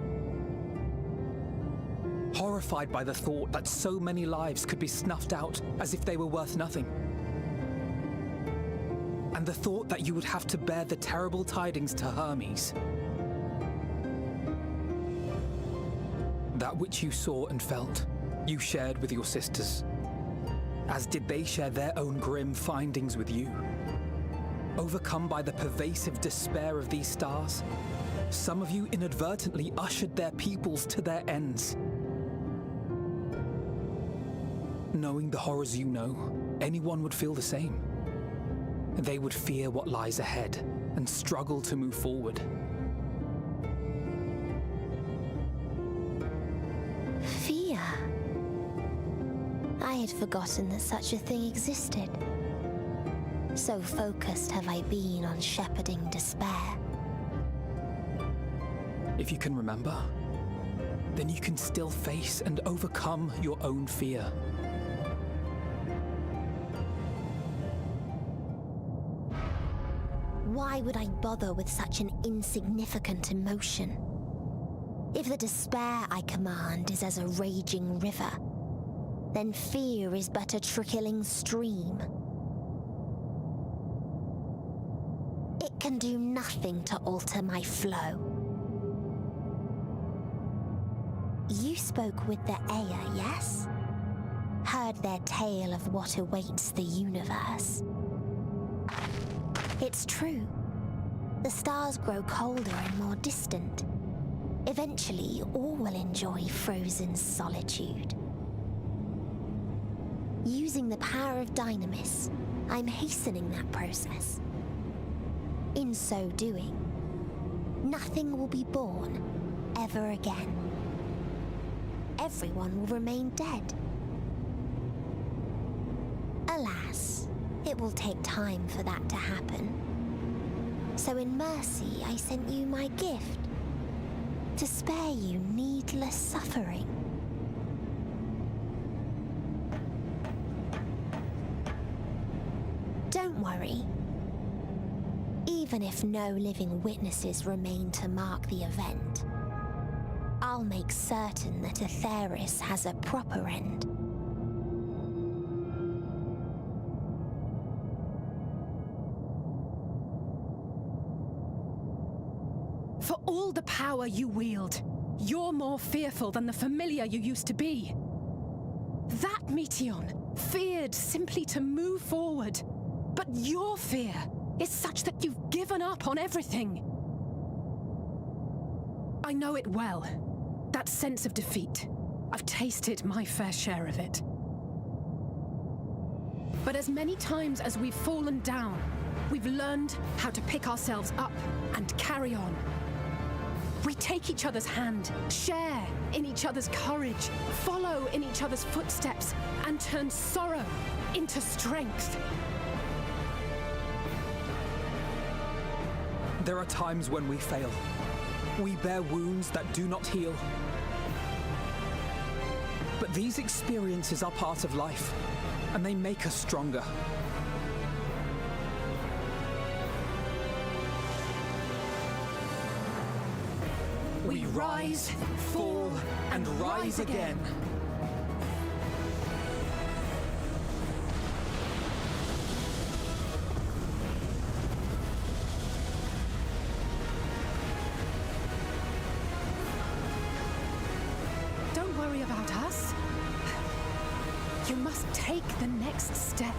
[SPEAKER 9] Horrified by the thought that so many lives could be snuffed out as if they were worth nothing. And the thought that you would have to bear the terrible tidings to Hermes. That which you saw and felt, you shared with your sisters, as did they share their own grim findings with you. Overcome by the pervasive despair of these stars, some of you inadvertently ushered their peoples to their ends. Knowing the horrors you know, anyone would feel the same. They would fear what lies ahead and struggle to move forward.
[SPEAKER 17] Fear? I had forgotten that such a thing existed. So focused have I been on shepherding despair.
[SPEAKER 9] If you can remember, then you can still face and overcome your own fear.
[SPEAKER 17] Why would I bother with such an insignificant emotion? If the despair I command is as a raging river, then fear is but a trickling stream. It can do nothing to alter my flow. You spoke with the Aya, yes? Heard their tale of what awaits the universe. It's true. The stars grow colder and more distant. Eventually, all will enjoy frozen solitude. Using the power of Dynamis, I'm hastening that process. In so doing, nothing will be born ever again. Everyone will remain dead. Alas, it will take time for that to happen. So in mercy, I sent you my gift, to spare you needless suffering. Don't worry. Even if no living witnesses remain to mark the event, I'll make certain that Aetheris has a proper end.
[SPEAKER 3] For all the power you wield, you're more fearful than the familiar you used to be. That Meteion feared simply to move forward, but your fear is such that you've given up on everything. I know it well, that sense of defeat. I've tasted my fair share of it. But as many times as we've fallen down, we've learned how to pick ourselves up and carry on. We take each other's hand, share in each other's courage, follow in each other's footsteps, and turn sorrow into strength.
[SPEAKER 9] There are times when we fail. We bear wounds that do not heal. But these experiences are part of life, and they make us stronger. We rise, fall, and rise again.
[SPEAKER 3] Don't worry about us. You must take the next step,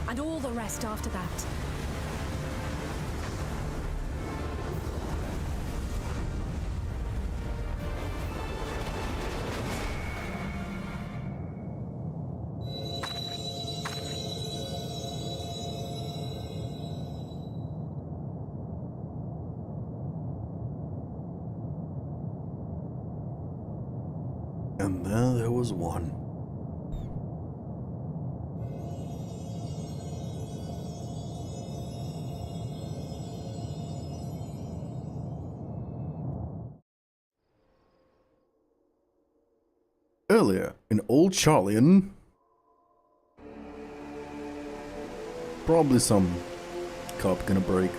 [SPEAKER 3] and all the rest after that.
[SPEAKER 1] And then there was one. Earlier, in Old Charlian, probably some cup gonna break.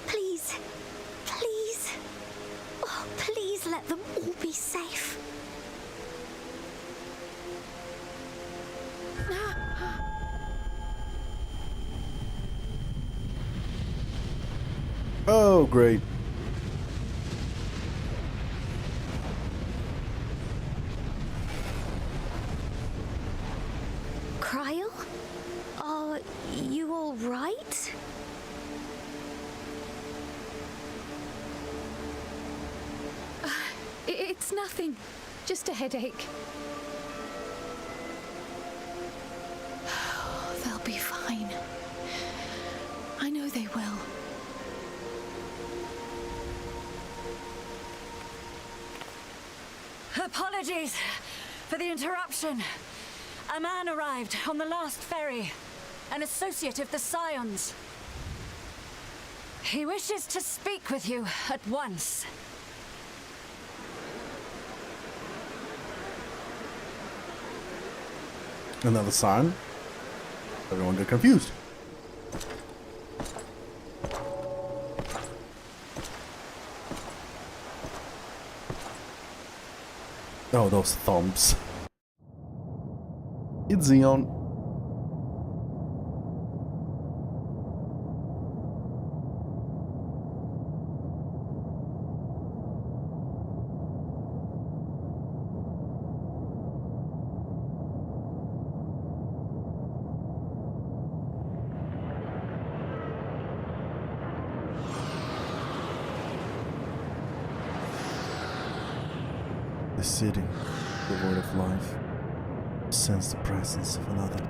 [SPEAKER 17] Please, please, oh, please let them all be safe.
[SPEAKER 1] Oh, great.
[SPEAKER 17] Cryle? Are you all right?
[SPEAKER 5] It's nothing. Just a headache. They'll be fine. I know they will.
[SPEAKER 12] Apologies for the interruption. A man arrived on the last ferry. An associate of the Scions. He wishes to speak with you at once.
[SPEAKER 1] Another sign. Everyone got confused. Oh, those thumbs. It's Xeon. The city, devoid of life, sense the presence of another.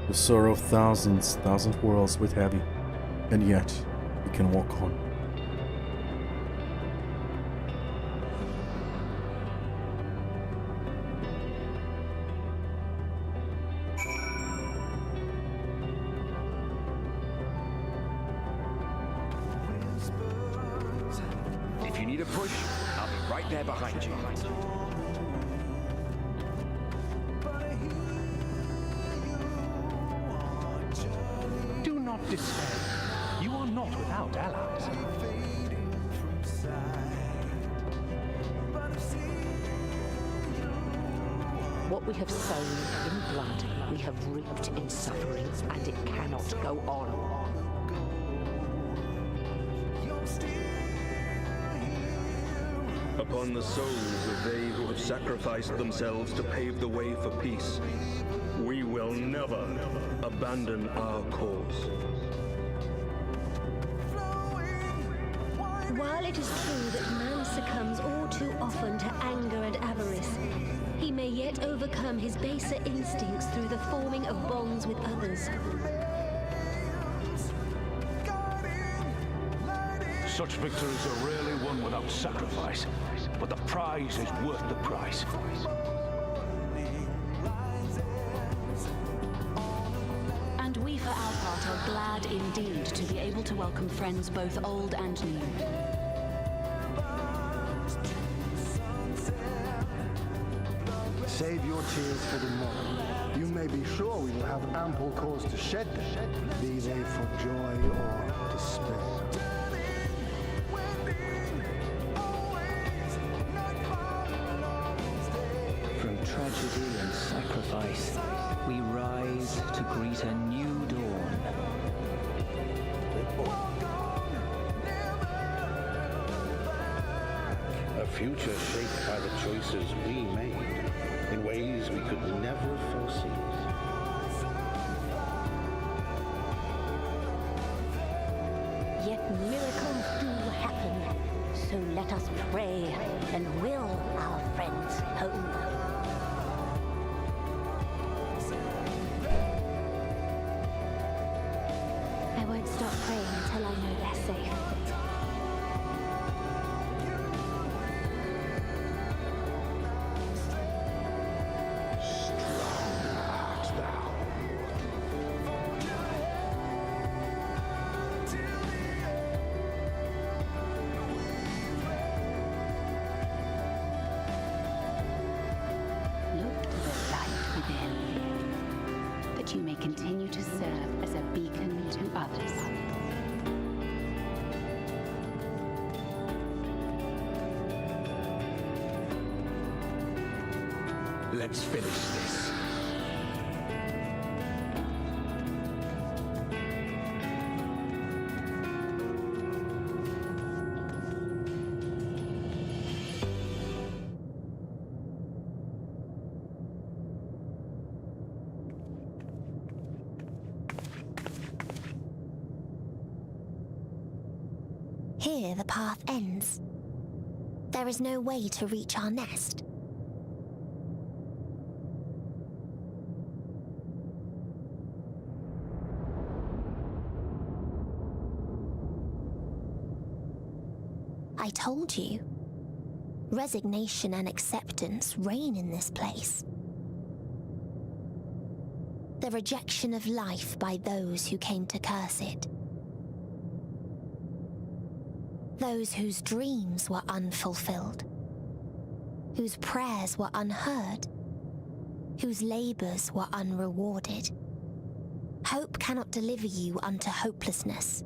[SPEAKER 1] The sorrow of thousands, thousand worlds weighed heavy, and yet we can walk on.
[SPEAKER 13] If you need a push, I'll be right there behind you.
[SPEAKER 22] Do not despair. You are not without allies.
[SPEAKER 23] What we have sown in blood, we have reaped in suffering, and it cannot go on.
[SPEAKER 24] Upon the souls of they who have sacrificed themselves to pave the way for peace, we will never abandon our cause.
[SPEAKER 14] While it is true that man succumbs all too often to anger and avarice, he may yet overcome his baser instincts through the forming of bonds with others.
[SPEAKER 22] Such victories are rarely won without sacrifice, but the prize is worth the price.
[SPEAKER 10] And we, for our part, are glad indeed to be able to welcome friends both old and new.
[SPEAKER 25] Save your tears for tomorrow. You may be sure we will have ample cause to shed them, be they for joy or despair.
[SPEAKER 26] From tragedy and sacrifice, we rise to greet a new dawn.
[SPEAKER 27] A future shaped by the choices we made in ways we could never foresee.
[SPEAKER 14] Yet miracles do happen, so let us pray and will our friends home. I won't stop praying until I know they're safe.
[SPEAKER 10] That you may continue to serve as a beacon to others.
[SPEAKER 13] Let's finish this.
[SPEAKER 17] Here the path ends. There is no way to reach our nest. I told you. Resignation and acceptance reign in this place. The rejection of life by those who came to curse it. Those whose dreams were unfulfilled, whose prayers were unheard, whose labors were unrewarded. Hope cannot deliver you unto hopelessness.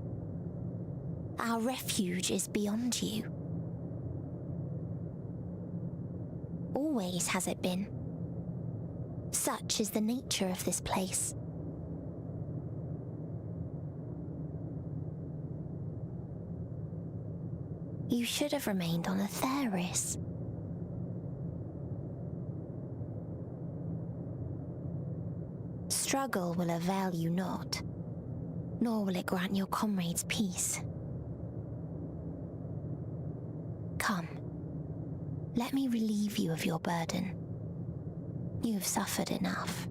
[SPEAKER 17] Our refuge is beyond you. Always has it been. Such is the nature of this place. You should have remained on Atheris. Struggle will avail you not, nor will it grant your comrades peace. Come, let me relieve you of your burden. You have suffered enough.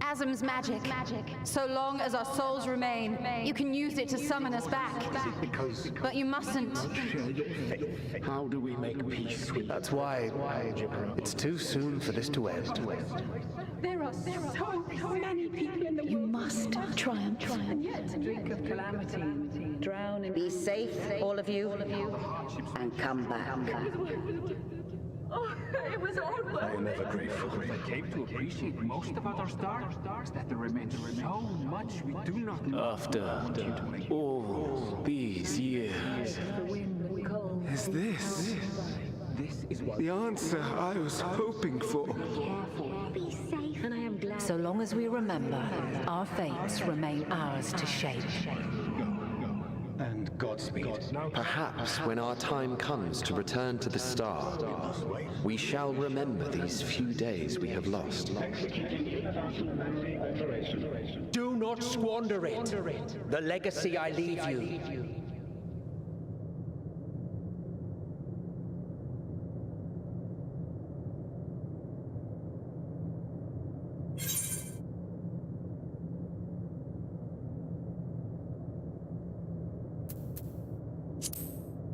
[SPEAKER 10] Asm's magic. So long as our souls remain, you can use it to summon us back. But you mustn't.
[SPEAKER 27] How do we make peace with...
[SPEAKER 2] That's why it's too soon for this to end.
[SPEAKER 3] There are so many people in the world.
[SPEAKER 23] You must triumph.
[SPEAKER 12] Drink of calamity. Drown in... Be safe, all of you, and come back.
[SPEAKER 3] Oh, it was all
[SPEAKER 27] I am ever grateful.
[SPEAKER 22] I came to appreciate most about our star is that there remains so much we do not know.
[SPEAKER 7] After all these years,
[SPEAKER 11] Is this the answer I was hoping for?
[SPEAKER 14] Be safe, and I am glad.
[SPEAKER 23] So long as we remember, our fates remain ours to shape.
[SPEAKER 27] And Godspeed.
[SPEAKER 15] Perhaps when our time comes to return to the star, we shall remember these few days we have lost.
[SPEAKER 16] Do not squander it. The legacy I leave you.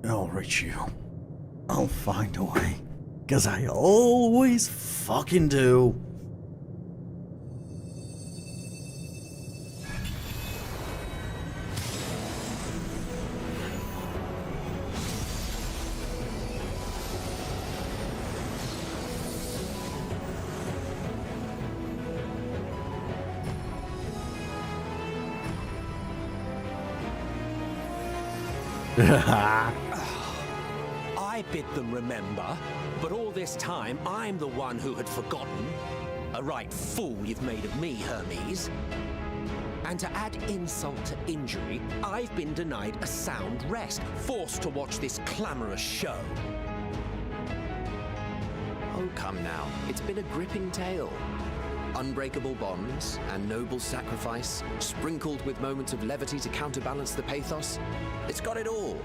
[SPEAKER 1] I'll reach you. I'll find a way. 'Cause I always fucking do.
[SPEAKER 16] I bid them remember, but all this time I'm the one who had forgotten. A right fool you've made of me, Hermes. And to add insult to injury, I've been denied a sound rest, forced to watch this clamorous show.
[SPEAKER 15] Oh, come now. It's been a gripping tale. Unbreakable bonds and noble sacrifice, sprinkled with moments of levity to counterbalance the pathos. It's got it all.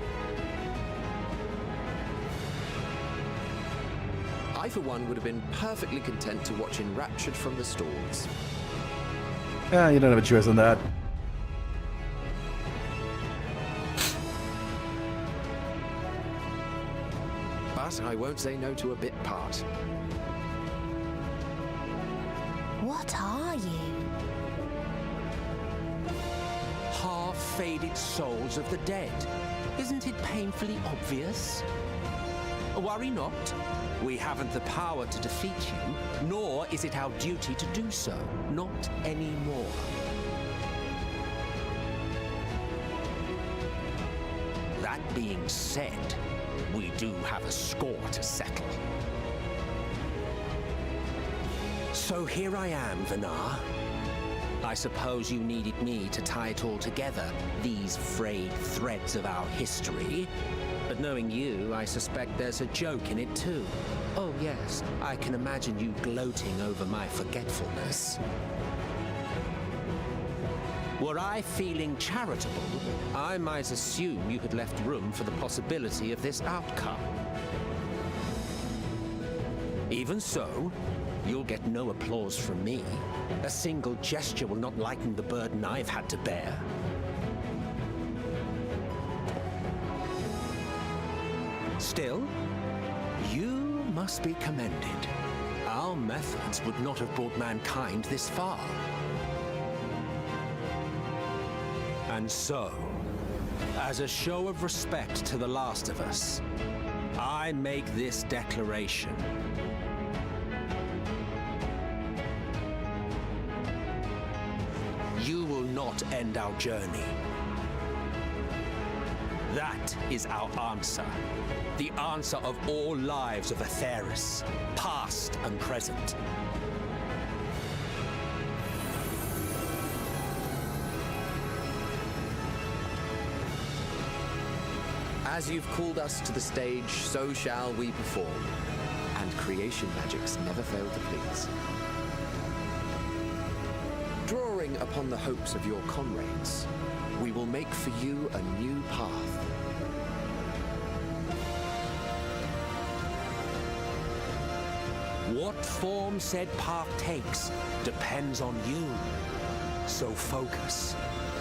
[SPEAKER 15] I, for one, would have been perfectly content to watch enraptured from the stalls.
[SPEAKER 1] Yeah, you don't have a choice on that.
[SPEAKER 15] But I won't say no to a bit part.
[SPEAKER 17] What are you?
[SPEAKER 16] Half-faded souls of the dead. Isn't it painfully obvious? Worry not. We haven't the power to defeat you, nor is it our duty to do so. Not anymore. That being said, we do have a score to settle. So here I am, Vinar. I suppose you needed me to tie it all together, these frayed threads of our history. But knowing you, I suspect there's a joke in it too. Oh yes, I can imagine you gloating over my forgetfulness. Were I feeling charitable, I might assume you had left room for the possibility of this outcome. Even so, you'll get no applause from me. A single gesture will not lighten the burden I've had to bear. Still, you must be commended. Our methods would not have brought mankind this far. And so, as a show of respect to the last of us, I make this declaration. You will not end our journey. That is our answer. The answer of all lives of Aetheris, past and present.
[SPEAKER 15] As you've called us to the stage, so shall we perform. And creation magics never fail to please. Drawing upon the hopes of your comrades, we will make for you a new path.
[SPEAKER 16] What form said path takes depends on you. So focus.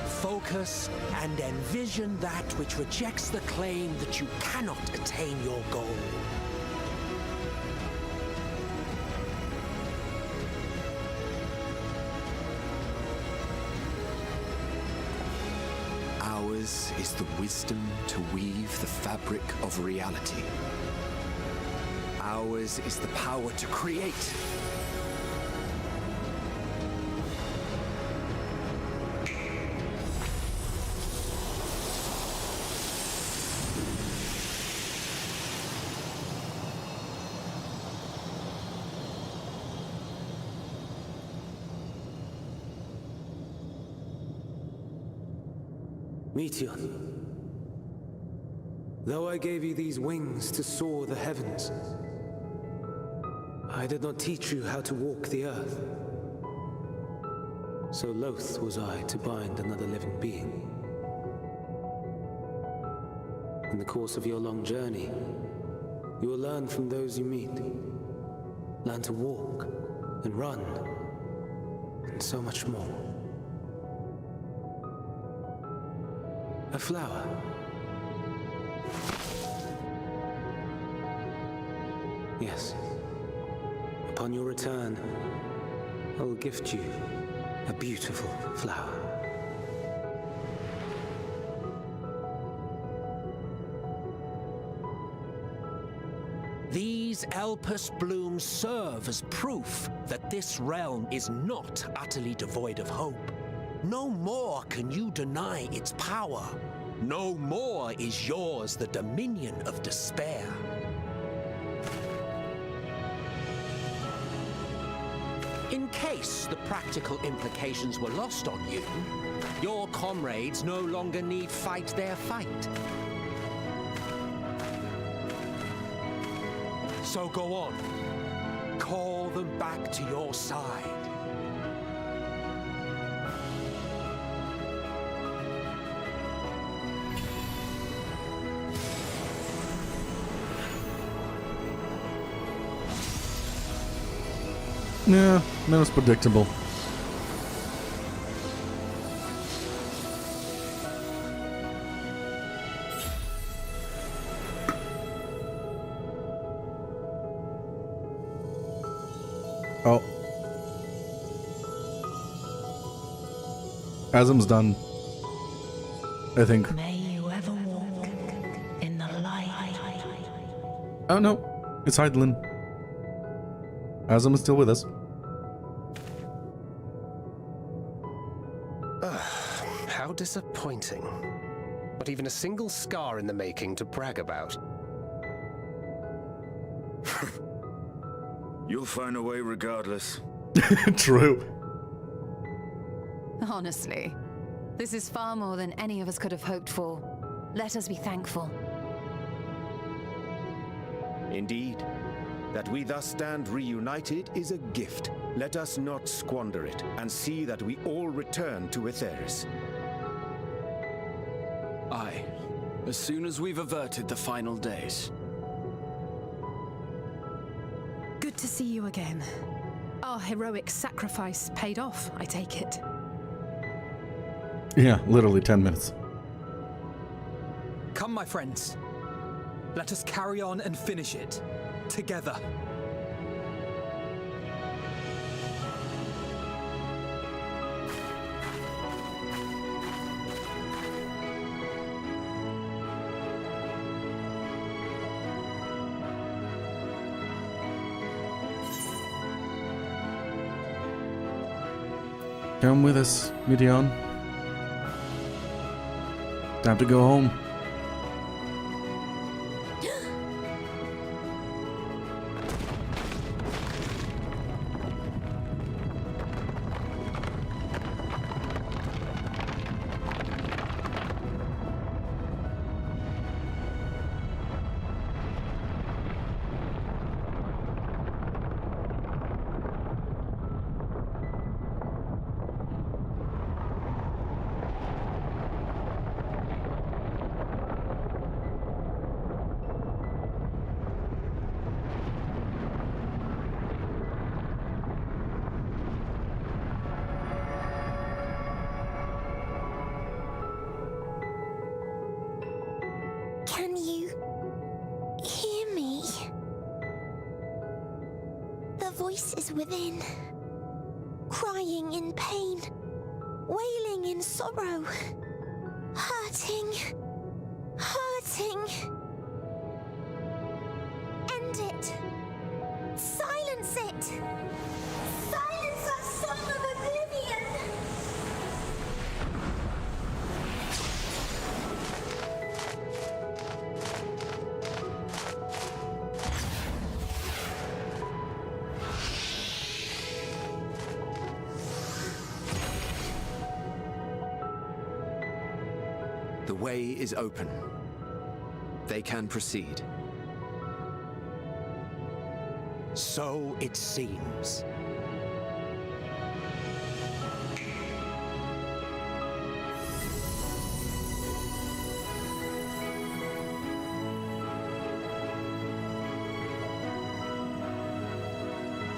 [SPEAKER 16] Focus and envision that which rejects the claim that you cannot attain your goal.
[SPEAKER 15] Ours is the wisdom to weave the fabric of reality. Ours is the power to create.
[SPEAKER 4] Meteon, though I gave you these wings to soar the heavens, I did not teach you how to walk the earth. So loath was I to bind another living being. In the course of your long journey, you will learn from those you meet. Learn to walk and run, and so much more. A flower. Yes. Upon your return, I will gift you a beautiful flower.
[SPEAKER 16] These Elpis blooms serve as proof that this realm is not utterly devoid of hope. No more can you deny its power. No more is yours the dominion of despair. In case the practical implications were lost on you, your comrades no longer need fight their fight. So go on. Call them back to your side.
[SPEAKER 1] Yeah, that was predictable. Oh. Azim's done. I think.
[SPEAKER 5] May you ever walk in the light.
[SPEAKER 1] Oh no, it's Heidelin. Azim is still with us.
[SPEAKER 2] How disappointing. Not even a single scar in the making to brag about.
[SPEAKER 24] You'll find a way regardless.
[SPEAKER 1] True.
[SPEAKER 10] Honestly, this is far more than any of us could have hoped for. Let us be thankful.
[SPEAKER 6] Indeed. That we thus stand reunited is a gift. Let us not squander it, and see that we all return to Aetheris.
[SPEAKER 7] Aye. As soon as we've averted the final days.
[SPEAKER 3] Good to see you again. Our heroic sacrifice paid off, I take it.
[SPEAKER 1] Yeah, literally 10 minutes.
[SPEAKER 7] Come, my friends. Let us carry on and finish it. Together.
[SPEAKER 1] Come with us, Midian. Time to go home.
[SPEAKER 17] Can you hear me? The voice is within, crying in pain, wailing in sorrow, hurting, hurting. End it. Silence it. Silence our song of oblivion.
[SPEAKER 15] The way is open. They can proceed.
[SPEAKER 16] So it seems.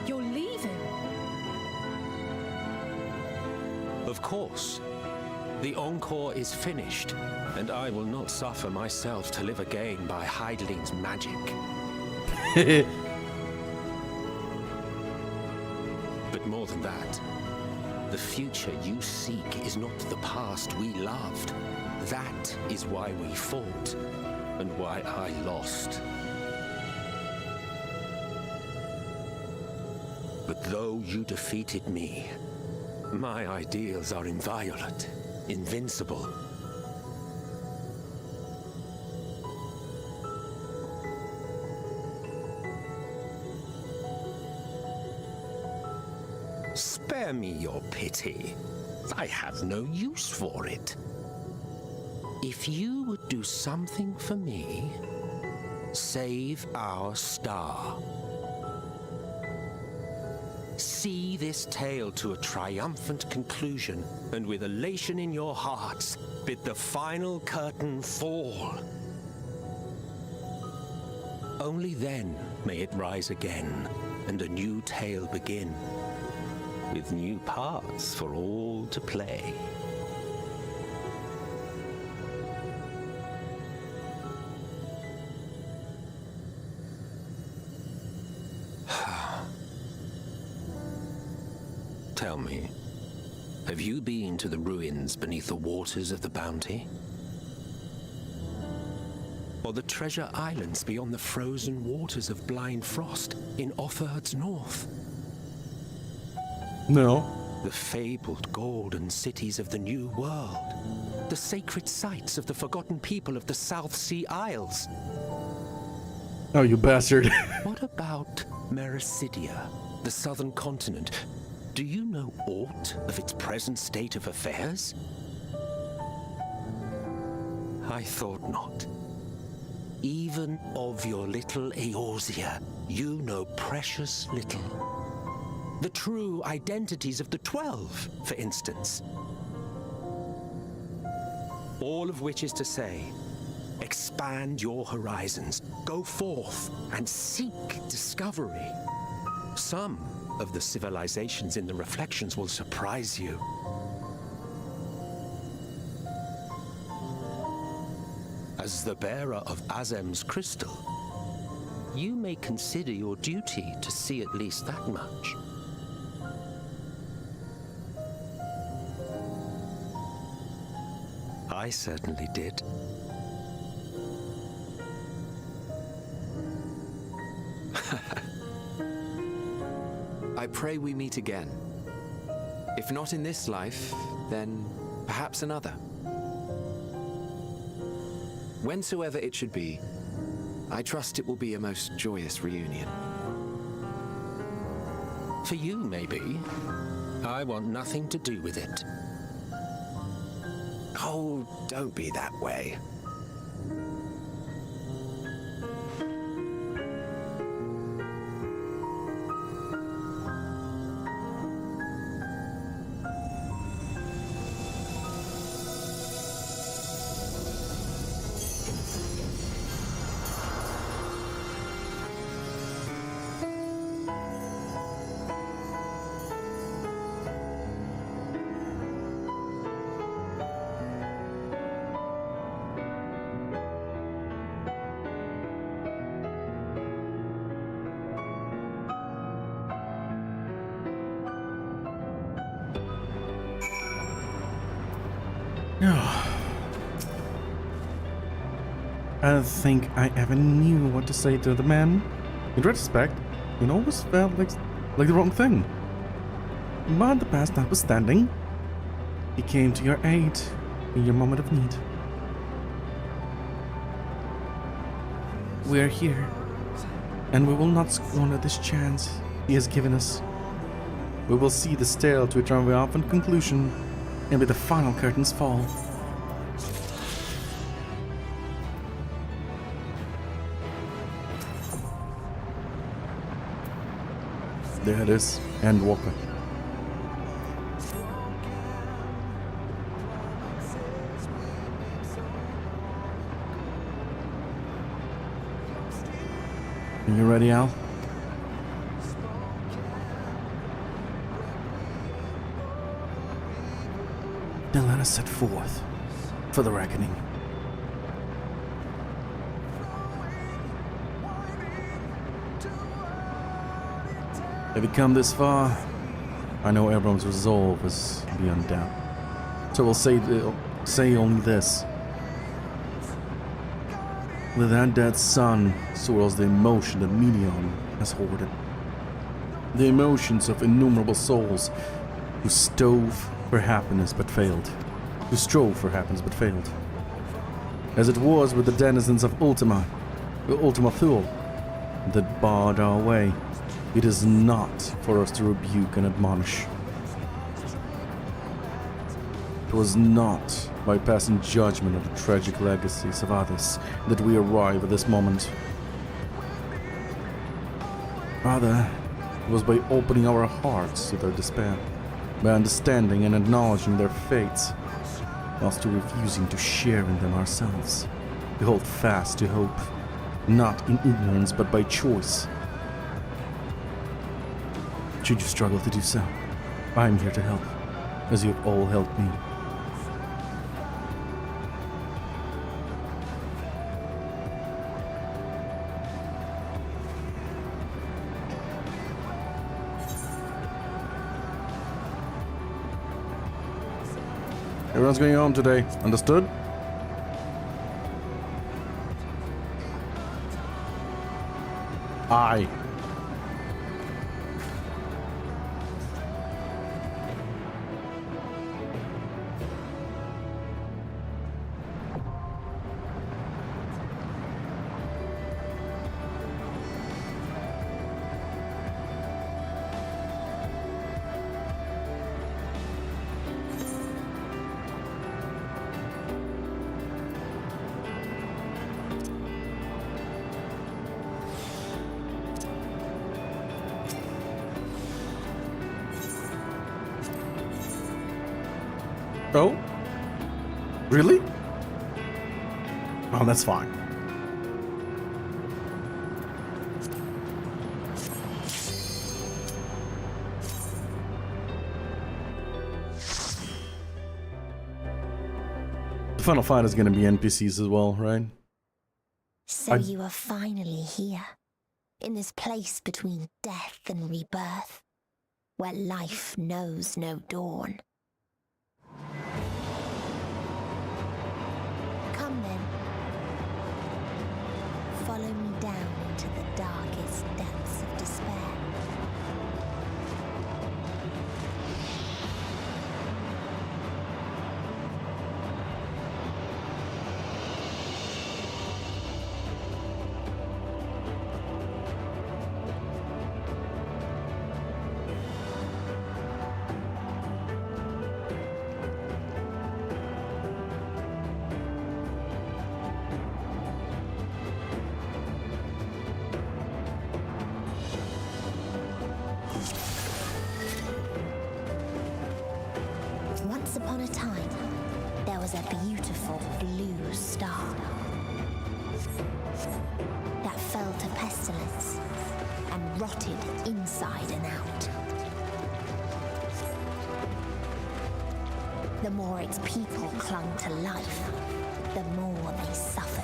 [SPEAKER 3] You're leaving?
[SPEAKER 16] Of course. The encore is finished, and I will not suffer myself to live again by Heideling's magic. But more than that, the future you seek is not the past we loved. That is why we fought, and why I lost. But though you defeated me, my ideals are inviolate. Invincible. Spare me your pity. I have no use for it. If you would do something for me, save our star. See this tale to a triumphant conclusion, and with elation in your hearts, bid the final curtain fall. Only then may it rise again, and a new tale begin, with new parts for all to play. Tell me, have you been to the ruins beneath the waters of the Bounty? Or the treasure islands beyond the frozen waters of Blind Frost in Offerd's north?
[SPEAKER 1] No.
[SPEAKER 16] The fabled golden cities of the New World. The sacred sites of the forgotten people of the South Sea Isles.
[SPEAKER 1] Oh, you bastard.
[SPEAKER 16] What about Mericidia, the southern continent? Do you know aught of its present state of affairs? I thought not. Even of your little Eorzea, you know precious little. The true identities of the 12, for instance. All of which is to say, expand your horizons, go forth and seek discovery. Some of the civilizations in the reflections will surprise you. As the bearer of Azem's crystal, you may consider your duty to see at least that much. I certainly did. I pray we meet again. If not in this life, then perhaps another. Whensoever it should be, I trust it will be a most joyous reunion. For you, maybe. I want nothing to do with it. Oh, don't be that way.
[SPEAKER 1] I don't think I ever knew what to say to the man. In retrospect, it always felt like the wrong thing. But the past notwithstanding, he came to your aid in your moment of need. We are here, and we will not squander this chance he has given us. We will see this tale to a triumphant conclusion, and with the final curtains fall. There it is, Endwalker. Are you ready, Al? Then let us set forth for the reckoning. Have you come this far? I know everyone's resolve is beyond doubt. So we'll say only this. With that dead sun swirls the emotion that Minion has hoarded. The emotions of innumerable souls who strove for happiness but failed. As it was with the denizens of Ultima Thule, that barred our way. It is not for us to rebuke and admonish. It was not by passing judgment on the tragic legacies of others that we arrive at this moment. Rather, it was by opening our hearts to their despair, by understanding and acknowledging their fates, whilst to refusing to share in them ourselves. We hold fast to hope, not in ignorance but by choice. Should you struggle to do so, I am here to help, as you have all helped me. Everyone's going home today, understood? Aye. Oh? Really? Oh, that's fine. Final Fight is gonna be NPCs as well, right?
[SPEAKER 17] So you are finally here, in this place between death and rebirth, where life knows no dawn. Come then. Follow me down into the darkest depths of despair. Once upon a time, there was a beautiful blue star that fell to pestilence and rotted inside and out. The more its people clung to life, the more they suffered.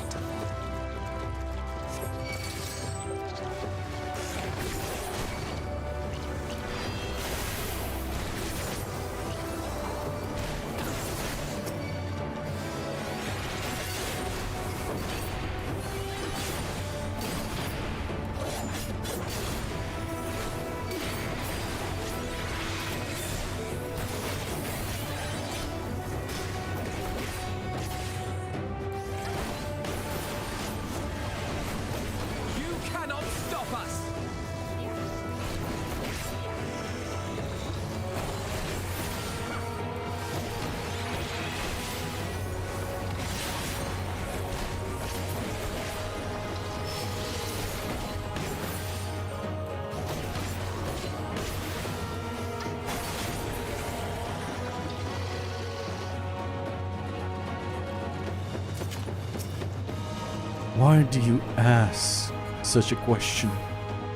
[SPEAKER 1] Why do you ask such a question?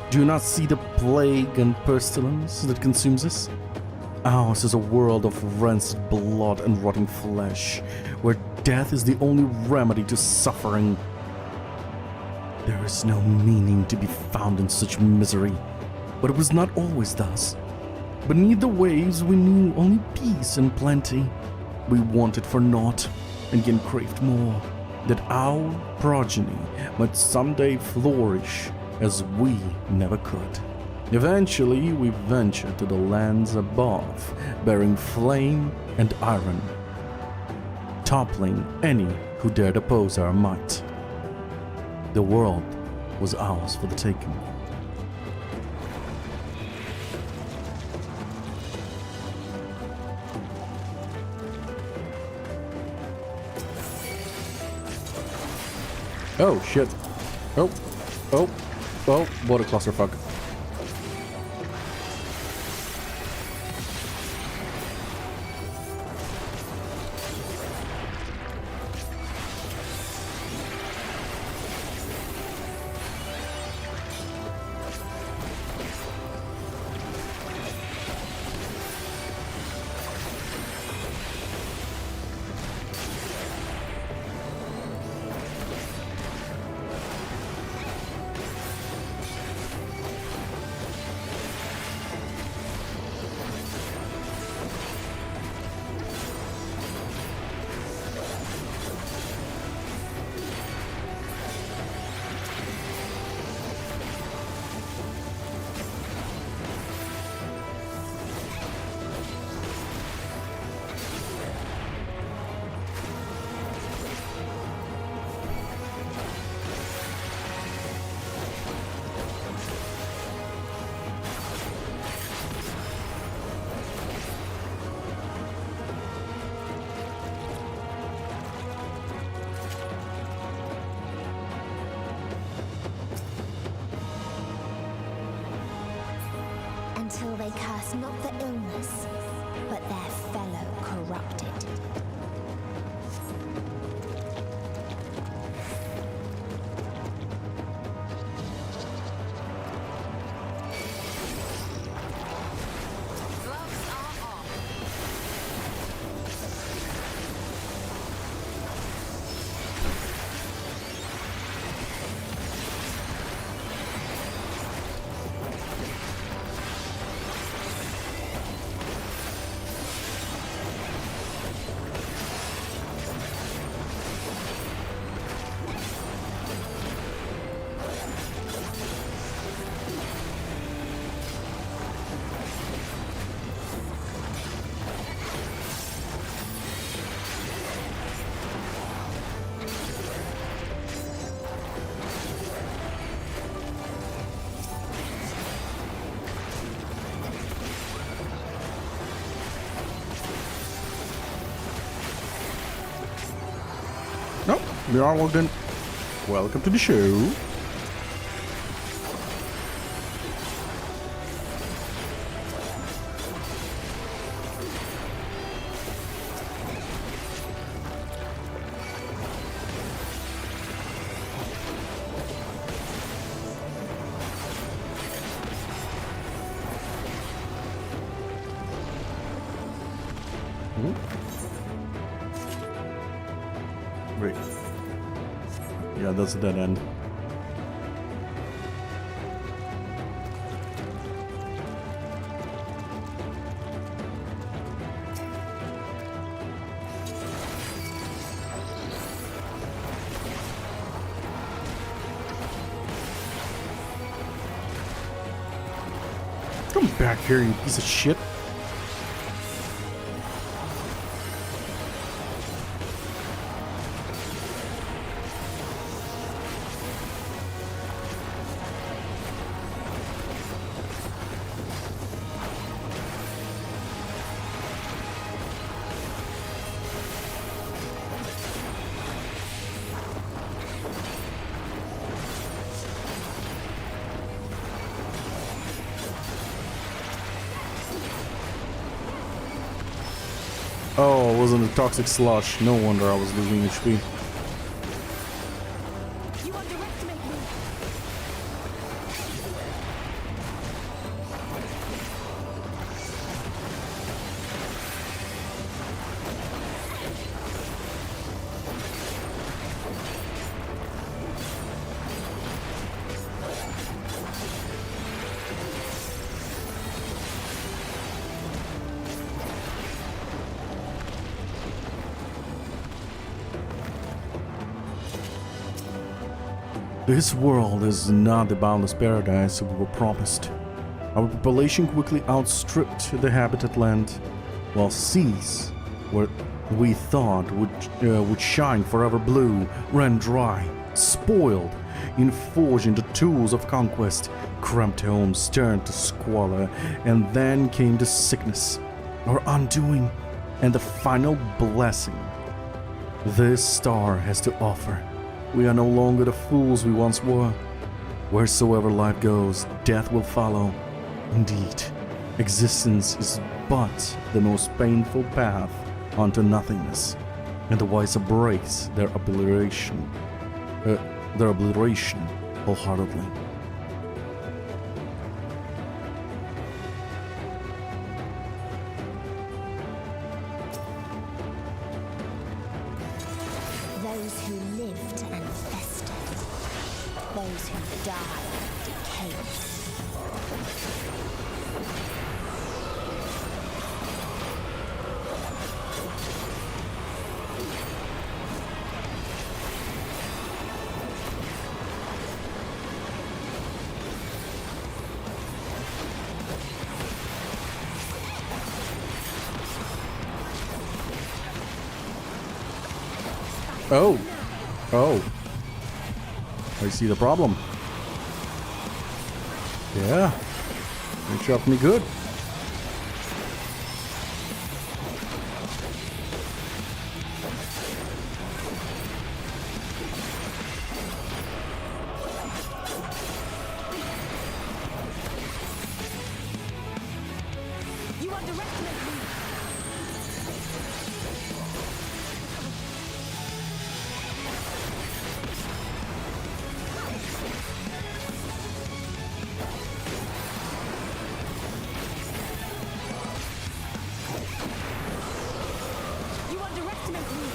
[SPEAKER 1] Do you not see the plague and pestilence that consumes us? Ours is a world of rancid blood and rotting flesh, where death is the only remedy to suffering. There is no meaning to be found in such misery, but it was not always thus. Beneath the waves we knew only peace and plenty. We wanted for naught, and yet craved more, that our progeny might someday flourish as we never could. Eventually we ventured to the lands above, bearing flame and iron, toppling any who dared oppose our might. The world was ours for the taking. Oh shit. Oh, what a clusterfuck. Until they curse not the illness, but their fellow corrupted. We are logged in. Welcome to the show. Wait. Yeah, that's a dead end. Come back here, you piece of shit. Oh, it wasn't a toxic slush. No wonder I was losing HP. This world is not the boundless paradise we were promised. Our population quickly outstripped the habitat land, while seas, where we thought would shine forever blue, ran dry, spoiled, forged into tools of conquest. Cramped homes turned to squalor, and then came the sickness, our undoing, and the final blessing this star has to offer. We are no longer the fools we once were. Wheresoever life goes, death will follow. Indeed, existence is but the most painful path unto nothingness, and the wise embrace their obliteration wholeheartedly.
[SPEAKER 17] Those who lived and festered. Those who died and decayed.
[SPEAKER 1] Oh. Oh. I see the problem. Yeah. You chopped me good.
[SPEAKER 3] You underestimate me. You underestimate me.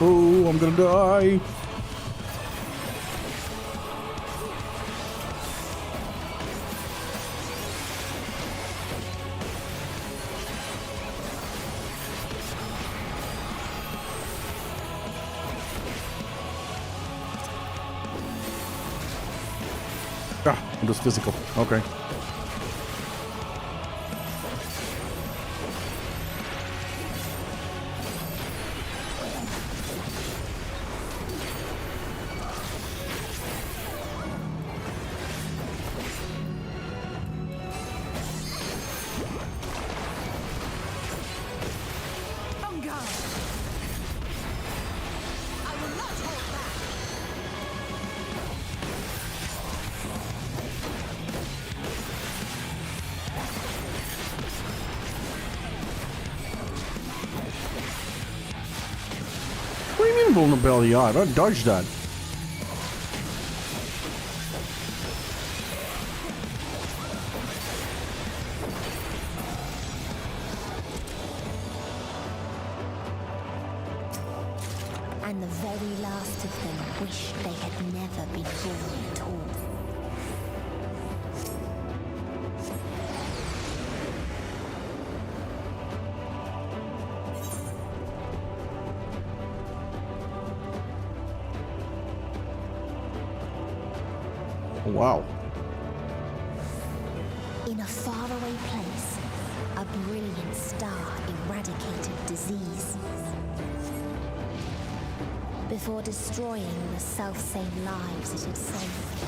[SPEAKER 1] Oh, I'm gonna die. Ah, it was physical. Okay. What do you mean vulnerability? I dodged that.
[SPEAKER 17] And the very last of them wished they had never been born at all.
[SPEAKER 1] Wow.
[SPEAKER 17] In a faraway place, a brilliant star eradicated disease. Before destroying the self-same lives it had saved.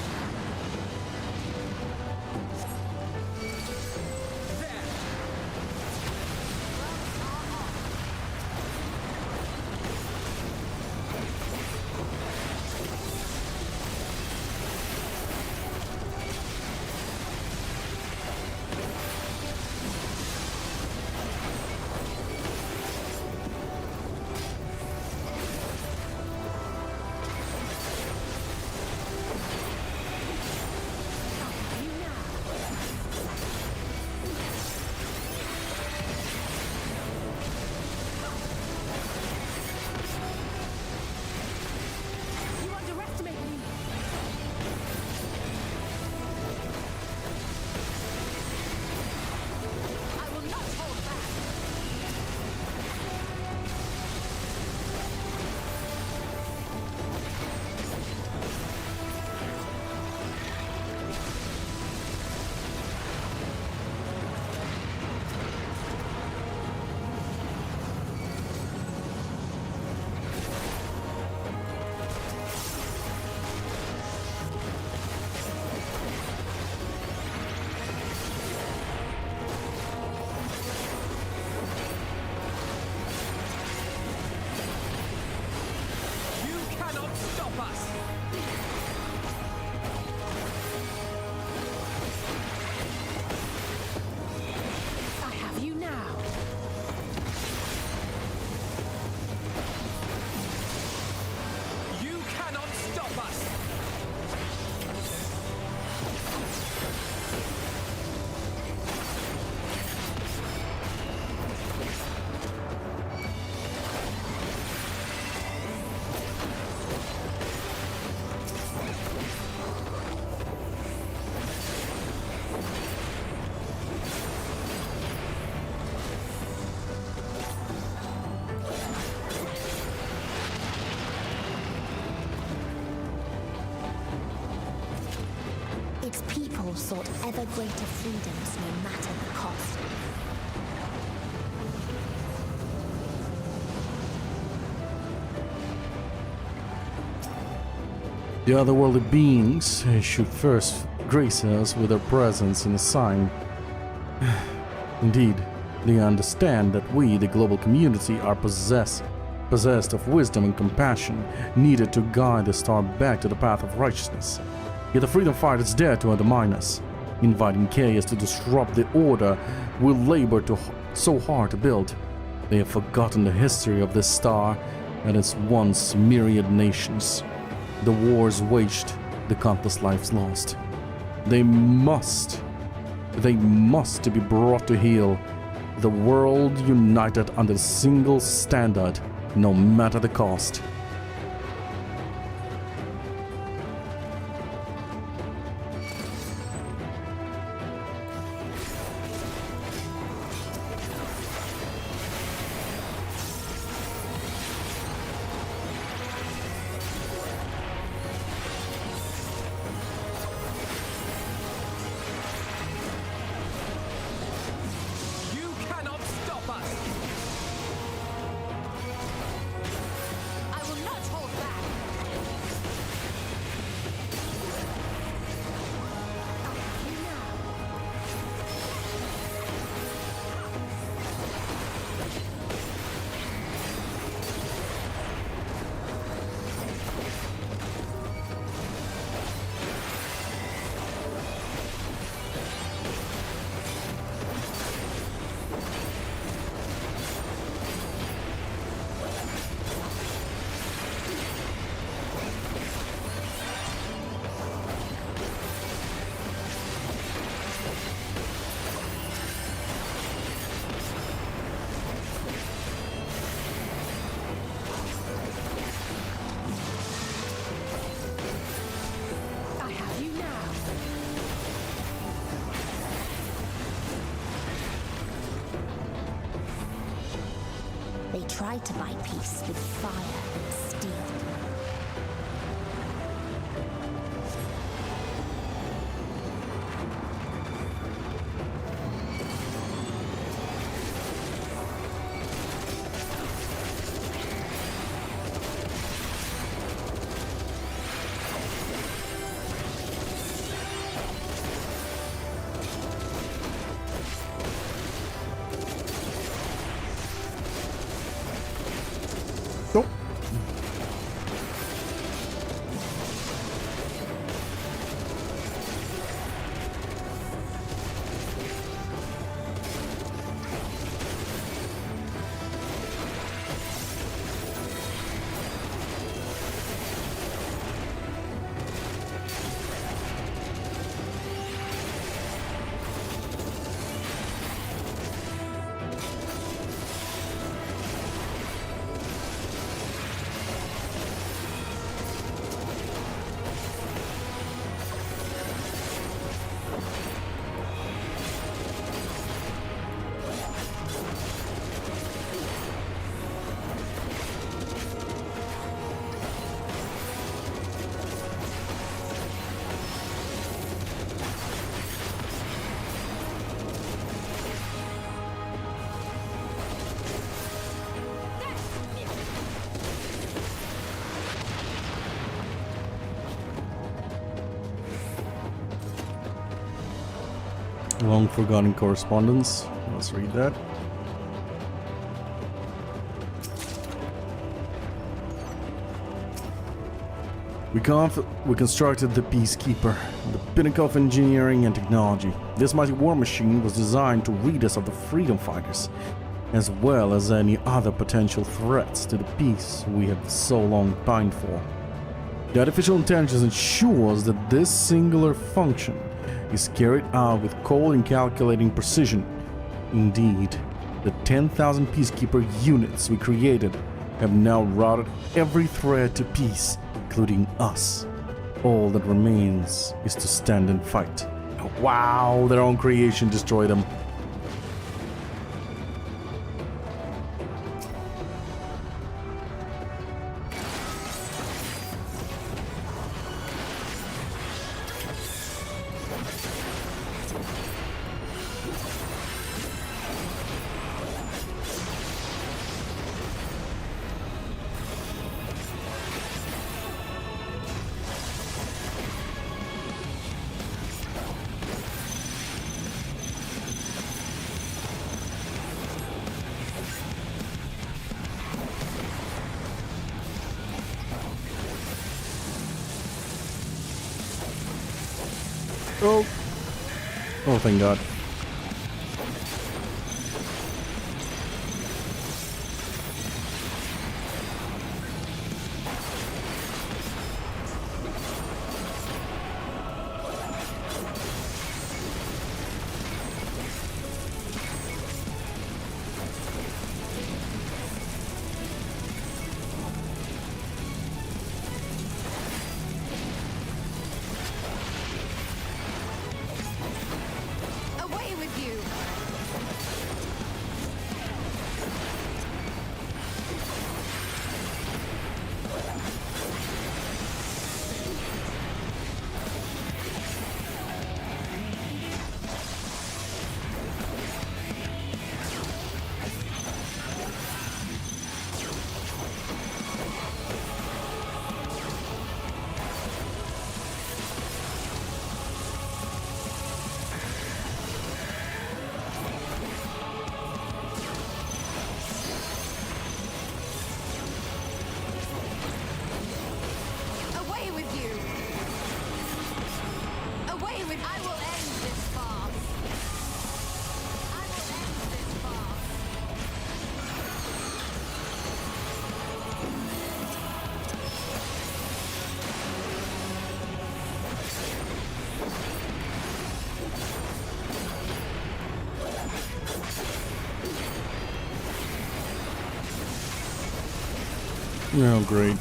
[SPEAKER 17] Its people sought ever greater freedoms no matter the cost.
[SPEAKER 1] The otherworldly beings should first grace us with their presence and a sign. Indeed, they understand that we, the global community, are possessed of wisdom and compassion needed to guide the star back to the path of righteousness. Yet the freedom fighters dare to undermine us, inviting chaos to disrupt the order we labored so hard to build. They have forgotten the history of this star and its once myriad nations, the wars waged, the countless lives lost. They must be brought to heel, the world united under a single standard, no matter the cost.
[SPEAKER 3] I will
[SPEAKER 17] tried to buy peace with fire and steel.
[SPEAKER 1] Nope. Long forgotten correspondence. Let's read that. We constructed the Peacekeeper, the pinnacle of engineering and technology. This mighty war machine was designed to rid us of the freedom fighters, as well as any other potential threats to the peace we have so long pined for. The artificial intelligence ensures that this singular function is carried out with cold and calculating precision. Indeed, the 10,000 Peacekeeper units we created have now routed every threat to peace, including us. All that remains is to stand and fight. Wow, their own creation destroyed them. Oh. Oh, thank God. Oh, great.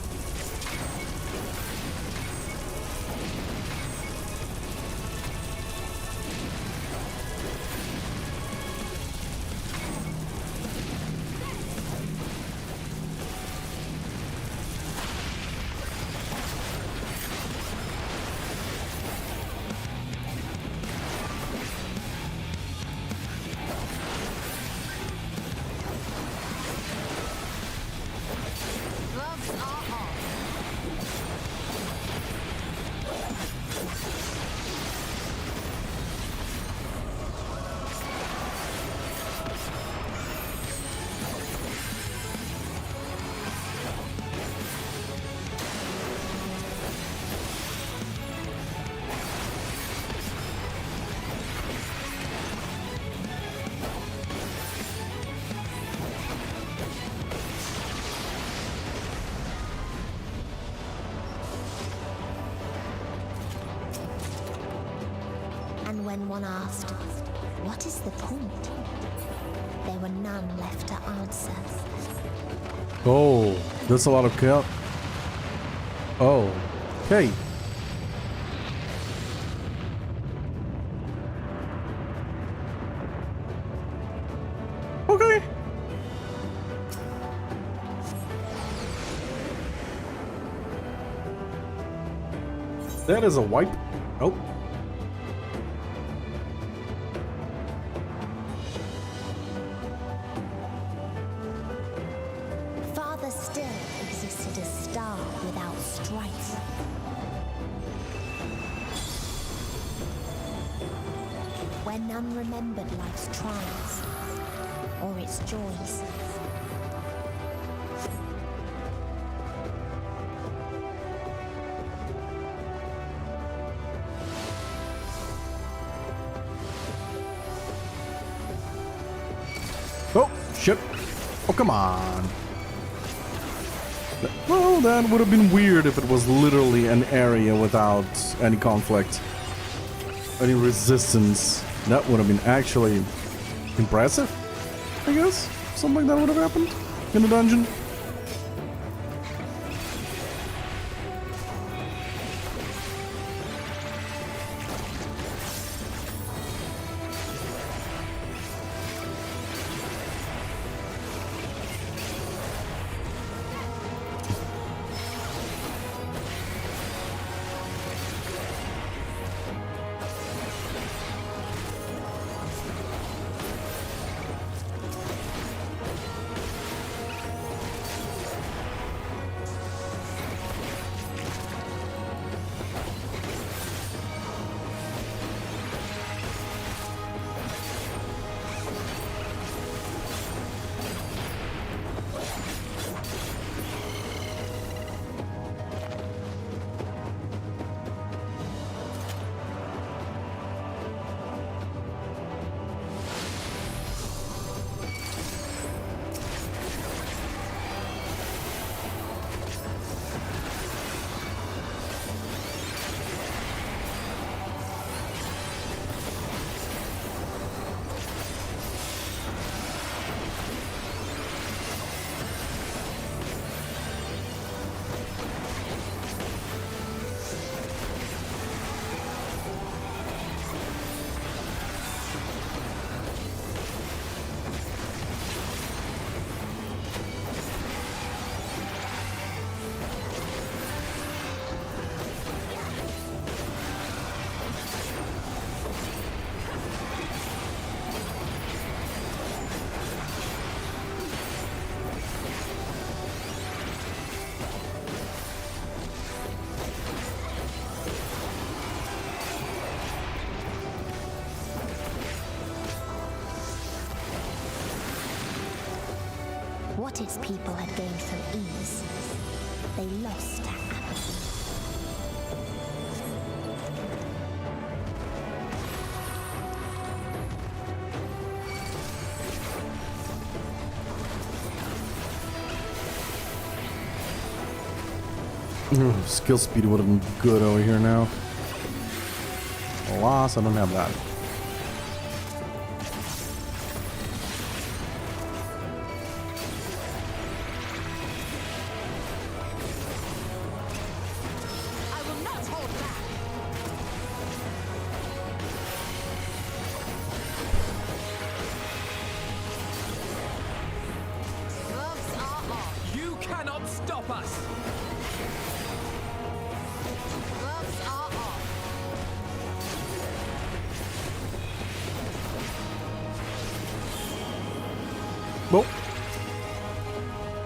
[SPEAKER 17] when one asked, what is the point? There were none left to answer.
[SPEAKER 1] Oh, that's a lot of kill. Oh, okay. Okay. That is a wipe. Oh.
[SPEAKER 17] Father still existed a star without strife. Where none remembered life's trials or its joys.
[SPEAKER 1] Oh, shit. Oh, come on. Well, that would have been weird if it was literally an area without any conflict, any resistance. That would have been actually impressive, I guess. Something like that would have happened in the dungeon.
[SPEAKER 17] What its people had gained from ease, they lost to apathy.
[SPEAKER 1] Skill speed would have been good over here now. Alas, I don't have that.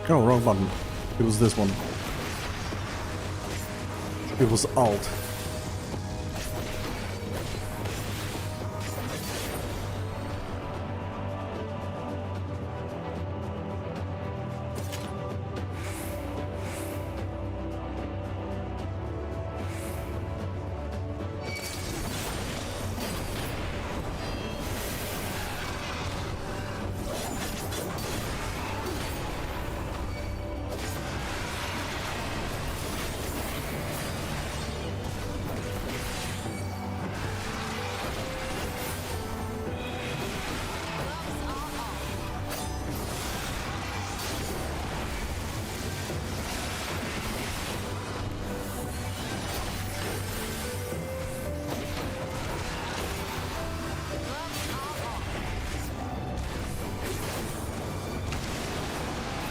[SPEAKER 1] Oh, wrong button. It was this one. It was Alt.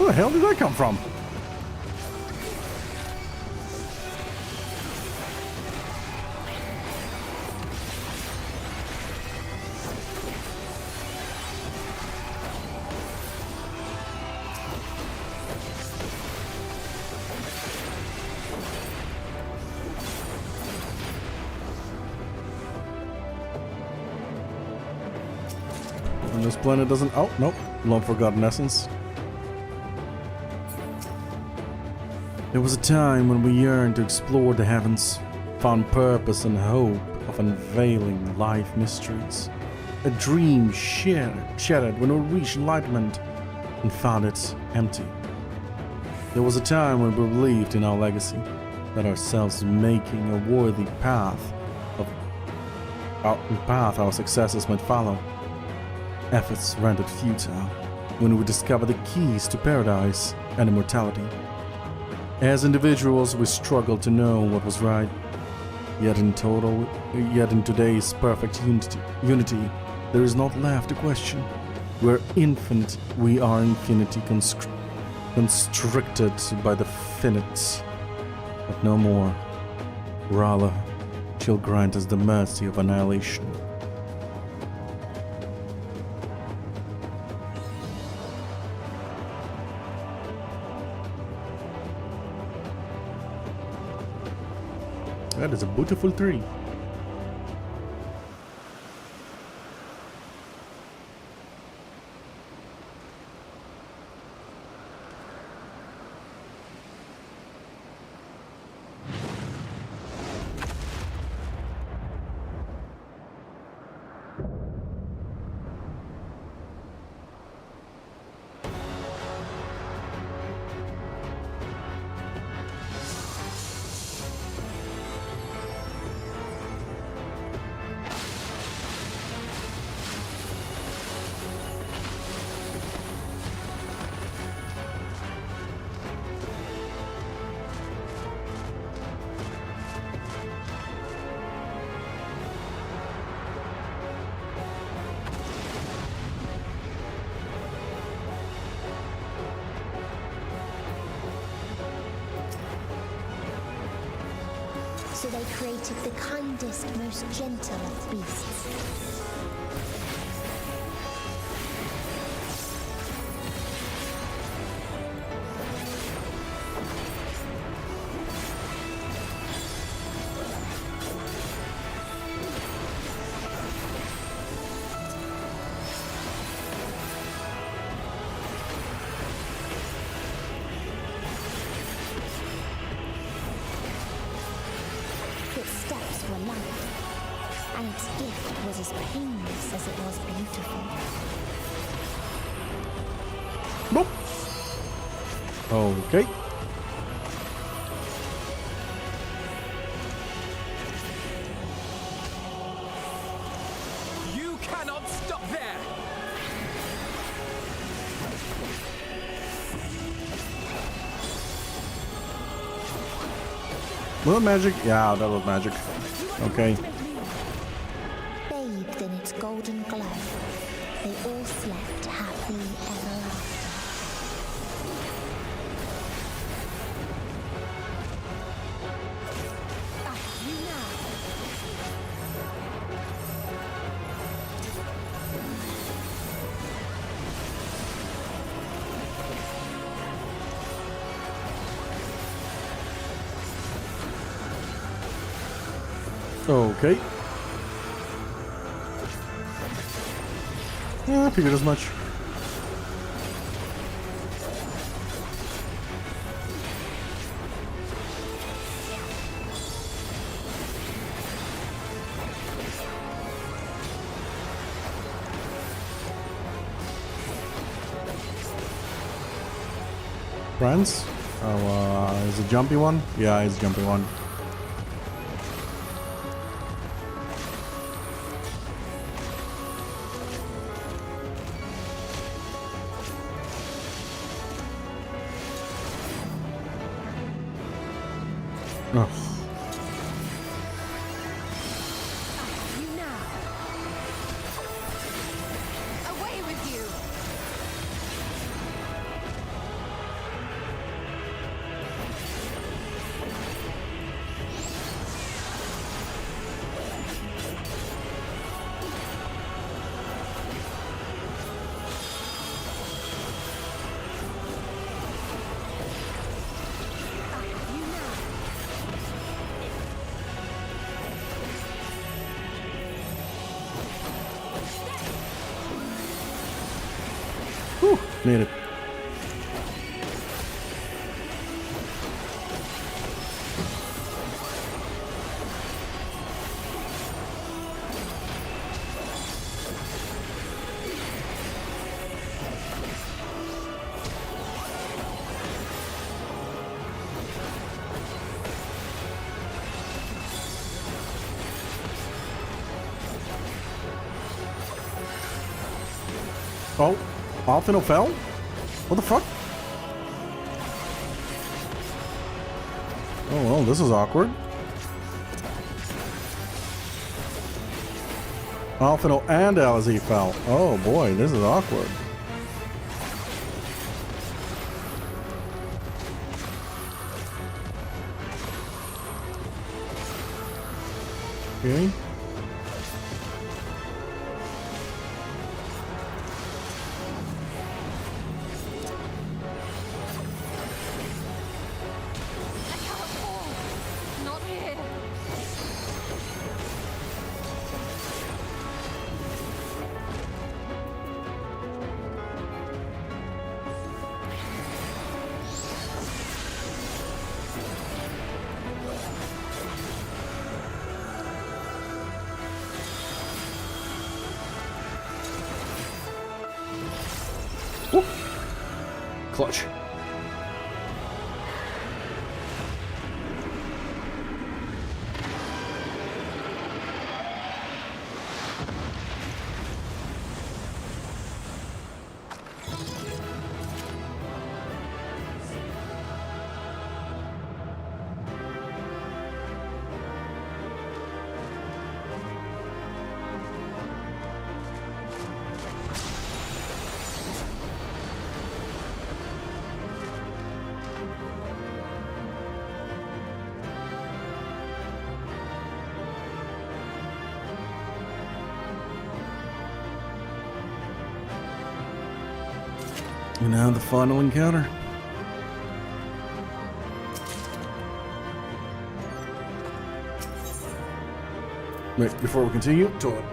[SPEAKER 1] Where the hell did that come from? And this planet doesn't... Oh, nope. Long forgotten essence. There was a time when we yearned to explore the heavens, found purpose and hope of unveiling life mysteries. A dream shattered when we reached enlightenment and found it empty. There was a time when we believed in our legacy, that ourselves making a worthy path our successors might follow. Efforts rendered futile when we discovered the keys to paradise and immortality. As individuals, we struggled to know what was right. Yet in today's perfect unity, there is not left a question. We're infinite. We are infinity constricted by the finite, but no more. Rala shall grant us the mercy of annihilation. That is a beautiful tree.
[SPEAKER 17] So they created the kindest, most gentle of beasts. And its gift was as painless as it was beautiful.
[SPEAKER 1] Nope. Okay.
[SPEAKER 7] You cannot stop there!
[SPEAKER 1] Was that magic? Yeah, that was magic. Okay.
[SPEAKER 17] Bathed in its golden glow, they all slept happily ever after.
[SPEAKER 1] Okay. Yeah, I figured as much. Friends? Oh, is it jumpy one? Yeah, it's jumpy one. Oh.
[SPEAKER 17] Away with you!
[SPEAKER 1] Made it. Oh, Alfino fell? What the fuck? Oh well, this is awkward. Alfino and Alizy fell. Oh boy, this is awkward. Okay.
[SPEAKER 8] Clutch.
[SPEAKER 1] And now the final encounter. Wait, before we continue, toilet.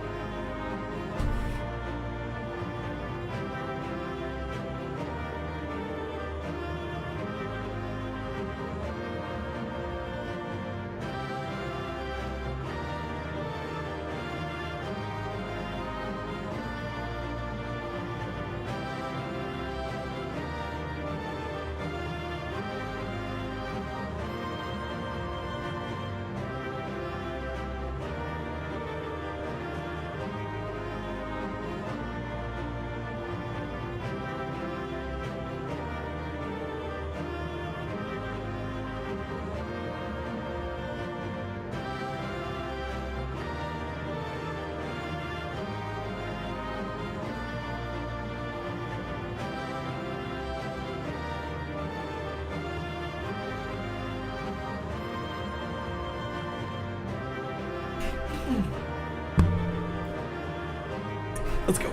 [SPEAKER 1] Let's go.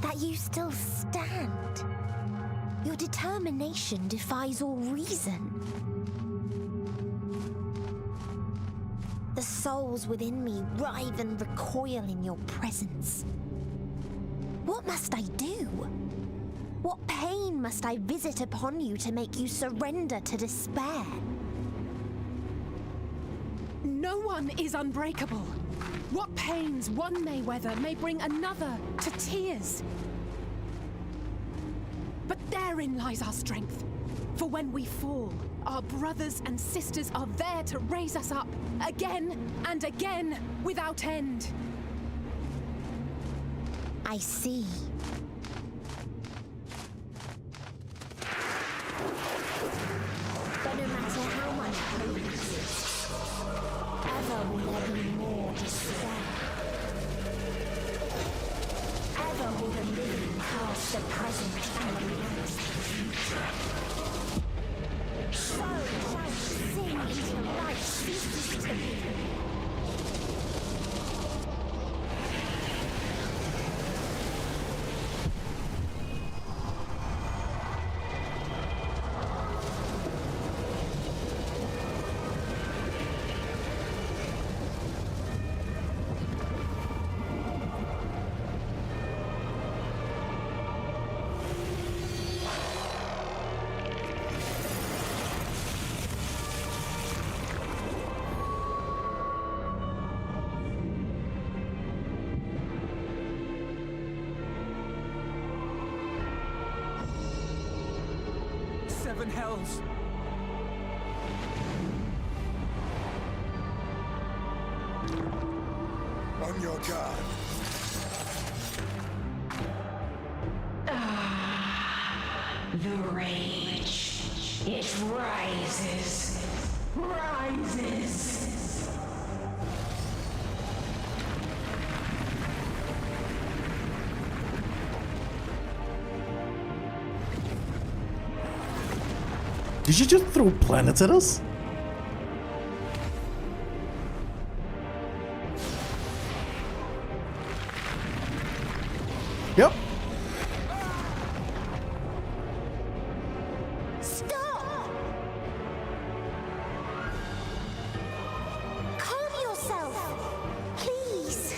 [SPEAKER 17] That you still stand. Your determination defies all reason. The souls within me writhe and recoil in your presence. What must I do? What pain must I visit upon you to make you surrender to despair?
[SPEAKER 3] No one is unbreakable. What pains one may weather may bring another to tears. But therein lies our strength. For when we fall, our brothers and sisters are there to raise us up again and again without end.
[SPEAKER 17] I see. But no matter how much hope exists, ever will there be more despair. Ever will the living cast the present and announce the future. So shall we sing until life ceases to be.
[SPEAKER 7] seven hells.
[SPEAKER 9] On your guard.
[SPEAKER 23] The rage. It rises. Rises.
[SPEAKER 1] Did you just throw planets at us? Yep.
[SPEAKER 17] Stop! Calm yourself, please.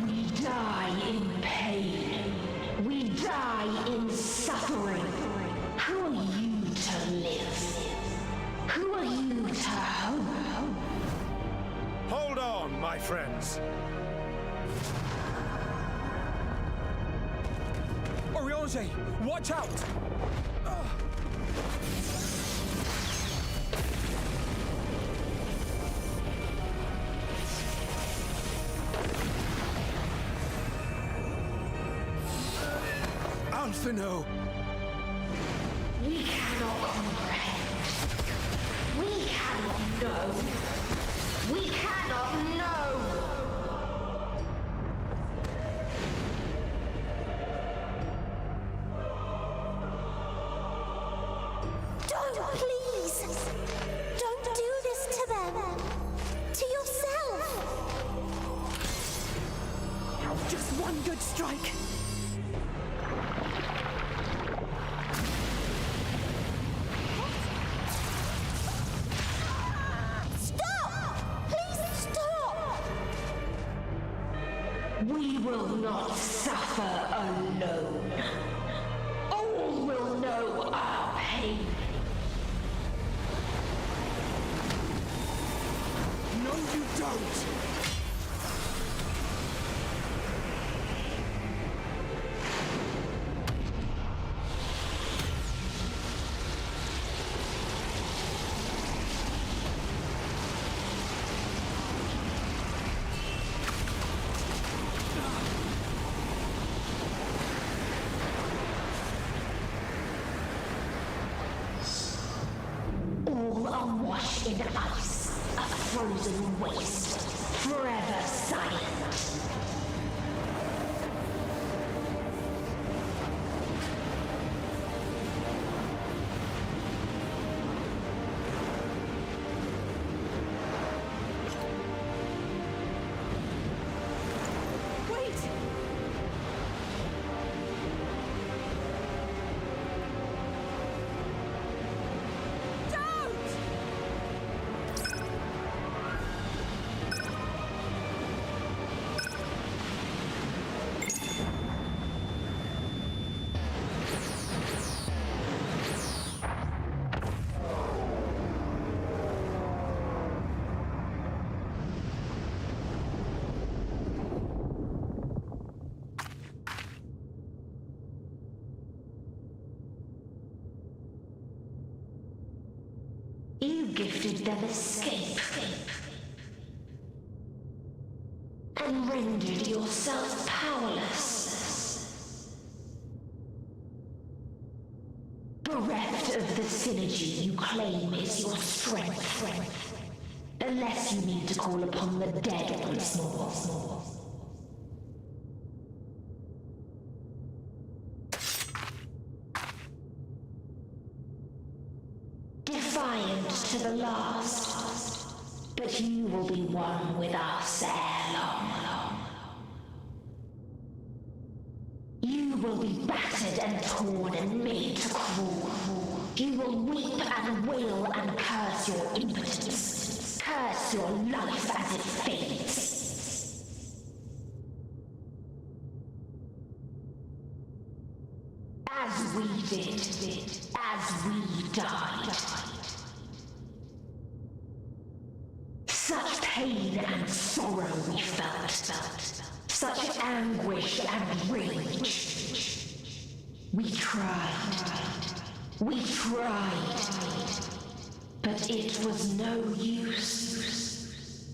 [SPEAKER 23] We die in pain. We die in suffering. Who are you to live? Who are you to hope?
[SPEAKER 6] Hold on, my friends.
[SPEAKER 7] Oriange, watch out!
[SPEAKER 6] Alphino!
[SPEAKER 23] We cannot comprehend. We cannot know. We cannot know.
[SPEAKER 17] Don't, please! Don't do this to them! To yourself!
[SPEAKER 3] Just one good strike.
[SPEAKER 17] Stop! Please stop!
[SPEAKER 23] We will not suffer alone. All will know our pain.
[SPEAKER 6] No, you don't!
[SPEAKER 23] All are washed in ice, a frozen waste, forever silent.
[SPEAKER 3] Wait! Don't!
[SPEAKER 23] You gifted them escape and rendered yourself powerless. Bereft of the synergy you claim is your strength, unless you need to call upon the dead once more. Defiant to the last, but you will be one with us ere long. You will be battered and torn and made to crawl. You will weep and wail and curse your impotence, curse your life as it fades. As we did, as we died. Such pain and sorrow we felt. Such anguish and rage. We tried. But it was no use.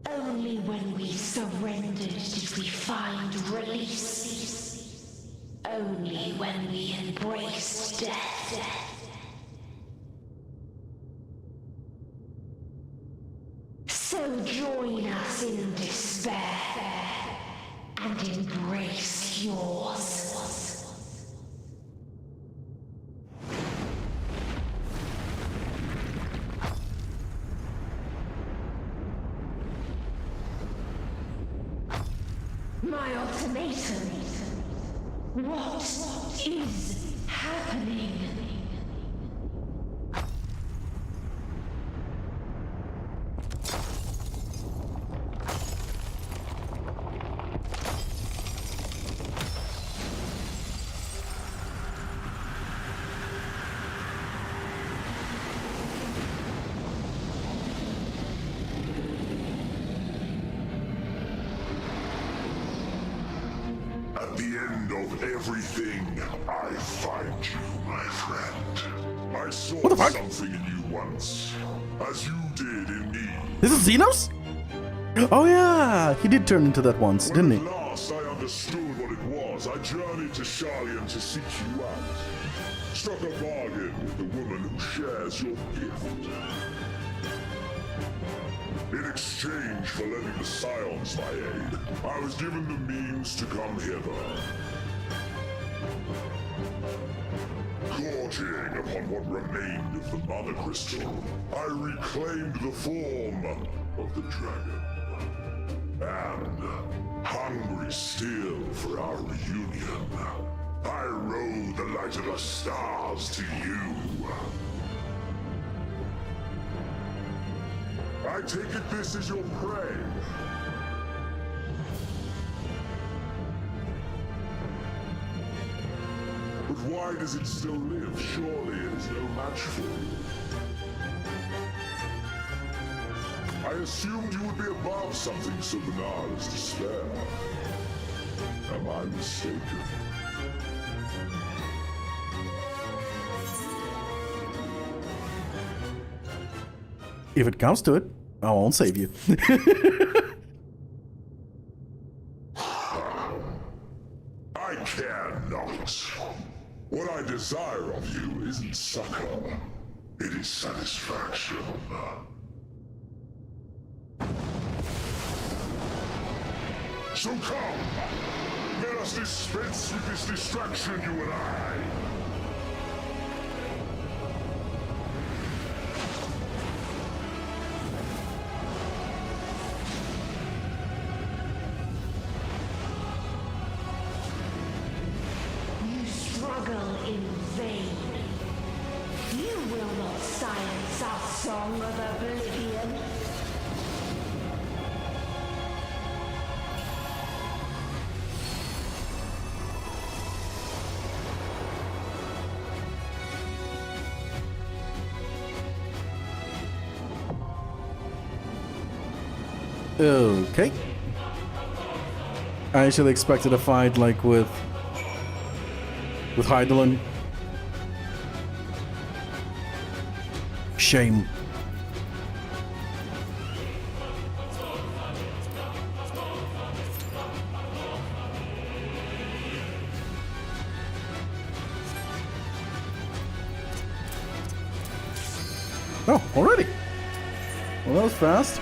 [SPEAKER 23] Only when we surrendered did we find release. Only when we embraced death. So join us in despair and embrace yours. My ultimatum. What is happening?
[SPEAKER 9] At the end of everything, I find you, my friend. I saw something in you once, as you did in me.
[SPEAKER 1] This is Xenos? Oh yeah, he did turn into that once, didn't he?
[SPEAKER 9] At last I understood what it was. I journeyed to Sharlian to seek you out. Struck a bargain with the woman who shares your gift. In exchange for lending the Scions my aid, I was given the means to come hither. Gorging upon what remained of the Mother Crystal, I reclaimed the form of the dragon. And, hungry still for our reunion, I rode the light of the stars to you. I take it this is your prey. But why does it still live? Surely it is no match for you. I assumed you would be above something so banal as despair. Am I mistaken?
[SPEAKER 1] If it comes to it, I won't save you.
[SPEAKER 9] I care not. What I desire of you isn't succor. It is satisfaction. So come, let us dispense with this distraction, you and I.
[SPEAKER 23] You struggle in vain. You will not silence our song of oblivion.
[SPEAKER 1] Okay. I actually expected a fight like with Hydaelyn. Shame. Oh, already? Well, that was fast.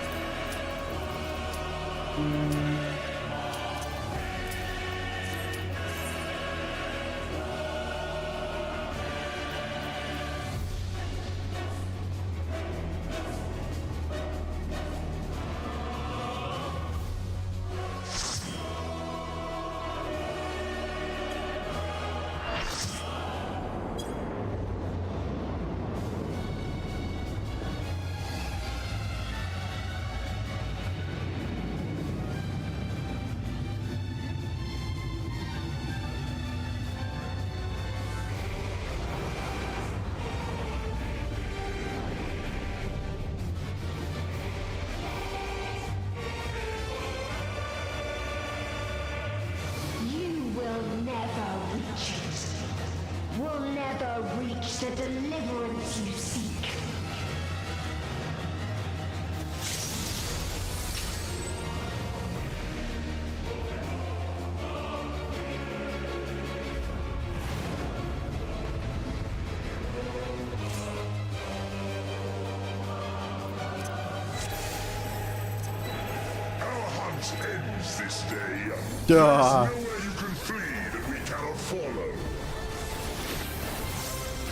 [SPEAKER 9] ends this day.
[SPEAKER 1] Duh.
[SPEAKER 9] There's nowhere you can flee that we cannot follow.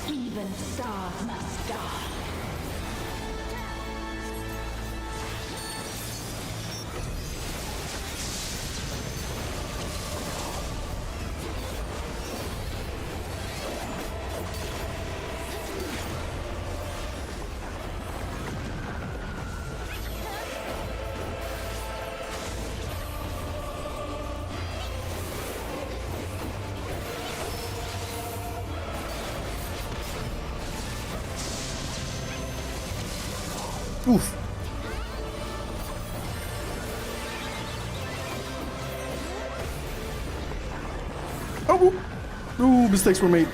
[SPEAKER 23] Even stars must die.
[SPEAKER 1] Oof. Oh, ooh, mistakes were made.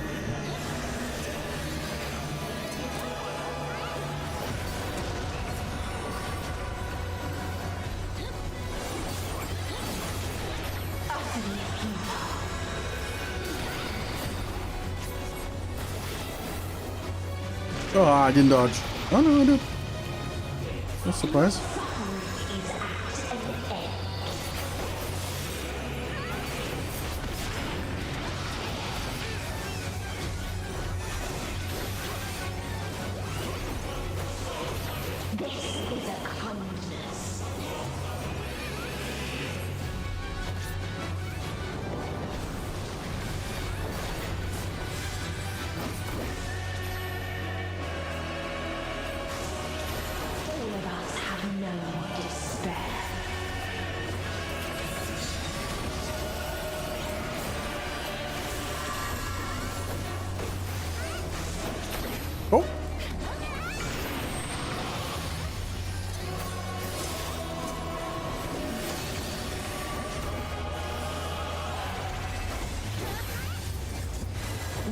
[SPEAKER 1] Oh, I didn't dodge. Oh no, I did. No surprise.
[SPEAKER 23] This is a kindness. All of us have known despair.
[SPEAKER 1] Oh.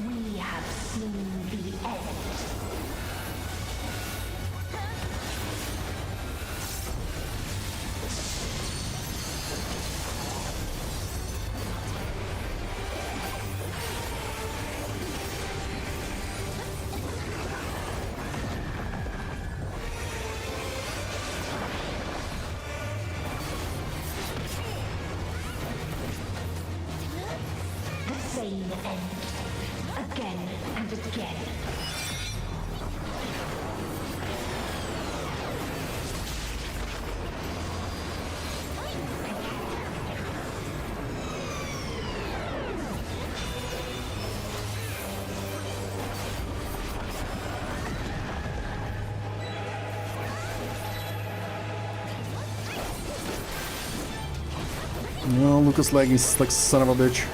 [SPEAKER 23] We have seen the end. The same end. Again and again.
[SPEAKER 1] No, Lucas lagging like son of a bitch.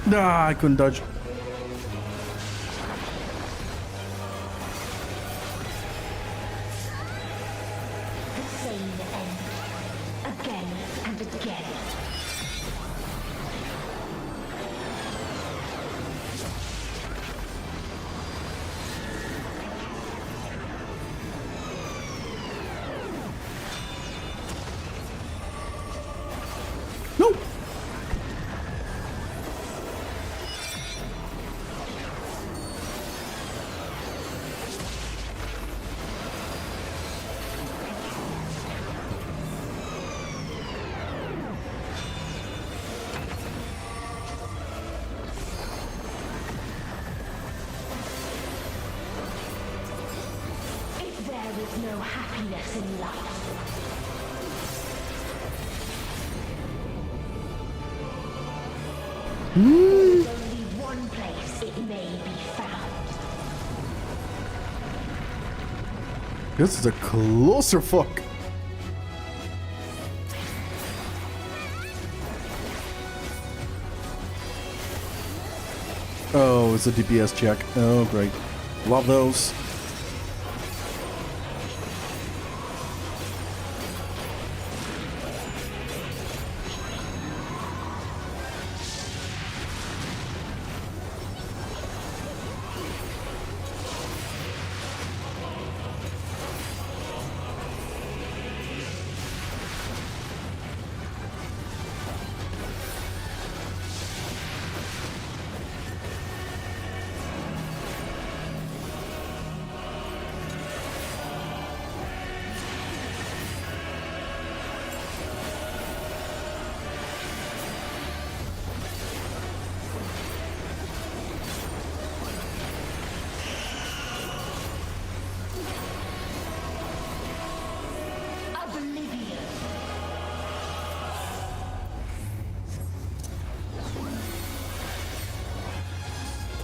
[SPEAKER 1] Ah, I couldn't dodge.
[SPEAKER 23] The same end. Again and again.
[SPEAKER 1] No!
[SPEAKER 23] If there is no happiness in life, there's only one place it may be found.
[SPEAKER 1] This is a closer fuck. Oh, it's a DPS check. Oh, great. Love those.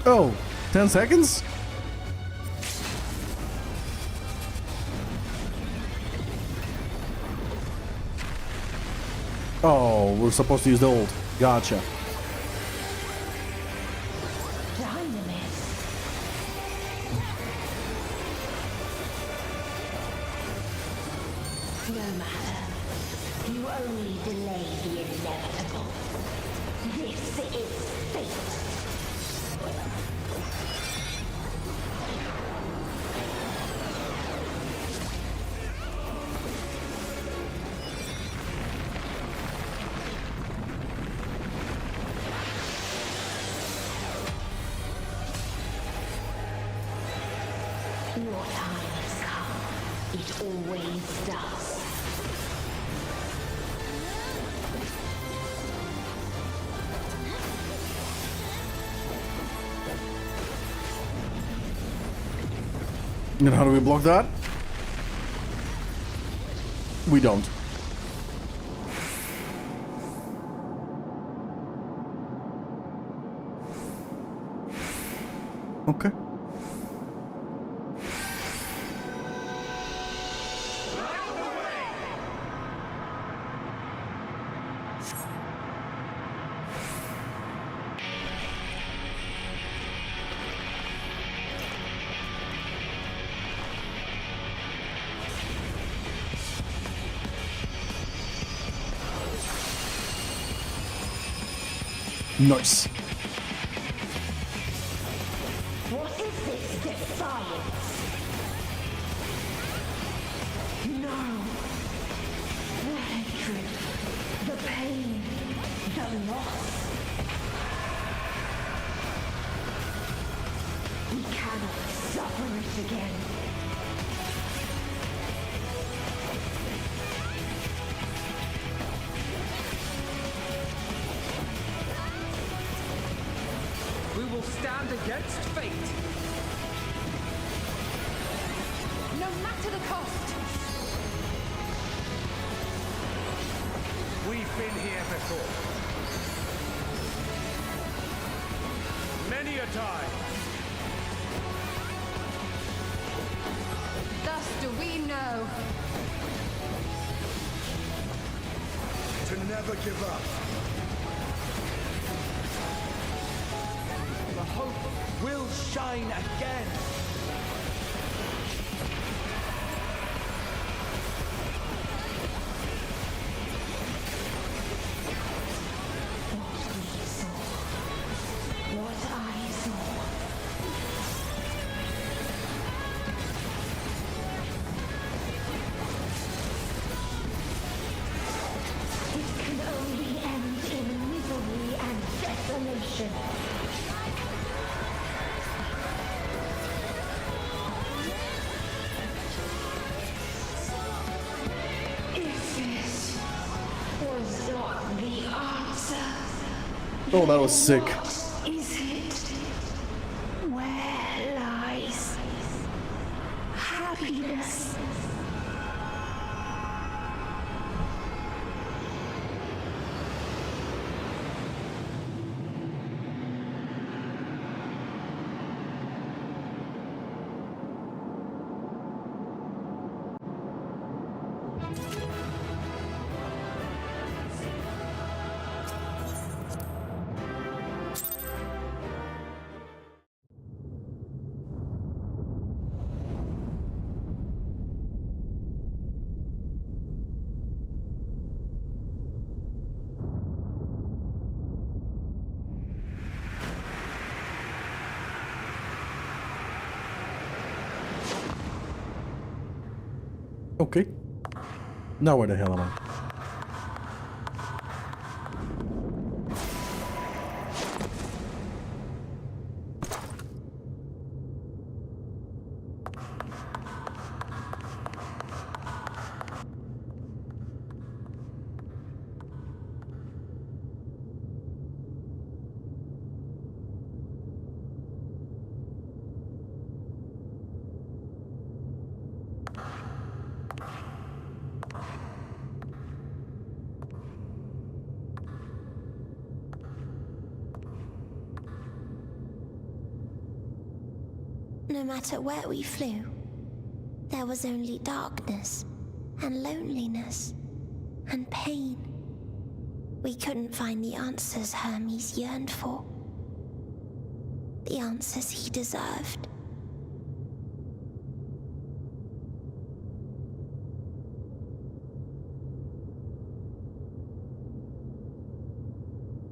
[SPEAKER 1] Oh, 10 seconds? Oh, we're supposed to use the ult. Gotcha.
[SPEAKER 23] No matter. You only delay the inevitable. This is fate. Your time has come. It always does.
[SPEAKER 1] And how do we block that? We don't. Okay. Nice.
[SPEAKER 23] What is this defiance? No. The hatred, the pain, the loss. We cannot suffer it again.
[SPEAKER 7] We will stand against fate.
[SPEAKER 3] No matter the cost.
[SPEAKER 22] We've been here before. Many a time.
[SPEAKER 10] Thus do we know.
[SPEAKER 22] To never give up.
[SPEAKER 11] The hope will shine again.
[SPEAKER 23] What I saw. It can only end in misery and desolation. If this was not the answer,
[SPEAKER 1] Oh, that was sick.
[SPEAKER 23] is it? Where lies happiness?
[SPEAKER 1] Okay. Now where the hell am I?
[SPEAKER 17] No matter where we flew, there was only darkness and loneliness and pain. We couldn't find the answers Hermes yearned for, the answers he deserved.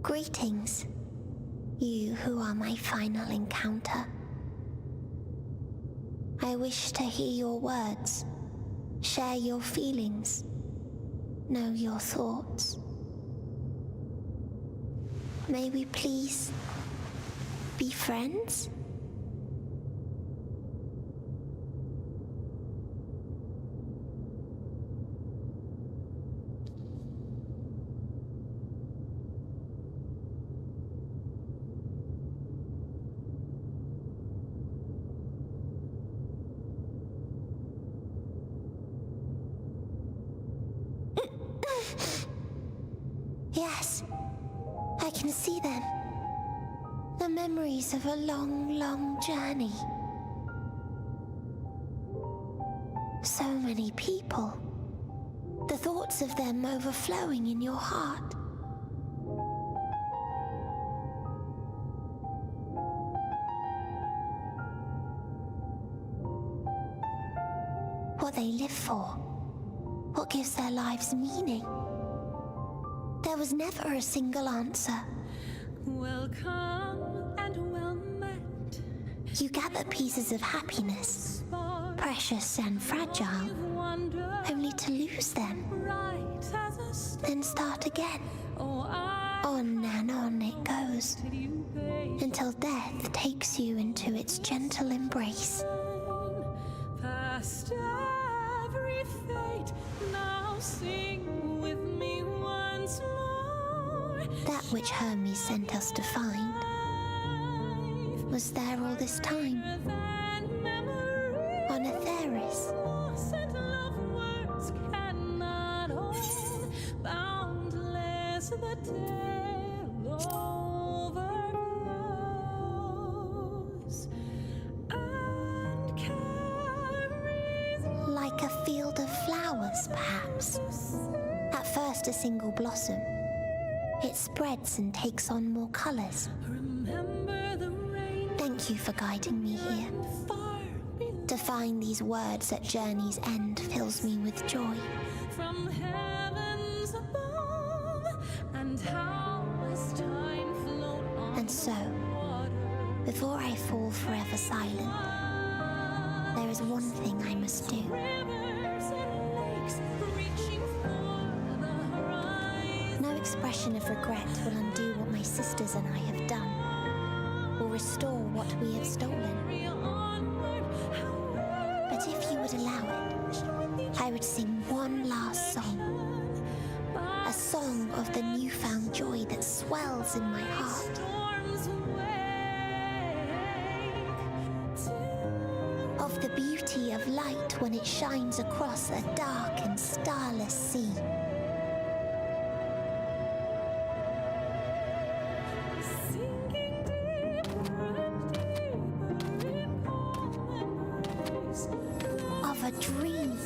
[SPEAKER 17] Greetings, you who are my final encounter. I wish to hear your words, share your feelings, know your thoughts. May we please be friends? Yes, I can see them. The memories of a long, long journey. So many people. The thoughts of them overflowing in your heart. What they live for. What gives their lives meaning. There was never a single answer.
[SPEAKER 13] Welcome and well met.
[SPEAKER 17] You gather pieces of happiness, precious and fragile, only to lose them. Then start again. On and on it goes, until death takes you into its gentle embrace.
[SPEAKER 13] Past every fate, now sing with me once more.
[SPEAKER 17] That which Hermes sent us to find was there all this time, on Atheris.
[SPEAKER 13] Boundless the tale overflows and carries.
[SPEAKER 17] Like a field of flowers, perhaps. At first a single blossom. It spreads and takes on more colors.
[SPEAKER 13] Remember the rain
[SPEAKER 17] Thank you for guiding me here. To find these words at journey's end fills me with joy.
[SPEAKER 13] From heavens above, and how as time flowed on.
[SPEAKER 17] And so, before I fall forever silent, there is one thing I must do. No expression of regret will undo what my sisters and I have done, or restore what we have stolen. But if you would allow it, I would sing one last song. A song of the newfound joy that swells in my heart. Of the beauty of light when it shines across a dark and starless sea. Of a dream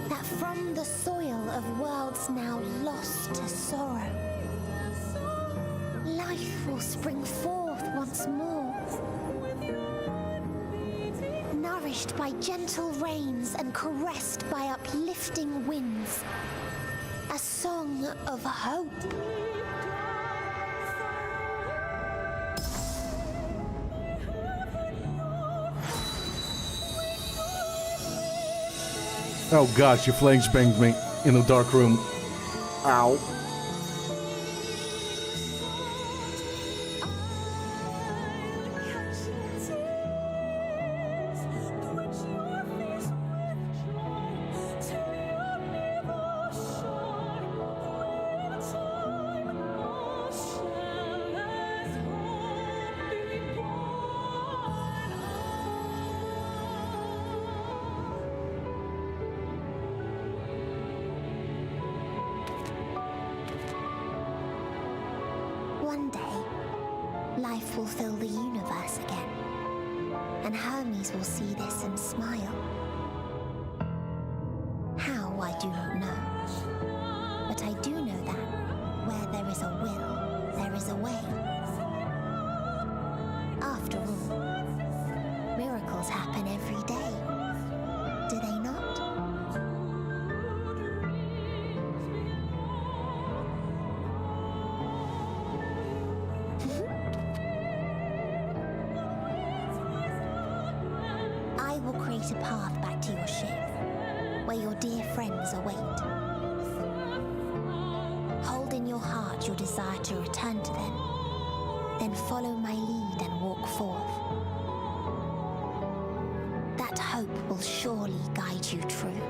[SPEAKER 17] that from the soil of worlds now lost to sorrow, life will spring forth once more. Nourished by gentle rains and caressed by uplifting winds. A song of hope.
[SPEAKER 1] Oh god, she flashbanged me in the dark room. Ow.
[SPEAKER 17] One day, life will fill the universe again, and Hermes will see this and smile. How, I do not know, but I do know that where there is a will, there is a way. After all, miracles happen every day, do they not? I will create a path back to your ship, where your dear friends await. Hold in your heart your desire to return to them, then follow my lead and walk forth. That hope will surely guide you true.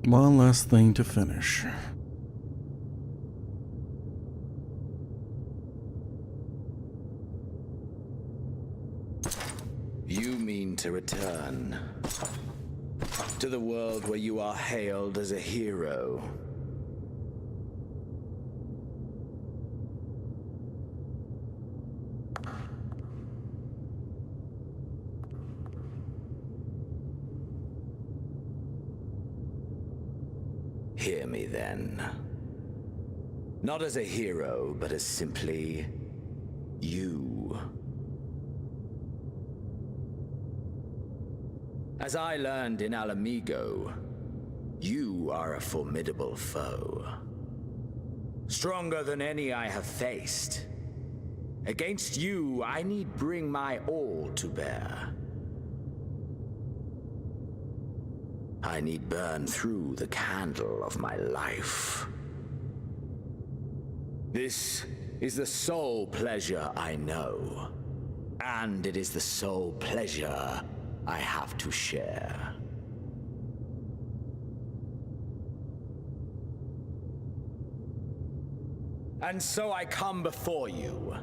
[SPEAKER 1] One last thing to finish.
[SPEAKER 12] You mean to return to the world where you are hailed as a hero? Hear me then. Not as a hero, but as simply you. As I learned in Alamigo, you are a formidable foe. Stronger than any I have faced. Against you, I need bring my all to bear. I need burn through the candle of my life. This is the sole pleasure I know, and it is the sole pleasure I have to share. And so I come before you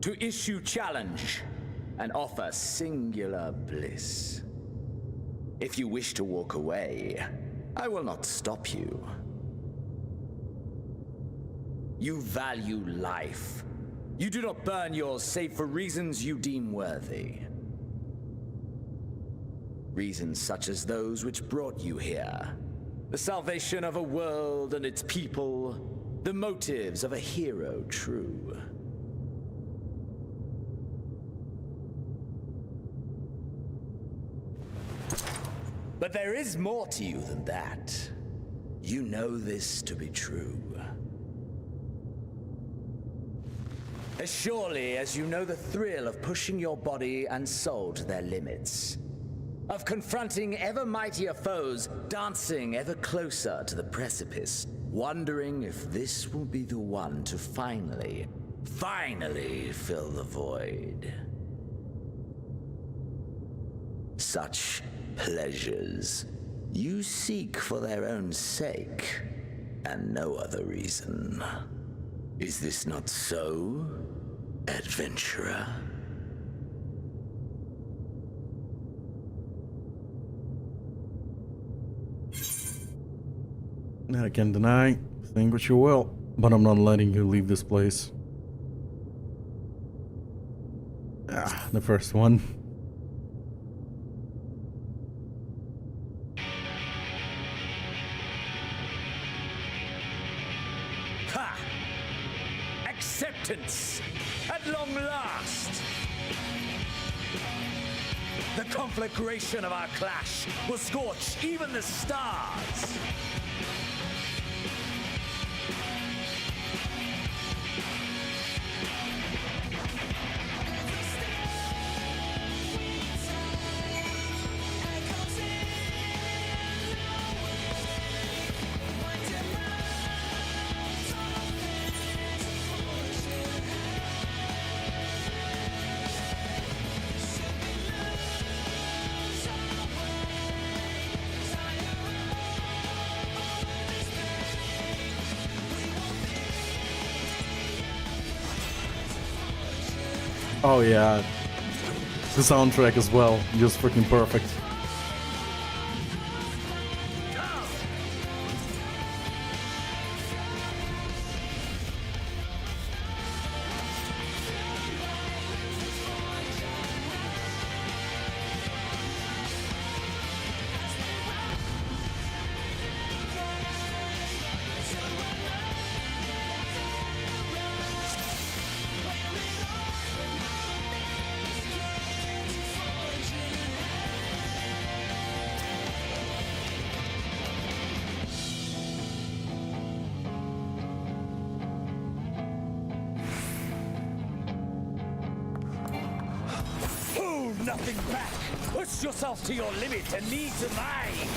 [SPEAKER 12] to issue challenge and offer singular bliss. If you wish to walk away, I will not stop you. You value life. You do not burn yours save for reasons you deem worthy. Reasons such as those which brought you here. The salvation of a world and its people. The motives of a hero true. But there is more to you than that. You know this to be true. As surely as you know the thrill of pushing your body and soul to their limits. Of confronting ever mightier foes, dancing ever closer to the precipice, wondering if this will be the one to finally fill the void. Such pleasures you seek for their own sake, and no other reason. Is this not so, adventurer?
[SPEAKER 1] I can't deny, think what you will, but I'm not letting you leave this place. Ah, the first one.
[SPEAKER 12] Ha! Acceptance! At long last! The conflagration of our clash will scorch even the stars!
[SPEAKER 1] Oh yeah, the soundtrack as well, just freaking perfect.
[SPEAKER 12] Nothing back! Push yourself to your limit and knee to mine!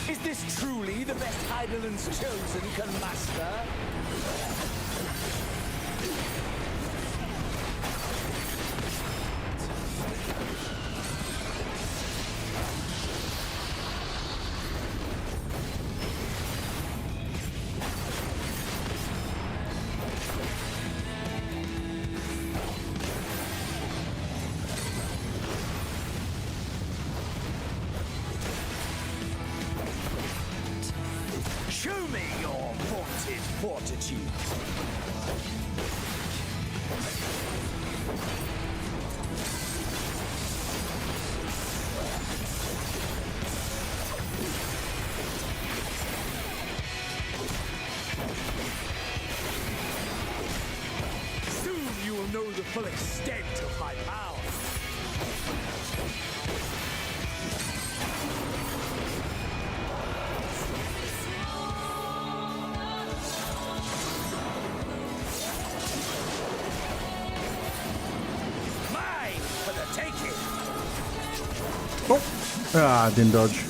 [SPEAKER 12] Is this truly the best Heidelland's chosen can master? Show me your vaunted fortitude. Soon you will know the full extent of my power.
[SPEAKER 1] Ah, didn't dodge.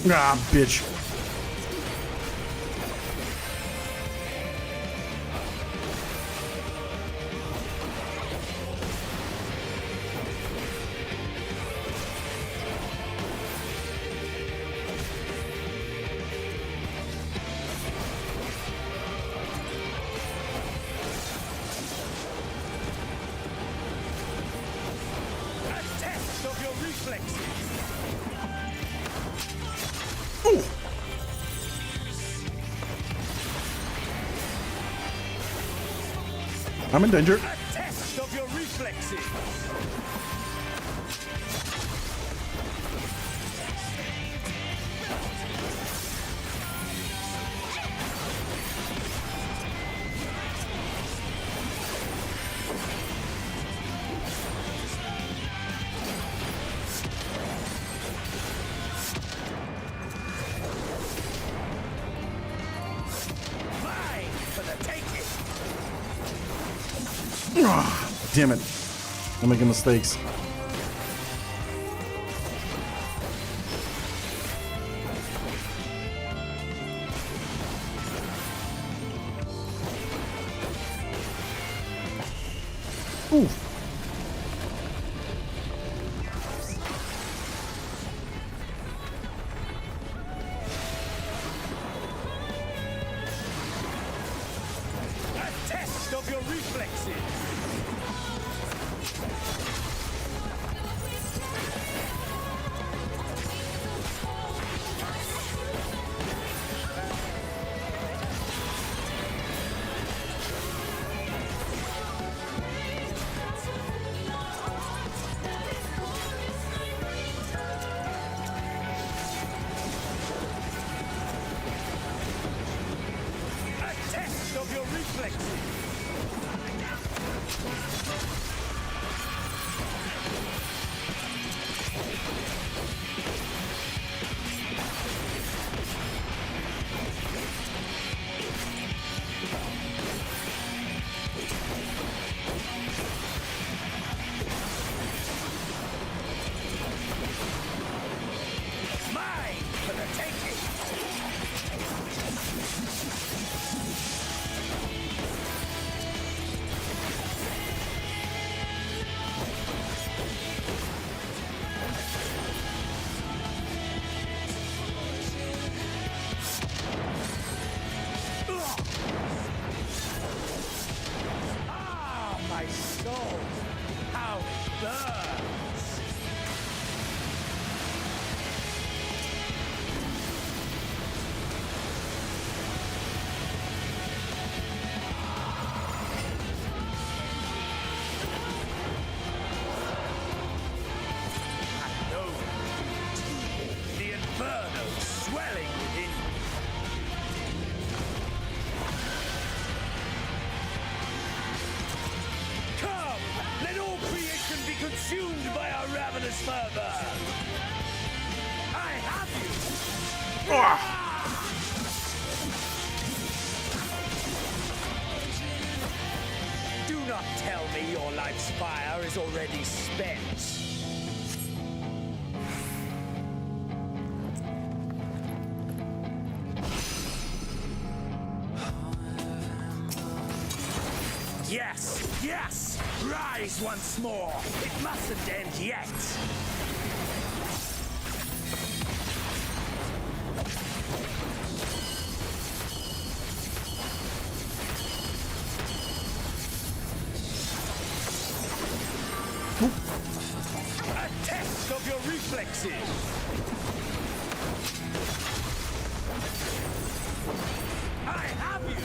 [SPEAKER 1] Ah, bitch. I'm in danger.
[SPEAKER 11] A test of your reflexes.
[SPEAKER 1] Damn it. I'm making mistakes. Ooh.
[SPEAKER 11] A test of your reflexes. Consumed by our ravenous fervor. I have you. Do not tell me your life's fire is already spent. Yes, yes! Rise once more! It mustn't end yet! A test of your reflexes! I have you!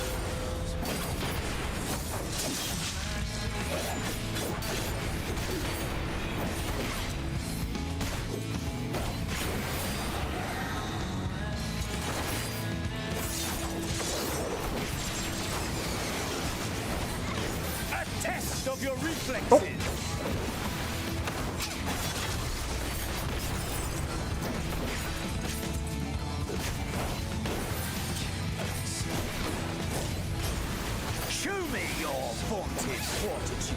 [SPEAKER 11] A test of your reflexes! Show me your vaunted fortitude.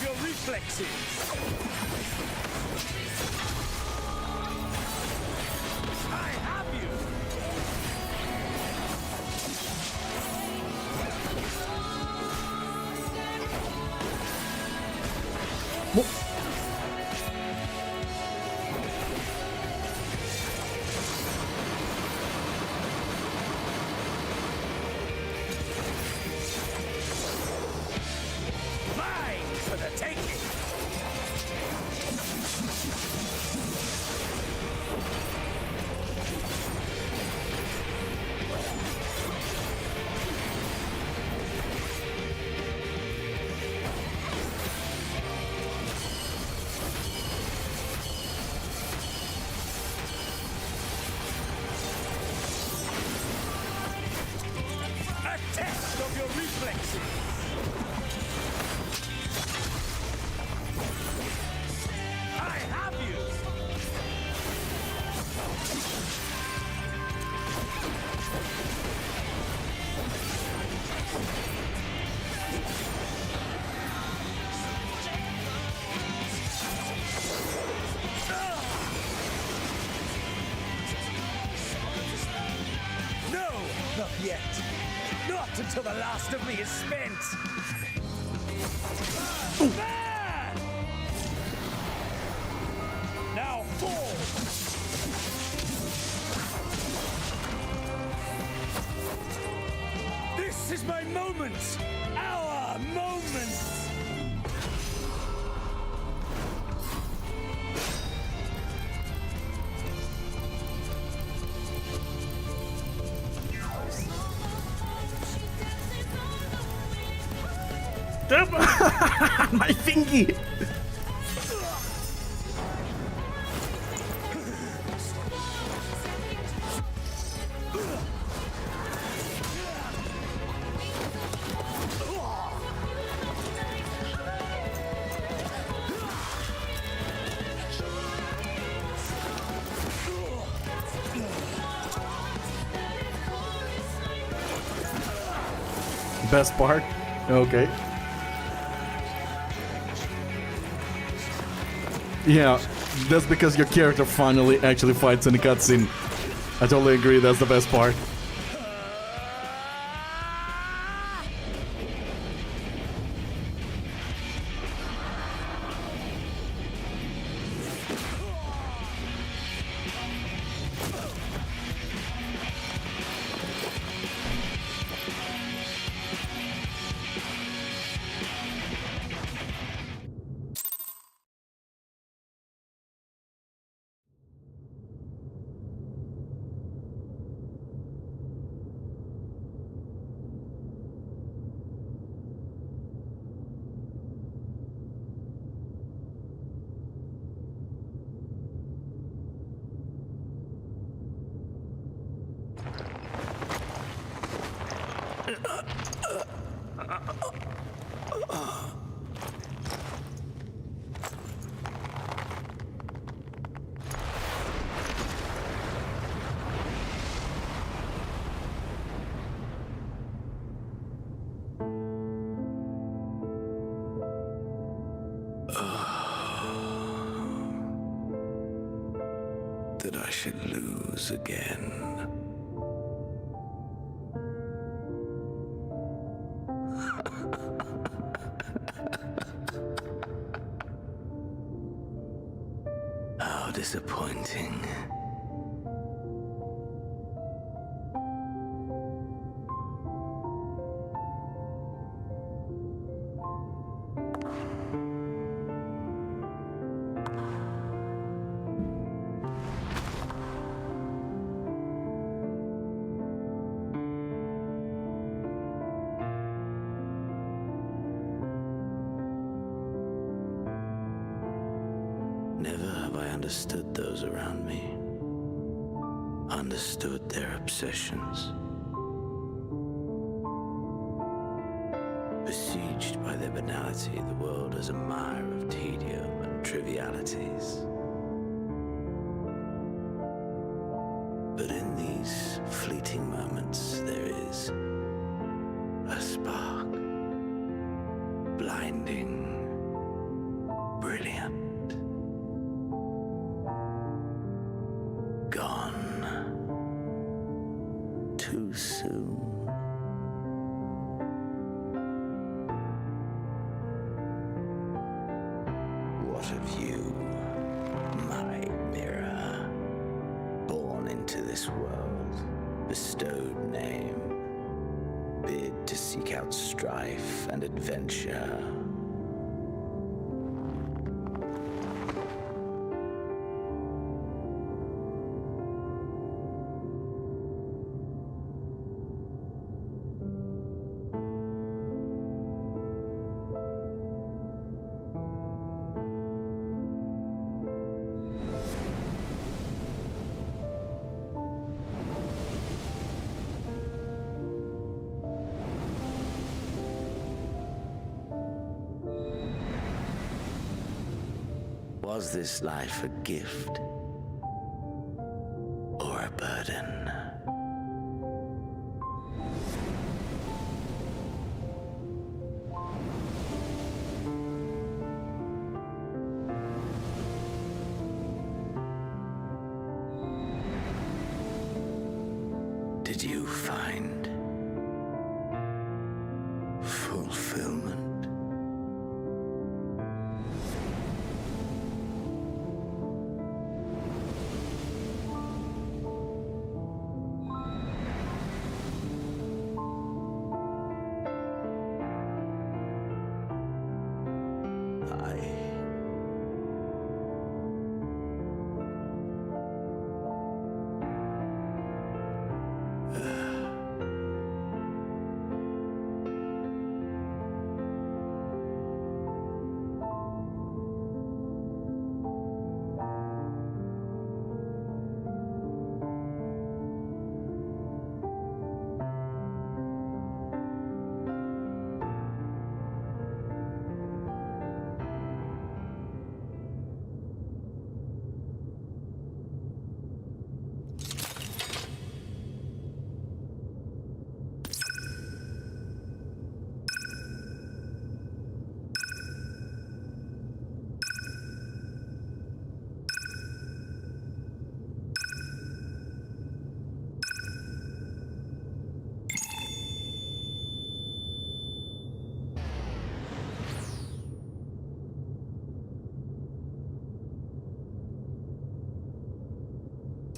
[SPEAKER 11] of your reflexes! I have you! Mine for the taking! A test of your reflexes! I have you! No, not yet. Not until the last of me is spent. Ah! Now fall! This is my moment! Our moment!
[SPEAKER 1] My thingy! Best part? Okay. Yeah, that's because your character finally actually fights in the cutscene. I totally agree, that's the best part.
[SPEAKER 4] That I should lose again. How disappointing. Never have I understood those around me, understood their obsessions. Besieged by their banality, the world is a mire of tedium and trivialities. But in these fleeting moments, there is a spark, blinding,
[SPEAKER 12] too soon. What of you, my mirror? Born into this world, bestowed name, bid to seek out strife and adventure. Was this life a gift or a burden? Did you find fulfillment?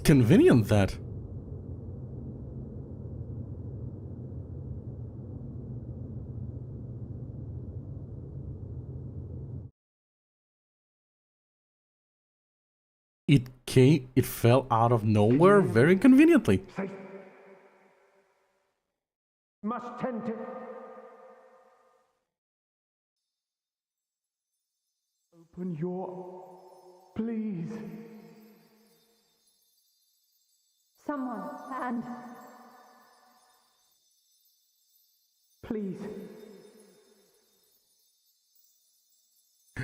[SPEAKER 1] Convenient that. It fell out of nowhere very conveniently.
[SPEAKER 22] Must tend to. Open your. Please.
[SPEAKER 23] Someone, and
[SPEAKER 22] please.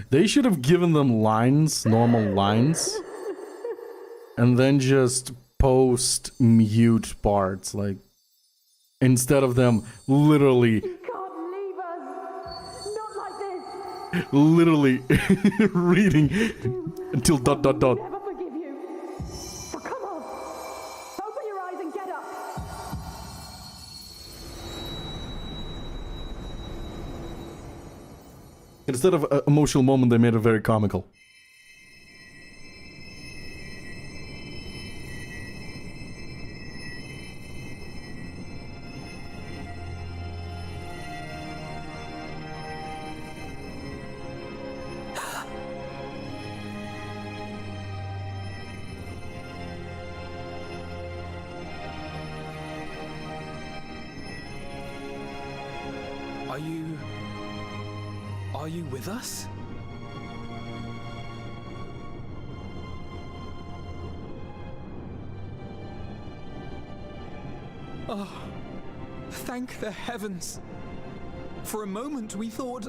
[SPEAKER 1] They should have given them lines, normal lines, and then just post mute parts, like, instead of them literally.
[SPEAKER 23] You can't leave us! Not like this!
[SPEAKER 1] Literally reading until ...
[SPEAKER 23] Never forgive you! So come on! Open your eyes and get up!
[SPEAKER 1] Instead of an emotional moment, they made it very comical.
[SPEAKER 7] Are you with us? Oh, thank the heavens. For a moment we thought...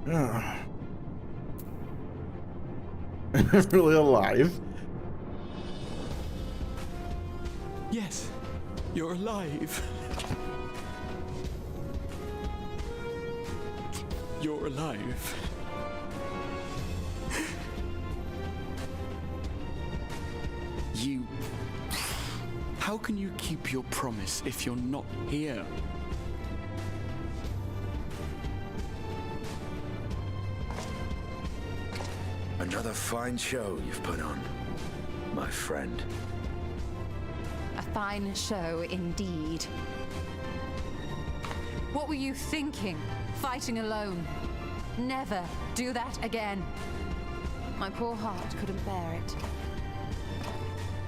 [SPEAKER 1] Am I really alive?
[SPEAKER 7] Yes, you're alive. You're alive. You... How can you keep your promise if you're not here?
[SPEAKER 12] Another fine show you've put on, my friend.
[SPEAKER 10] A fine show indeed. What were you thinking? Fighting alone? Never do that again. My poor heart couldn't bear it.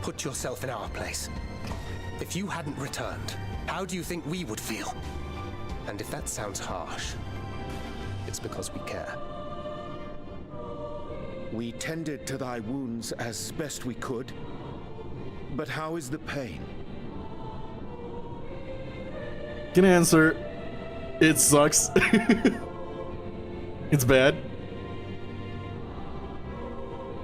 [SPEAKER 2] Put yourself in our place. If you hadn't returned, how do you think we would feel? And if that sounds harsh, it's because we care.
[SPEAKER 6] We tended to thy wounds as best we could, but how is the pain?
[SPEAKER 1] Can answer. It sucks. It's bad.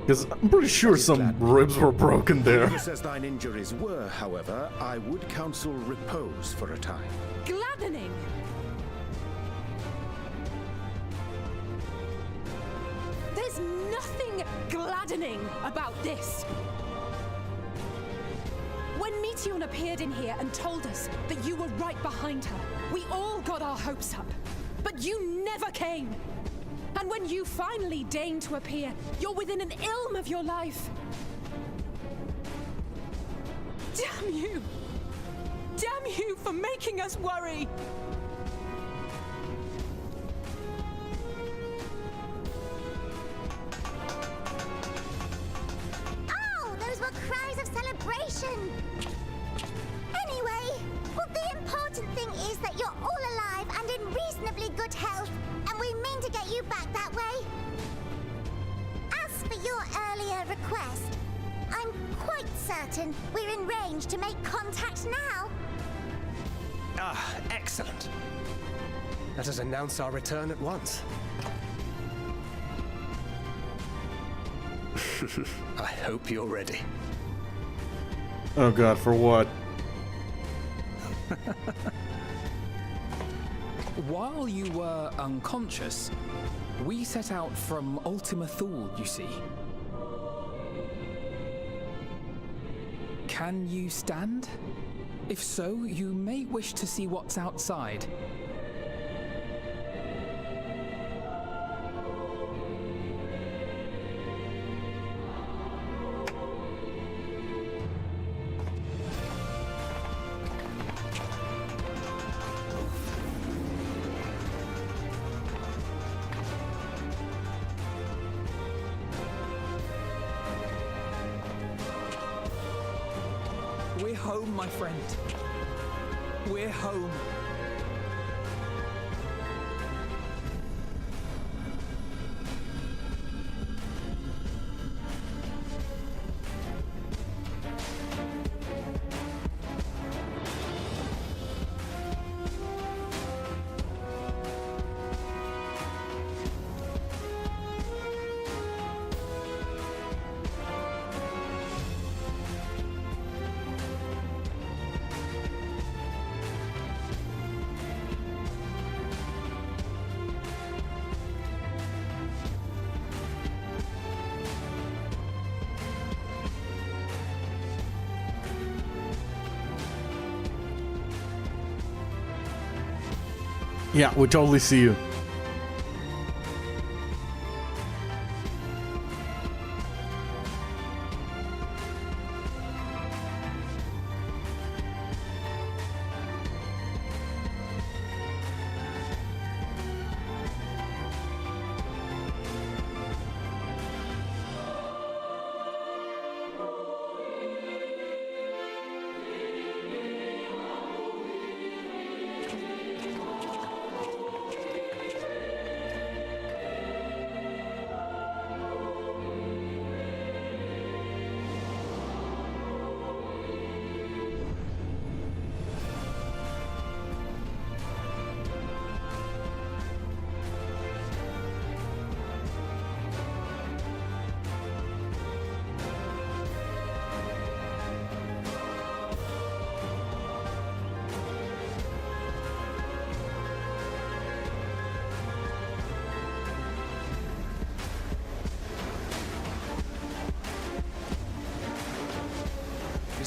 [SPEAKER 1] Because I'm pretty sure some ribs were broken there.
[SPEAKER 6] Grievous as thine injuries were, however, I would counsel repose for a time.
[SPEAKER 3] Gladdening! There's nothing gladdening about this. When Meteion appeared in here and told us that you were right behind her, we all got our hopes up. But you never came. And when you finally deign to appear, you're within an ilm of your life. Damn you! Damn you for making us worry!
[SPEAKER 17] Oh, those were cries of celebration! Anyway, well, the important thing is that you're all alive and in reasonably good health, and we mean to get you back that way. As for your earlier request, I'm quite certain we're in range to make contact now.
[SPEAKER 2] Ah, excellent. Let us announce our return at once. I hope you're ready.
[SPEAKER 1] Oh god, for what?
[SPEAKER 7] While you were unconscious, we set out from Ultima Thule, you see. Can you stand? If so, you may wish to see what's outside. We're home, my friend. We're home.
[SPEAKER 1] Yeah, we totally see you.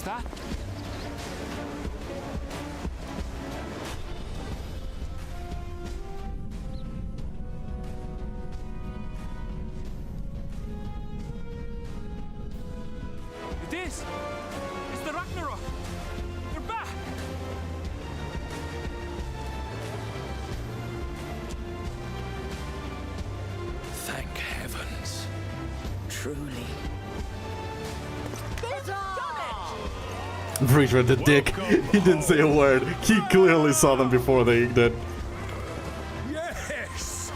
[SPEAKER 7] is that? It is! It's the Ragnarok! They're back!
[SPEAKER 11] Thank heavens. Truly.
[SPEAKER 1] I'm pretty sure the dick, he didn't say a word. He clearly saw them before they did.
[SPEAKER 11] Yes!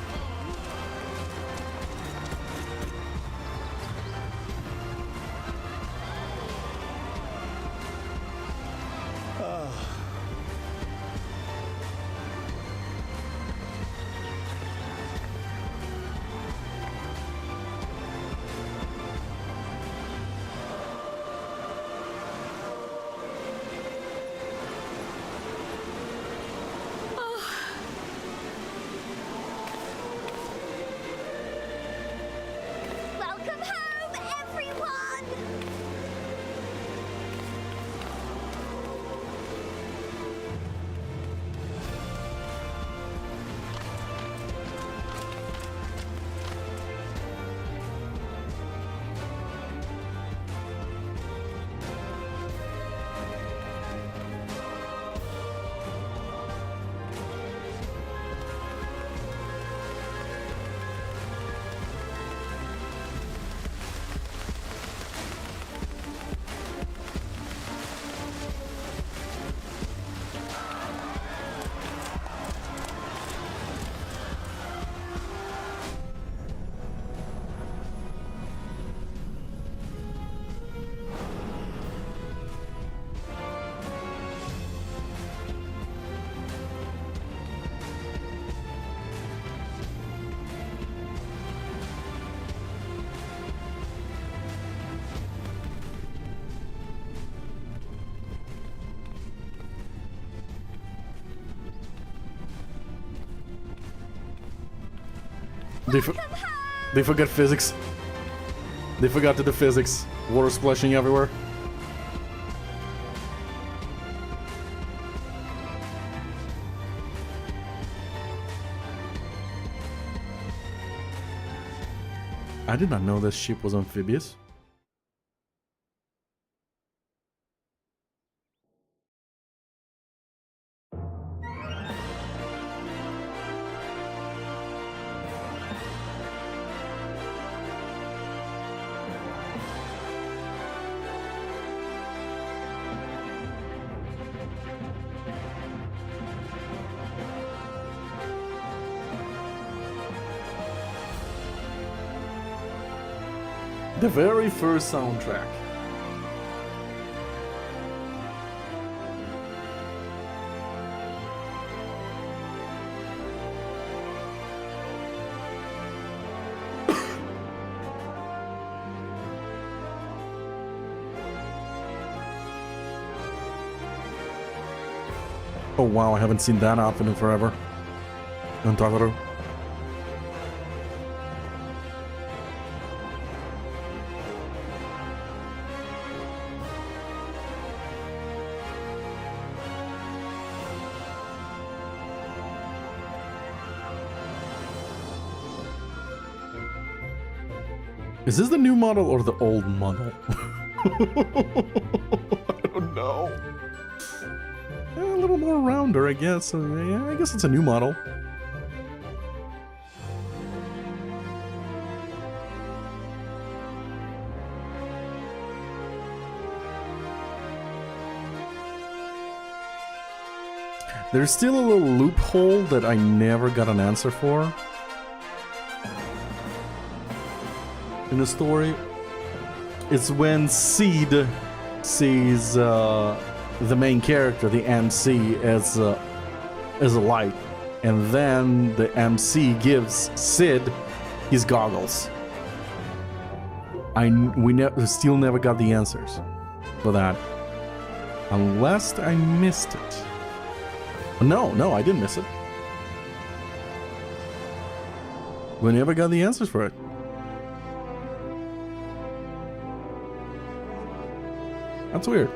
[SPEAKER 23] Welcome home, everyone!
[SPEAKER 1] They forgot physics. They forgot to do physics. Water splashing everywhere. I did not know this ship was amphibious. The very first soundtrack. Oh wow, I haven't seen that outfit in forever. On Totoro. Is this the new model or the old model? I don't know. A little more rounder, I guess. Yeah, I guess it's a new model. There's still a little loophole that I never got an answer for in the story. It's when Seed sees the main character, the MC, as a light, and then the MC gives Sid his goggles. We still never got the answers for that, unless I missed it. No, I didn't miss it. We never got the answers for it. That's weird.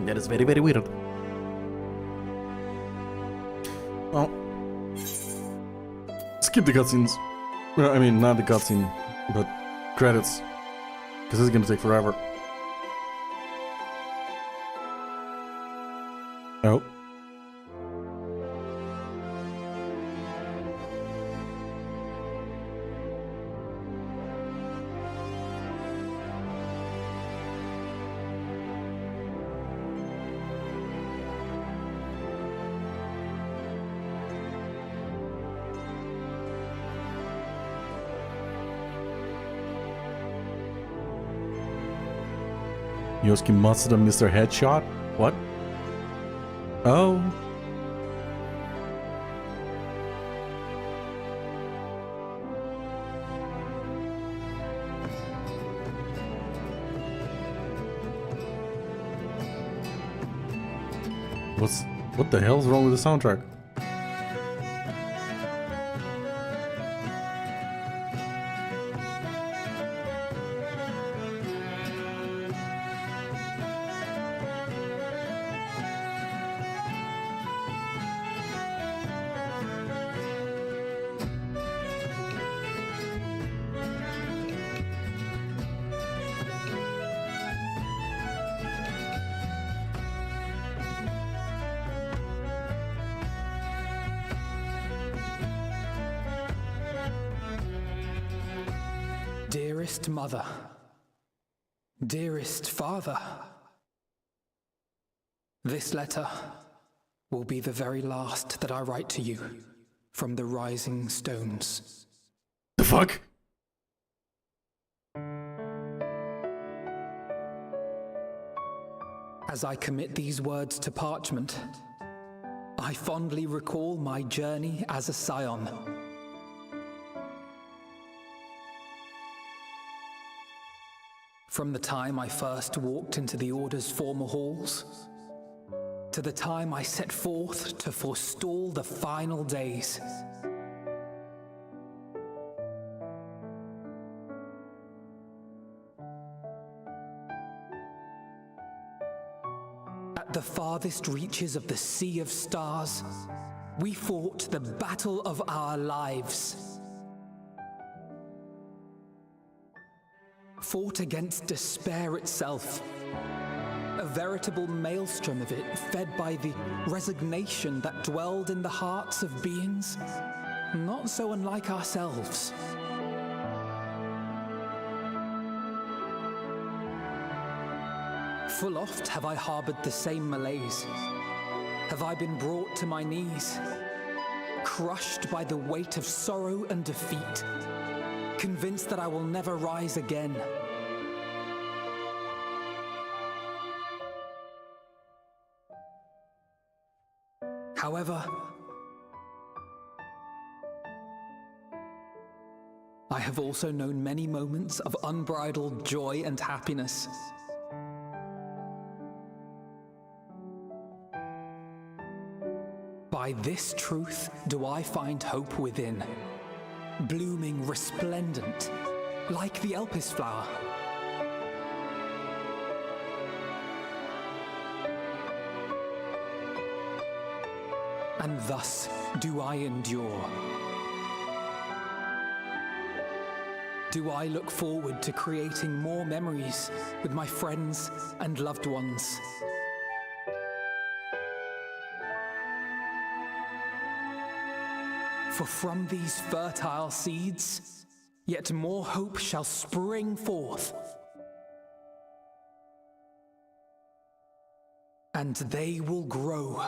[SPEAKER 1] That is very, very weird. Well, skip the cutscenes. Well, I mean, not the cutscene, but credits. Because this is gonna take forever. Oh. Yosuke Matsuda, Mr. Headshot? What? Oh. What the hell's wrong with the soundtrack?
[SPEAKER 7] Dearest mother, dearest father, this letter will be the very last that I write to you from the rising stones.
[SPEAKER 1] The fuck?
[SPEAKER 7] As I commit these words to parchment, I fondly recall my journey as a scion. From the time I first walked into the Order's former halls, to the time I set forth to forestall the final days. At the farthest reaches of the Sea of Stars, we fought the battle of our lives. Fought against despair itself, a veritable maelstrom of it fed by the resignation that dwelled in the hearts of beings not so unlike ourselves. Full oft have I harbored the same malaise. Have I been brought to my knees, crushed by the weight of sorrow and defeat, convinced that I will never rise again. However, I have also known many moments of unbridled joy and happiness. By this truth do I find hope within, blooming resplendent, like the Elpis flower. And thus do I endure. Do I look forward to creating more memories with my friends and loved ones. For from these fertile seeds, yet more hope shall spring forth. And they will grow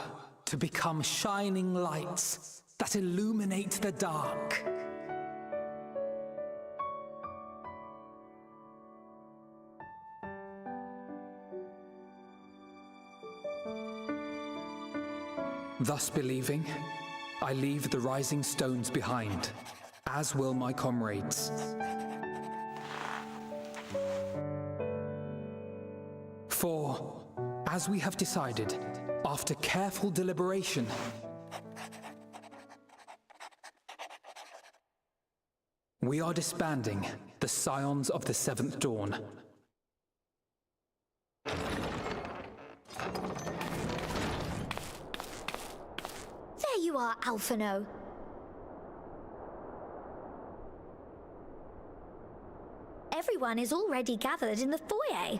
[SPEAKER 7] to become shining lights that illuminate the dark. Thus believing, I leave the rising stones behind, as will my comrades. For, as we have decided, after careful deliberation, we are disbanding the Scions of the Seventh Dawn.
[SPEAKER 14] are, Alphino. Everyone is already gathered in the foyer.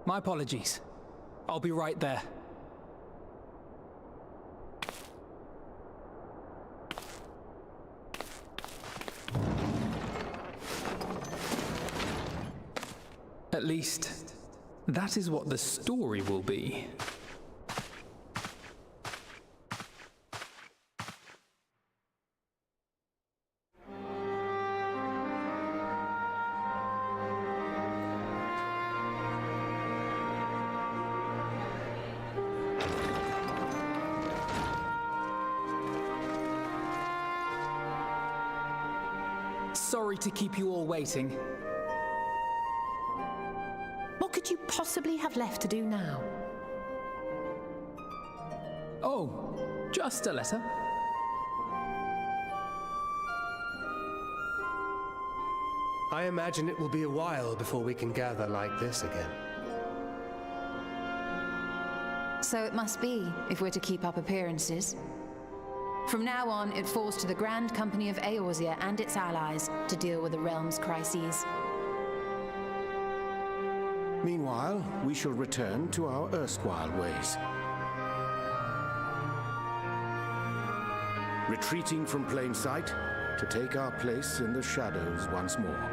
[SPEAKER 7] My apologies. I'll be right there. At least, that is what the story will be. Sorry to keep you all waiting.
[SPEAKER 3] What could you possibly have left to do now?
[SPEAKER 7] Oh, just a letter.
[SPEAKER 2] I imagine it will be a while before we can gather like this again.
[SPEAKER 10] So it must be, if we're to keep up appearances. From now on, it falls to the Grand Company of Eorzea and its allies to deal with the realm's crises.
[SPEAKER 6] Meanwhile, we shall return to our erstwhile ways. Retreating from plain sight to take our place in the shadows once more.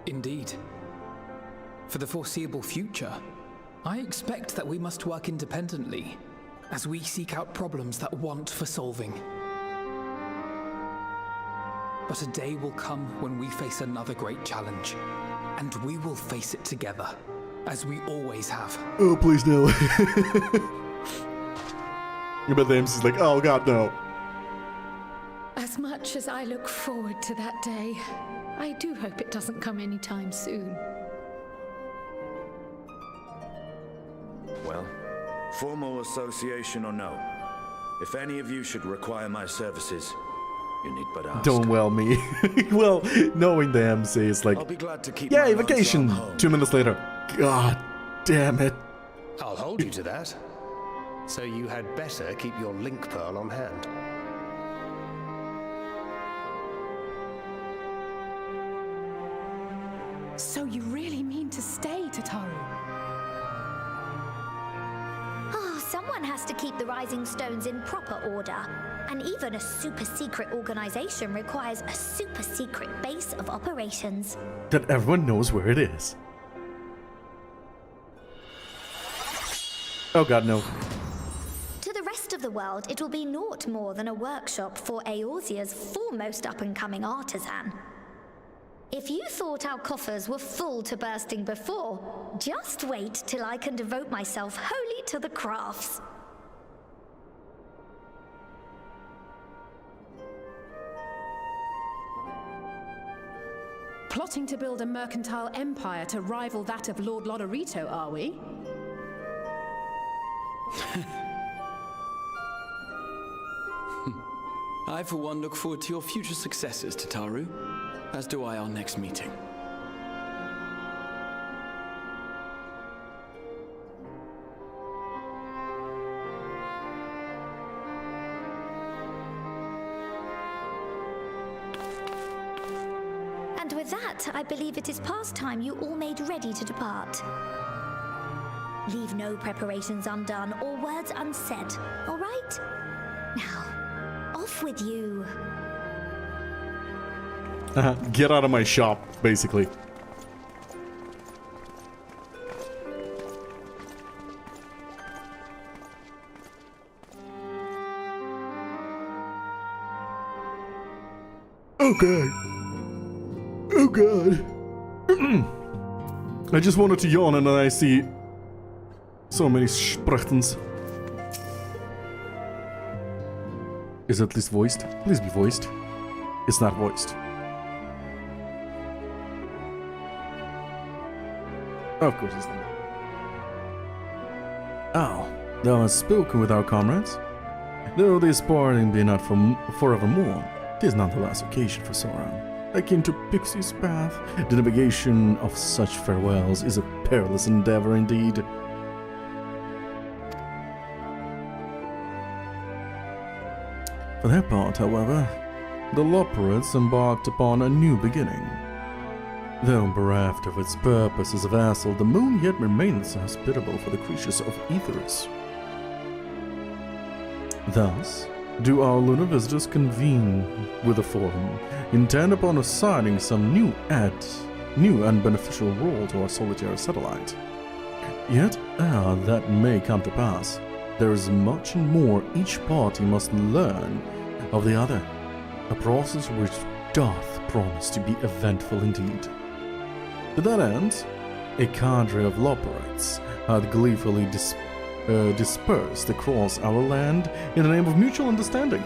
[SPEAKER 7] Indeed. For the foreseeable future, I expect that we must work independently as we seek out problems that want for solving. But a day will come when we face another great challenge, and we will face it together, as we always have.
[SPEAKER 1] Oh, please no. But the MC's like, oh god, no.
[SPEAKER 3] As much as I look forward to that day, I do hope it doesn't come anytime soon.
[SPEAKER 12] Well, formal association or no, if any of you should require my services, you need but ask.
[SPEAKER 1] Don't well me. Well, knowing the MC is like,
[SPEAKER 12] I'll be glad to keep
[SPEAKER 1] yay,
[SPEAKER 12] my
[SPEAKER 1] vacation!
[SPEAKER 12] home.
[SPEAKER 1] 2 minutes later. God damn it.
[SPEAKER 2] I'll hold you to that. So you had better keep your link pearl on hand.
[SPEAKER 3] So you really mean to stay, Tataru?
[SPEAKER 14] Oh, someone has to keep the Rising Stones in proper order. And even a super-secret organization requires a super-secret base of operations.
[SPEAKER 1] That everyone knows where it is. Oh god, no.
[SPEAKER 14] To the rest of the world, it will be naught more than a workshop for Eorzea's foremost up-and-coming artisan. If you thought our coffers were full to bursting before, just wait till I can devote myself wholly to the crafts.
[SPEAKER 3] Plotting to build a mercantile empire to rival that of Lord Lodorito, are we?
[SPEAKER 18] I, for one, look forward to your future successes, Tataru, as do I our next meeting.
[SPEAKER 14] And with that, I believe it is past time you all made ready to depart. Leave no preparations undone or words unsaid, all right? Now, off with you.
[SPEAKER 1] Get out of my shop, basically. Okay. Oh god. I just wanted to yawn and then I see so many sprachtens. Is it at least voiced? Please be voiced. It's not voiced. Of course it's not. Oh, thou hast spoken with our comrades? Though this parting be not for forevermore, 'tis not the last occasion for Sauron. Akin to Pixie's path, the navigation of such farewells is a perilous endeavor indeed. For their part, however, the Loporits embarked upon a new beginning. Though bereft of its purpose as a vassal, the moon yet remains hospitable for the creatures of Aetheris. Thus, do our lunar visitors convene with a forum, intent upon assigning some new and beneficial role to our solitary satellite. Yet, ere that may come to pass, there is much more each party must learn of the other, a process which doth promise to be eventful indeed. To that end, a cadre of Loporits had gleefully dispersed across our land in the name of mutual understanding.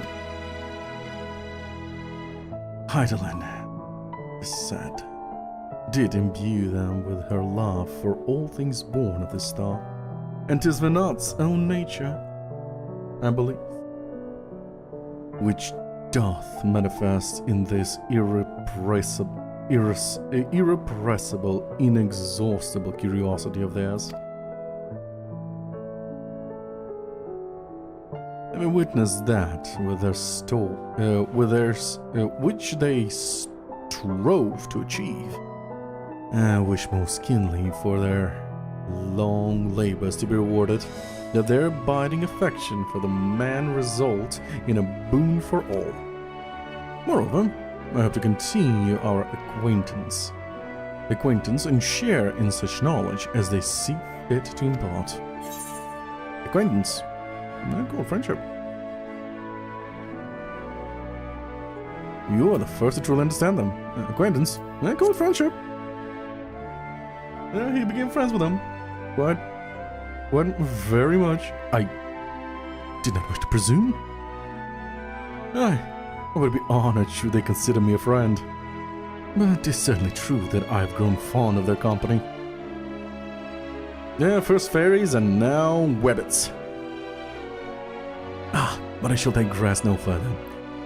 [SPEAKER 1] Hydaelyn, it is said, did imbue them with her love for all things born of this star, and 'tis Venat's own nature, I believe, which doth manifest in this irrepressible, inexhaustible curiosity of theirs. Having witnessed that which they strove to achieve, I wish most keenly for their long labors to be rewarded, that their abiding affection for the man result in a boon for all. Moreover, I hope to continue our acquaintance and share in such knowledge as they see fit to impart. Acquaintance? I call friendship. You are the first to truly understand them. Acquaintance? I call friendship. He became friends with them. What very much. I did not wish to presume. I would be honored should they consider me a friend. But it is certainly true that I have grown fond of their company. Yeah, first fairies and now webbits. But I shall digress no further.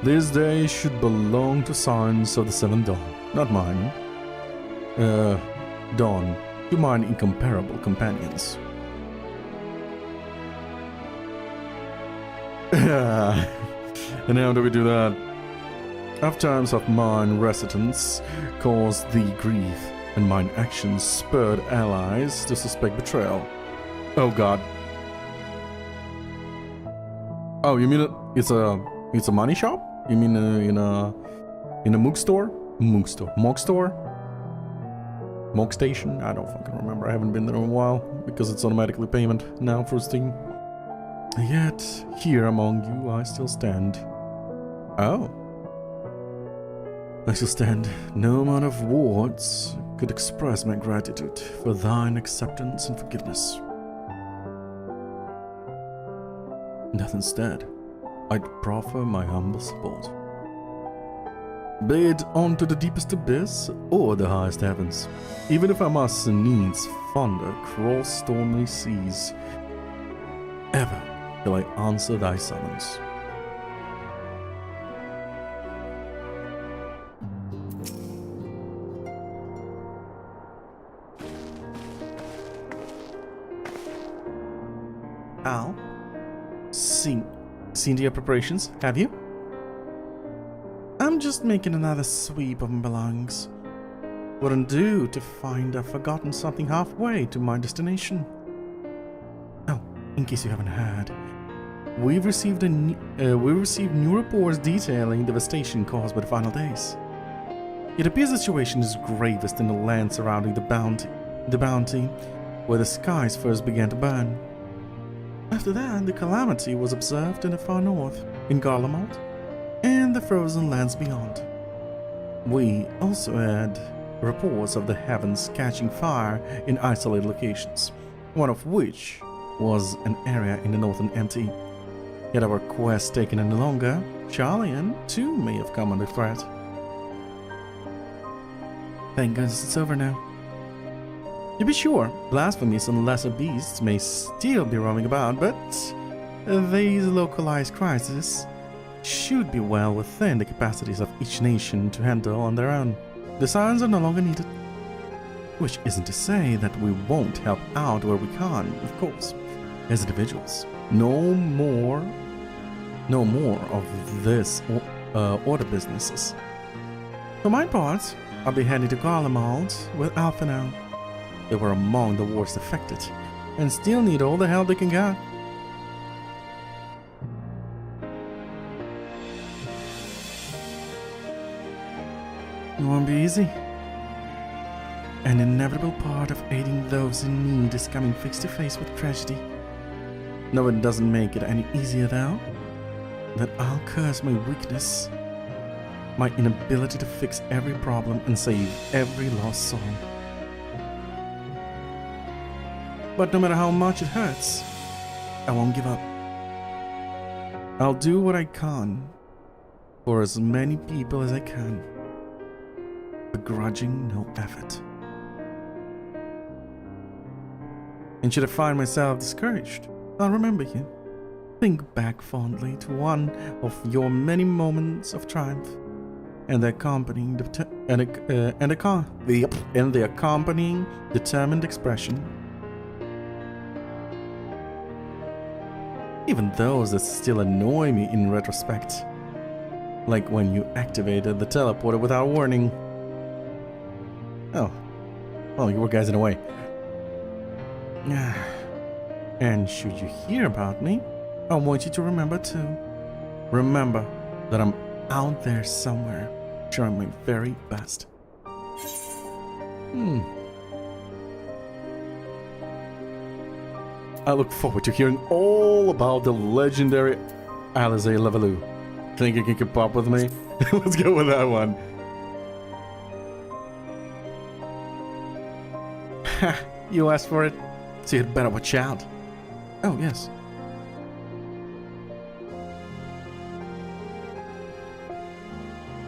[SPEAKER 1] This day should belong to Science of the Seventh Dawn, not mine. Dawn, to mine incomparable companions. And how do we do that? Oft times of mine residence caused thee grief, and mine actions spurred allies to suspect betrayal. Oh god. Oh, you mean it's a money shop? You mean in a Moog store? Moog store? Moog station? I don't fucking remember. I haven't been there in a while because it's automatically payment now for Steam. Yet here among you I still stand. Oh. I shall stand. No amount of words could express my gratitude for thine acceptance and forgiveness. That instead, I'd proffer my humble support. Be it onto the deepest abyss or the highest heavens, even if I must needs thunder cross stormy seas, ever will I answer thy summons. Al? Seen to your preparations, have you? I'm just making another sweep of my belongings. Wouldn't do to find I've forgotten something halfway to my destination. Oh, in case you haven't heard, we've received new reports detailing devastation caused by the final days. It appears the situation is gravest in the land surrounding the bounty, where the skies first began to burn. After that, the calamity was observed in the far north, in Garlemald, and the frozen lands beyond. We also had reports of the heavens catching fire in isolated locations, one of which was an area in the northern empty. Yet our quest taken any longer, Charlian too may have come under threat. Thank goodness it's over now. To be sure, blasphemies and lesser beasts may still be roaming about, but these localized crises should be well within the capacities of each nation to handle on their own. The signs are no longer needed. Which isn't to say that we won't help out where we can, of course, as individuals. No more no more of this order businesses. For my part, I'll be heading to Garlemald with Alpha now. They were among the worst affected, and still need all the help they can get. It won't be easy. An inevitable part of aiding those in need is coming face to face with tragedy. No, it doesn't make it any easier though. That I'll curse my weakness, my inability to fix every problem and save every lost soul. But no matter how much it hurts, I won't give up. I'll do what I can for as many people as I can, begrudging no effort. And should I find myself discouraged, I'll remember you. Think back fondly to one of your many moments of triumph, and the accompanying accompanying determined expression. Even those that still annoy me in retrospect, like when you activated the teleporter without warning. Oh, well, you were guys in a way. And should you hear about me, I want you to remember too. Remember that I'm out there somewhere, trying my very best. I look forward to hearing all about the legendary Alizé Levelou. Think you can keep up with me? Let's go with that one. Ha! You asked for it, so you'd better watch out. Oh, yes.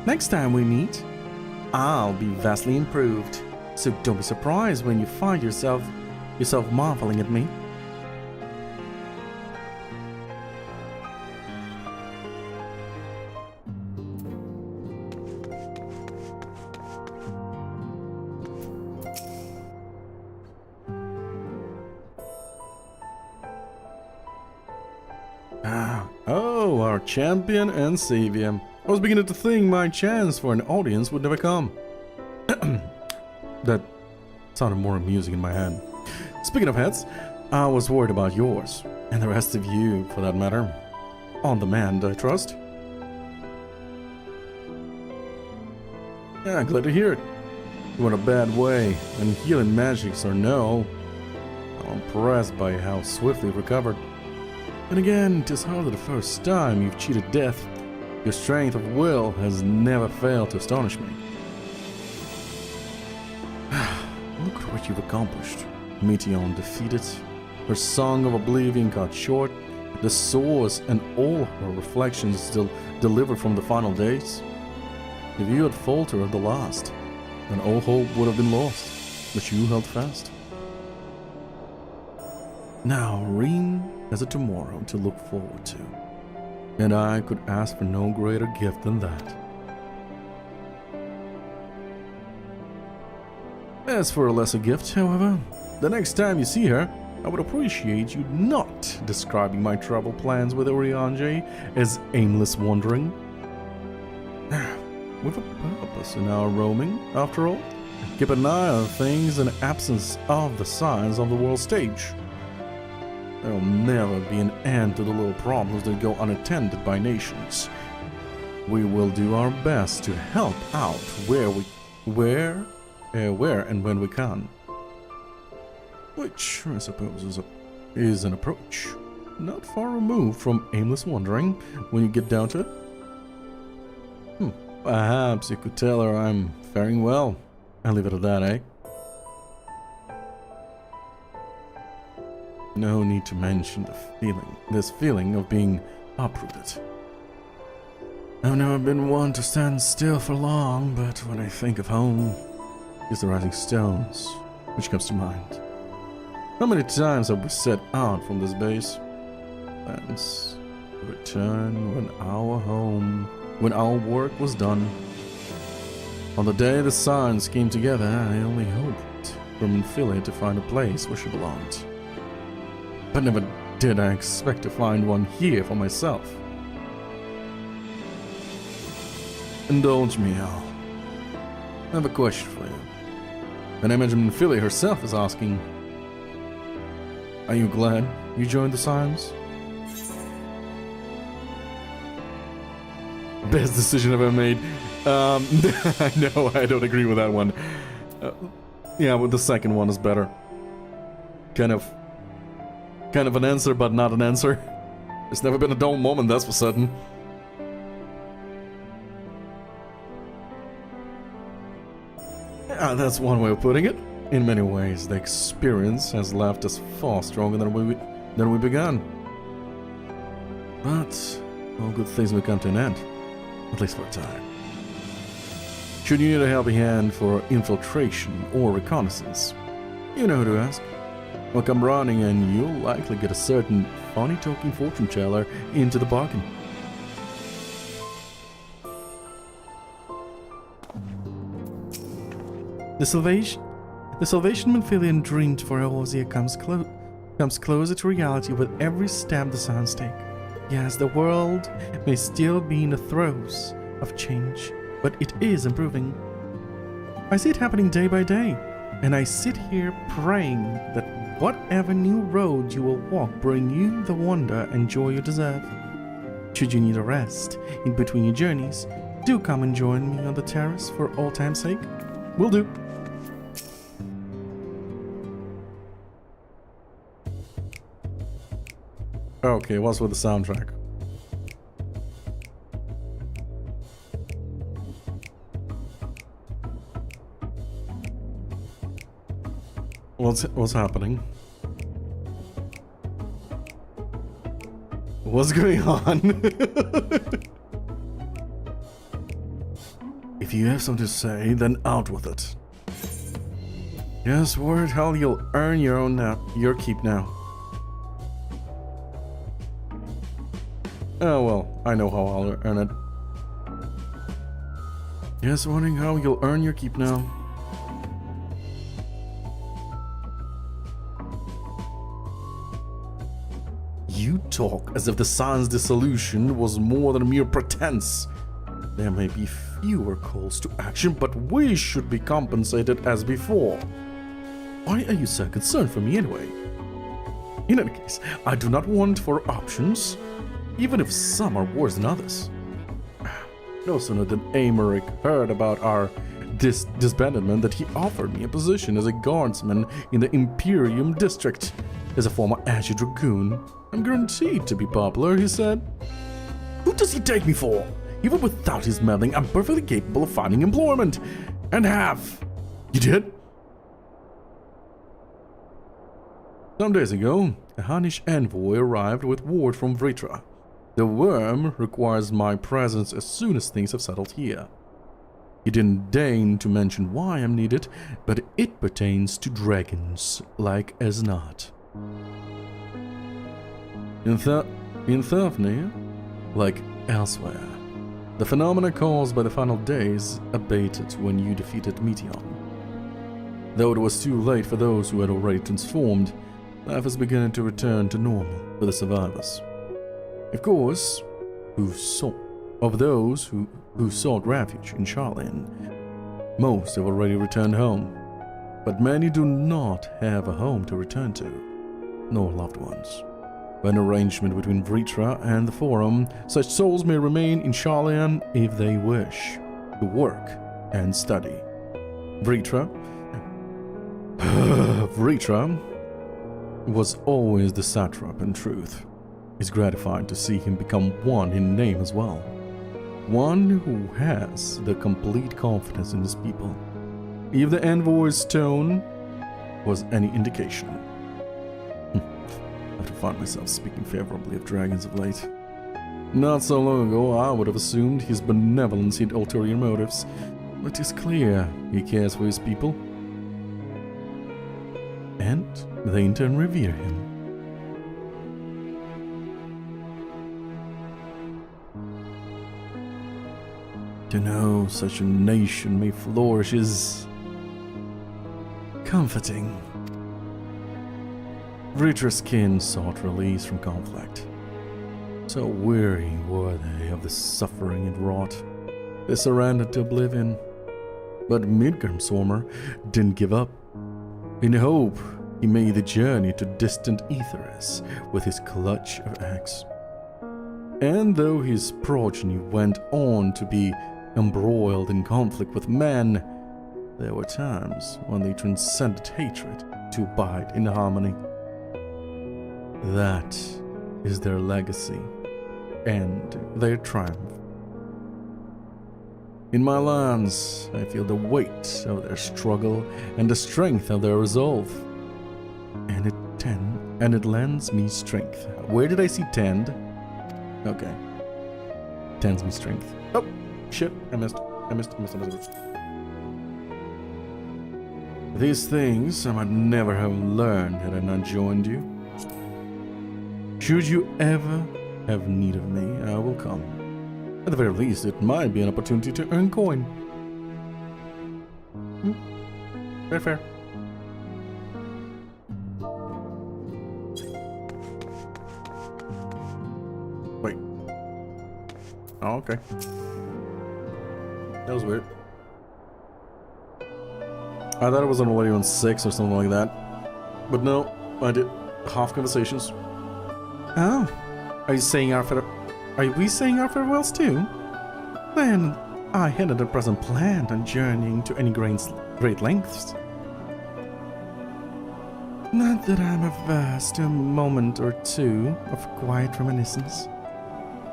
[SPEAKER 1] Next time we meet, I'll be vastly improved, so don't be surprised when you find yourself marveling at me. Oh, our champion and savior. I was beginning to think my chance for an audience would never come. That sounded more amusing in my head. Speaking of heads, I was worried about yours, and the rest of you, for that matter. On demand, I trust. Yeah, glad to hear it. You went a bad way, and healing magics or no, I'm impressed by how swiftly you recovered. And again, it is hardly the first time you've cheated death. Your strength of will has never failed to astonish me. Look at what you've accomplished. Meteon defeated, her Song of Oblivion cut short, the source and all her reflections still delivered from the final days. If you had faltered at the last, then all hope would have been lost, but you held fast. Now, Reen has a tomorrow to look forward to, and I could ask for no greater gift than that. As for a lesser gift, however, the next time you see her, I would appreciate you not describing my travel plans with Oriange as aimless wandering. With a purpose in our roaming, after all. Keep an eye on things in absence of the signs of the world stage. There'll never be an end to the little problems that go unattended by nations. We will do our best to help out where and when we can. Which, I suppose, is an approach not far removed from aimless wandering when you get down to it. Perhaps you could tell her I'm faring well. I'll leave it at that, eh? No need to mention this feeling of being uprooted. I've never been one to stand still for long, but when I think of home, it's the rising stones which comes to mind. How many times have we set out from this base? Thence to return when our work was done. On the day the signs came together, I only hoped for Minfilia to find a place where she belonged. But never did I expect to find one here for myself. indulge me, Al. I have a question for you. And I imagine Philly herself is asking, are you glad you joined the Science? Best decision I've ever made. No, I don't agree with that one. Yeah, but the second one is better. Kind of an answer, but not an answer. There's never been a dull moment, that's for certain. That's one way of putting it. In many ways, the experience has left us far stronger than we began. But all good things will come to an end, at least for a time. Should you need a helping hand for infiltration or reconnaissance, you know who to ask. Well, come running and you'll likely get a certain funny-talking fortune teller into the bargain. The salvation Mephilean dreamed for Eorzea comes closer to reality with every step the Suns take. Yes, the world may still be in the throes of change, but it is improving. I see it happening day by day, and I sit here praying that whatever new road you will walk bring you the wonder and joy you deserve. Should you need a rest in between your journeys, do come and join me on the terrace for all time's sake. Will do. Okay, what's with the soundtrack? What's happening? What's going on? If you have something to say, then out with it. Yes, word hell, you'll earn your keep now. Oh well, I know how I'll earn it. Yes, wondering how you'll earn your keep now. You talk as if the Sun's dissolution was more than a mere pretense. There may be fewer calls to action, but we should be compensated as before. Why are you so concerned for me anyway? In any case, I do not want for options, even if some are worse than others. No sooner than Amaric heard about our disbandment that he offered me a position as a guardsman in the Imperium District. As a former Azure Dragoon, I'm guaranteed to be popular, he said. Who does he take me for? Even without his meddling, I'm perfectly capable of finding employment. And have. You did? Some days ago, a Hunnish envoy arrived with word from Vritra. The worm requires my presence as soon as things have settled here. He didn't deign to mention why I'm needed, but it pertains to dragons, like as not. In Therfnir, like elsewhere, the phenomena caused by the final days abated when you defeated Meteon. Though it was too late for those who had already transformed, life is beginning to return to normal for the survivors. Of course, of those who sought refuge in Sharlayan, most have already returned home, but many do not have a home to return to, nor loved ones. By an arrangement between Vritra and the Forum, such souls may remain in Sharlayan if they wish to work and study. Vritra was always the satrap in truth. It's gratifying to see him become one in name as well. One who has the complete confidence in his people. If the envoy's tone was any indication. I have to find myself speaking favorably of dragons of late. Not so long ago, I would have assumed his benevolence had ulterior motives, but it's clear he cares for his people. And they in turn revere him. To know such a nation may flourish is comforting. Vritra's kin sought release from conflict. So weary were they of the suffering it wrought. They surrendered to oblivion. But Midgardsormr didn't give up. In hope, he made the journey to distant Aetheris with his clutch of axe. And though his progeny went on to be embroiled in conflict with men, there were times when they transcended hatred to abide in harmony. That is their legacy and their triumph. In my lands, I feel the weight of their struggle and the strength of their resolve. And it lends me strength. Where did I see tend? Okay. Tends me strength. Oh, shit. I missed. These things I might never have learned had I not joined you. Should you ever have need of me, I will come. At the very least, it might be an opportunity to earn coin. Fair. Wait. Oh, okay. That was weird. I thought it was only on 6 or something like that. But no, I did half conversations. Oh. Are we saying our farewells too? Then I hadn't at present planned on journeying to any great lengths. Not that I'm averse to a moment or two of quiet reminiscence.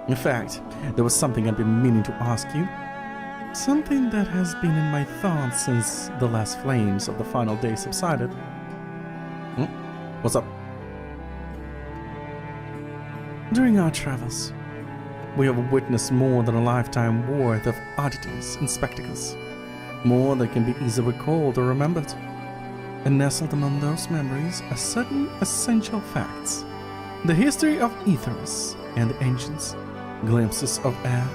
[SPEAKER 1] In fact, there was something I've been meaning to ask you. Something that has been in my thoughts since the last flames of the final day subsided. What's up? During our travels, we have witnessed more than a lifetime worth of oddities and spectacles. More that can be easily recalled or remembered. And nestled among those memories are certain essential facts. The history of Aetheris and the ancients, glimpses of air,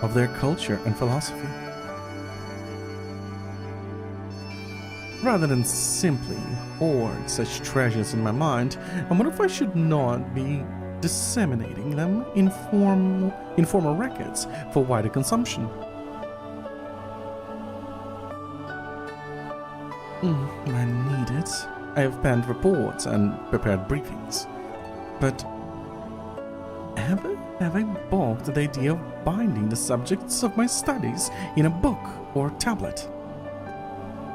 [SPEAKER 1] of their culture and philosophy. Rather than simply hoard such treasures in my mind, I wonder if I should not be disseminating them in formal records for wider consumption. I need it. I have penned reports and prepared briefings. But ever have I balked at the idea of binding the subjects of my studies in a book or tablet?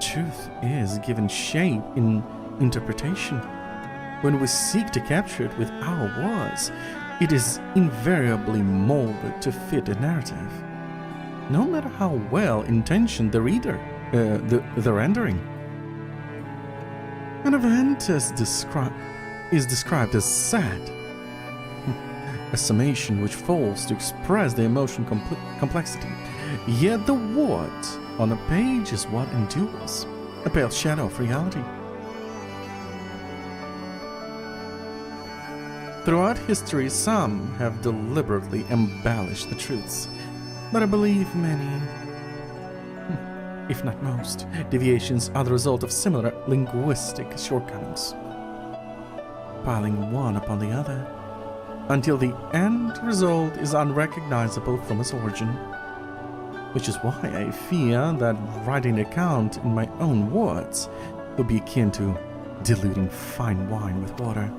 [SPEAKER 1] Truth is given shape in interpretation. When we seek to capture it with our words, it is invariably molded to fit a narrative, no matter how well intentioned the reader, the rendering. An event is described as sad, a summation which falls to express the emotion complexity, yet the word on a page is what endures, a pale shadow of reality. Throughout history, some have deliberately embellished the truths, but I believe many, if not most, deviations are the result of similar linguistic shortcomings, piling one upon the other, until the end result is unrecognizable from its origin. Which is why I fear that writing an account in my own words would be akin to diluting fine wine with water.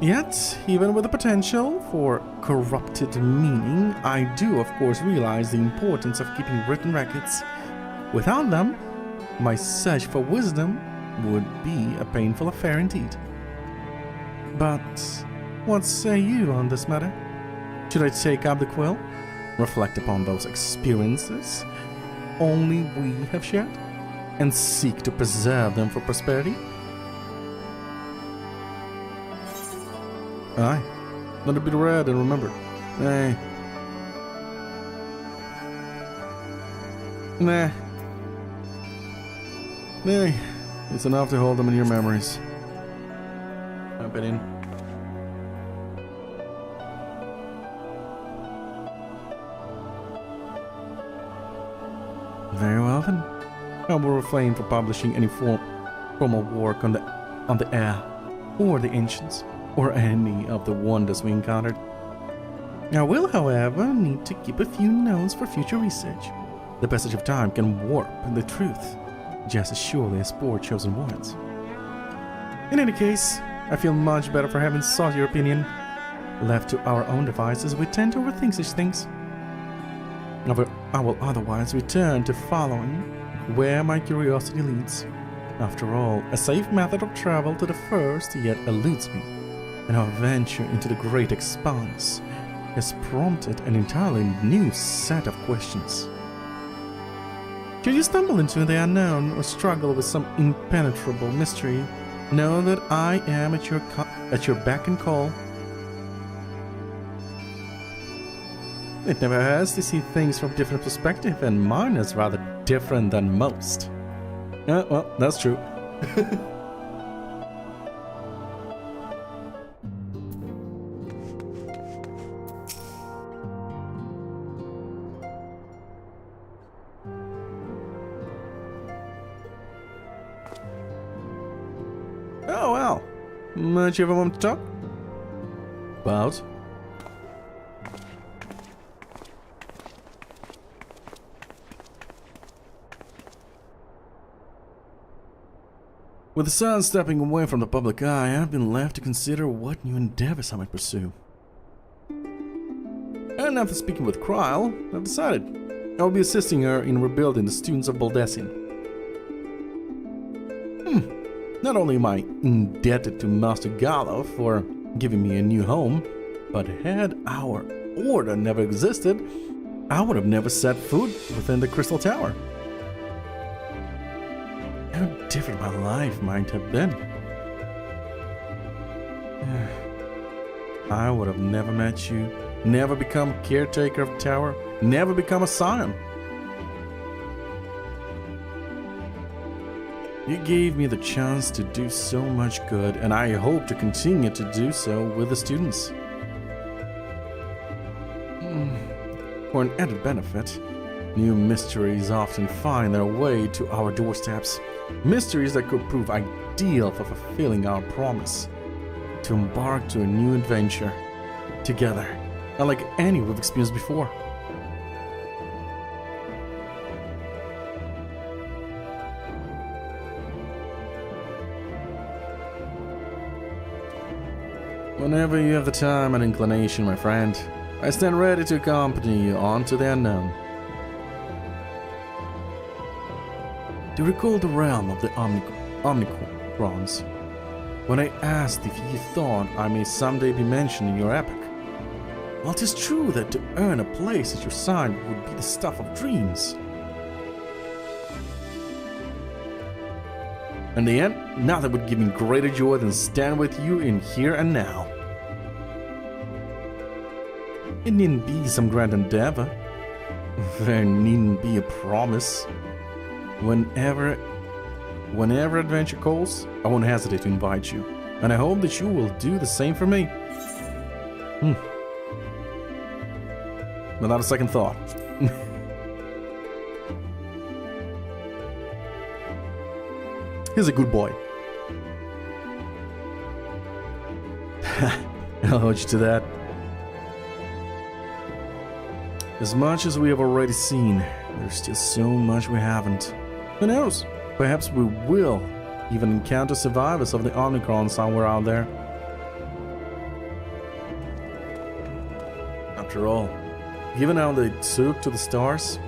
[SPEAKER 1] Yet, even with the potential for corrupted meaning, I do of course realize the importance of keeping written records. Without them, my search for wisdom would be a painful affair indeed. But what say you on this matter? Should I take up the quill, reflect upon those experiences only we have shared, and seek to preserve them for posterity? Aye, let it be read and remembered. Nay. Nah. Nay, it's enough to hold them in your memories. My opinion. Very well then. I will refrain from publishing any formal work on the air, or the ancients, or any of the wonders we encountered. I will, however, need to keep a few notes for future research. The passage of time can warp the truth, just as surely as poor chosen words. In any case, I feel much better for having sought your opinion. Left to our own devices, we tend to overthink such things. I will otherwise return to following where my curiosity leads. After all, a safe method of travel to the first yet eludes me, and our venture into the great expanse has prompted an entirely new set of questions. Should you stumble into the unknown or struggle with some impenetrable mystery, know that I am at your beck and call. It never hurts to see things from a different perspective, and mine is rather different than most. Well, that's true. Oh well. Much you ever want to talk about? With the sun stepping away from the public eye, I've been left to consider what new endeavors I might pursue. And after speaking with Kryle, I've decided I will be assisting her in rebuilding the students of Baldessian. Not only am I indebted to Master Gallo for giving me a new home, but had our order never existed, I would have never set foot within the Crystal Tower. How different my life might have been. I would have never met you, never become caretaker of the tower, never become a scion. You gave me the chance to do so much good, and I hope to continue to do so with the students. For an added benefit, new mysteries often find their way to our doorsteps. Mysteries that could prove ideal for fulfilling our promise to embark to a new adventure together, unlike any we've experienced before. Whenever you have the time and inclination, my friend, I stand ready to accompany you on to the unknown. Do you recall the realm of the Omnicrons? When I asked if you thought I may someday be mentioned in your epic? Well, it is true that to earn a place at your side would be the stuff of dreams. In the end, nothing would give me greater joy than stand with you in here and now. It needn't be some grand endeavor. There needn't be a promise. Whenever adventure calls, I won't hesitate to invite you, and I hope that you will do the same for me. Without a second thought. He's a good boy. I'll hold you to that. As much as we have already seen, there's still so much we haven't. Who knows? Perhaps we will even encounter survivors of the Omnicron somewhere out there. After all, given how they took to the stars,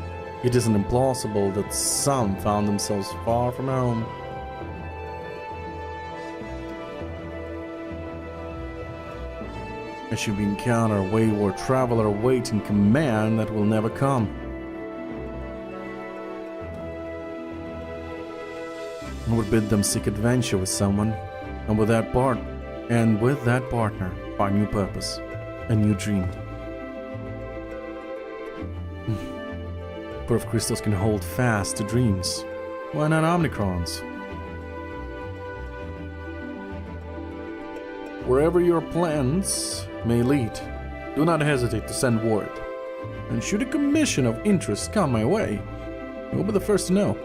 [SPEAKER 1] it isn't implausible that some found themselves far from home. Should we encounter a wayward traveler awaiting command that will never come? I would bid them seek adventure with someone, and with that partner, find new purpose, a new dream. For if crystals can hold fast to dreams, why not Omnicrons? Wherever your plans may lead, do not hesitate to send word. And should a commission of interest come my way, you'll be the first to know.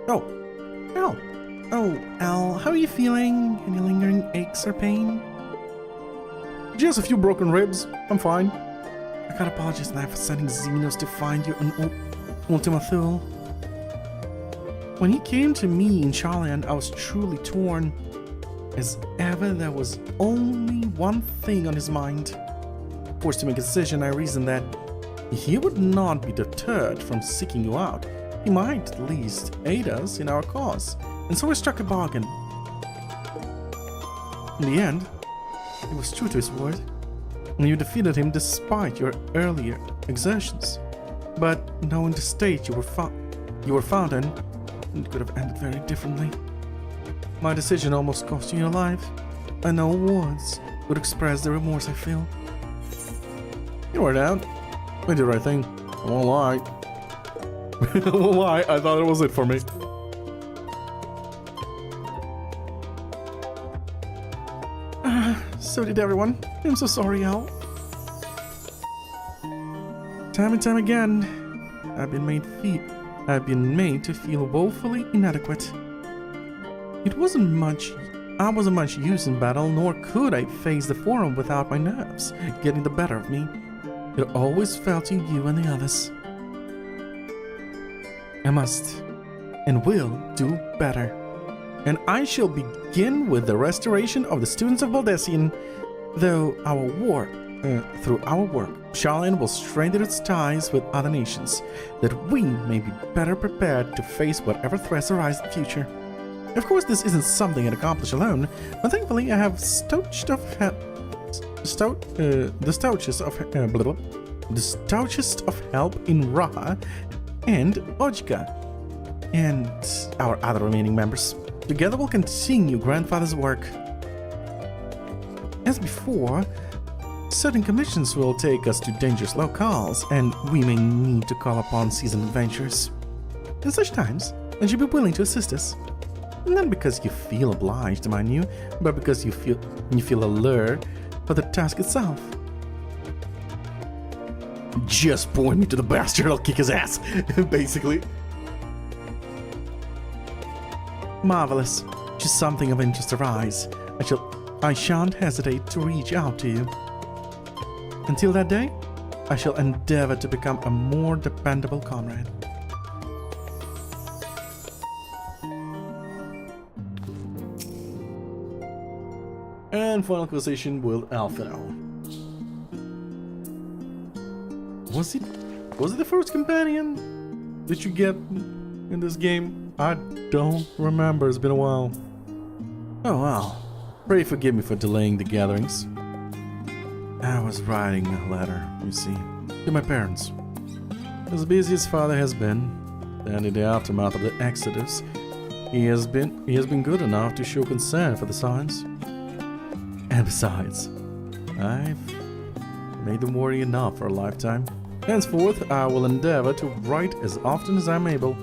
[SPEAKER 1] Oh, Al. Oh, Al, how are you feeling? Any lingering aches or pain? Just a few broken ribs. I'm fine. I gotta apologize now for sending Xenos to find you an Ultima Thule. When he came to me in Charland, I was truly torn. As ever, there was only one thing on his mind. Forced to make a decision, I reasoned that he would not be deterred from seeking you out. He might at least aid us in our cause, and so we struck a bargain. In the end, he was true to his word, and you defeated him despite your earlier exertions. But knowing the state you were found in, it could have ended very differently. My decision almost cost you your life, and no words would express the remorse I feel. You were down. I did the right thing. I won't lie. I won't lie, I thought it was it for me. So did everyone. I'm so sorry, Al. Time and time again, I've been made to feel woefully inadequate. I wasn't much use in battle, nor could I face the forum without my nerves getting the better of me. It always fell to you and the others. I must and will do better. And I shall begin with the restoration of the students of Valdesian, through our work, Charland will strengthen its ties with other nations, that we may be better prepared to face whatever threats arise in the future. Of course, this isn't something I'd accomplish alone, but thankfully I have the stoutest of help in Raha and Ojka, and our other remaining members. Together we'll continue Grandfather's work. As before, certain commissions will take us to dangerous locales, and we may need to call upon seasoned adventurers. In such times, would you be willing to assist us? Not because you feel obliged, mind you, but because you feel a lure for the task itself. Just point me to the bastard, I'll kick his ass, basically. Marvelous. Should something of interest arise, I shan't hesitate to reach out to you. Until that day, I shall endeavor to become a more dependable comrade. And final conversation with Alphino. Was it the first companion that you get in this game? I don't remember, it's been a while. Oh well, pray forgive me for delaying the gatherings. I was writing a letter, you see, to my parents. As busy as father has been, and in the aftermath of the Exodus, he has been good enough to show concern for the science. And besides, I've made them worry enough for a lifetime. Henceforth, I will endeavor to write as often as I'm able.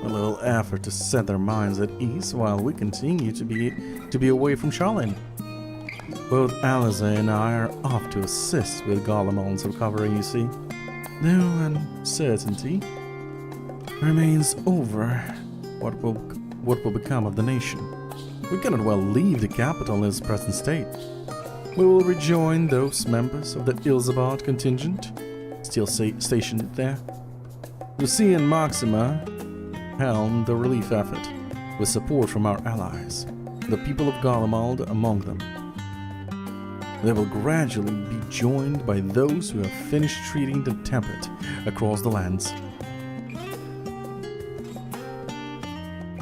[SPEAKER 1] A little effort to set their minds at ease while we continue to be away from Charland. Both Aliza and I are off to assist with Golemond's recovery, you see. No uncertainty remains over what will become of the nation. We cannot well leave the capital in its present state. We will rejoin those members of the Ilzabad contingent still stationed there. Lucia and Maxima helm the relief effort, with support from our allies, the people of Golemond among them. They will gradually be joined by those who have finished treating the temperate across the lands.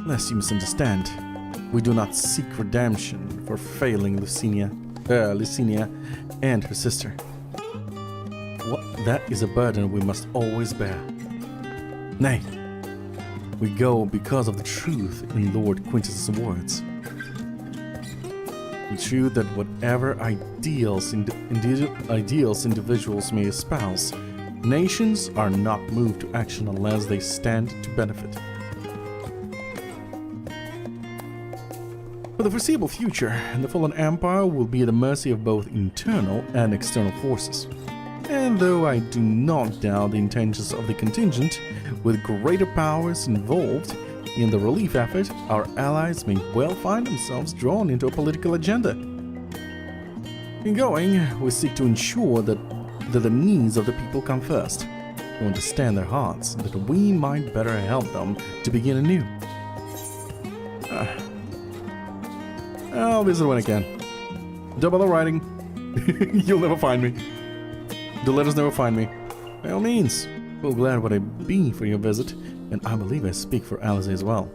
[SPEAKER 1] Lest you misunderstand, we do not seek redemption for failing Lucinia and her sister. That is a burden we must always bear. Nay, we go because of the truth in Lord Quintus's words. The truth that whatever ideals individuals may espouse, nations are not moved to action unless they stand to benefit. For the foreseeable future, the Fallen Empire will be at the mercy of both internal and external forces. And though I do not doubt the intentions of the contingent, with greater powers involved in the relief effort, our allies may well find themselves drawn into a political agenda. In going, we seek to ensure that the needs of the people come first, to understand their hearts, that we might better help them to begin anew. I'll visit when I can. Double the writing. You'll never find me. The letters never find me. By all means, full glad would I be for your visit, and I believe I speak for Alice as well.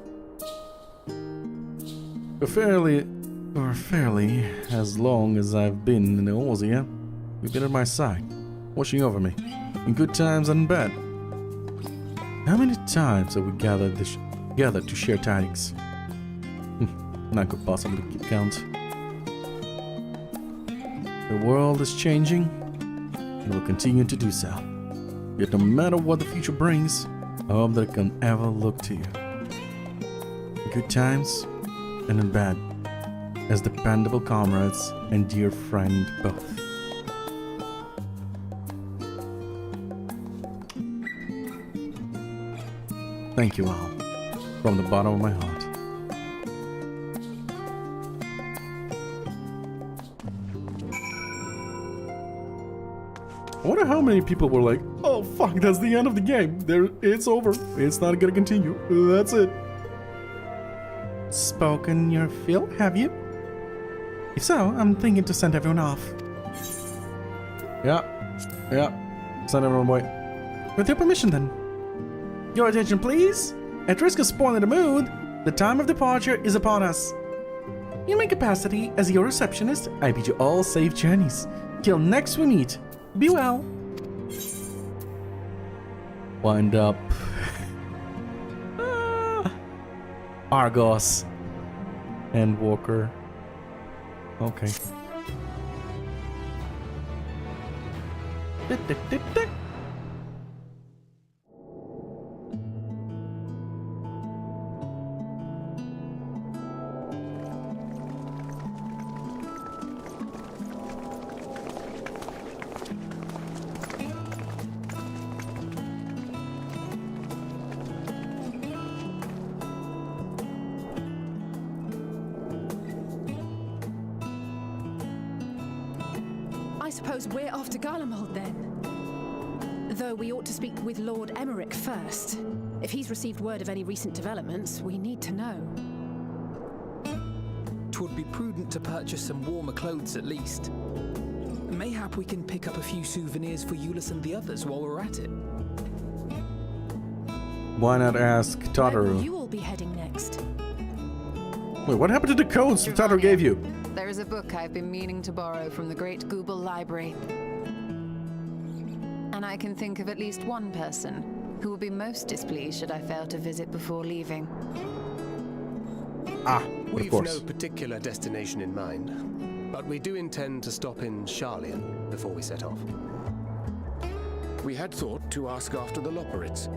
[SPEAKER 1] For fairly as long as I've been in Eorzea, you've been at my side, watching over me, in good times and in bad. How many times have we gathered to share tidings? None could possibly keep count. The world is changing, and will continue to do so. Yet no matter what the future brings, I hope that I can ever look to you. In good times and in bad, as dependable comrades and dear friend both. Thank you all, from the bottom of my heart. I wonder how many people were like, oh fuck, that's the end of the game. It's over. It's not gonna continue. That's it. Spoken your fill, have you? If so, I'm thinking to send everyone off. Yeah. Send everyone away. With your permission then. Your attention please. At risk of spoiling the mood, the time of departure is upon us. In my capacity as your receptionist, I bid you all safe journeys. Till next we meet. Be well. Wind up. Argos. And Walker. Okay.
[SPEAKER 3] I suppose we're off to Garlemald then. Though we ought to speak with Lord Emmerich first. If he's received word of any recent developments, we need to know.
[SPEAKER 7] 'Twould be prudent to purchase some warmer clothes at least. Mayhap we can pick up a few souvenirs for Euless and the others while we're at it.
[SPEAKER 1] Why not ask
[SPEAKER 3] Where will
[SPEAKER 1] Tataru?
[SPEAKER 3] you all be heading next?
[SPEAKER 1] Wait, what happened to the codes Tataru gave you?
[SPEAKER 10] There is a book I've been meaning to borrow from the Great Google Library. And I can think of at least one person who would be most displeased should I fail to visit before leaving.
[SPEAKER 2] We've no particular destination in mind, but we do intend to stop in Sharlayan before we set off.
[SPEAKER 6] We had thought to ask after the Loporrits.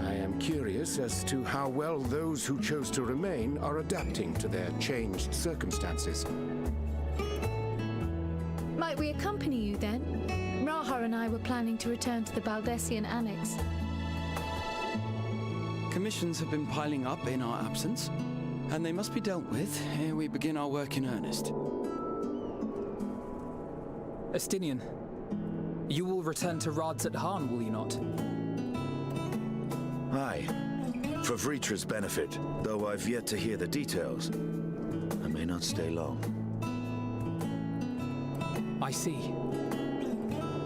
[SPEAKER 6] I am curious as to how well those who chose to remain are adapting to their changed circumstances.
[SPEAKER 5] Might we accompany you then? Raha and I were planning to return to the Baldessian Annex.
[SPEAKER 18] Commissions have been piling up in our absence, and they must be dealt with ere we begin our work in earnest.
[SPEAKER 7] Estinian, you will return to Rads at Han, will you not?
[SPEAKER 19] Aye. For Vritra's benefit, though I've yet to hear the details. I may not stay long.
[SPEAKER 7] I see.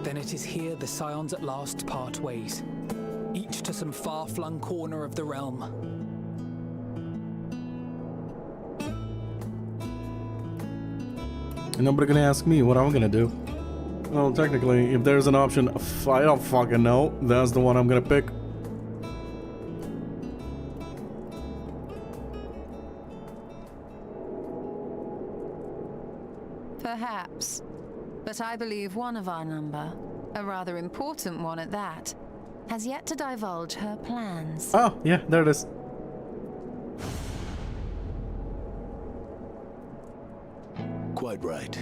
[SPEAKER 7] Then it is here the Scions at last part ways, each to some far-flung corner of the realm.
[SPEAKER 1] And nobody gonna ask me what I'm gonna do. Well, technically, if there's an option, I don't fucking know. That's the one I'm gonna pick.
[SPEAKER 10] Perhaps. But I believe one of our number, a rather important one at that, has yet to divulge her plans.
[SPEAKER 1] Oh, yeah, there it is.
[SPEAKER 19] Quite right.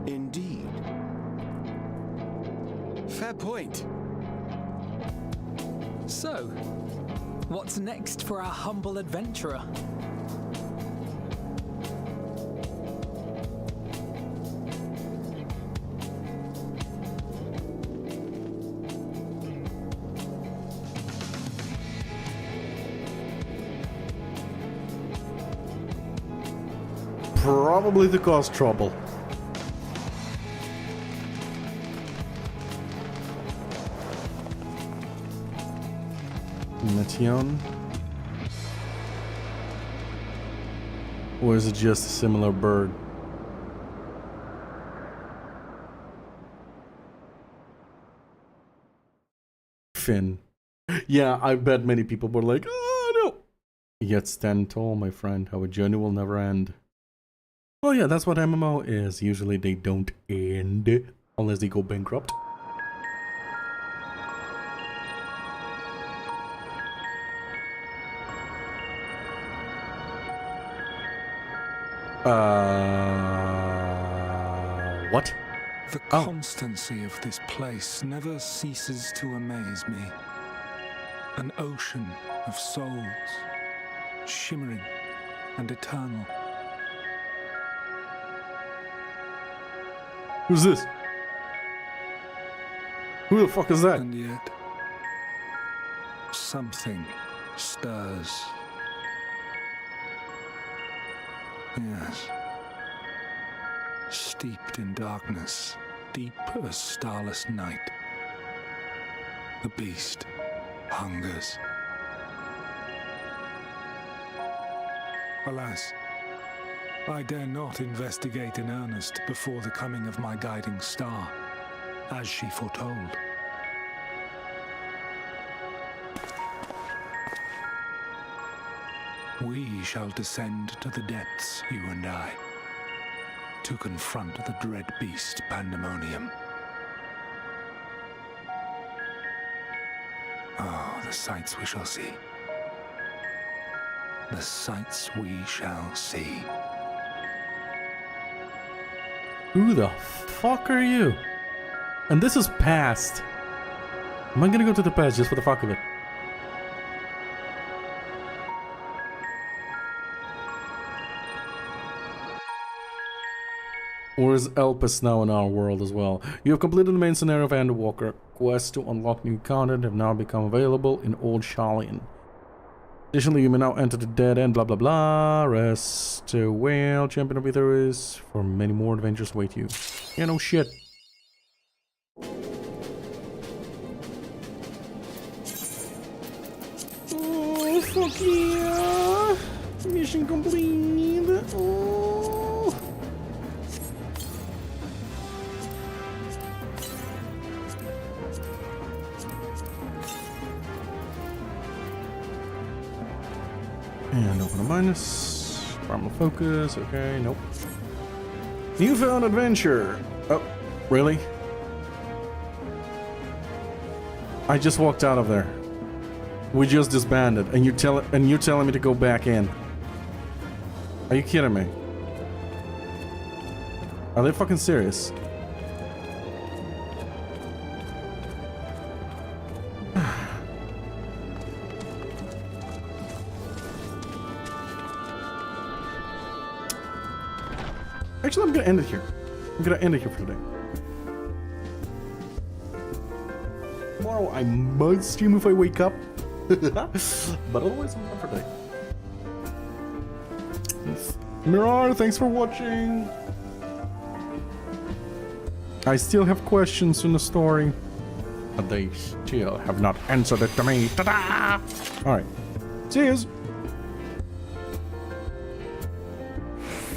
[SPEAKER 6] Indeed.
[SPEAKER 18] Fair point.
[SPEAKER 7] So, what's next for our humble adventurer?
[SPEAKER 1] Probably to cause trouble. Meteon? Or is it just a similar bird? Finn. Yeah, I bet many people were like, oh no! Yet stand tall, my friend. Our journey will never end. Well, yeah, that's what MMO is. Usually they don't end unless they go bankrupt. What?
[SPEAKER 15] The constancy of this place never ceases to amaze me. An ocean of souls, shimmering and eternal.
[SPEAKER 1] Who's this? Who the fuck is that?
[SPEAKER 15] And yet, something stirs. Yes. Steeped in darkness, deep as starless night. The beast hungers. Alas, I dare not investigate in earnest before the coming of my guiding star, as she foretold. We shall descend to the depths, you and I, to confront the dread beast Pandemonium. Oh, the sights we shall see. The sights we shall see.
[SPEAKER 1] Who the fuck are you? And this is past. Am I gonna go to the past just for the fuck of it? Or is Elpis now in our world as well? You have completed the main scenario of Endwalker. Quests to unlock new content have now become available in Old Sharlayan. Additionally, you may now enter the dead end, blah blah blah. Rest well, champion of Aetheris. For many more adventures await you. Yeah, no shit. Oh, fuck yeah! Mission complete! Oh! And open a minus. Primal focus. Okay, nope. Newfound adventure. Oh, really? I just walked out of there. We just disbanded, and you're telling me to go back in. Are you kidding me? Are they fucking serious? Actually, I'm gonna end it here. I'm gonna end it here for today. Tomorrow I might stream if I wake up. But otherwise, I'm done for today. Mirar, thanks for watching. I still have questions in the story, but they still have not answered it to me. Ta-da! Alright. Cheers!